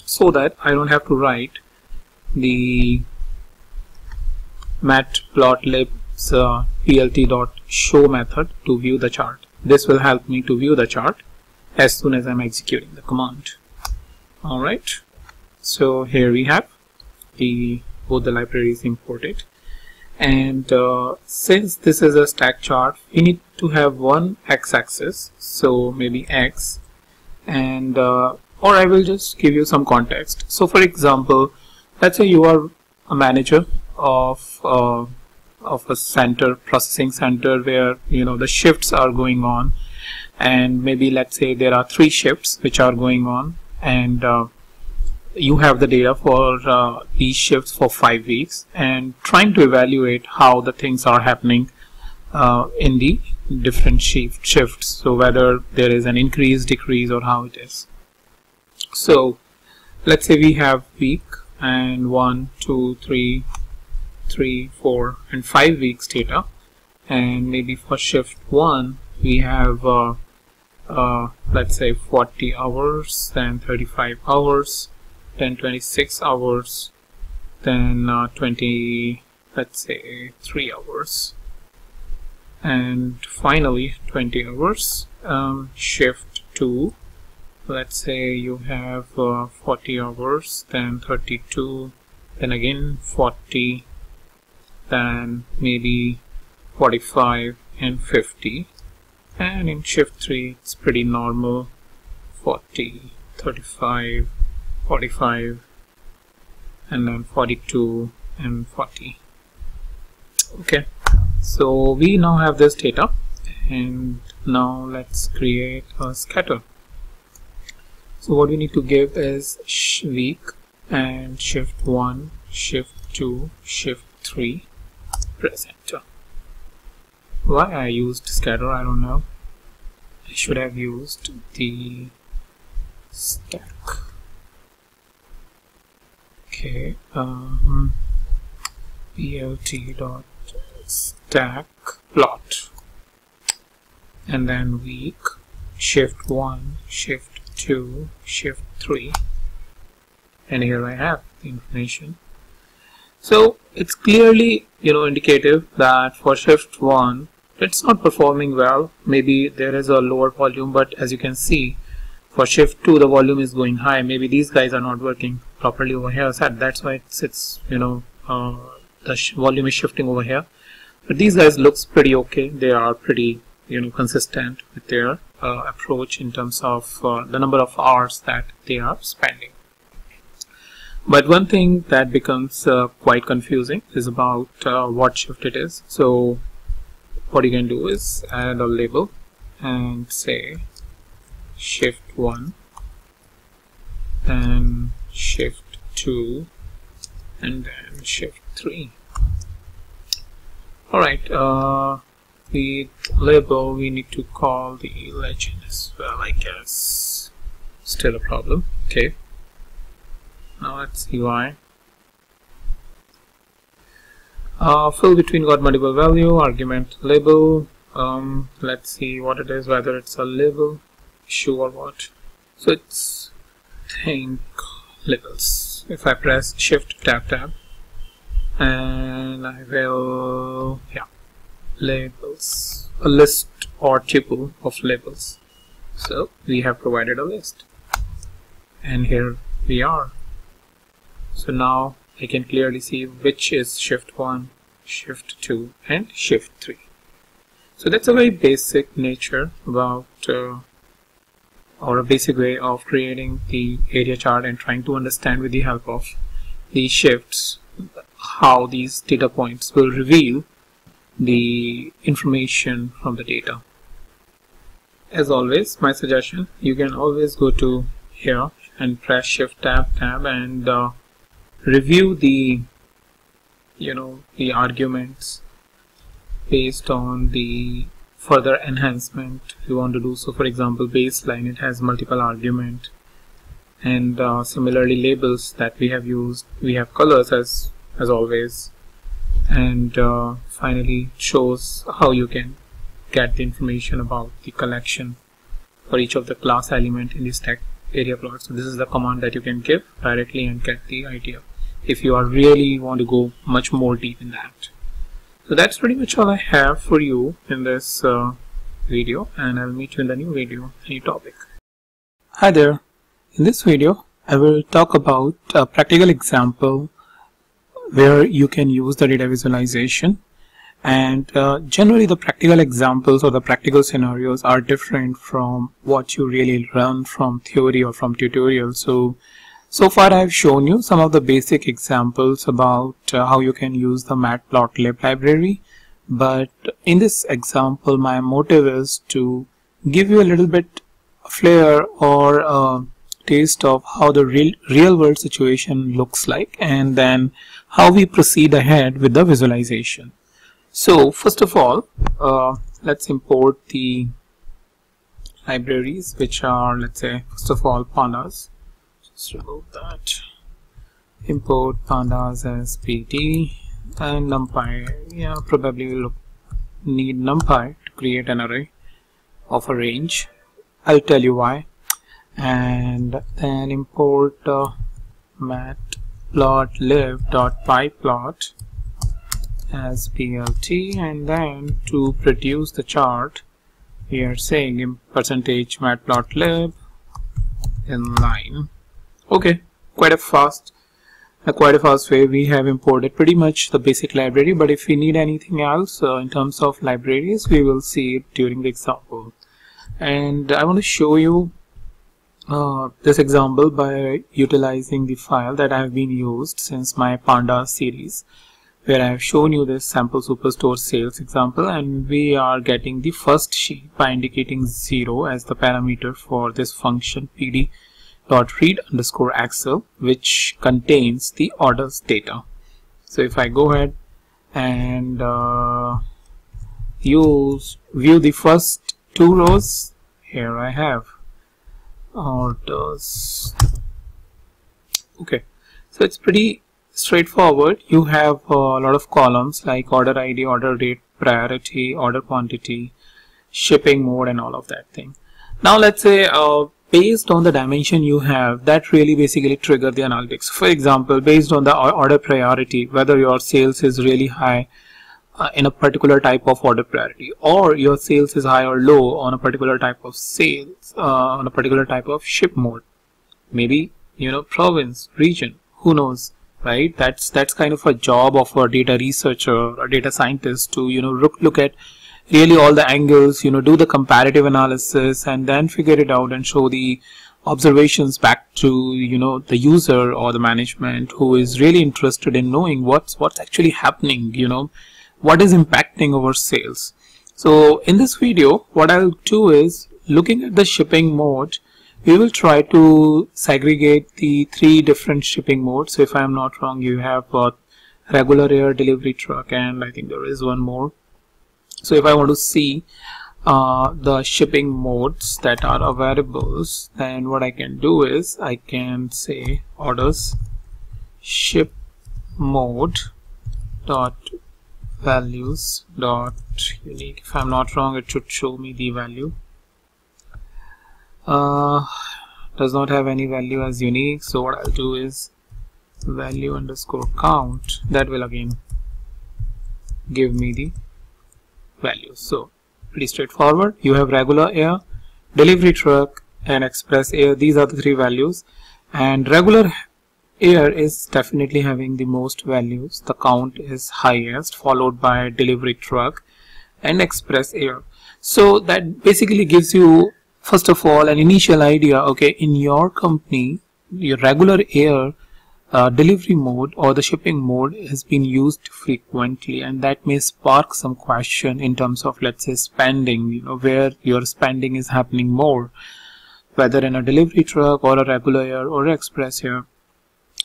so that I don't have to write the matplotlib's plt.show method to view the chart. This will help me to view the chart as soon as I'm executing the command. Alright, so here we have both the libraries imported, and since this is a stack chart, we need to have one x-axis, so maybe x, and or I will just give you some context. So for example, let's say you are a manager of a processing center where the shifts are going on, and maybe let's say there are 3 shifts which are going on, and you have the data for these shifts for 5 weeks, and trying to evaluate how the things are happening in the different shifts, so whether there is an increase, decrease, or how it is. So let's say we have week and 1, 2, 3, 4 and 5 weeks data, and maybe for shift 1 we have let's say 40 hours, then 35 hours, then 26 hours, then 20, let's say 3 hours, and finally 20 hours. Shift 2, let's say you have 40 hours, then 32, then again 40, then maybe 45 and 50, and in shift 3 it's pretty normal, 40, 35, 45, and then 42 and 40. Okay, so we now have this data, and now let's create a scatter. So what we need to give is week and shift 1, shift 2, shift 3, press enter. Why I used scatter, I don't know. I should have used the stack. Okay, plt.stack plot, and then week, shift 1, shift 2, shift 3, and here I have the information. So it's clearly, indicative that for shift 1 it's not performing well. Maybe there is a lower volume, but as you can see, for shift 2 the volume is going high. Maybe these guys are not working properly over here, so that's why it's the volume is shifting over here. But these guys looks pretty okay. They are pretty consistent with their approach in terms of the number of hours that they are spending. But one thing that becomes quite confusing is about what shift it is. So what you can do is add a label and say shift 1 and shift 2 and then shift 3. Alright, the label we need to call the legend as well, I guess. Still a problem. Okay, now let's see why. Fill between got multiple value, argument label. Let's see what it is, whether it's a label issue or what. So it's think labels. If I press shift tab and I will labels, a list or tuple of labels. So we have provided a list, and here we are. So now I can clearly see which is shift 1, shift 2 and shift 3. So that's a very basic nature about or a basic way of creating the area chart and trying to understand with the help of the shifts how these data points will reveal the information from the data. As always, my suggestion, you can always go to here and press shift tab and review the the arguments based on the further enhancement you want to do. So for example, baseline, it has multiple argument, and similarly labels that we have used, we have colors as always, and finally shows how you can get the information about the collection for each of the class element in the stack area plot. So this is the command that you can give directly and get the idea if you are really want to go much more deep in that. So that's pretty much all I have for you in this video, and I'll meet you in the new video, new topic. Hi there. In this video I will talk about a practical example where you can use the data visualization, and generally the practical examples or the practical scenarios are different from what you really learn from theory or from tutorials. So far I have shown you some of the basic examples about how you can use the matplotlib library, but in this example my motive is to give you a little bit flair or a taste of how the real world situation looks like, and then how we proceed ahead with the visualization. So first of all, let's import the libraries, which are, let's say, first of all, pandas. Just remove that. Import pandas as pt and numpy. Yeah, probably we'll need numpy to create an array of a range. I'll tell you why. And then import matplotlib.pyplot as plt, and then to produce the chart we are saying in percentage matplotlib inline. Okay, quite a fast way we have imported pretty much the basic library, but if we need anything else in terms of libraries, we will see it during the example. And I want to show you this example by utilizing the file that I have been used since my pandas series, where I have shown you this sample superstore sales example, and we are getting the first sheet by indicating 0 as the parameter for this function pd.read_excel, which contains the orders data. So if I go ahead and view the first 2 rows, here I have orders. Okay, so it's pretty straightforward. You have a lot of columns like order ID, order date, priority, order quantity, shipping mode, and all of that thing. Now let's say based on the dimension you have, that really basically trigger the analytics. For example, based on the order priority, whether your sales is really high in a particular type of order priority, or your sales is high or low on a particular type of sales, on a particular type of ship mode, maybe, you know, province, region, who knows, right? That's kind of a job of a data researcher or data scientist to, you know, look at really all the angles, you know, do the comparative analysis, and then figure it out and show the observations back to, you know, the user or the management who is really interested in knowing what's actually happening, you know, what is impacting our sales. So in this video, what I'll do is, looking at the shipping mode, we will try to segregate the 3 different shipping modes. So if I'm not wrong, you have regular air, delivery truck, and I think there is one more. So if I want to see the shipping modes that are available, then what I can do is I can say orders ship mode dot values dot unique. If I'm not wrong, it should show me the value. Does not have any value as unique, so what I'll do is value underscore count. That will again give me the values. So pretty straightforward. You have regular air, delivery truck, and express air. These are the 3 values, and regular air is definitely having the most values. The count is highest, followed by delivery truck and express air. So that basically gives you, first of all, an initial idea. Okay, in your company, your regular air delivery mode or the shipping mode has been used frequently, and that may spark some question in terms of, let's say, spending, you know, where your spending is happening more, whether in a delivery truck or a regular air or express air.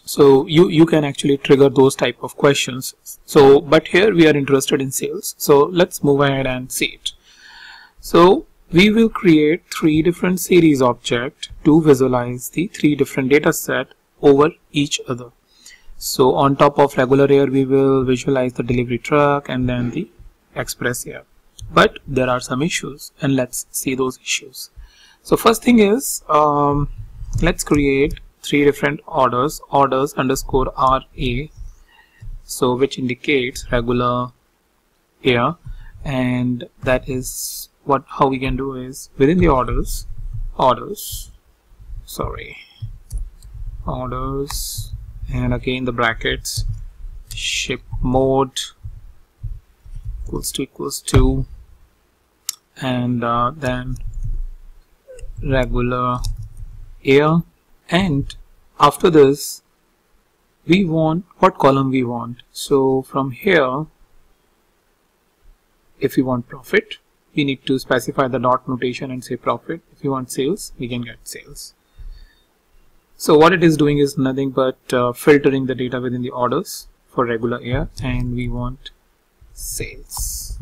So you can actually trigger those type of questions. So but here we are interested in sales, so let's move ahead and see it. So we will create 3 different series objects to visualize the 3 different data set over each other. So on top of regular air, we will visualize the delivery truck and then the express air. But there are some issues, and let's see those issues. So first thing is, let's create 3 different orders underscore RA, so which indicates regular air, and that is how we can do is, within the orders, and again the brackets, ship mode equals to and then regular air, and after this we want what column we want. So from here, if we want profit, we need to specify the dot notation and say profit. If you want sales, we can get sales. So what it is doing is nothing but filtering the data within the orders for regular air, and we want sales.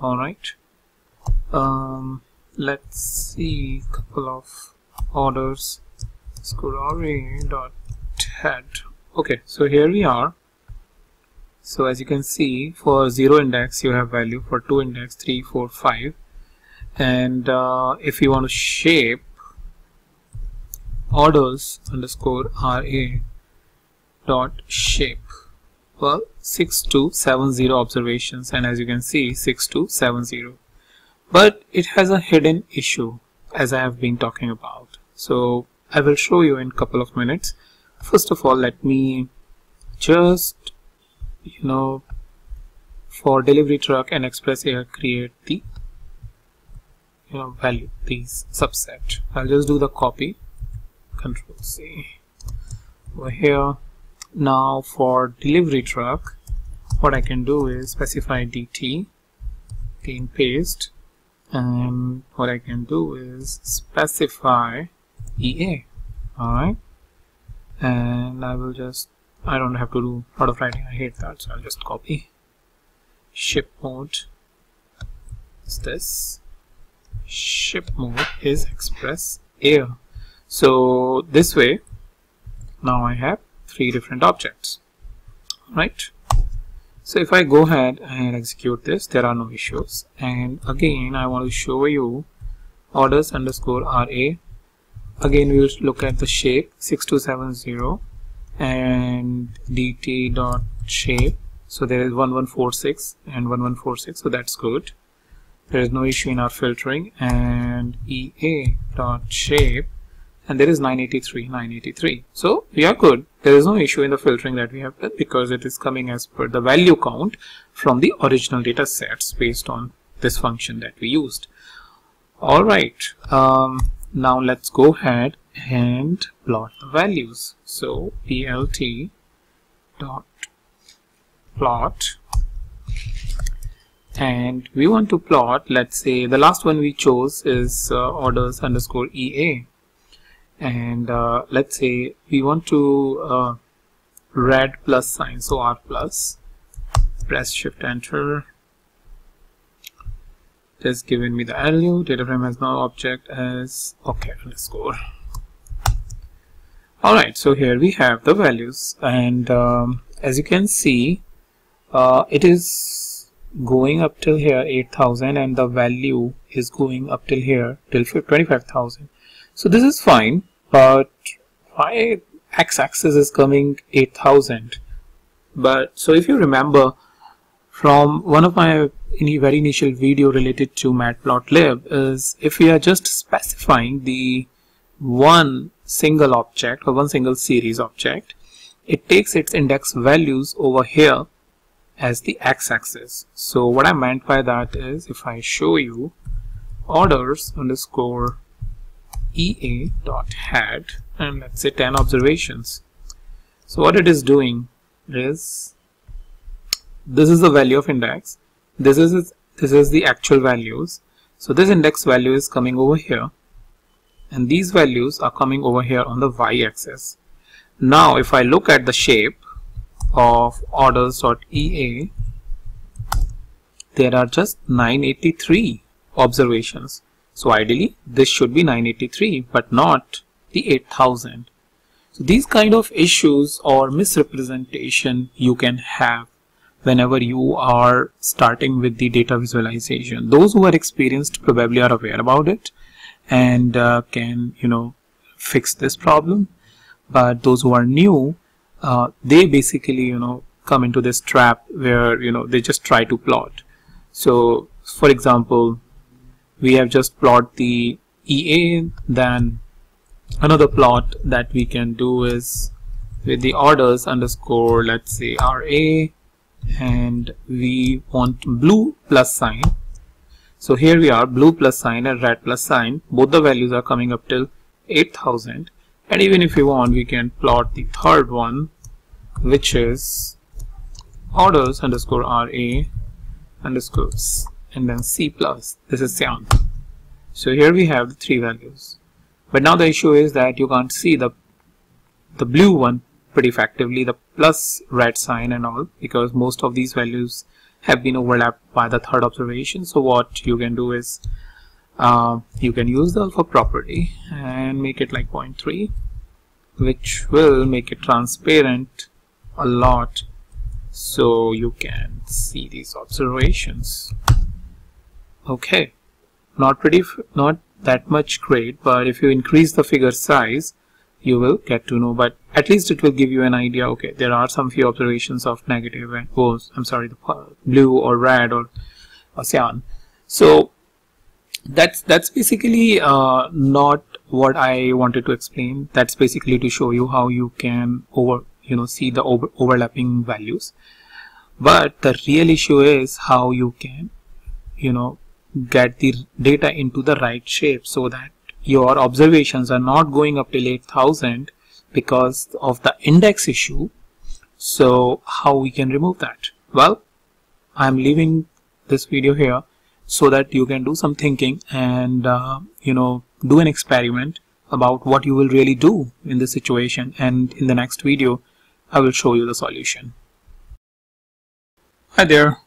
Alright, let's see a couple of orders. Head. Okay, so here we are. So as you can see, for 0 index you have value, for 2 index 3, 4, 5, and if you want to shape orders underscore RA dot shape, well, 6270 observations, and as you can see 6270, but it has a hidden issue as I have been talking about. So I will show you in a couple of minutes. First of all, let me just, you know, for delivery truck and express air, create the, value these subset. I'll just do the copy, Control C over here. Now for delivery truck, what I can do is specify DT, again paste, and what I can do is specify EA. Alright, and I don't have to do a lot of writing, I hate that, so I'll just copy. Ship mode is this, ship mode is express air. So this way now I have 3 different objects, right? So if I go ahead and execute this, there are no issues. And again, I want to show you orders underscore RA. Again, we will look at the shape 6270 and dt dot shape. So there is 1146 and 1146, so that's good. There is no issue in our filtering. And EA dot shape, and there is 983. So we are good. There is no issue in the filtering that we have done because it is coming as per the value count from the original data sets based on this function that we used. Alright, now let's go ahead and plot the values. So plt dot plot, and we want to plot, let's say the last one we chose is orders underscore EA. And let's say we want to red plus sign, so R plus, press shift enter, it has given me the value, data frame has no object as okay underscore. Alright, so here we have the values, and as you can see it is going up till here 8,000 and the value is going up till here till 25,000. So this is fine, but why x-axis is coming 8,000? But so if you remember from one of my very initial video related to matplotlib, is if we are just specifying the one single object or one single series object, it takes its index values over here as the x-axis. So what I meant by that is, if I show you orders underscore EA dot head and let's say 10 observations, so what it is doing is, this is the value of index, this is the actual values, so this index value is coming over here and these values are coming over here on the y-axis. Now if I look at the shape of orders.ea, there are just 983 observations. So ideally this should be 983 but not the 8,000. So these kind of issues or misrepresentation you can have whenever you are starting with the data visualization. Those who are experienced probably are aware about it and can fix this problem, but those who are new, they basically come into this trap where they just try to plot. So for example, we have just plot the EA, then another plot that we can do is with the orders underscore let's say RA, and we want blue plus sign. So here we are, blue plus sign and red plus sign, both the values are coming up till 8,000. And even if you want, we can plot the third one, which is orders underscore RA underscore and then C plus, this is cyan. So here we have the 3 values, but now the issue is that you can't see the blue one pretty effectively, the plus red sign and all, because most of these values have been overlapped by the third observation. So what you can do is you can use the alpha property and make it like 0.3, which will make it transparent a lot so you can see these observations. Okay, not that much great, but if you increase the figure size you will get to know, but at least it will give you an idea. Okay, there are some few observations of negative and the blue or red or cyan. So that's basically not what I wanted to explain. That's basically to show you how you can see the overlapping values, but the real issue is how you can get the data into the right shape so that your observations are not going up till 8000 because of the index issue. So how we can remove that? Well, I'm leaving this video here so that you can do some thinking and do an experiment about what you will really do in this situation, and in the next video I will show you the solution. Hi there.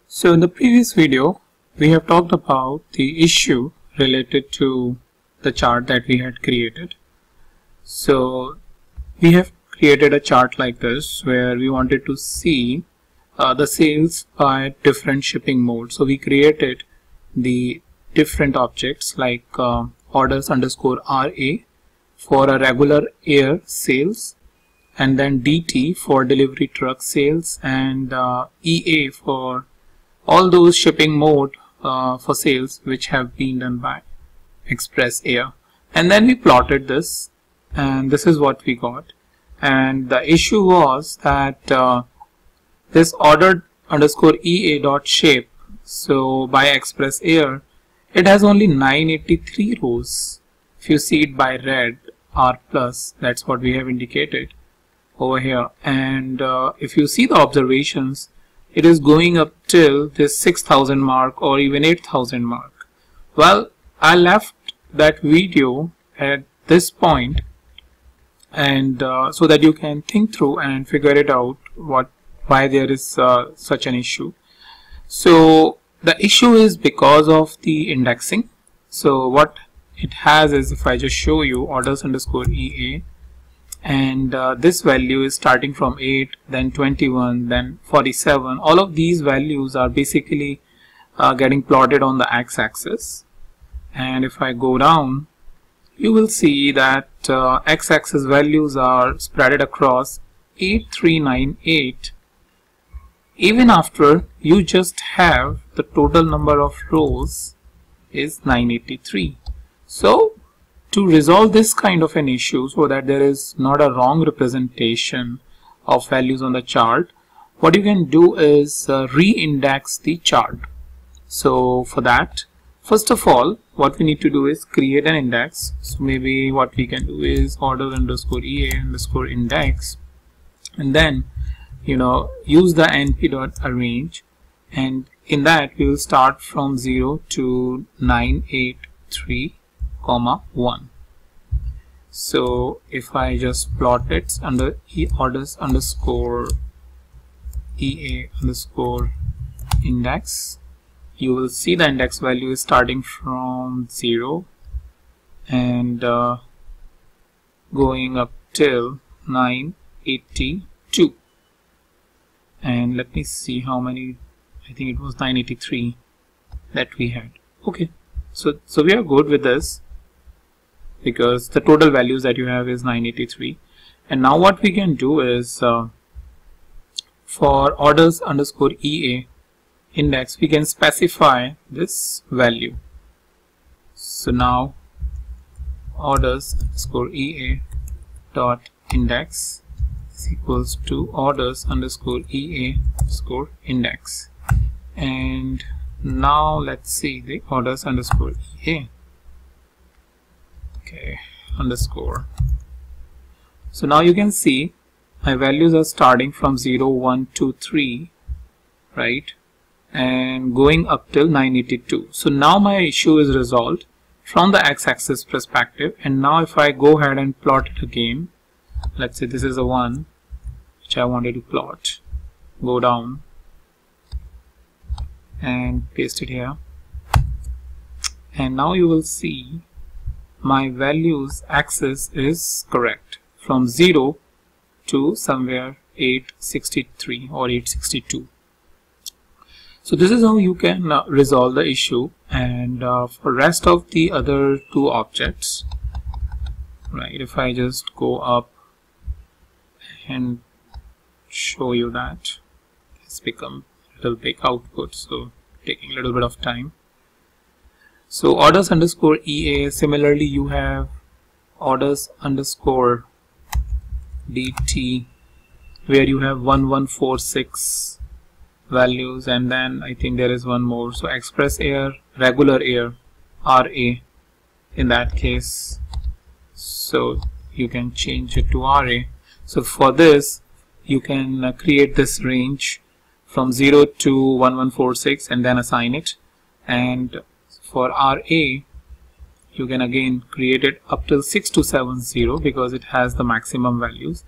So in the previous video we have talked about the issue related to the chart that we had created. So we have created a chart like this where we wanted to see the sales by different shipping modes. So we created the different objects like orders underscore RA for a regular air sales, and then DT for delivery truck sales, and EA for all those shipping mode for sales which have been done by express air. And then we plotted this, and this is what we got. And the issue was that this ordered underscore EA dot shape, so by express air, it has only 983 rows. If you see it by red R plus, that's what we have indicated over here. And if you see the observations, it is going up till this 6000 mark or even 8000 mark. Well, I left that video at this point, and so that you can think through and figure it out why there is such an issue. So the issue is because of the indexing. So what it has is, if I just show you orders underscore EA, and this value is starting from 8, then 21, then 47. All of these values are basically getting plotted on the x-axis, and if I go down, you will see that x-axis values are spread across 8398 even after you just have the total number of rows is 983. So to resolve this kind of an issue so that there is not a wrong representation of values on the chart, what you can do is re-index the chart. So for that, first of all, what we need to do is create an index. So maybe what we can do is order underscore EA underscore index, and then use the np.arrange, and in that we will start from 0 to 983, 1. So if I just plot it under orders underscore EA underscore index, you will see the index value is starting from 0 and going up till 982. And let me see how many. I think it was 983 that we had. Okay, so we are good with this because the total values that you have is 983. And now what we can do is for orders underscore EA index, we can specify this value. So now orders underscore EA dot index is equals to orders underscore EA underscore index. And now let's see the orders underscore EA. Okay, underscore. So now you can see my values are starting from 0, 1, 2, 3, right, and going up till 982. So now my issue is resolved from the x-axis perspective. And now if I go ahead and plot it again, let's say this is a 1 which I wanted to plot, go down and paste it here, and now you will see my values axis is correct from 0 to somewhere 863 or 862. So this is how you can resolve the issue. And for rest of the other two objects, right, if I just go up and show you that, it's become a little big output, so taking a little bit of time. So orders underscore EA, similarly you have orders underscore DT where you have 1146 values, and then I think there is one more. So express air, regular air, RA in that case. So you can change it to RA. So for this you can create this range from 0 to 1146 and then assign it, and for RA you can again create it up till 6270 because it has the maximum values,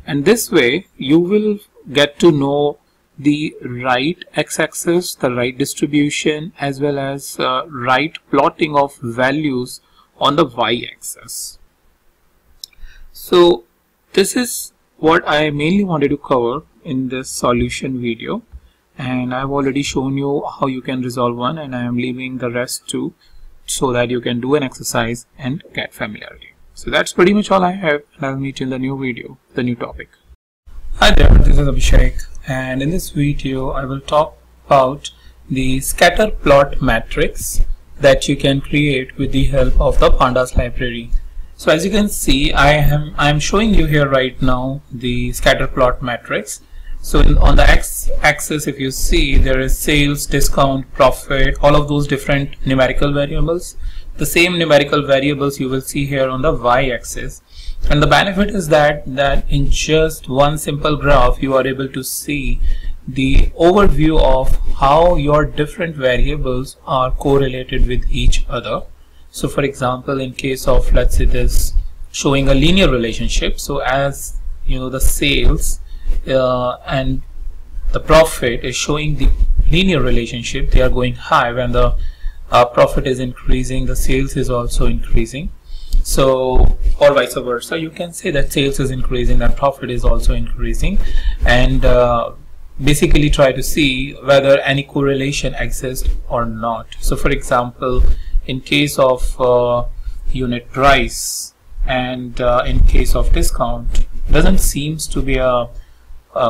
and this way you will get to know the right x-axis, the right distribution, as well as right plotting of values on the y-axis. So this is what I mainly wanted to cover in this solution video, and I've already shown you how you can resolve one, and I am leaving the rest too so that you can do an exercise and get familiarity. So that's pretty much all I have, and I'll meet you in the new video, the new topic. Hi there, this is Abhishek, and in this video I will talk about the scatter plot matrix that you can create with the help of the pandas library. So as you can see, I'm showing you here right now the scatter plot matrix. So on the x-axis, if you see, there is sales, discount, profit, all of those different numerical variables. The same numerical variables you will see here on the y-axis. And the benefit is that in just one simple graph you are able to see the overview of how your different variables are correlated with each other. So for example, in case of, let's say, this showing a linear relationship, so as you know, the sales and the profit is showing the linear relationship, they are going high. When the profit is increasing, the sales is also increasing. So, or vice versa, you can say that sales is increasing and profit is also increasing, and basically try to see whether any correlation exists or not. So for example, in case of unit price and in case of discount, doesn't seems to be a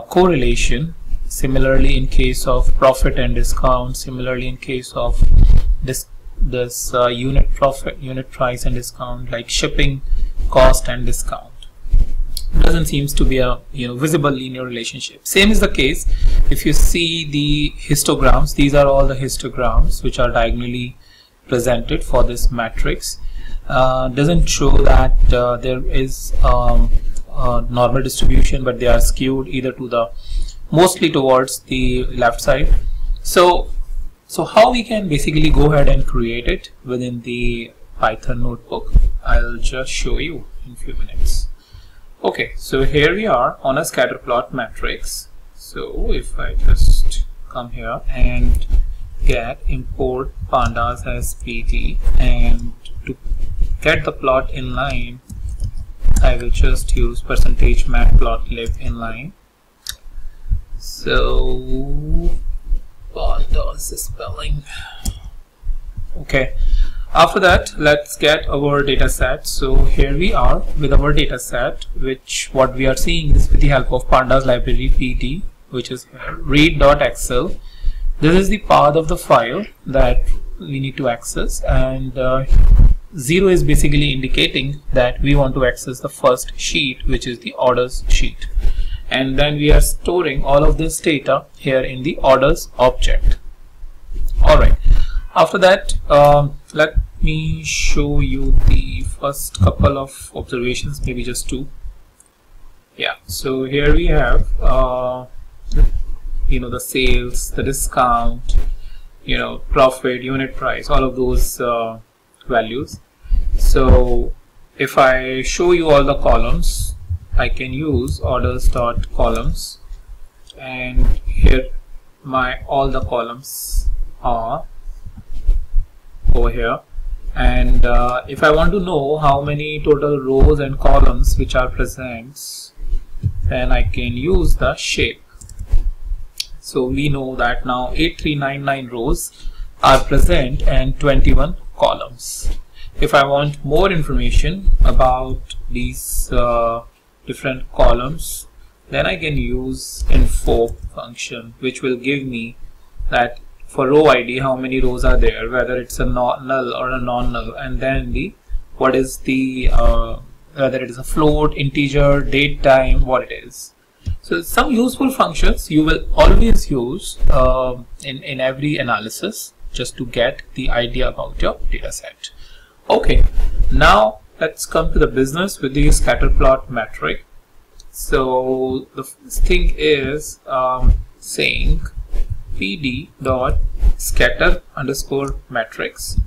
correlation. Similarly, in case of profit and discount, similarly in case of this unit profit, unit price and discount, like shipping cost and discount, doesn't seems to be a visible linear relationship. Same is the case if you see the histograms. These are all the histograms which are diagonally presented for this matrix. Doesn't show that there is normal distribution, but they are skewed either to the mostly towards the left side. So how we can basically go ahead and create it within the Python notebook, I'll just show you in a few minutes. Okay, so here we are on a scatter plot matrix. So if I just come here and get import pandas as pt, and to get the plot inline, I will just use %matplotlib inline. So pandas spelling. Okay, after that let's get our data set. So here we are with our data set, which what we are seeing is with the help of pandas library pt, which is read.excel. This is the path of the file that we need to access, and 0 is basically indicating that we want to access the first sheet, which is the orders sheet, and then we are storing all of this data here in the orders object. Alright, after that let me show you the first couple of observations, maybe just two. Yeah, so here we have the sales, the discount, profit, unit price, all of those values. So if I show you all the columns, I can use orders.columns, and here all the columns are over here, and if I want to know how many total rows and columns which are present, then I can use the shape. So we know that now 8399 rows are present and 21 columns. If I want more information about these different columns, then I can use info function, which will give me that for row ID how many rows are there, whether it's a null or a non-null, and then what is the whether it is a float, integer, date, time, what it is. So some useful functions you will always use in every analysis, just to get the idea about your data set. Okay, now let's come to the business with the scatter plot metric. So the thing is saying pd dot scatter underscore metrics,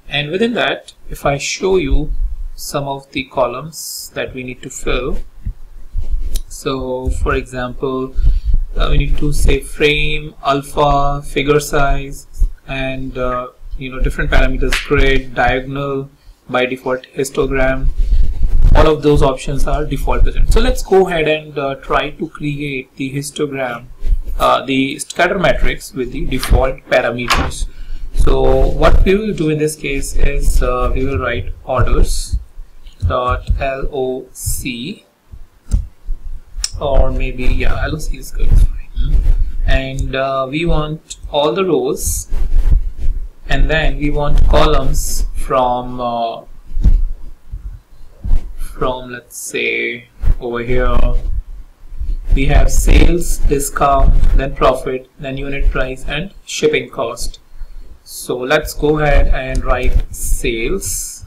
and within that, if I show you some of the columns that we need to fill. So for example, we need to say frame, alpha, figure size, and different parameters, grid, diagonal, by default histogram. All of those options are default present. So let's go ahead and try to create the histogram, the scatter matrix with the default parameters. So what we will do in this case is we will write orders dot loc, or maybe loc is good, fine. And we want all the rows, and then we want columns from let's say over here we have sales, discount, then profit, then unit price, and shipping cost. So let's go ahead and write sales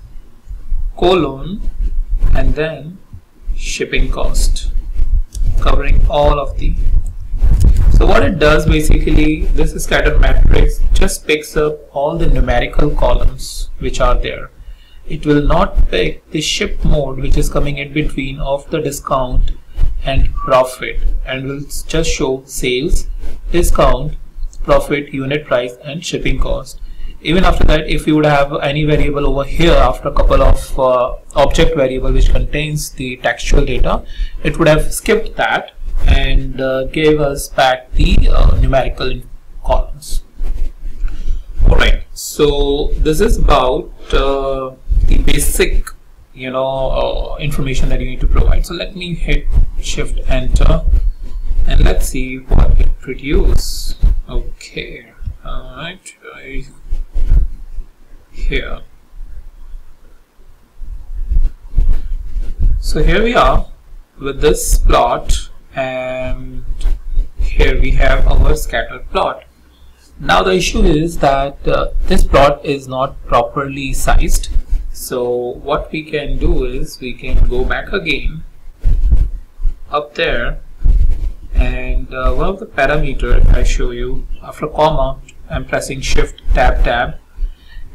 colon and then shipping cost, covering all of the. So what it does basically, this scatter matrix just picks up all the numerical columns which are there. It will not pick the ship mode which is coming in between of the discount and profit, and will just show sales, discount, profit, unit price, and shipping cost. Even after that, if you would have any variable over here after a couple of object variable which contains the textual data, it would have skipped that and gave us back the numerical columns. Alright, so this is about the basic information that you need to provide. So let me hit shift enter and let's see what it produces. Okay, alright, here. So here we are with this plot, and here we have our scatter plot. Now the issue is that this plot is not properly sized. So what we can do is we can go back again up there, and one of the parameter, if I show you, after comma I'm pressing shift tab,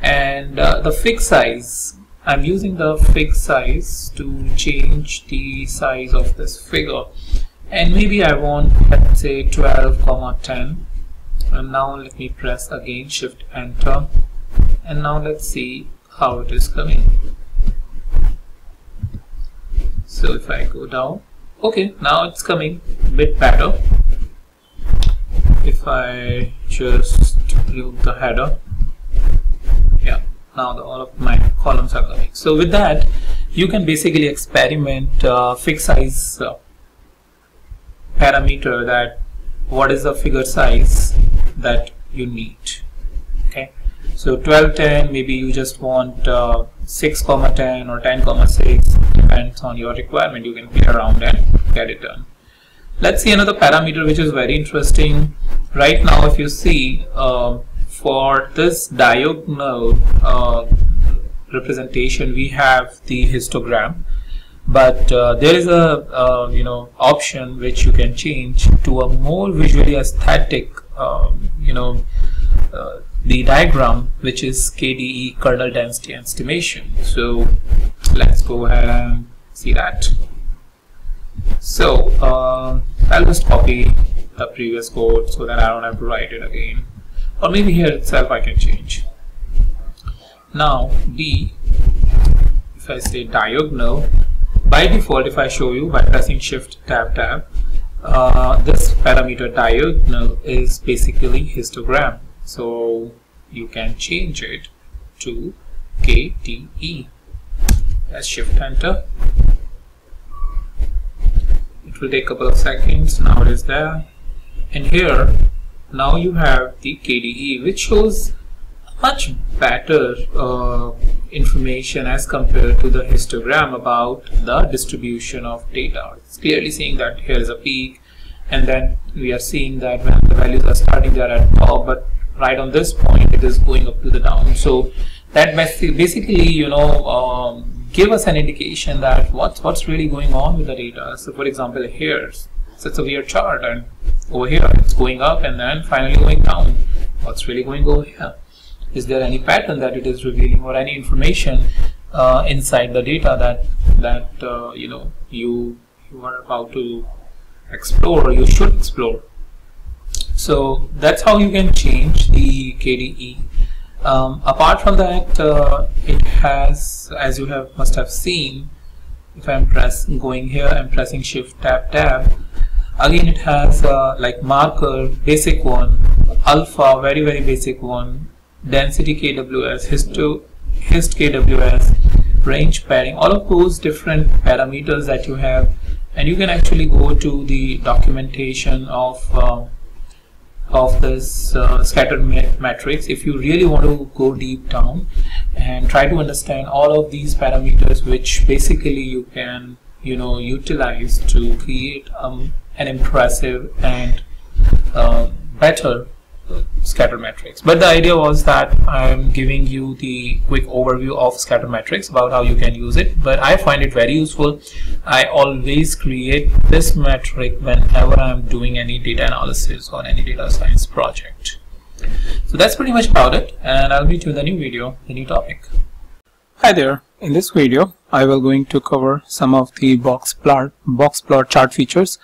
and the fixed size, I'm using the fixed size to change the size of this figure, and maybe I want, let's say 12,10, and now let me press again shift enter, and now let's see how it is coming. So if I go down, okay, now it's coming a bit better. If I just remove the header, yeah, now all of my columns are coming. So with that, you can basically experiment fixed size parameter, that what is the figure size that you need. Okay, so 12:10, maybe you just want 6,10 or 10,6, depends on your requirement. You can play around and get it done. Let's see another parameter which is very interesting. Right now, if you see, for this diagonal representation, we have the histogram, but there is a option which you can change to a more visually aesthetic the diagram, which is KDE, kernel density estimation. So let's go ahead and see that. So I'll just copy the previous code so that I don't have to write it again, or maybe here itself I can change. Now if I say diagonal, by default, if I show you by pressing shift tab, this parameter diagonal is basically histogram. So you can change it to KDE. Let's shift enter. It will take a couple of seconds. Now it is there, and here now you have the KDE, which shows much better information as compared to the histogram about the distribution of data. It's clearly saying that here is a peak, and then we are seeing that when the values are starting, they are at top, but right on this point it is going up to the down. So that basically, you know, give us an indication that what's really going on with the data. So for example, here it's a weird chart, and over here it's going up and then finally going down. What's really going over here? Is there any pattern that it is revealing, or any information inside the data that you know, you are about to explore, or you should explore? So that's how you can change the KDE. Apart from that, it has, as you must have seen, if I'm going here, I'm pressing Shift Tab. Again, it has like marker, basic one, alpha, very basic one, density KWS, hist KWS, range pairing, all of those different parameters that you have. And you can actually go to the documentation of this scattered matrix if you really want to go deep down and try to understand all of these parameters, which basically you can, you know, utilize to create an impressive and better scatter matrix. But the idea was that I'm giving you the quick overview of scatter matrix, about how you can use it, but I find it very useful. I always create this metric whenever I'm doing any data analysis or any data science project. So that's pretty much about it, and I'll meet you in the new video, the new topic. Hi there. In this video, I will going to cover some of the box plot chart features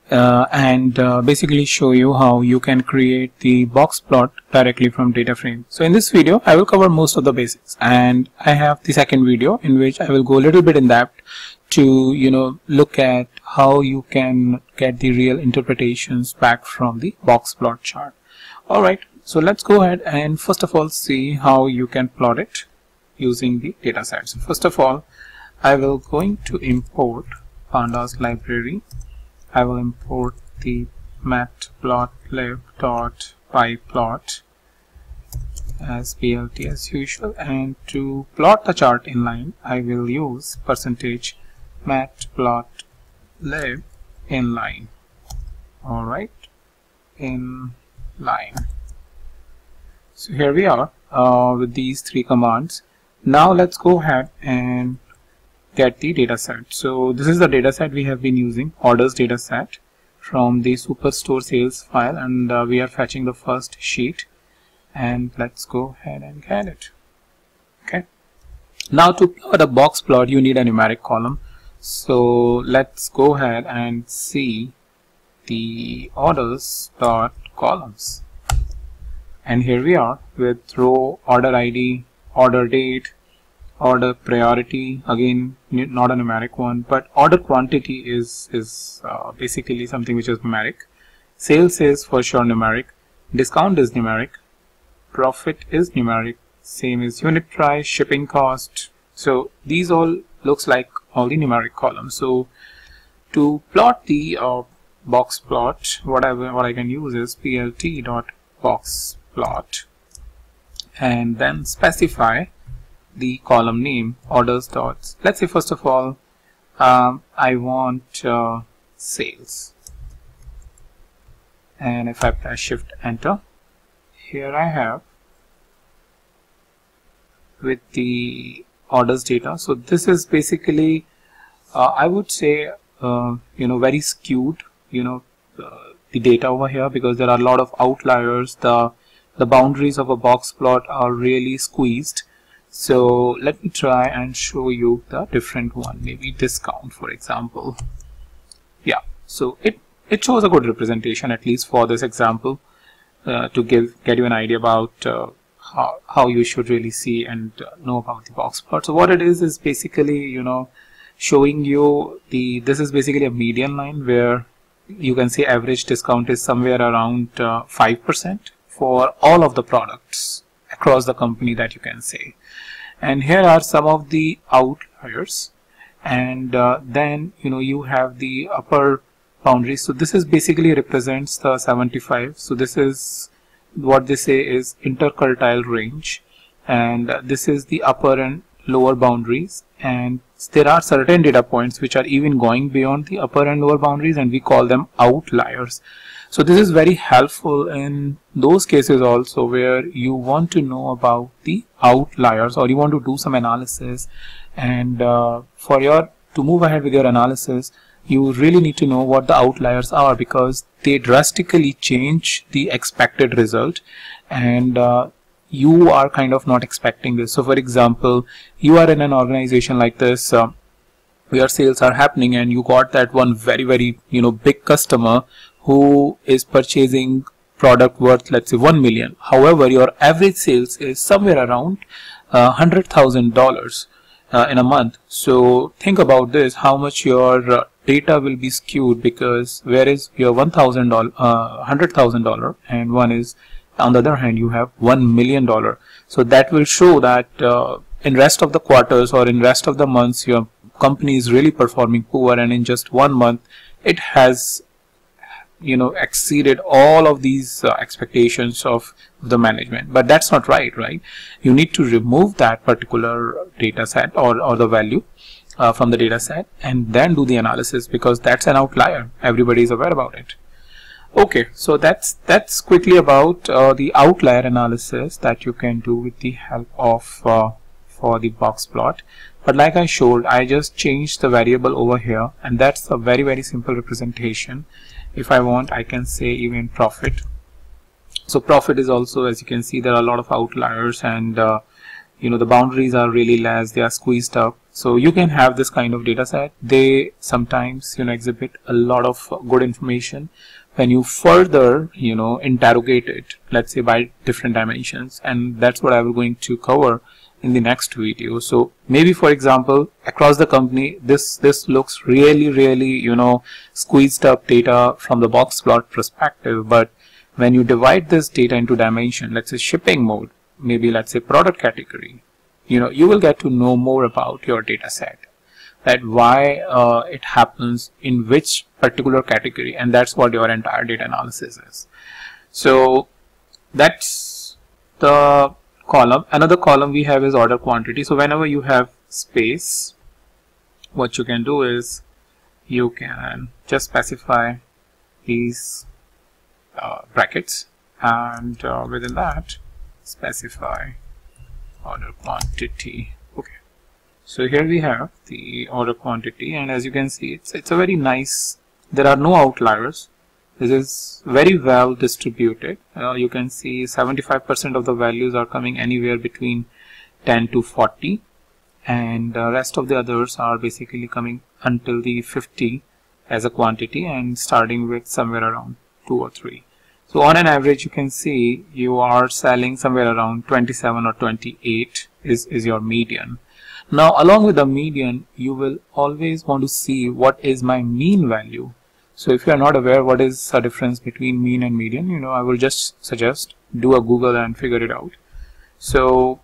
and basically show you how you can create the box plot directly from data frame. So in this video, I will cover most of the basics, and I have the second video in which I will go a little bit in depth to, you know, look at how you can get the real interpretations back from the box plot chart. Alright, so let's go ahead and first of all see how you can plot it using the data set. So first of all, I will going to import pandas library. I will import the matplotlib.pyplot as PLT as usual, and to plot the chart inline, I will use %matplotlib inline. Alright, inline. So here we are with these three commands. Now let's go ahead and get the data set. So this is the data set we have been using, orders data set from the Superstore sales file, and we are fetching the first sheet, and let's go ahead and get it. Okay. Now to plot a box plot, you need a numeric column. So let's go ahead and see the orders dot columns, and here we are with row, order ID, order date, order priority, again not a numeric one, but order quantity is basically something which is numeric. Sales is for sure numeric, discount is numeric, profit is numeric, same is unit price, shipping cost. So these all looks like all the numeric columns. So to plot the box plot, what I can use is plt.boxplot, and then specify the column name, orders dots. Let's say first of all I want sales, and if I press Shift Enter, here I have with the orders data. So this is basically I would say you know, very skewed, you know, the data over here, because there are a lot of outliers. The boundaries of a box plot are really squeezed. So let me try and show you the different one, maybe discount for example. Yeah, so it shows a good representation, at least for this example, to get you an idea about how you should really see and know about the box plot. So what it is basically, you know, showing you this is basically a median line where you can see average discount is somewhere around 5% for all of the products across the company that you can say. And here are some of the outliers, and then you know, you have the upper boundary. So this is basically represents the 75. So this is what they say is interquartile range, and this is the upper and lower boundaries, and there are certain data points which are even going beyond the upper and lower boundaries, and we call them outliers. So this is very helpful in those cases also where you want to know about the outliers, or you want to do some analysis, and to move ahead with your analysis, you really need to know what the outliers are, because they drastically change the expected result, and you are kind of not expecting this. So for example, you are in an organization like this where sales are happening, and you got that one very big customer who is purchasing product worth, let's say, 1 million. However, your average sales is somewhere around $100,000 in a month. So think about this, how much your data will be skewed, because where is your $100,000 and one is, on the other hand, you have $1 million. So that will show that in rest of the quarters or in rest of the months your company is really performing poor, and in just 1 month it has exceeded all of these expectations of the management. But that's not right? You need to remove that particular data set or the value from the data set, and then do the analysis, because that's an outlier. Everybody is aware about it. Okay, so that's quickly about the outlier analysis that you can do with the help of for the box plot. But like I showed, I just changed the variable over here, and that's a very simple representation. If I want, I can say even profit. So profit is also, as you can see, there are a lot of outliers, and the boundaries are really less, they are squeezed up. So you can have this kind of data set. They sometimes exhibit a lot of good information when you further interrogate it, let's say by different dimensions, and that's what I will going to cover in the next video. So maybe, for example, across the company, this looks really squeezed up data from the box plot perspective, but when you divide this data into dimension, let's say shipping mode, maybe let's say product category, you will get to know more about your data set, that why it happens in which particular category, and that's what your entire data analysis is. So that's the column. Another column we have is order quantity. So whenever you have space, what you can do is you can just specify these brackets, and within that specify order quantity. Okay, so here we have the order quantity, and as you can see, it's a very nice, there are no outliers. This is very well distributed. You can see 75% of the values are coming anywhere between 10 to 40, and the rest of the others are basically coming until the 50 as a quantity, and starting with somewhere around 2 or 3. So on an average, you can see you are selling somewhere around 27 or 28 is your median. Now along with the median, you will always want to see what is my mean value. So if you are not aware what is the difference between mean and median, I will just suggest do a Google and figure it out. So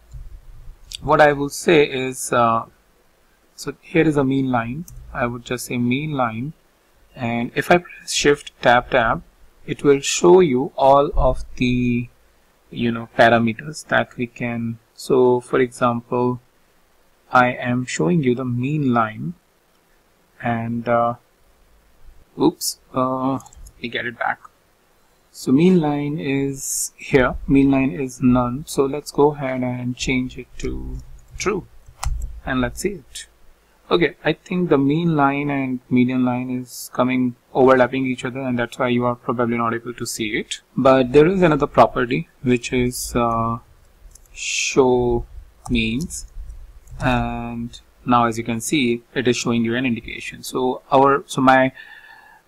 what I will say is, so here is a mean line. I would just say mean line, and if I press Shift Tab, it will show you all of the parameters that we can. So for example, I am showing you the mean line, and oops, we get it back. So mean line is here, mean line is none. So let's go ahead and change it to true, and let's see it. Okay, I think the mean line and median line is overlapping each other, and that's why you are probably not able to see it. But there is another property which is show means, and now as you can see, it is showing you an indication. So my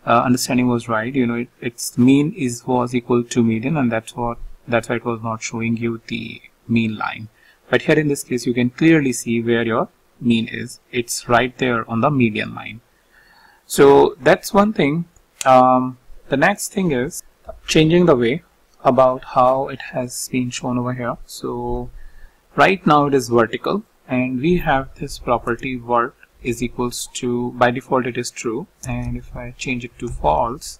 understanding was right. Its mean was equal to median, and that's why it was not showing you the mean line. But here in this case, you can clearly see where your mean is. It's right there on the median line. So that's one thing. The next thing is changing the way about how it has been shown over here. So right now it is vertical, and we have this property vert is equals to, by default it is true, and if I change it to false,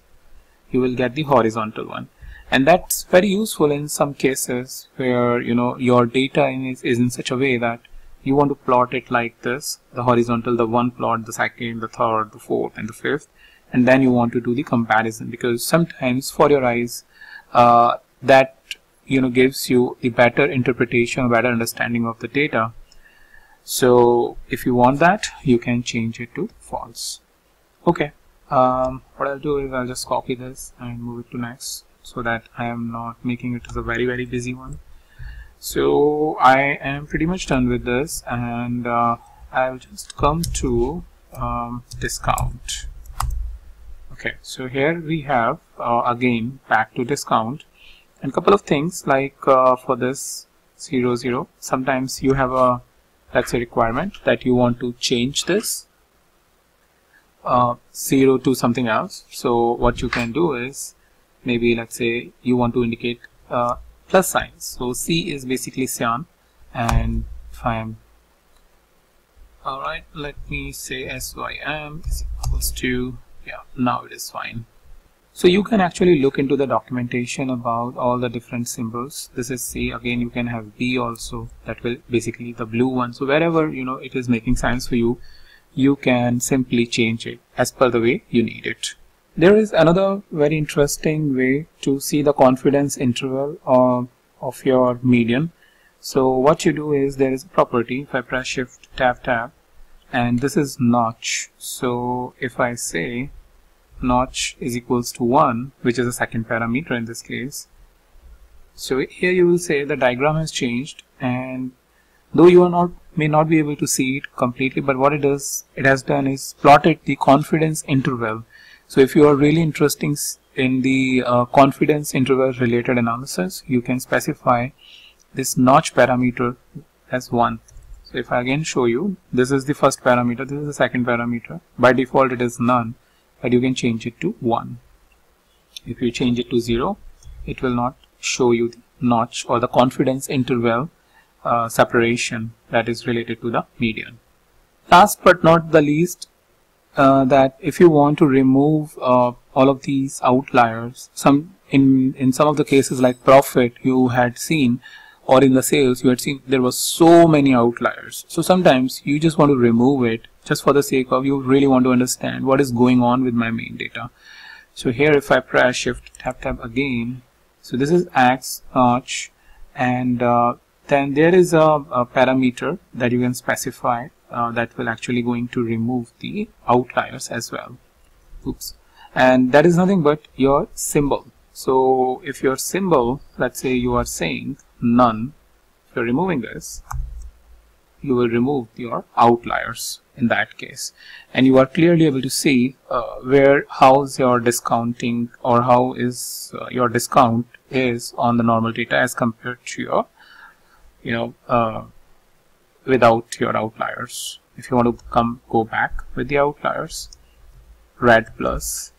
you will get the horizontal one. And that's very useful in some cases where your data is in such a way that you want to plot it like this, the horizontal, the one plot, the second, the third, the fourth, and the fifth, and then you want to do the comparison, because sometimes for your eyes that gives you the better interpretation, better understanding of the data. So if you want that, you can change it to false. Okay, what I'll do is I'll just copy this and move it to next, so that I am not making it as a very busy one. So I am pretty much done with this, and I'll just come to discount. Okay, so here we have again back to discount, and couple of things like for this 0 0, sometimes you have a, let's say, requirement that you want to change this 0 to something else. So what you can do is, maybe let's say you want to indicate plus signs. So C is basically cyan, and if I am alright, let me say SYM is equals to, yeah, now it is fine. So you can actually look into the documentation about all the different symbols. This is C. Again, you can have B also, that will basically the blue one. So wherever it is making sense for you, you can simply change it as per the way you need it. There is another very interesting way to see the confidence interval of your median. So what you do is, there is a property, if I press Shift Tab, and this is notch. So if I say notch is equals to 1, which is the second parameter in this case, so here you will say the diagram has changed, and though you may not be able to see it completely, but what it has done is plotted the confidence interval. So if you are really interested in the confidence interval related analysis, you can specify this notch parameter as 1. So if I again show you, this is the first parameter, this is the second parameter. By default it is none, but you can change it to 1. If you change it to 0, it will not show you the notch or the confidence interval separation that is related to the median. Last but not the least, that if you want to remove all of these outliers, in some of the cases like profit you had seen, or in the sales you had seen, there was so many outliers. So sometimes you just want to remove it just for the sake of, you really want to understand what is going on with my main data. So here if I press Shift Tab again, so this is X notch, and then there is a parameter that you can specify that will actually going to remove the outliers as well. Oops. And that is nothing but your symbol. So if your symbol, let's say you are saying none, if you're removing this, you will remove your outliers in that case, and you are clearly able to see how's your discounting, or how is your discount is on the normal data as compared to your without your outliers. If you want to go back with the outliers, red plus,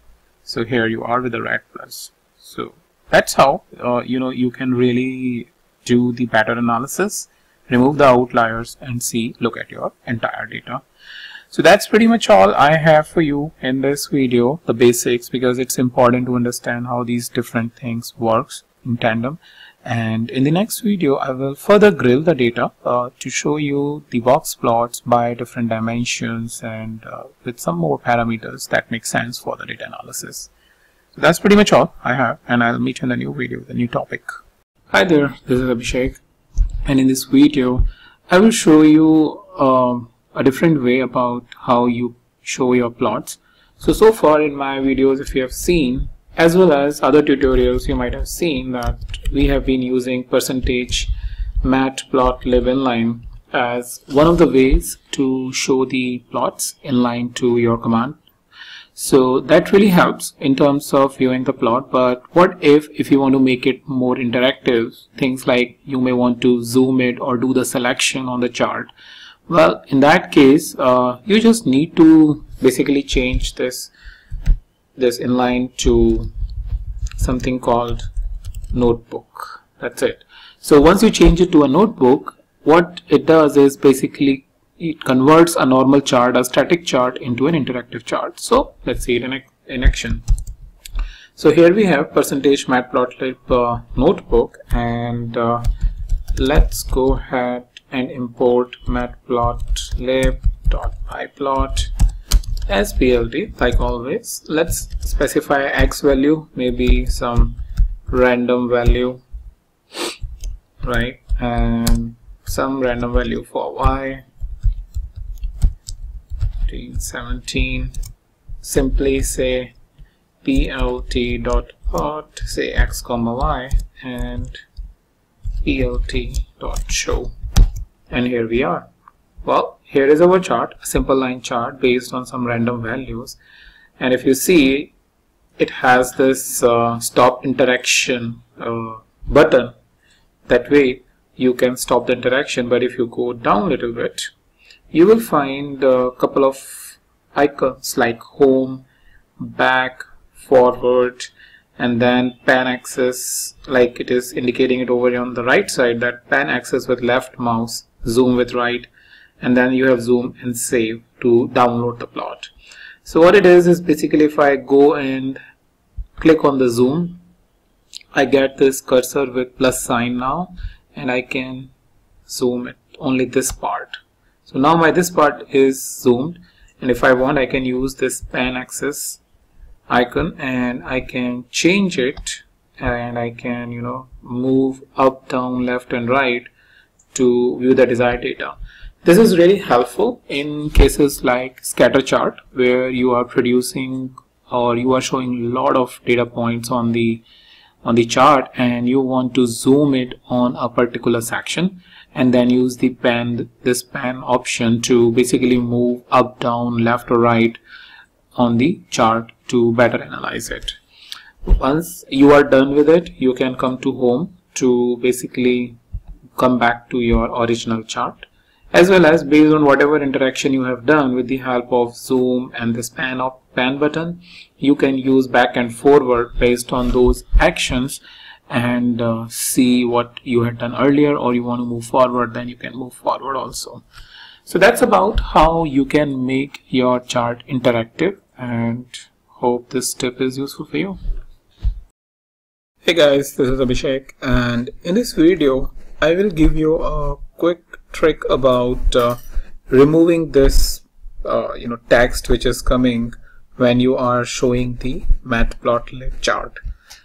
so here you are with the red plus. So that's how you can really do the pattern analysis, remove the outliers, and look at your entire data. So that's pretty much all I have for you in this video, the basics, because it's important to understand how these different things works in tandem. And in the next video, I will further grill the data to show you the box plots by different dimensions and with some more parameters that make sense for the data analysis. So that's pretty much all I have, and I'll meet you in the new video with a new topic. Hi there, this is Abhishek, and in this video, I will show you a different way about how you show your plots. So far in my videos, if you have seen, as well as other tutorials, you might have seen that we have been using percentage matplotlib inline as one of the ways to show the plots inline to your command. So that really helps in terms of viewing the plot. But what if you want to make it more interactive, things like you may want to zoom it or do the selection on the chart? Well, in that case, you just need to basically change this inline to something called notebook. That's it. So once you change it to a notebook, what it does is basically it converts a normal chart, a static chart, into an interactive chart. So let's see it in action. So here we have percentage matplotlib notebook, and let's go ahead and import matplotlib.pyplot as plt. Like always, let's specify x value, maybe some random value, right, and some random value for y, 17. Simply say plt.plot, say x comma y, and plt.show, and here we are. Well, here is our chart, a simple line chart based on some random values, and if you see, it has this stop interaction button. That way you can stop the interaction. But if you go down a little bit, you will find a couple of icons like home, back, forward, and then pan axis, like it is indicating it over on the right side, that pan axis with left mouse, zoom with right, and then you have zoom and save to download the plot. So what it is basically, if I go and click on the zoom, I get this cursor with plus sign now, and I can zoom it only this part. So now this part is zoomed, and if I want, I can use this pan axis icon and I can change it, and I can, you know, move up, down, left and right to view the desired data. This is really helpful in cases like scatter chart, where you are producing or you are showing a lot of data points on the chart, and you want to zoom it on a particular section, and then use the this pan option to basically move up, down, left or right on the chart to better analyze it. Once you are done with it, you can come to home to basically come back to your original chart, as well as based on whatever interaction you have done with the help of zoom and this pan button, you can use back and forward based on those actions and see what you had done earlier, or you want to move forward, then you can move forward also. So that's about how you can make your chart interactive, and hope this tip is useful for you. Hey guys, this is Abhishek, and in this video I will give you a quick trick about removing this text which is coming when you are showing the matplotlib chart.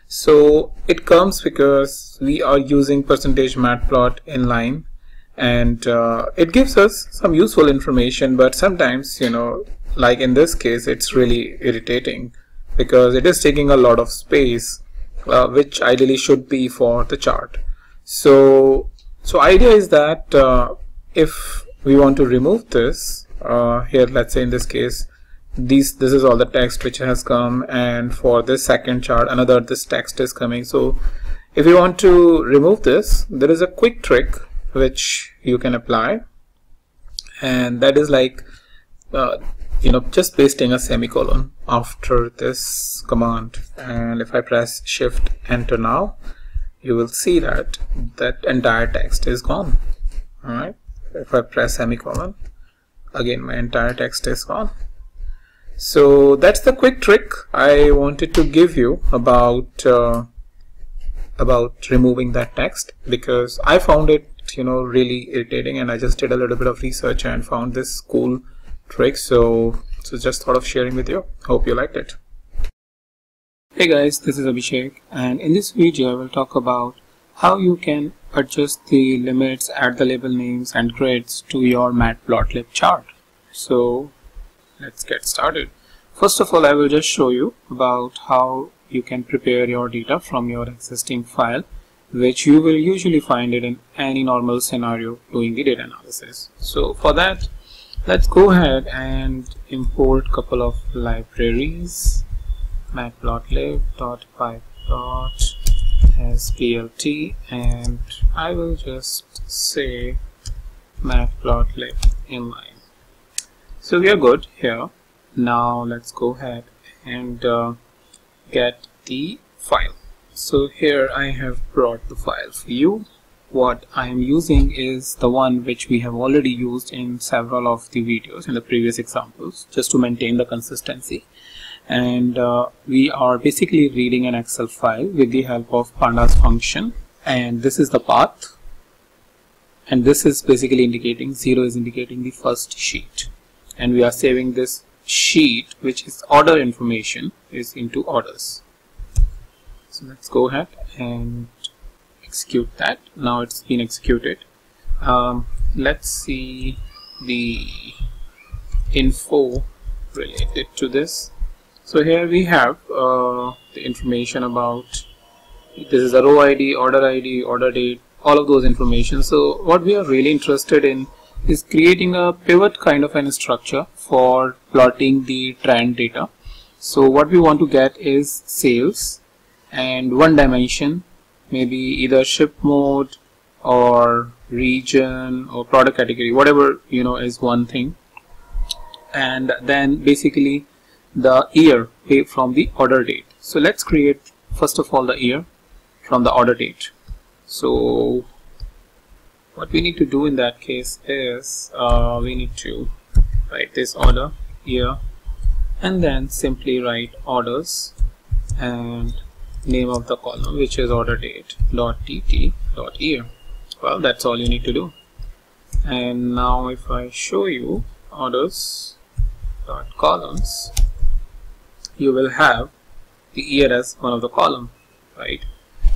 So it comes because we are using %matplot inline, and it gives us some useful information, but sometimes, you know, like in this case, it's really irritating because it is taking a lot of space, which ideally should be for the chart. So idea is that if we want to remove this, here let's say in this case, this is all the text which has come, and for this second chart this text is coming. So if you want to remove this, there is a quick trick which you can apply, and that is like just pasting a semicolon after this command, and if I press shift enter now, you will see that entire text is gone. Alright, if I press semicolon, again my entire text is gone. So that's the quick trick I wanted to give you about removing that text, because I found it really irritating, and I just did a little bit of research and found this cool trick, so just thought of sharing with you. Hope you liked it. Hey guys, this is Abhishek, and in this video I will talk about how you can adjust the limits, add the label names and grids to your matplotlib chart. So let's get started. First of all, I will just show you about how you can prepare your data from your existing file, which you will usually find it in any normal scenario doing the data analysis. So for that, let's go ahead and import a couple of libraries, matplotlib.pyplot as plt, and I will just say matplotlib inline. So we are good here. Now let's go ahead and get the file. So here I have brought the file for you. What I am using is the one which we have already used in several of the videos in the previous examples, just to maintain the consistency. And we are basically reading an Excel file with the help of pandas function, and this is the path. and this is basically indicating 0 is indicating the first sheet, and we are saving this sheet, which is order information, is into orders. So let's go ahead and execute that. Now it's been executed. Let's see the info related to this. So here we have the information about, this is a row ID, order date, all of those information. So what we are really interested in is creating a pivot kind of an structure for plotting the trend data. So what we want to get is sales and one dimension, maybe either ship mode or region or product category, whatever is one thing, and then basically the year from the order date. So let's create first of all the year from the order date. So what we need to do in that case is we need to write this order year and then simply write orders and name of the column, which is order date dot tt dot year. Well, that's all you need to do. And now if I show you orders dot columns, you will have the year as one of the column, right?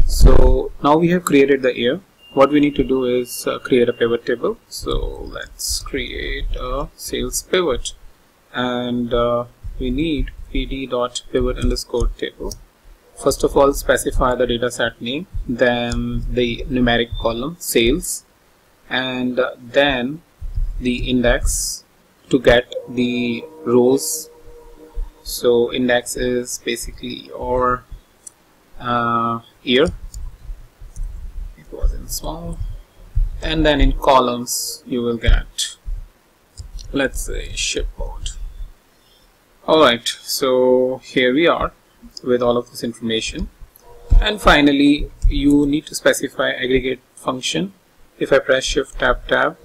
So now we have created the year. What we need to do is create a pivot table. So let's create a sales pivot, and we need pd.pivot underscore table. First of all, specify the dataset name, then the numeric column sales, and then the index to get the rows. So index is basically your year. It was in small, and then in columns you will get, let's say, ship mode. Alright, so here we are with all of this information, and finally you need to specify aggregate function. If I press shift tab,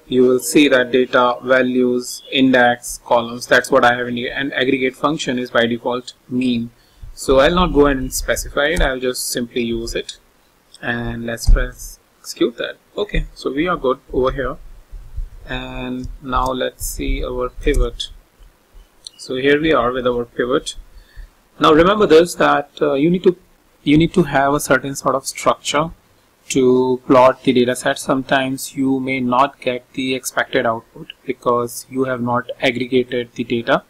you will see that data, values, index, columns, that's what I have in here, and aggregate function is by default mean. So I'll not go ahead and specify it, I'll just simply use it, and let's press execute that. Okay, so we are good over here, and now let's see our pivot. So here we are with our pivot. Now remember this, that you need to have a certain sort of structure to plot the data set. Sometimes you may not get the expected output because you have not aggregated the data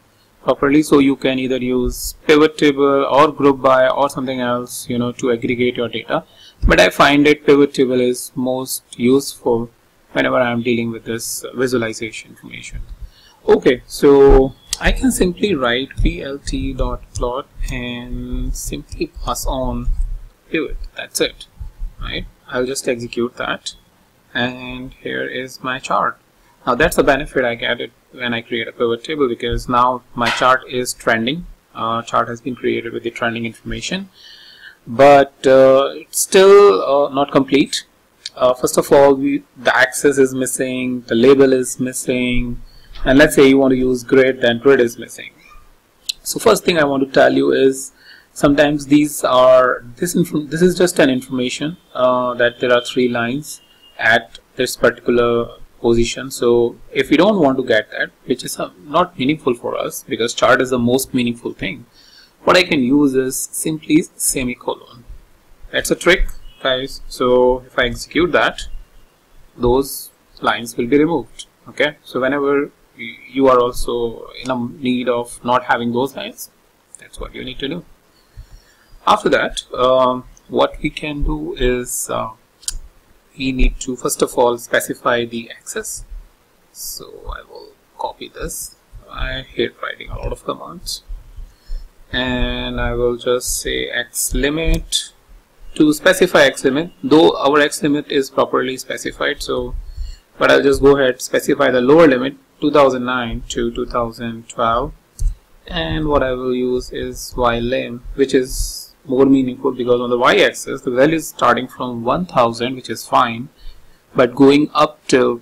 properly. So you can either use pivot table or group by or something else, to aggregate your data. But I find that pivot table is most useful whenever I am dealing with this visualization information. Okay, so I can simply write plt.plot and simply pass on pivot. That's it, right? I'll just execute that, and here is my chart. Now that's the benefit I get it when I create a pivot table, because now my chart is trending. Chart has been created with the trending information, but it's still not complete. First of all, the axis is missing, the label is missing, and let's say you want to use grid, then grid is missing. So first thing I want to tell you is, sometimes this is just an information that there are 3 lines at this particular position. So if we don't want to get that, which is not meaningful for us because chart is the most meaningful thing, what I can use is simply semicolon. That's a trick, guys. So if I execute that, those lines will be removed. Okay, so whenever you are also in a need of not having those lines, that's what you need to do. After that, what we can do is we need to first of all specify the axis. So I will copy this. I hate writing a lot of commands, and I will just say x limit. To specify x limit, though our x limit is properly specified, so but I'll just go ahead specify the lower limit 2009 to 2012, and what I will use is ylim, which is more meaningful because on the y-axis the value is starting from 1000, which is fine, but going up till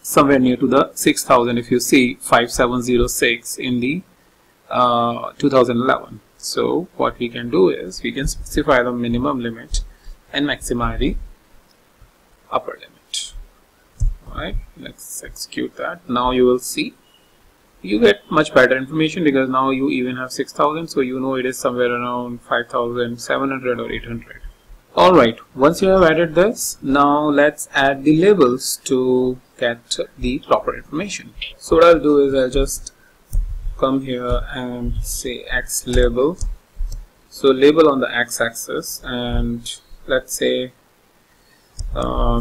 somewhere near to the 6000. If you see 5706 in the 2011. So what we can do is we can specify the minimum limit and maximize the upper limit. Alright, let's execute that. Now you will see you get much better information because now you even have 6,000, so you know it is somewhere around 5,700 or 800. Alright, once you have added this, now let's add the labels to get the proper information. So what I'll do is I'll just come here and say X label. So label on the X-axis, and let's say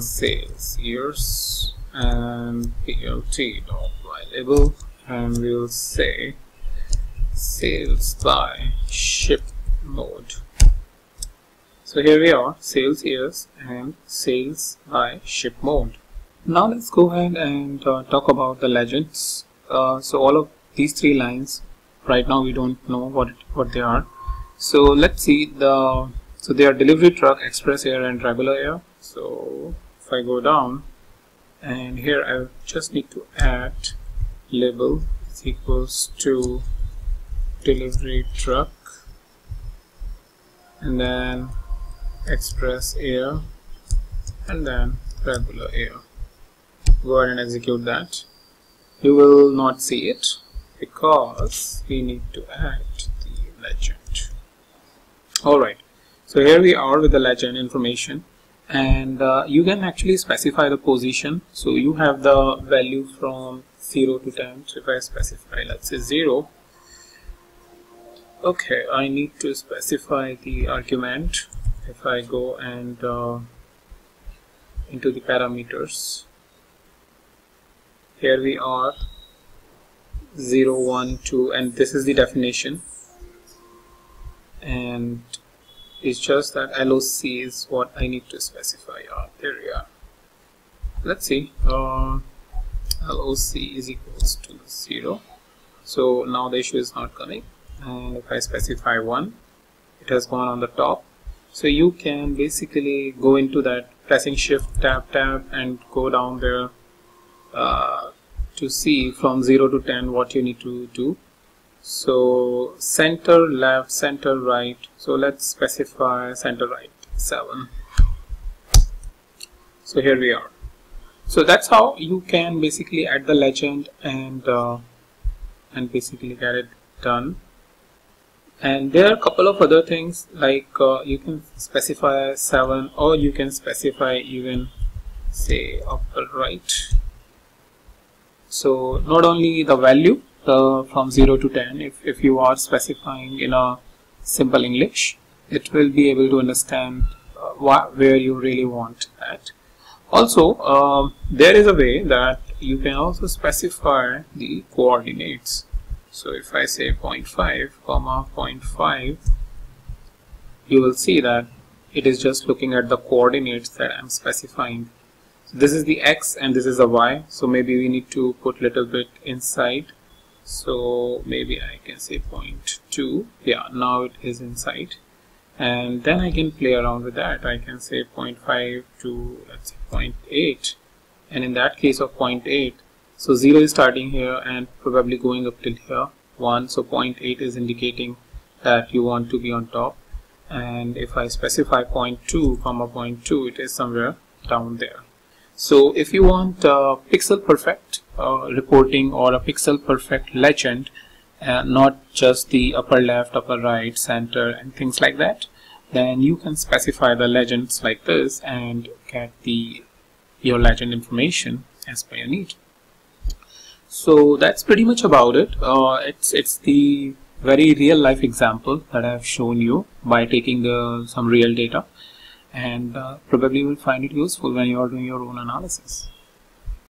sales years and plt.y label, and we'll say sales by ship mode. So here we are, sales years and sales by ship mode. Now let's go ahead and talk about the legends. So all of these three lines, right now we don't know what they are. So let's see so they are delivery truck, express air and regular air. So if I go down, and here I just need to add label is equals to delivery truck and then express air and then regular air. Go ahead and execute that. You will not see it because we need to add the legend. Alright, so here we are with the legend information, and you can actually specify the position. So you have the value from 0 to 10. So if I specify, let's say 0, okay, I need to specify the argument. If I go and into the parameters, here we are 0, 1, 2, and this is the definition, and it's just that LOC is what I need to specify. There we are. Let's see, LOC is equals to 0. So now the issue is not coming, and if I specify 1, it has gone on the top. So you can basically go into that, pressing shift tab and go down there to see from 0 to 10 what you need to do. So center left, center right, so let's specify center right 7. So here we are. So that's how you can basically add the legend and basically get it done. And there are a couple of other things, like you can specify 7, or you can specify even say upper right. So not only the value from 0 to 10, if you are specifying in a simple English, it will be able to understand where you really want that. Also, there is a way that you can also specify the coordinates. So if I say 0.5 comma 0.5, you will see that it is just looking at the coordinates that I'm specifying. So this is the X and this is the Y, so maybe we need to put little bit inside. So maybe I can say 0.2. Yeah, now it is inside, and then I can play around with that. I can say 0.5 to, let's say, 0.8, and in that case of 0.8, so 0 is starting here and probably going up till here 1, so 0.8 is indicating that you want to be on top. And if I specify 0.2 comma 0.2, it is somewhere down there. So if you want pixel perfect reporting or a pixel perfect legend, not just the upper left, upper right, center and things like that, then you can specify the legends like this and get your legend information as per your need. So that's pretty much about it. It's the very real life example that I have shown you by taking some real data, and probably you will find it useful when you are doing your own analysis.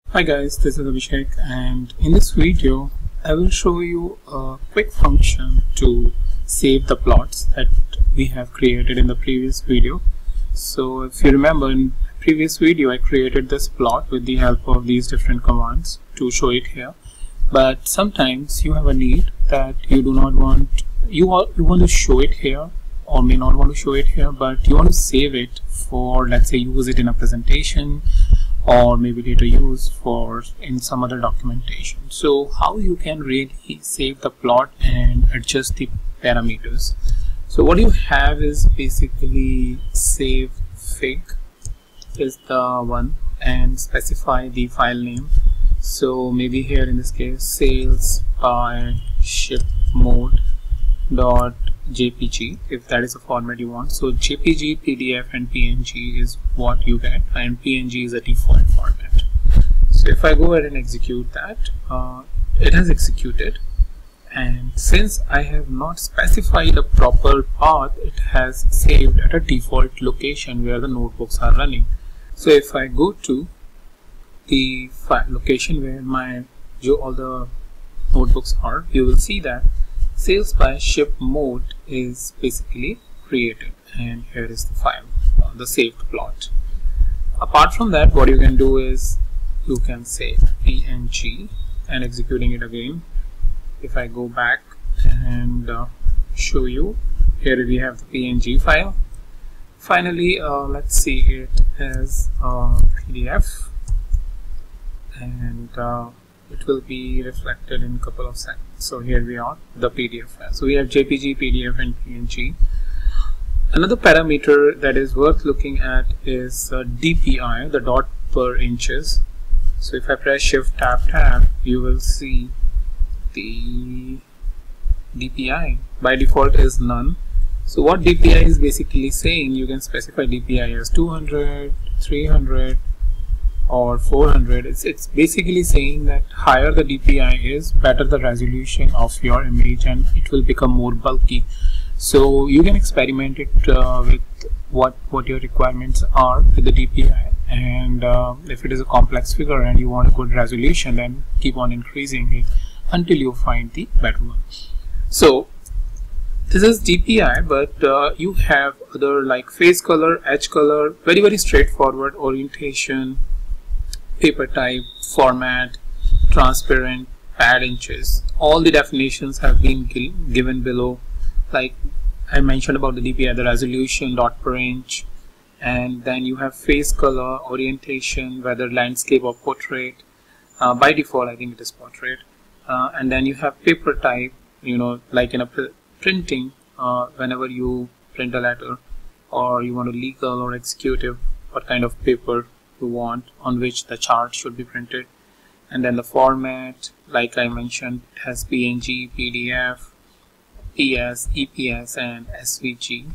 Hi guys, this is Abhishek, and in this video I will show you a quick function to save the plots that we have created in the previous video. So if you remember, in the previous video I created this plot with the help of these different commands to show it here, but sometimes you have a need that you do not want, you want to show it here or may not want to show it here, but you want to save it for, let's say, use it in a presentation or maybe later use for in some other documentation. So how you can really save the plot and adjust the parameters? So what you have is basically save fig is the one, and specify the file name. So maybe here in this case sales by ship mode dot jpg, if that is the format you want. So jpg, pdf and png is what you get, and png is a default format. So if I go ahead and execute that, it has executed, and since I have not specified a proper path, it has saved at a default location where the notebooks are running. So if I go to the file location where all the notebooks are, you will see that sales by ship mode is basically created, and here is the file, the saved plot. Apart from that, what you can do is you can say png and executing it again. If I go back and show you, here we have the png file. Finally, let's see it as PDF, and it will be reflected in a couple of seconds. So here we are, the PDF file. So we have JPG, PDF and PNG. Another parameter that is worth looking at is DPI, the dot per inches. So if I press Shift Tab, you will see the DPI by default is none. So what DPI is basically saying, you can specify DPI as 200, 300 or 400. It's basically saying that higher the DPI is, better the resolution of your image, and it will become more bulky. So you can experiment it with what your requirements are with the DPI, and if it is a complex figure and you want a good resolution, then keep on increasing it until you find the better one. So this is DPI, but you have other like face color, edge color, very straightforward, orientation, paper type, format, transparent, pad inches. All the definitions have been given below. Like I mentioned about the DPI, the resolution, dot per inch, and then you have face color, orientation, whether landscape or portrait. By default, I think it is portrait. And then you have paper type, like in a printing, whenever you print a letter or you want a legal or executive, what kind of paper you want on which the chart should be printed. And then the format, like I mentioned, it has PNG, PDF, PS, EPS and SVG.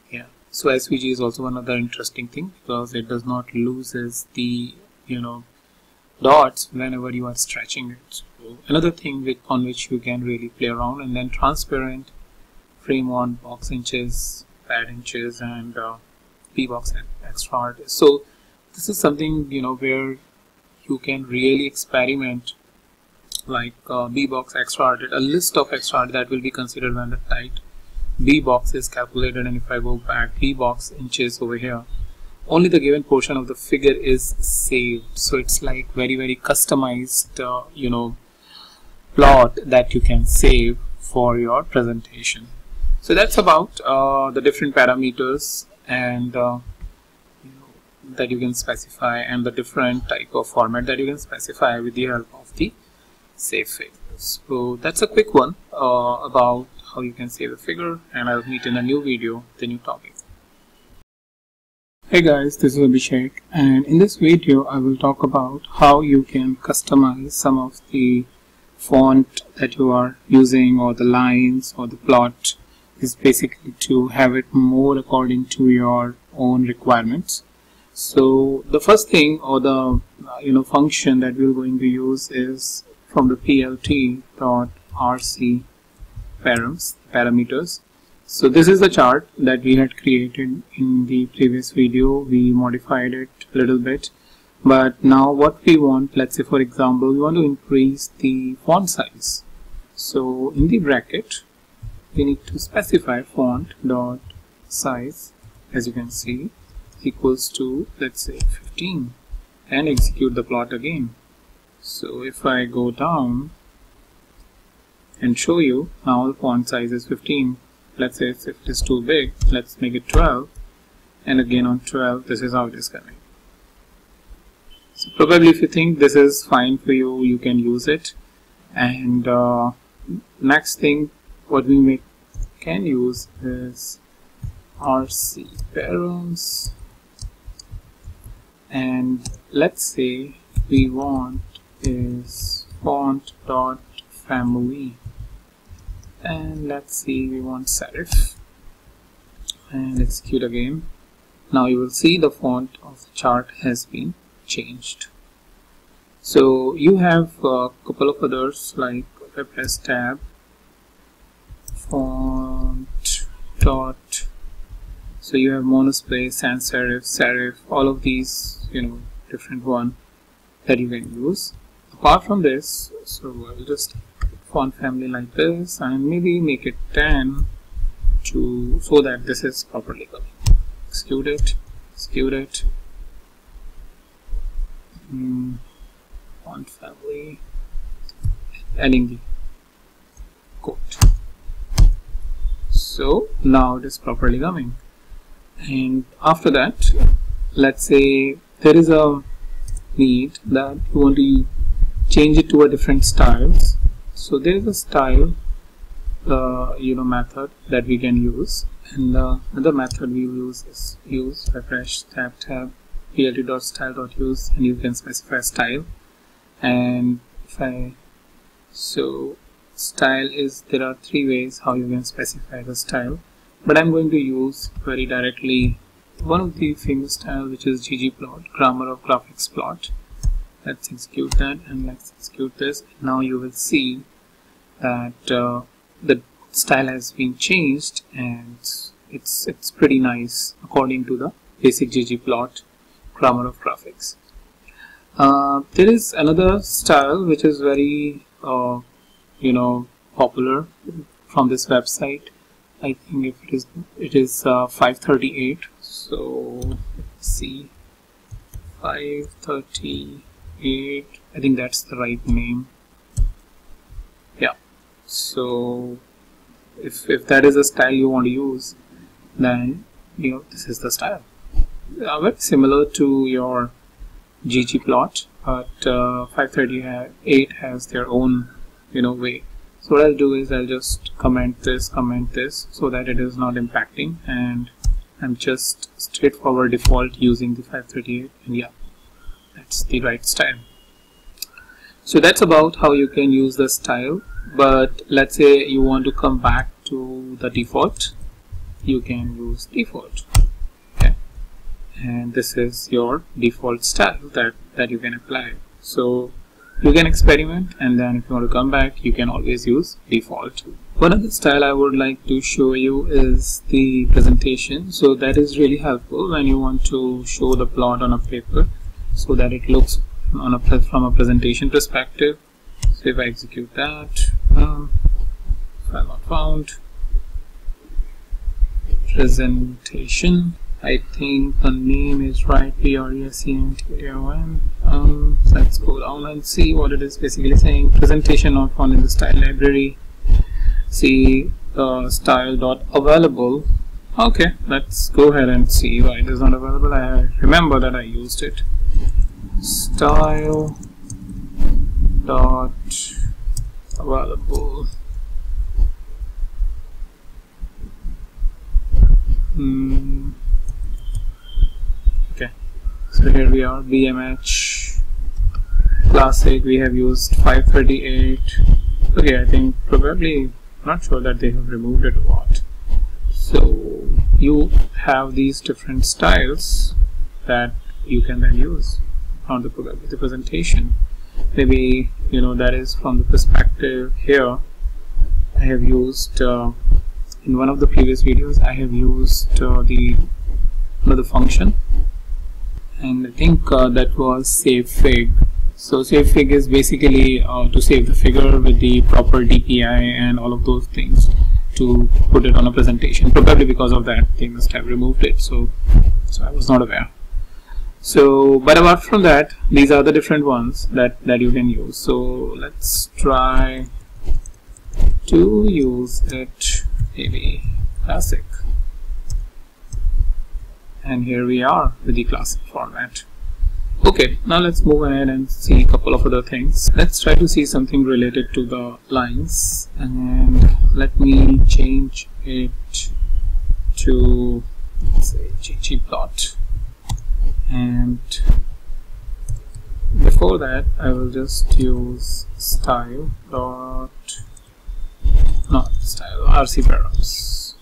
Yeah, so SVG is also another interesting thing because it does not loses the dots whenever you are stretching it. So another thing on which you can really play around. And then transparent, frame on, box inches, pad inches, and P-box extra artist. So this is something where you can really experiment, like B-box extra artist, a list of extra artist that will be considered when the type B-box is calculated. And if I go back, B-box inches over here, only the given portion of the figure is saved. So it's like very customized plot that you can save for your presentation. So that's about the different parameters and that you can specify, and the different type of format that you can specify with the help of the save figures. So that's a quick one about how you can save a figure, and I'll meet in a new video, the new topic. Hey guys, this is Abhishek, and in this video I will talk about how you can customize some of the font that you are using, or the lines, or the plot is basically to have it more according to your own requirements. So the first thing, or the function that we're going to use is from the plt.rc parameters. So this is the chart that we had created in the previous video. We modified it a little bit, but now what we want, let's say for example, we want to increase the font size. So in the bracket we need to specify font dot size, as you can see, equals to, let's say 15, and execute the plot again. So if I go down and show you, now the font size is 15. Let's say if it is too big, let's make it 12, and again on 12, this is how it is coming. So probably if you think this is fine for you, you can use it. And next thing what we can use is RC params, and let's say we want is font dot family, and let's see, we want serif, and execute again. Now you will see the font of the chart has been changed. So you have a couple of others, like if I press tab, font dot, so you have monospace, sans serif, serif, all of these, different one that you can use. Apart from this, so I'll just font family like this and maybe make it 10 so that this is properly coming. Execute it, font family, adding the quote. So now it is properly coming. And after that, let's say there is a need that you want to change it to a different styles. So there is a style method that we can use, and another method we will use refresh tab plt.style.use, and you can specify style. And style is, there are three ways how you can specify the style, but I'm going to use very directly one of the famous style, which is ggplot, grammar of graphics plot. Let's execute that, and let's execute this. Now you will see that the style has been changed, and it's pretty nice according to the basic ggplot grammar of graphics. There is another style which is very popular from this website. I think it is 538. So let's see, 538. I think that's the right name. Yeah. So if that is a style you want to use, then this is the style. Very similar to your ggplot, but 538 has their own way. So what I'll do is I'll just comment this so that it is not impacting, and I'm just straightforward default using the 538, and yeah, that's the right style. So that's about how you can use the style. But let's say you want to come back to the default, you can use default. Okay, and this is your default style that you can apply. So you can experiment, and then if you want to come back, you can always use default. One other style I would like to show you is the presentation. So that is really helpful when you want to show the plot on a paper so that it looks from a presentation perspective. So if I execute that, file not found, presentation, I think the name is right, PRESENTATION. Let's go down and see what it is basically saying. Presentation not found in the style library. See style.available. Okay, let's go ahead and see why it is not available. I remember that I used it. Style.available. Okay, so here we are, BMH classic, we have used 538. Okay, I think probably, not sure that they have removed it or what. So you have these different styles that you can then use on the presentation. Maybe that is from the perspective here. I have used in one of the previous videos, I have used another function, and I think that was savefig. So savefig is basically to save the figure with the proper DPI and all of those things to put it on a presentation. Probably because of that they must have removed it, so I was not aware. So but apart from that, these are the different ones that you can use. So let's try to use it, maybe classic, and here we are with the classic format. Okay, now let's move ahead and see a couple of other things. Let's try to see something related to the lines, and let me change it to, let's say, ggplot, and for that I will just use style dot RC params,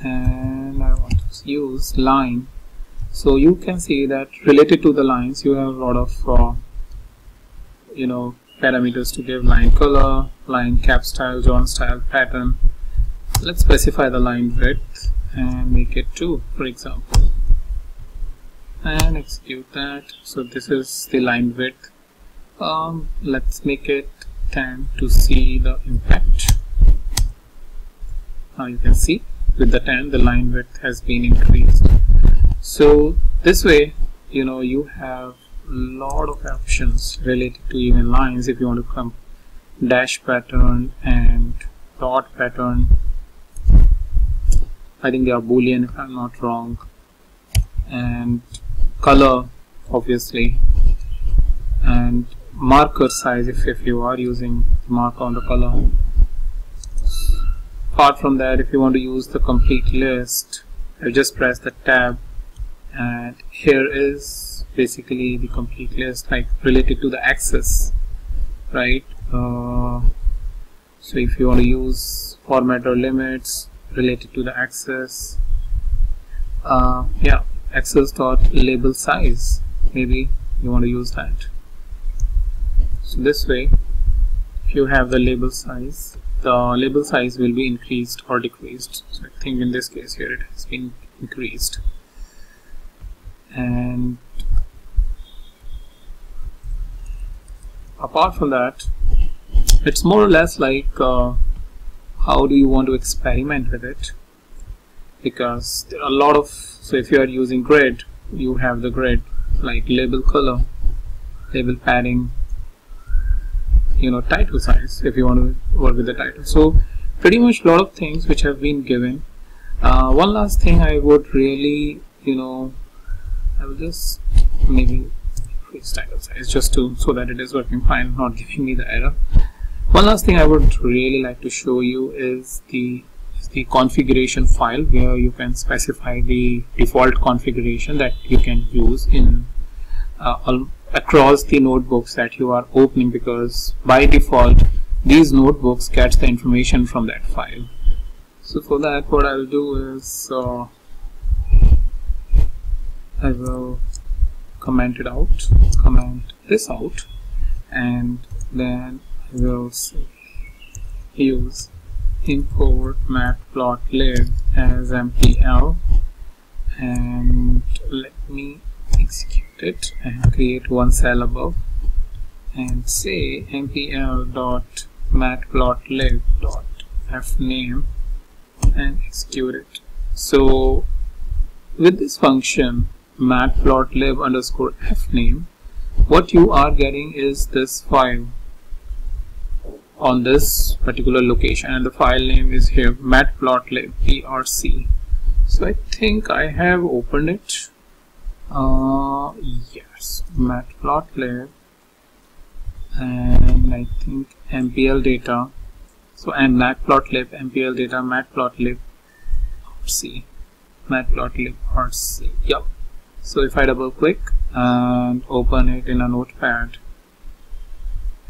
and I want to use line. So you can see that related to the lines you have a lot of parameters to give: line color, line cap style, John style, pattern. Let's specify the line width and make it 2, for example, and execute that. So this is the line width. Let's make it 10 to see the impact. Now you can see with the 10 the line width has been increased. So this way you have a lot of options related to even lines. If you want to come dash pattern and dot pattern, I think they are boolean if I'm not wrong, and color obviously, and marker size if you are using marker on the color. Apart from that, if you want to use the complete list, I just press the tab, and here is basically the complete list, like related to the axis, right? So if you want to use format or limits related to the axis, axis dot label size, maybe you want to use that. So this way, if you have the label size will be increased or decreased. So I think in this case here it has been increased. And apart from that, it's more or less like how do you want to experiment with it, because there are a lot of, so if you are using grid, you have the grid like label color, label padding, title size if you want to work with the title. So pretty much a lot of things which have been given. One last thing I would really I will just maybe increase title size just so that it is working fine, not giving me the error. One last thing I would really like to show you is the configuration file, where you can specify the default configuration that you can use in across the notebooks that you are opening, because by default these notebooks get the information from that file. So for that, what I'll do is I will comment this out, and then I will use import matplotlib as mpl, and let me execute it and create one cell above and say mpl.matplotlib.fname and execute it. So with this function matplotlib underscore fname, what you are getting is this file on this particular location, and the file name is here matplotlib prc. So I think I have opened it. Yes, matplotlib, and I think mpl data. So and matplotlib mpl data matplotlib rc. Yep. So if I double click and open it in a notepad,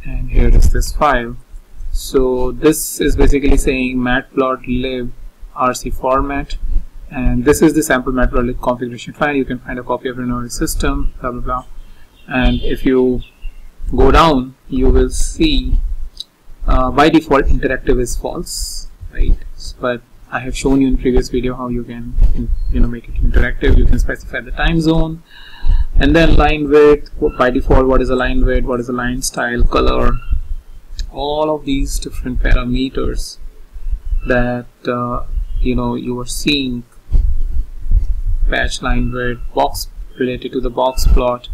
and here is this file. So this is basically saying matplotlib rc format, and this is the sample matplotlib configuration file. You can find a copy of it in your system, blah blah blah. And if you go down, you will see by default interactive is false, right? But I have shown you in previous video how you can make it interactive. You can specify the time zone, and then line width. By default, what is a line width, what is a line style, color, all of these different parameters that you are seeing. Patch line width, box related to the box plot.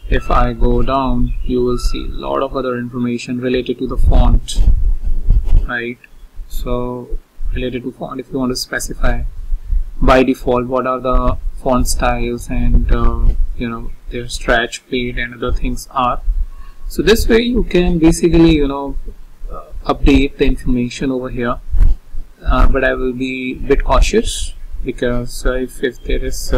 If I go down, you will see a lot of other information related to the font, right? So related to font, if you want to specify by default what are the font styles and their stretch, fade and other things are. So this way you can basically update the information over here, but I will be a bit cautious, because if there is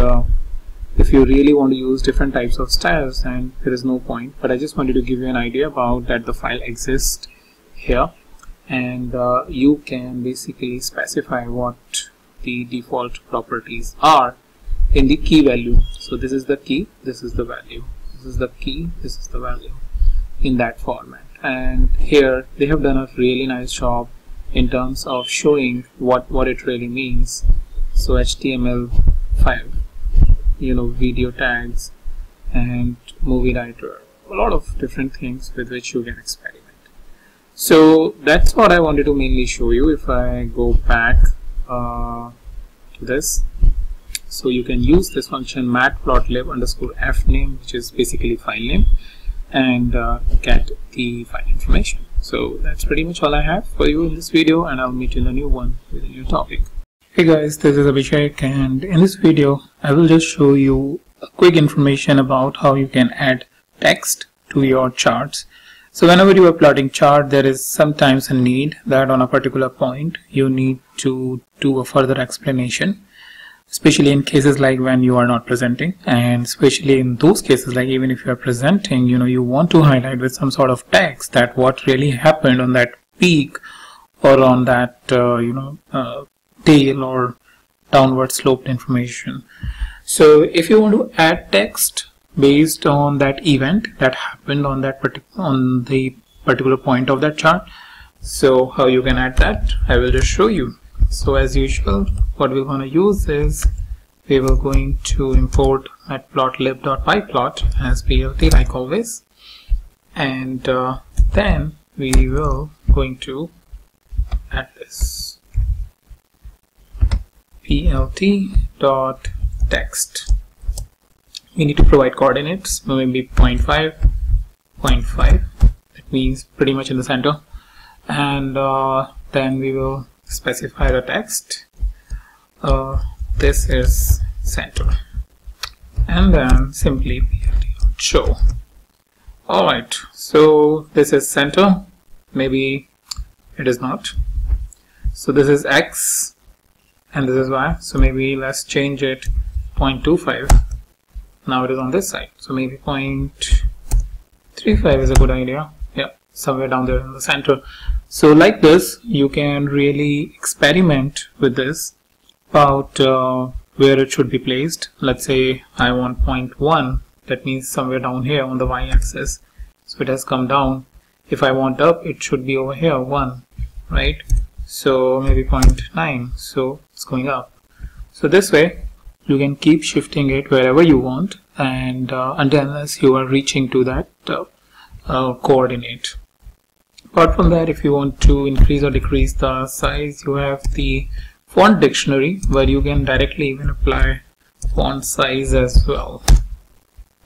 If you really want to use different types of styles, and there is no point, but I just wanted to give you an idea about that the file exists here, and you can basically specify what the default properties are in the key value. So this is the key, this is the value, this is the key, this is the value, in that format. And here they have done a really nice job in terms of showing what it really means. So HTML5, video tags and movie writer, a lot of different things with which you can experiment. So that's what I wanted to mainly show you. If I go back to this, so you can use this function matplotlib _fname, which is basically file name, and get the file information. So that's pretty much all I have for you in this video, and I'll meet you in a new one with a new topic. Hey guys, this is Abhishek, and in this video I will just show you a quick information about how you can add text to your charts. So whenever you are plotting chart, there is sometimes a need that on a particular point you need to do a further explanation, especially in cases like when you are not presenting, and especially in those cases like even if you are presenting, you want to highlight with some sort of text that what really happened on that peak or on that tail or downward sloped information. So if you want to add text based on that event that happened on that the particular point of that chart, so how you can add that, I will just show you. So as usual, what we're going to use is we will going to import matplotlib.pyplot as plt like always, and then we will going to add this plt.text. We need to provide coordinates, maybe 0.5, 0.5, that means pretty much in the center, and then we will specify the text. This is center, and then simply plt.show. Alright, so this is center, maybe it is not. So this is X and this is Y, so maybe let's change it 0.25. Now it is on this side, so maybe 0.35 is a good idea. Yeah, somewhere down there in the center. So like this, you can really experiment with this about where it should be placed. Let's say I want 0.1, that means somewhere down here on the y-axis, so it has come down. If I want up, it should be over here, 1, right? So maybe 0.9, so it's going up. So this way you can keep shifting it wherever you want, and unless you are reaching to that coordinate. Apart from that, if you want to increase or decrease the size, you have the font dictionary where you can directly even apply font size as well.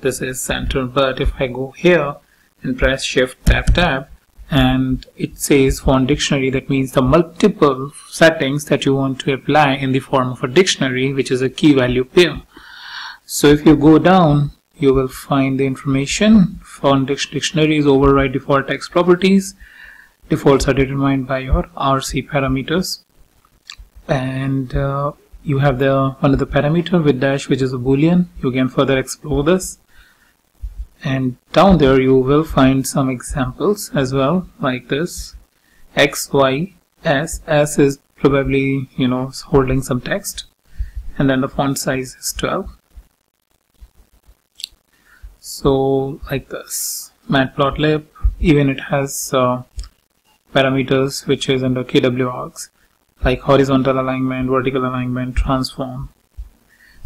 This is center, but if I go here and press shift tab and it says font dictionary, that means the multiple settings that you want to apply in the form of a dictionary, which is a key value pair. So if you go down, you will find the information. Font dictionaries override default text properties. Defaults are determined by your RC parameters, and you have the another parameter with dash, which is a boolean. You can further explore this, and down there you will find some examples as well, like this X, Y, S. S is probably holding some text, and then the font size is 12. So like this, matplotlib, even it has parameters which is under kwargs, like horizontal alignment, vertical alignment, transform.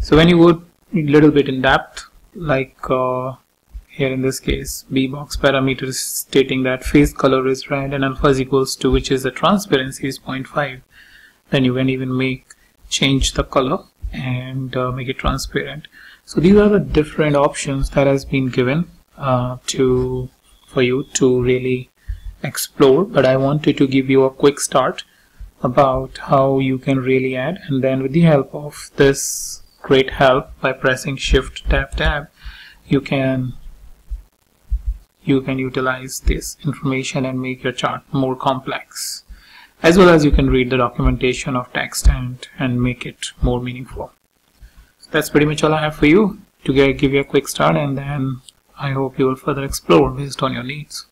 So when you go a little bit in depth, like here in this case, bbox parameters stating that face color is red and alpha is equals to, which is the transparency is 0.5, then you can even change the color and make it transparent. So these are the different options that has been given for you to really explore, but I wanted to give you a quick start about how you can really add, and then with the help of this great help by pressing shift tab you can utilize this information and make your chart more complex, as well as you can read the documentation of text and make it more meaningful. So that's pretty much all I have for you. give you a quick start, and then I hope you will further explore based on your needs.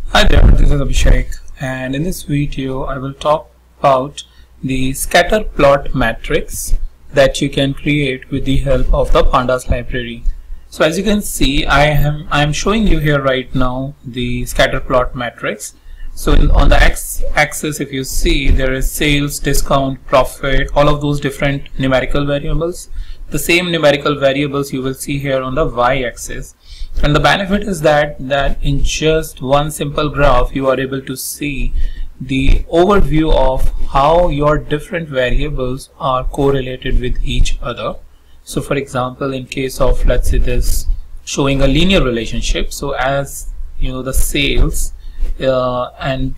Hi there, this is Abhishek, and in this video I will talk about the scatter plot matrix that you can create with the help of the pandas library. So as you can see, I am showing you here right now the scatter plot matrix. So on the x-axis, if you see, there is sales, discount, profit, all of those different numerical variables. The same numerical variables you will see here on the y-axis. And the benefit is that in just one simple graph you are able to see the overview of how your different variables are correlated with each other. So for example, in case of, let's say, this showing a linear relationship, so as you know, the sales and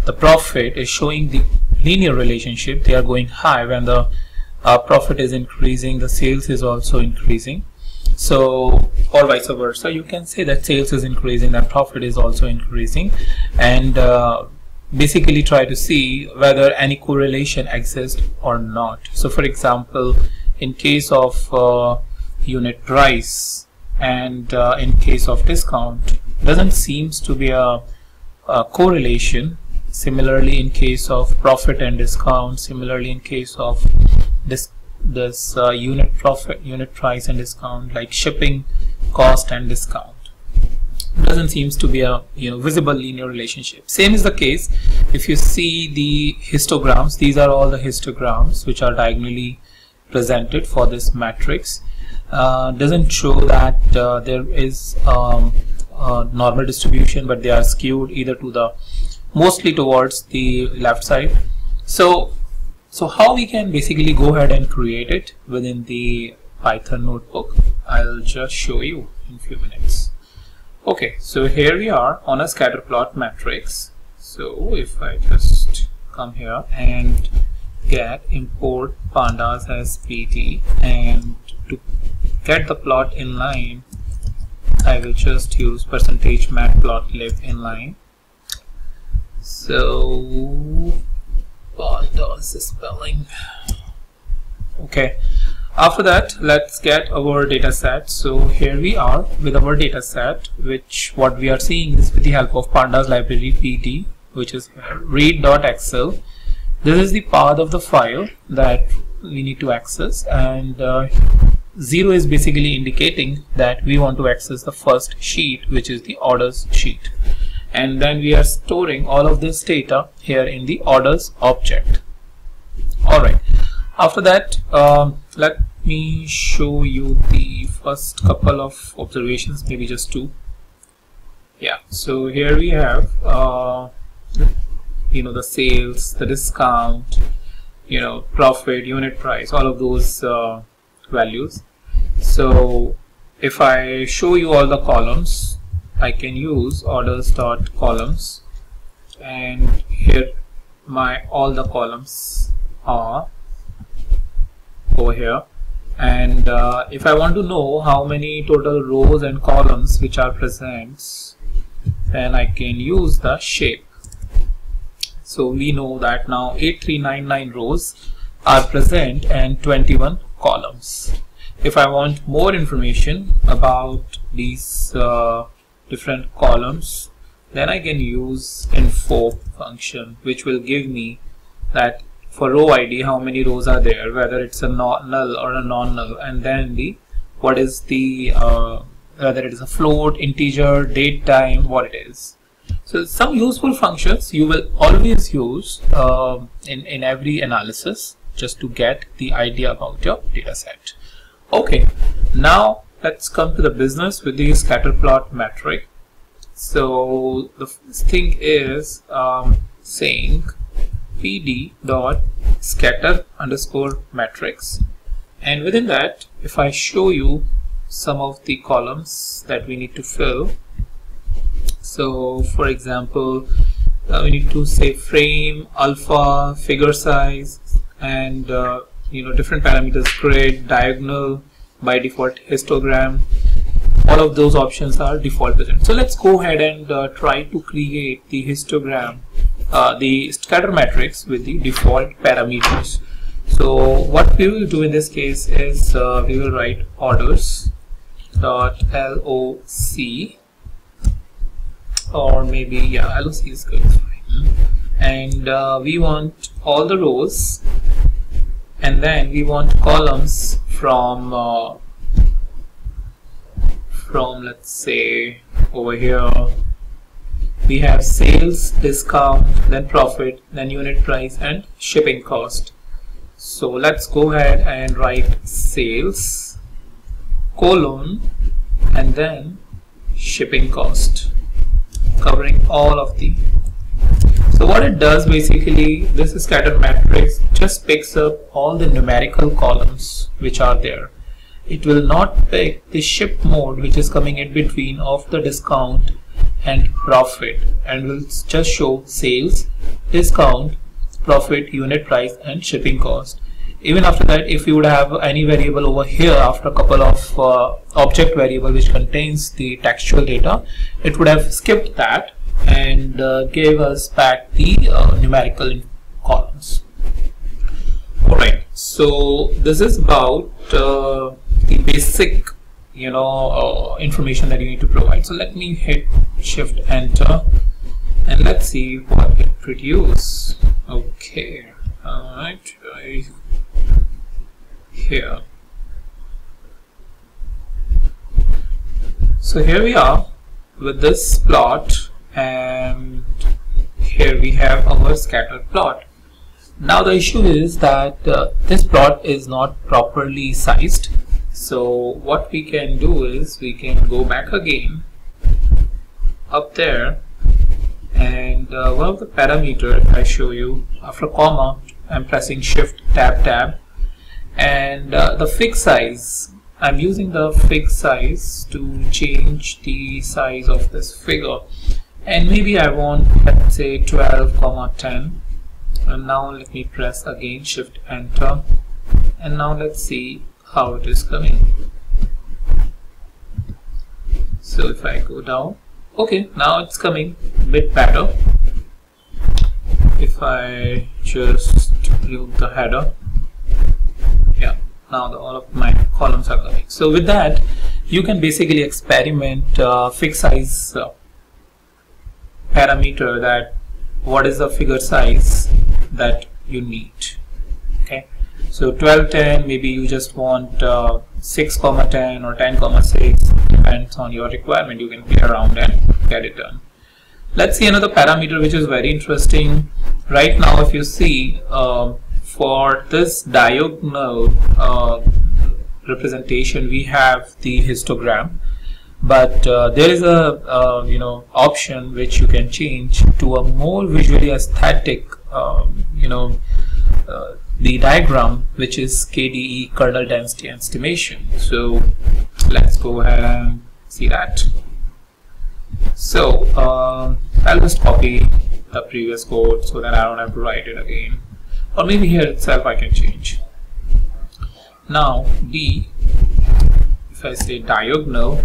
the profit is showing the linear relationship, they are going high. When the profit is increasing, the sales is also increasing. So, or vice versa, you can say that sales is increasing and profit is also increasing, and basically try to see whether any correlation exists or not. So for example, in case of unit price and in case of discount, doesn't seems to be a correlation. Similarly, in case of profit and discount, similarly in case of this unit price and discount, like shipping cost and discount, doesn't seems to be a visible linear relationship. Same is the case if you see the histograms. These are all the histograms which are diagonally presented for this matrix. Doesn't show that there is a normal distribution, but they are skewed either to the mostly towards the left side. So how we can basically go ahead and create it within the Python notebook, I'll just show you in a few minutes. Okay, so here we are on a scatter plot matrix. So if I just come here and get import pandas as PD, and to get the plot inline, I will just use %matplotlib inline. So pandas spelling. Okay, after that let's get our data set. So here we are with our data set, which what we are seeing is with the help of pandas library PD, which is read.excel. This is the path of the file that we need to access, and 0 is basically indicating that we want to access the first sheet, which is the orders sheet. And then we are storing all of this data here in the orders object. Alright, after that let me show you the first couple of observations, maybe just two. Yeah, so here we have the sales, the discount, profit, unit price, all of those values. So if I show you all the columns, I can use orders.columns, and here all the columns are over here. And if I want to know how many total rows and columns which are present, then I can use the shape. So we know that now 8399 rows are present and 21 columns. If I want more information about these different columns, then I can use info function, which will give me that for row ID how many rows are there, whether it's a null or a non-null, and then what is the whether it is a float, integer, date, time, what it is. So some useful functions you will always use in every analysis, just to get the idea about your data set. Okay, now let's come to the business with the scatter plot metric. So the thing is saying pd.scatter_matrix, and within that, if I show you some of the columns that we need to fill. So for example, we need to say frame, alpha, figure size, and different parameters, grid, diagonal, by default histogram. All of those options are default present. So let's go ahead and try to create the histogram, the scatter matrix with the default parameters. So what we will do in this case is we will write orders dot loc, or maybe yeah, loc is good, fine. And we want all the rows, and then we want columns from let's say over here we have sales, discount, then profit, then unit price and shipping cost. So let's go ahead and write sales colon and then shipping cost, covering all of the. So what it does basically, this scatter matrix just picks up all the numerical columns which are there. It will not pick the ship mode which is coming in between of the discount and profit, and will just show sales, discount, profit, unit price and shipping cost. Even after that, if you would have any variable over here after a couple of object variable which contains the textual data, it would have skipped that and gave us back the numerical columns. Alright, so this is about the basic information that you need to provide. So let me hit shift enter and let's see what it produces. Okay, alright, here. So here we are with this plot, and here we have our scatter plot. Now the issue is that this plot is not properly sized. So what we can do is we can go back again up there, and one of the parameter, if I show you, after comma I'm pressing shift tab, and the fixed size, I'm using the fixed size to change the size of this figure, and maybe I want, let's say 12,10, and now let me press again shift enter, and now let's see how it is coming. So if I go down, okay, now it's coming a bit better. If I just remove the header, yeah, now all of my columns are coming. So with that, you can basically experiment fixed size parameter, that what is the figure size that you need. Okay, so 12:10, maybe you just want 6,10 or 10,6, depends on your requirement. You can play around and get it done. Let's see another parameter which is very interesting. Right now, if you see, for this diagonal representation, we have the histogram, but there is a option which you can change to a more visually aesthetic the diagram, which is KDE, kernel density estimation. So let's go ahead and see that. So I'll just copy the previous code so that I don't have to write it again, or maybe here itself I can change. Now if I say diagonal,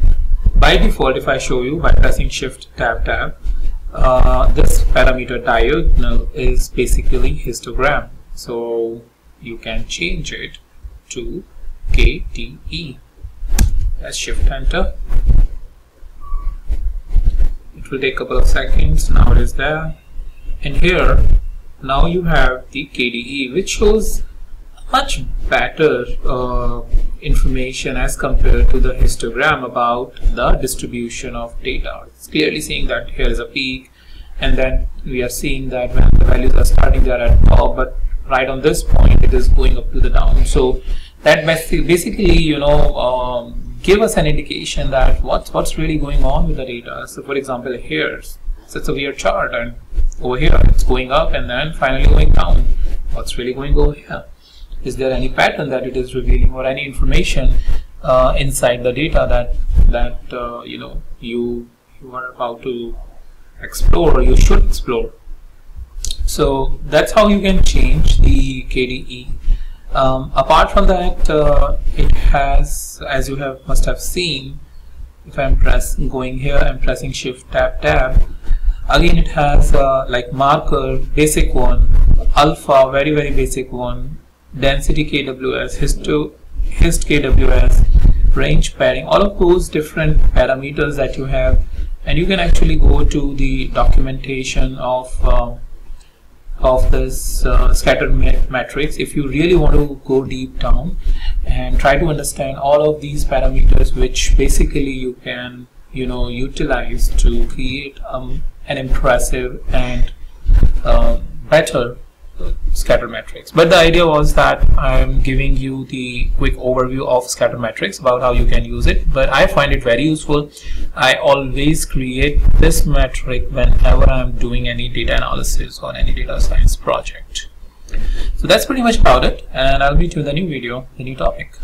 by default, if I show you by pressing shift tab, this parameter diagonal is basically histogram. So you can change it to KDE. Let's shift enter. It will take a couple of seconds. Now it is there, and here now you have the KDE, which shows much better information as compared to the histogram about the distribution of data. It's clearly saying that here is a peak, and then we are seeing that when the values are starting, they are at top, but right on this point it is going up to the down. So that basically give us an indication that what's really going on with the data. So for example, here it's a weird chart, and over here it's going up and then finally going down. What's really going on here? Is there any pattern that it is revealing, or any information inside the data that you are about to explore, or you should explore? So that's how you can change the KDE. Apart from that, it has, as you must have seen, if I'm going here, I'm pressing shift tab. Again, it has like marker, basic one, alpha, very basic one, density KWS, hist KWS, range pairing, all of those different parameters that you have. And you can actually go to the documentation of this scatter matrix if you really want to go deep down and try to understand all of these parameters, which basically you can utilize to create an impressive and better scatter matrix. But the idea was that I'm giving you the quick overview of scatter matrix about how you can use it, but I find it very useful. I always create this metric whenever I'm doing any data analysis or any data science project. So that's pretty much about it, and I'll meet you in the new video, the new topic.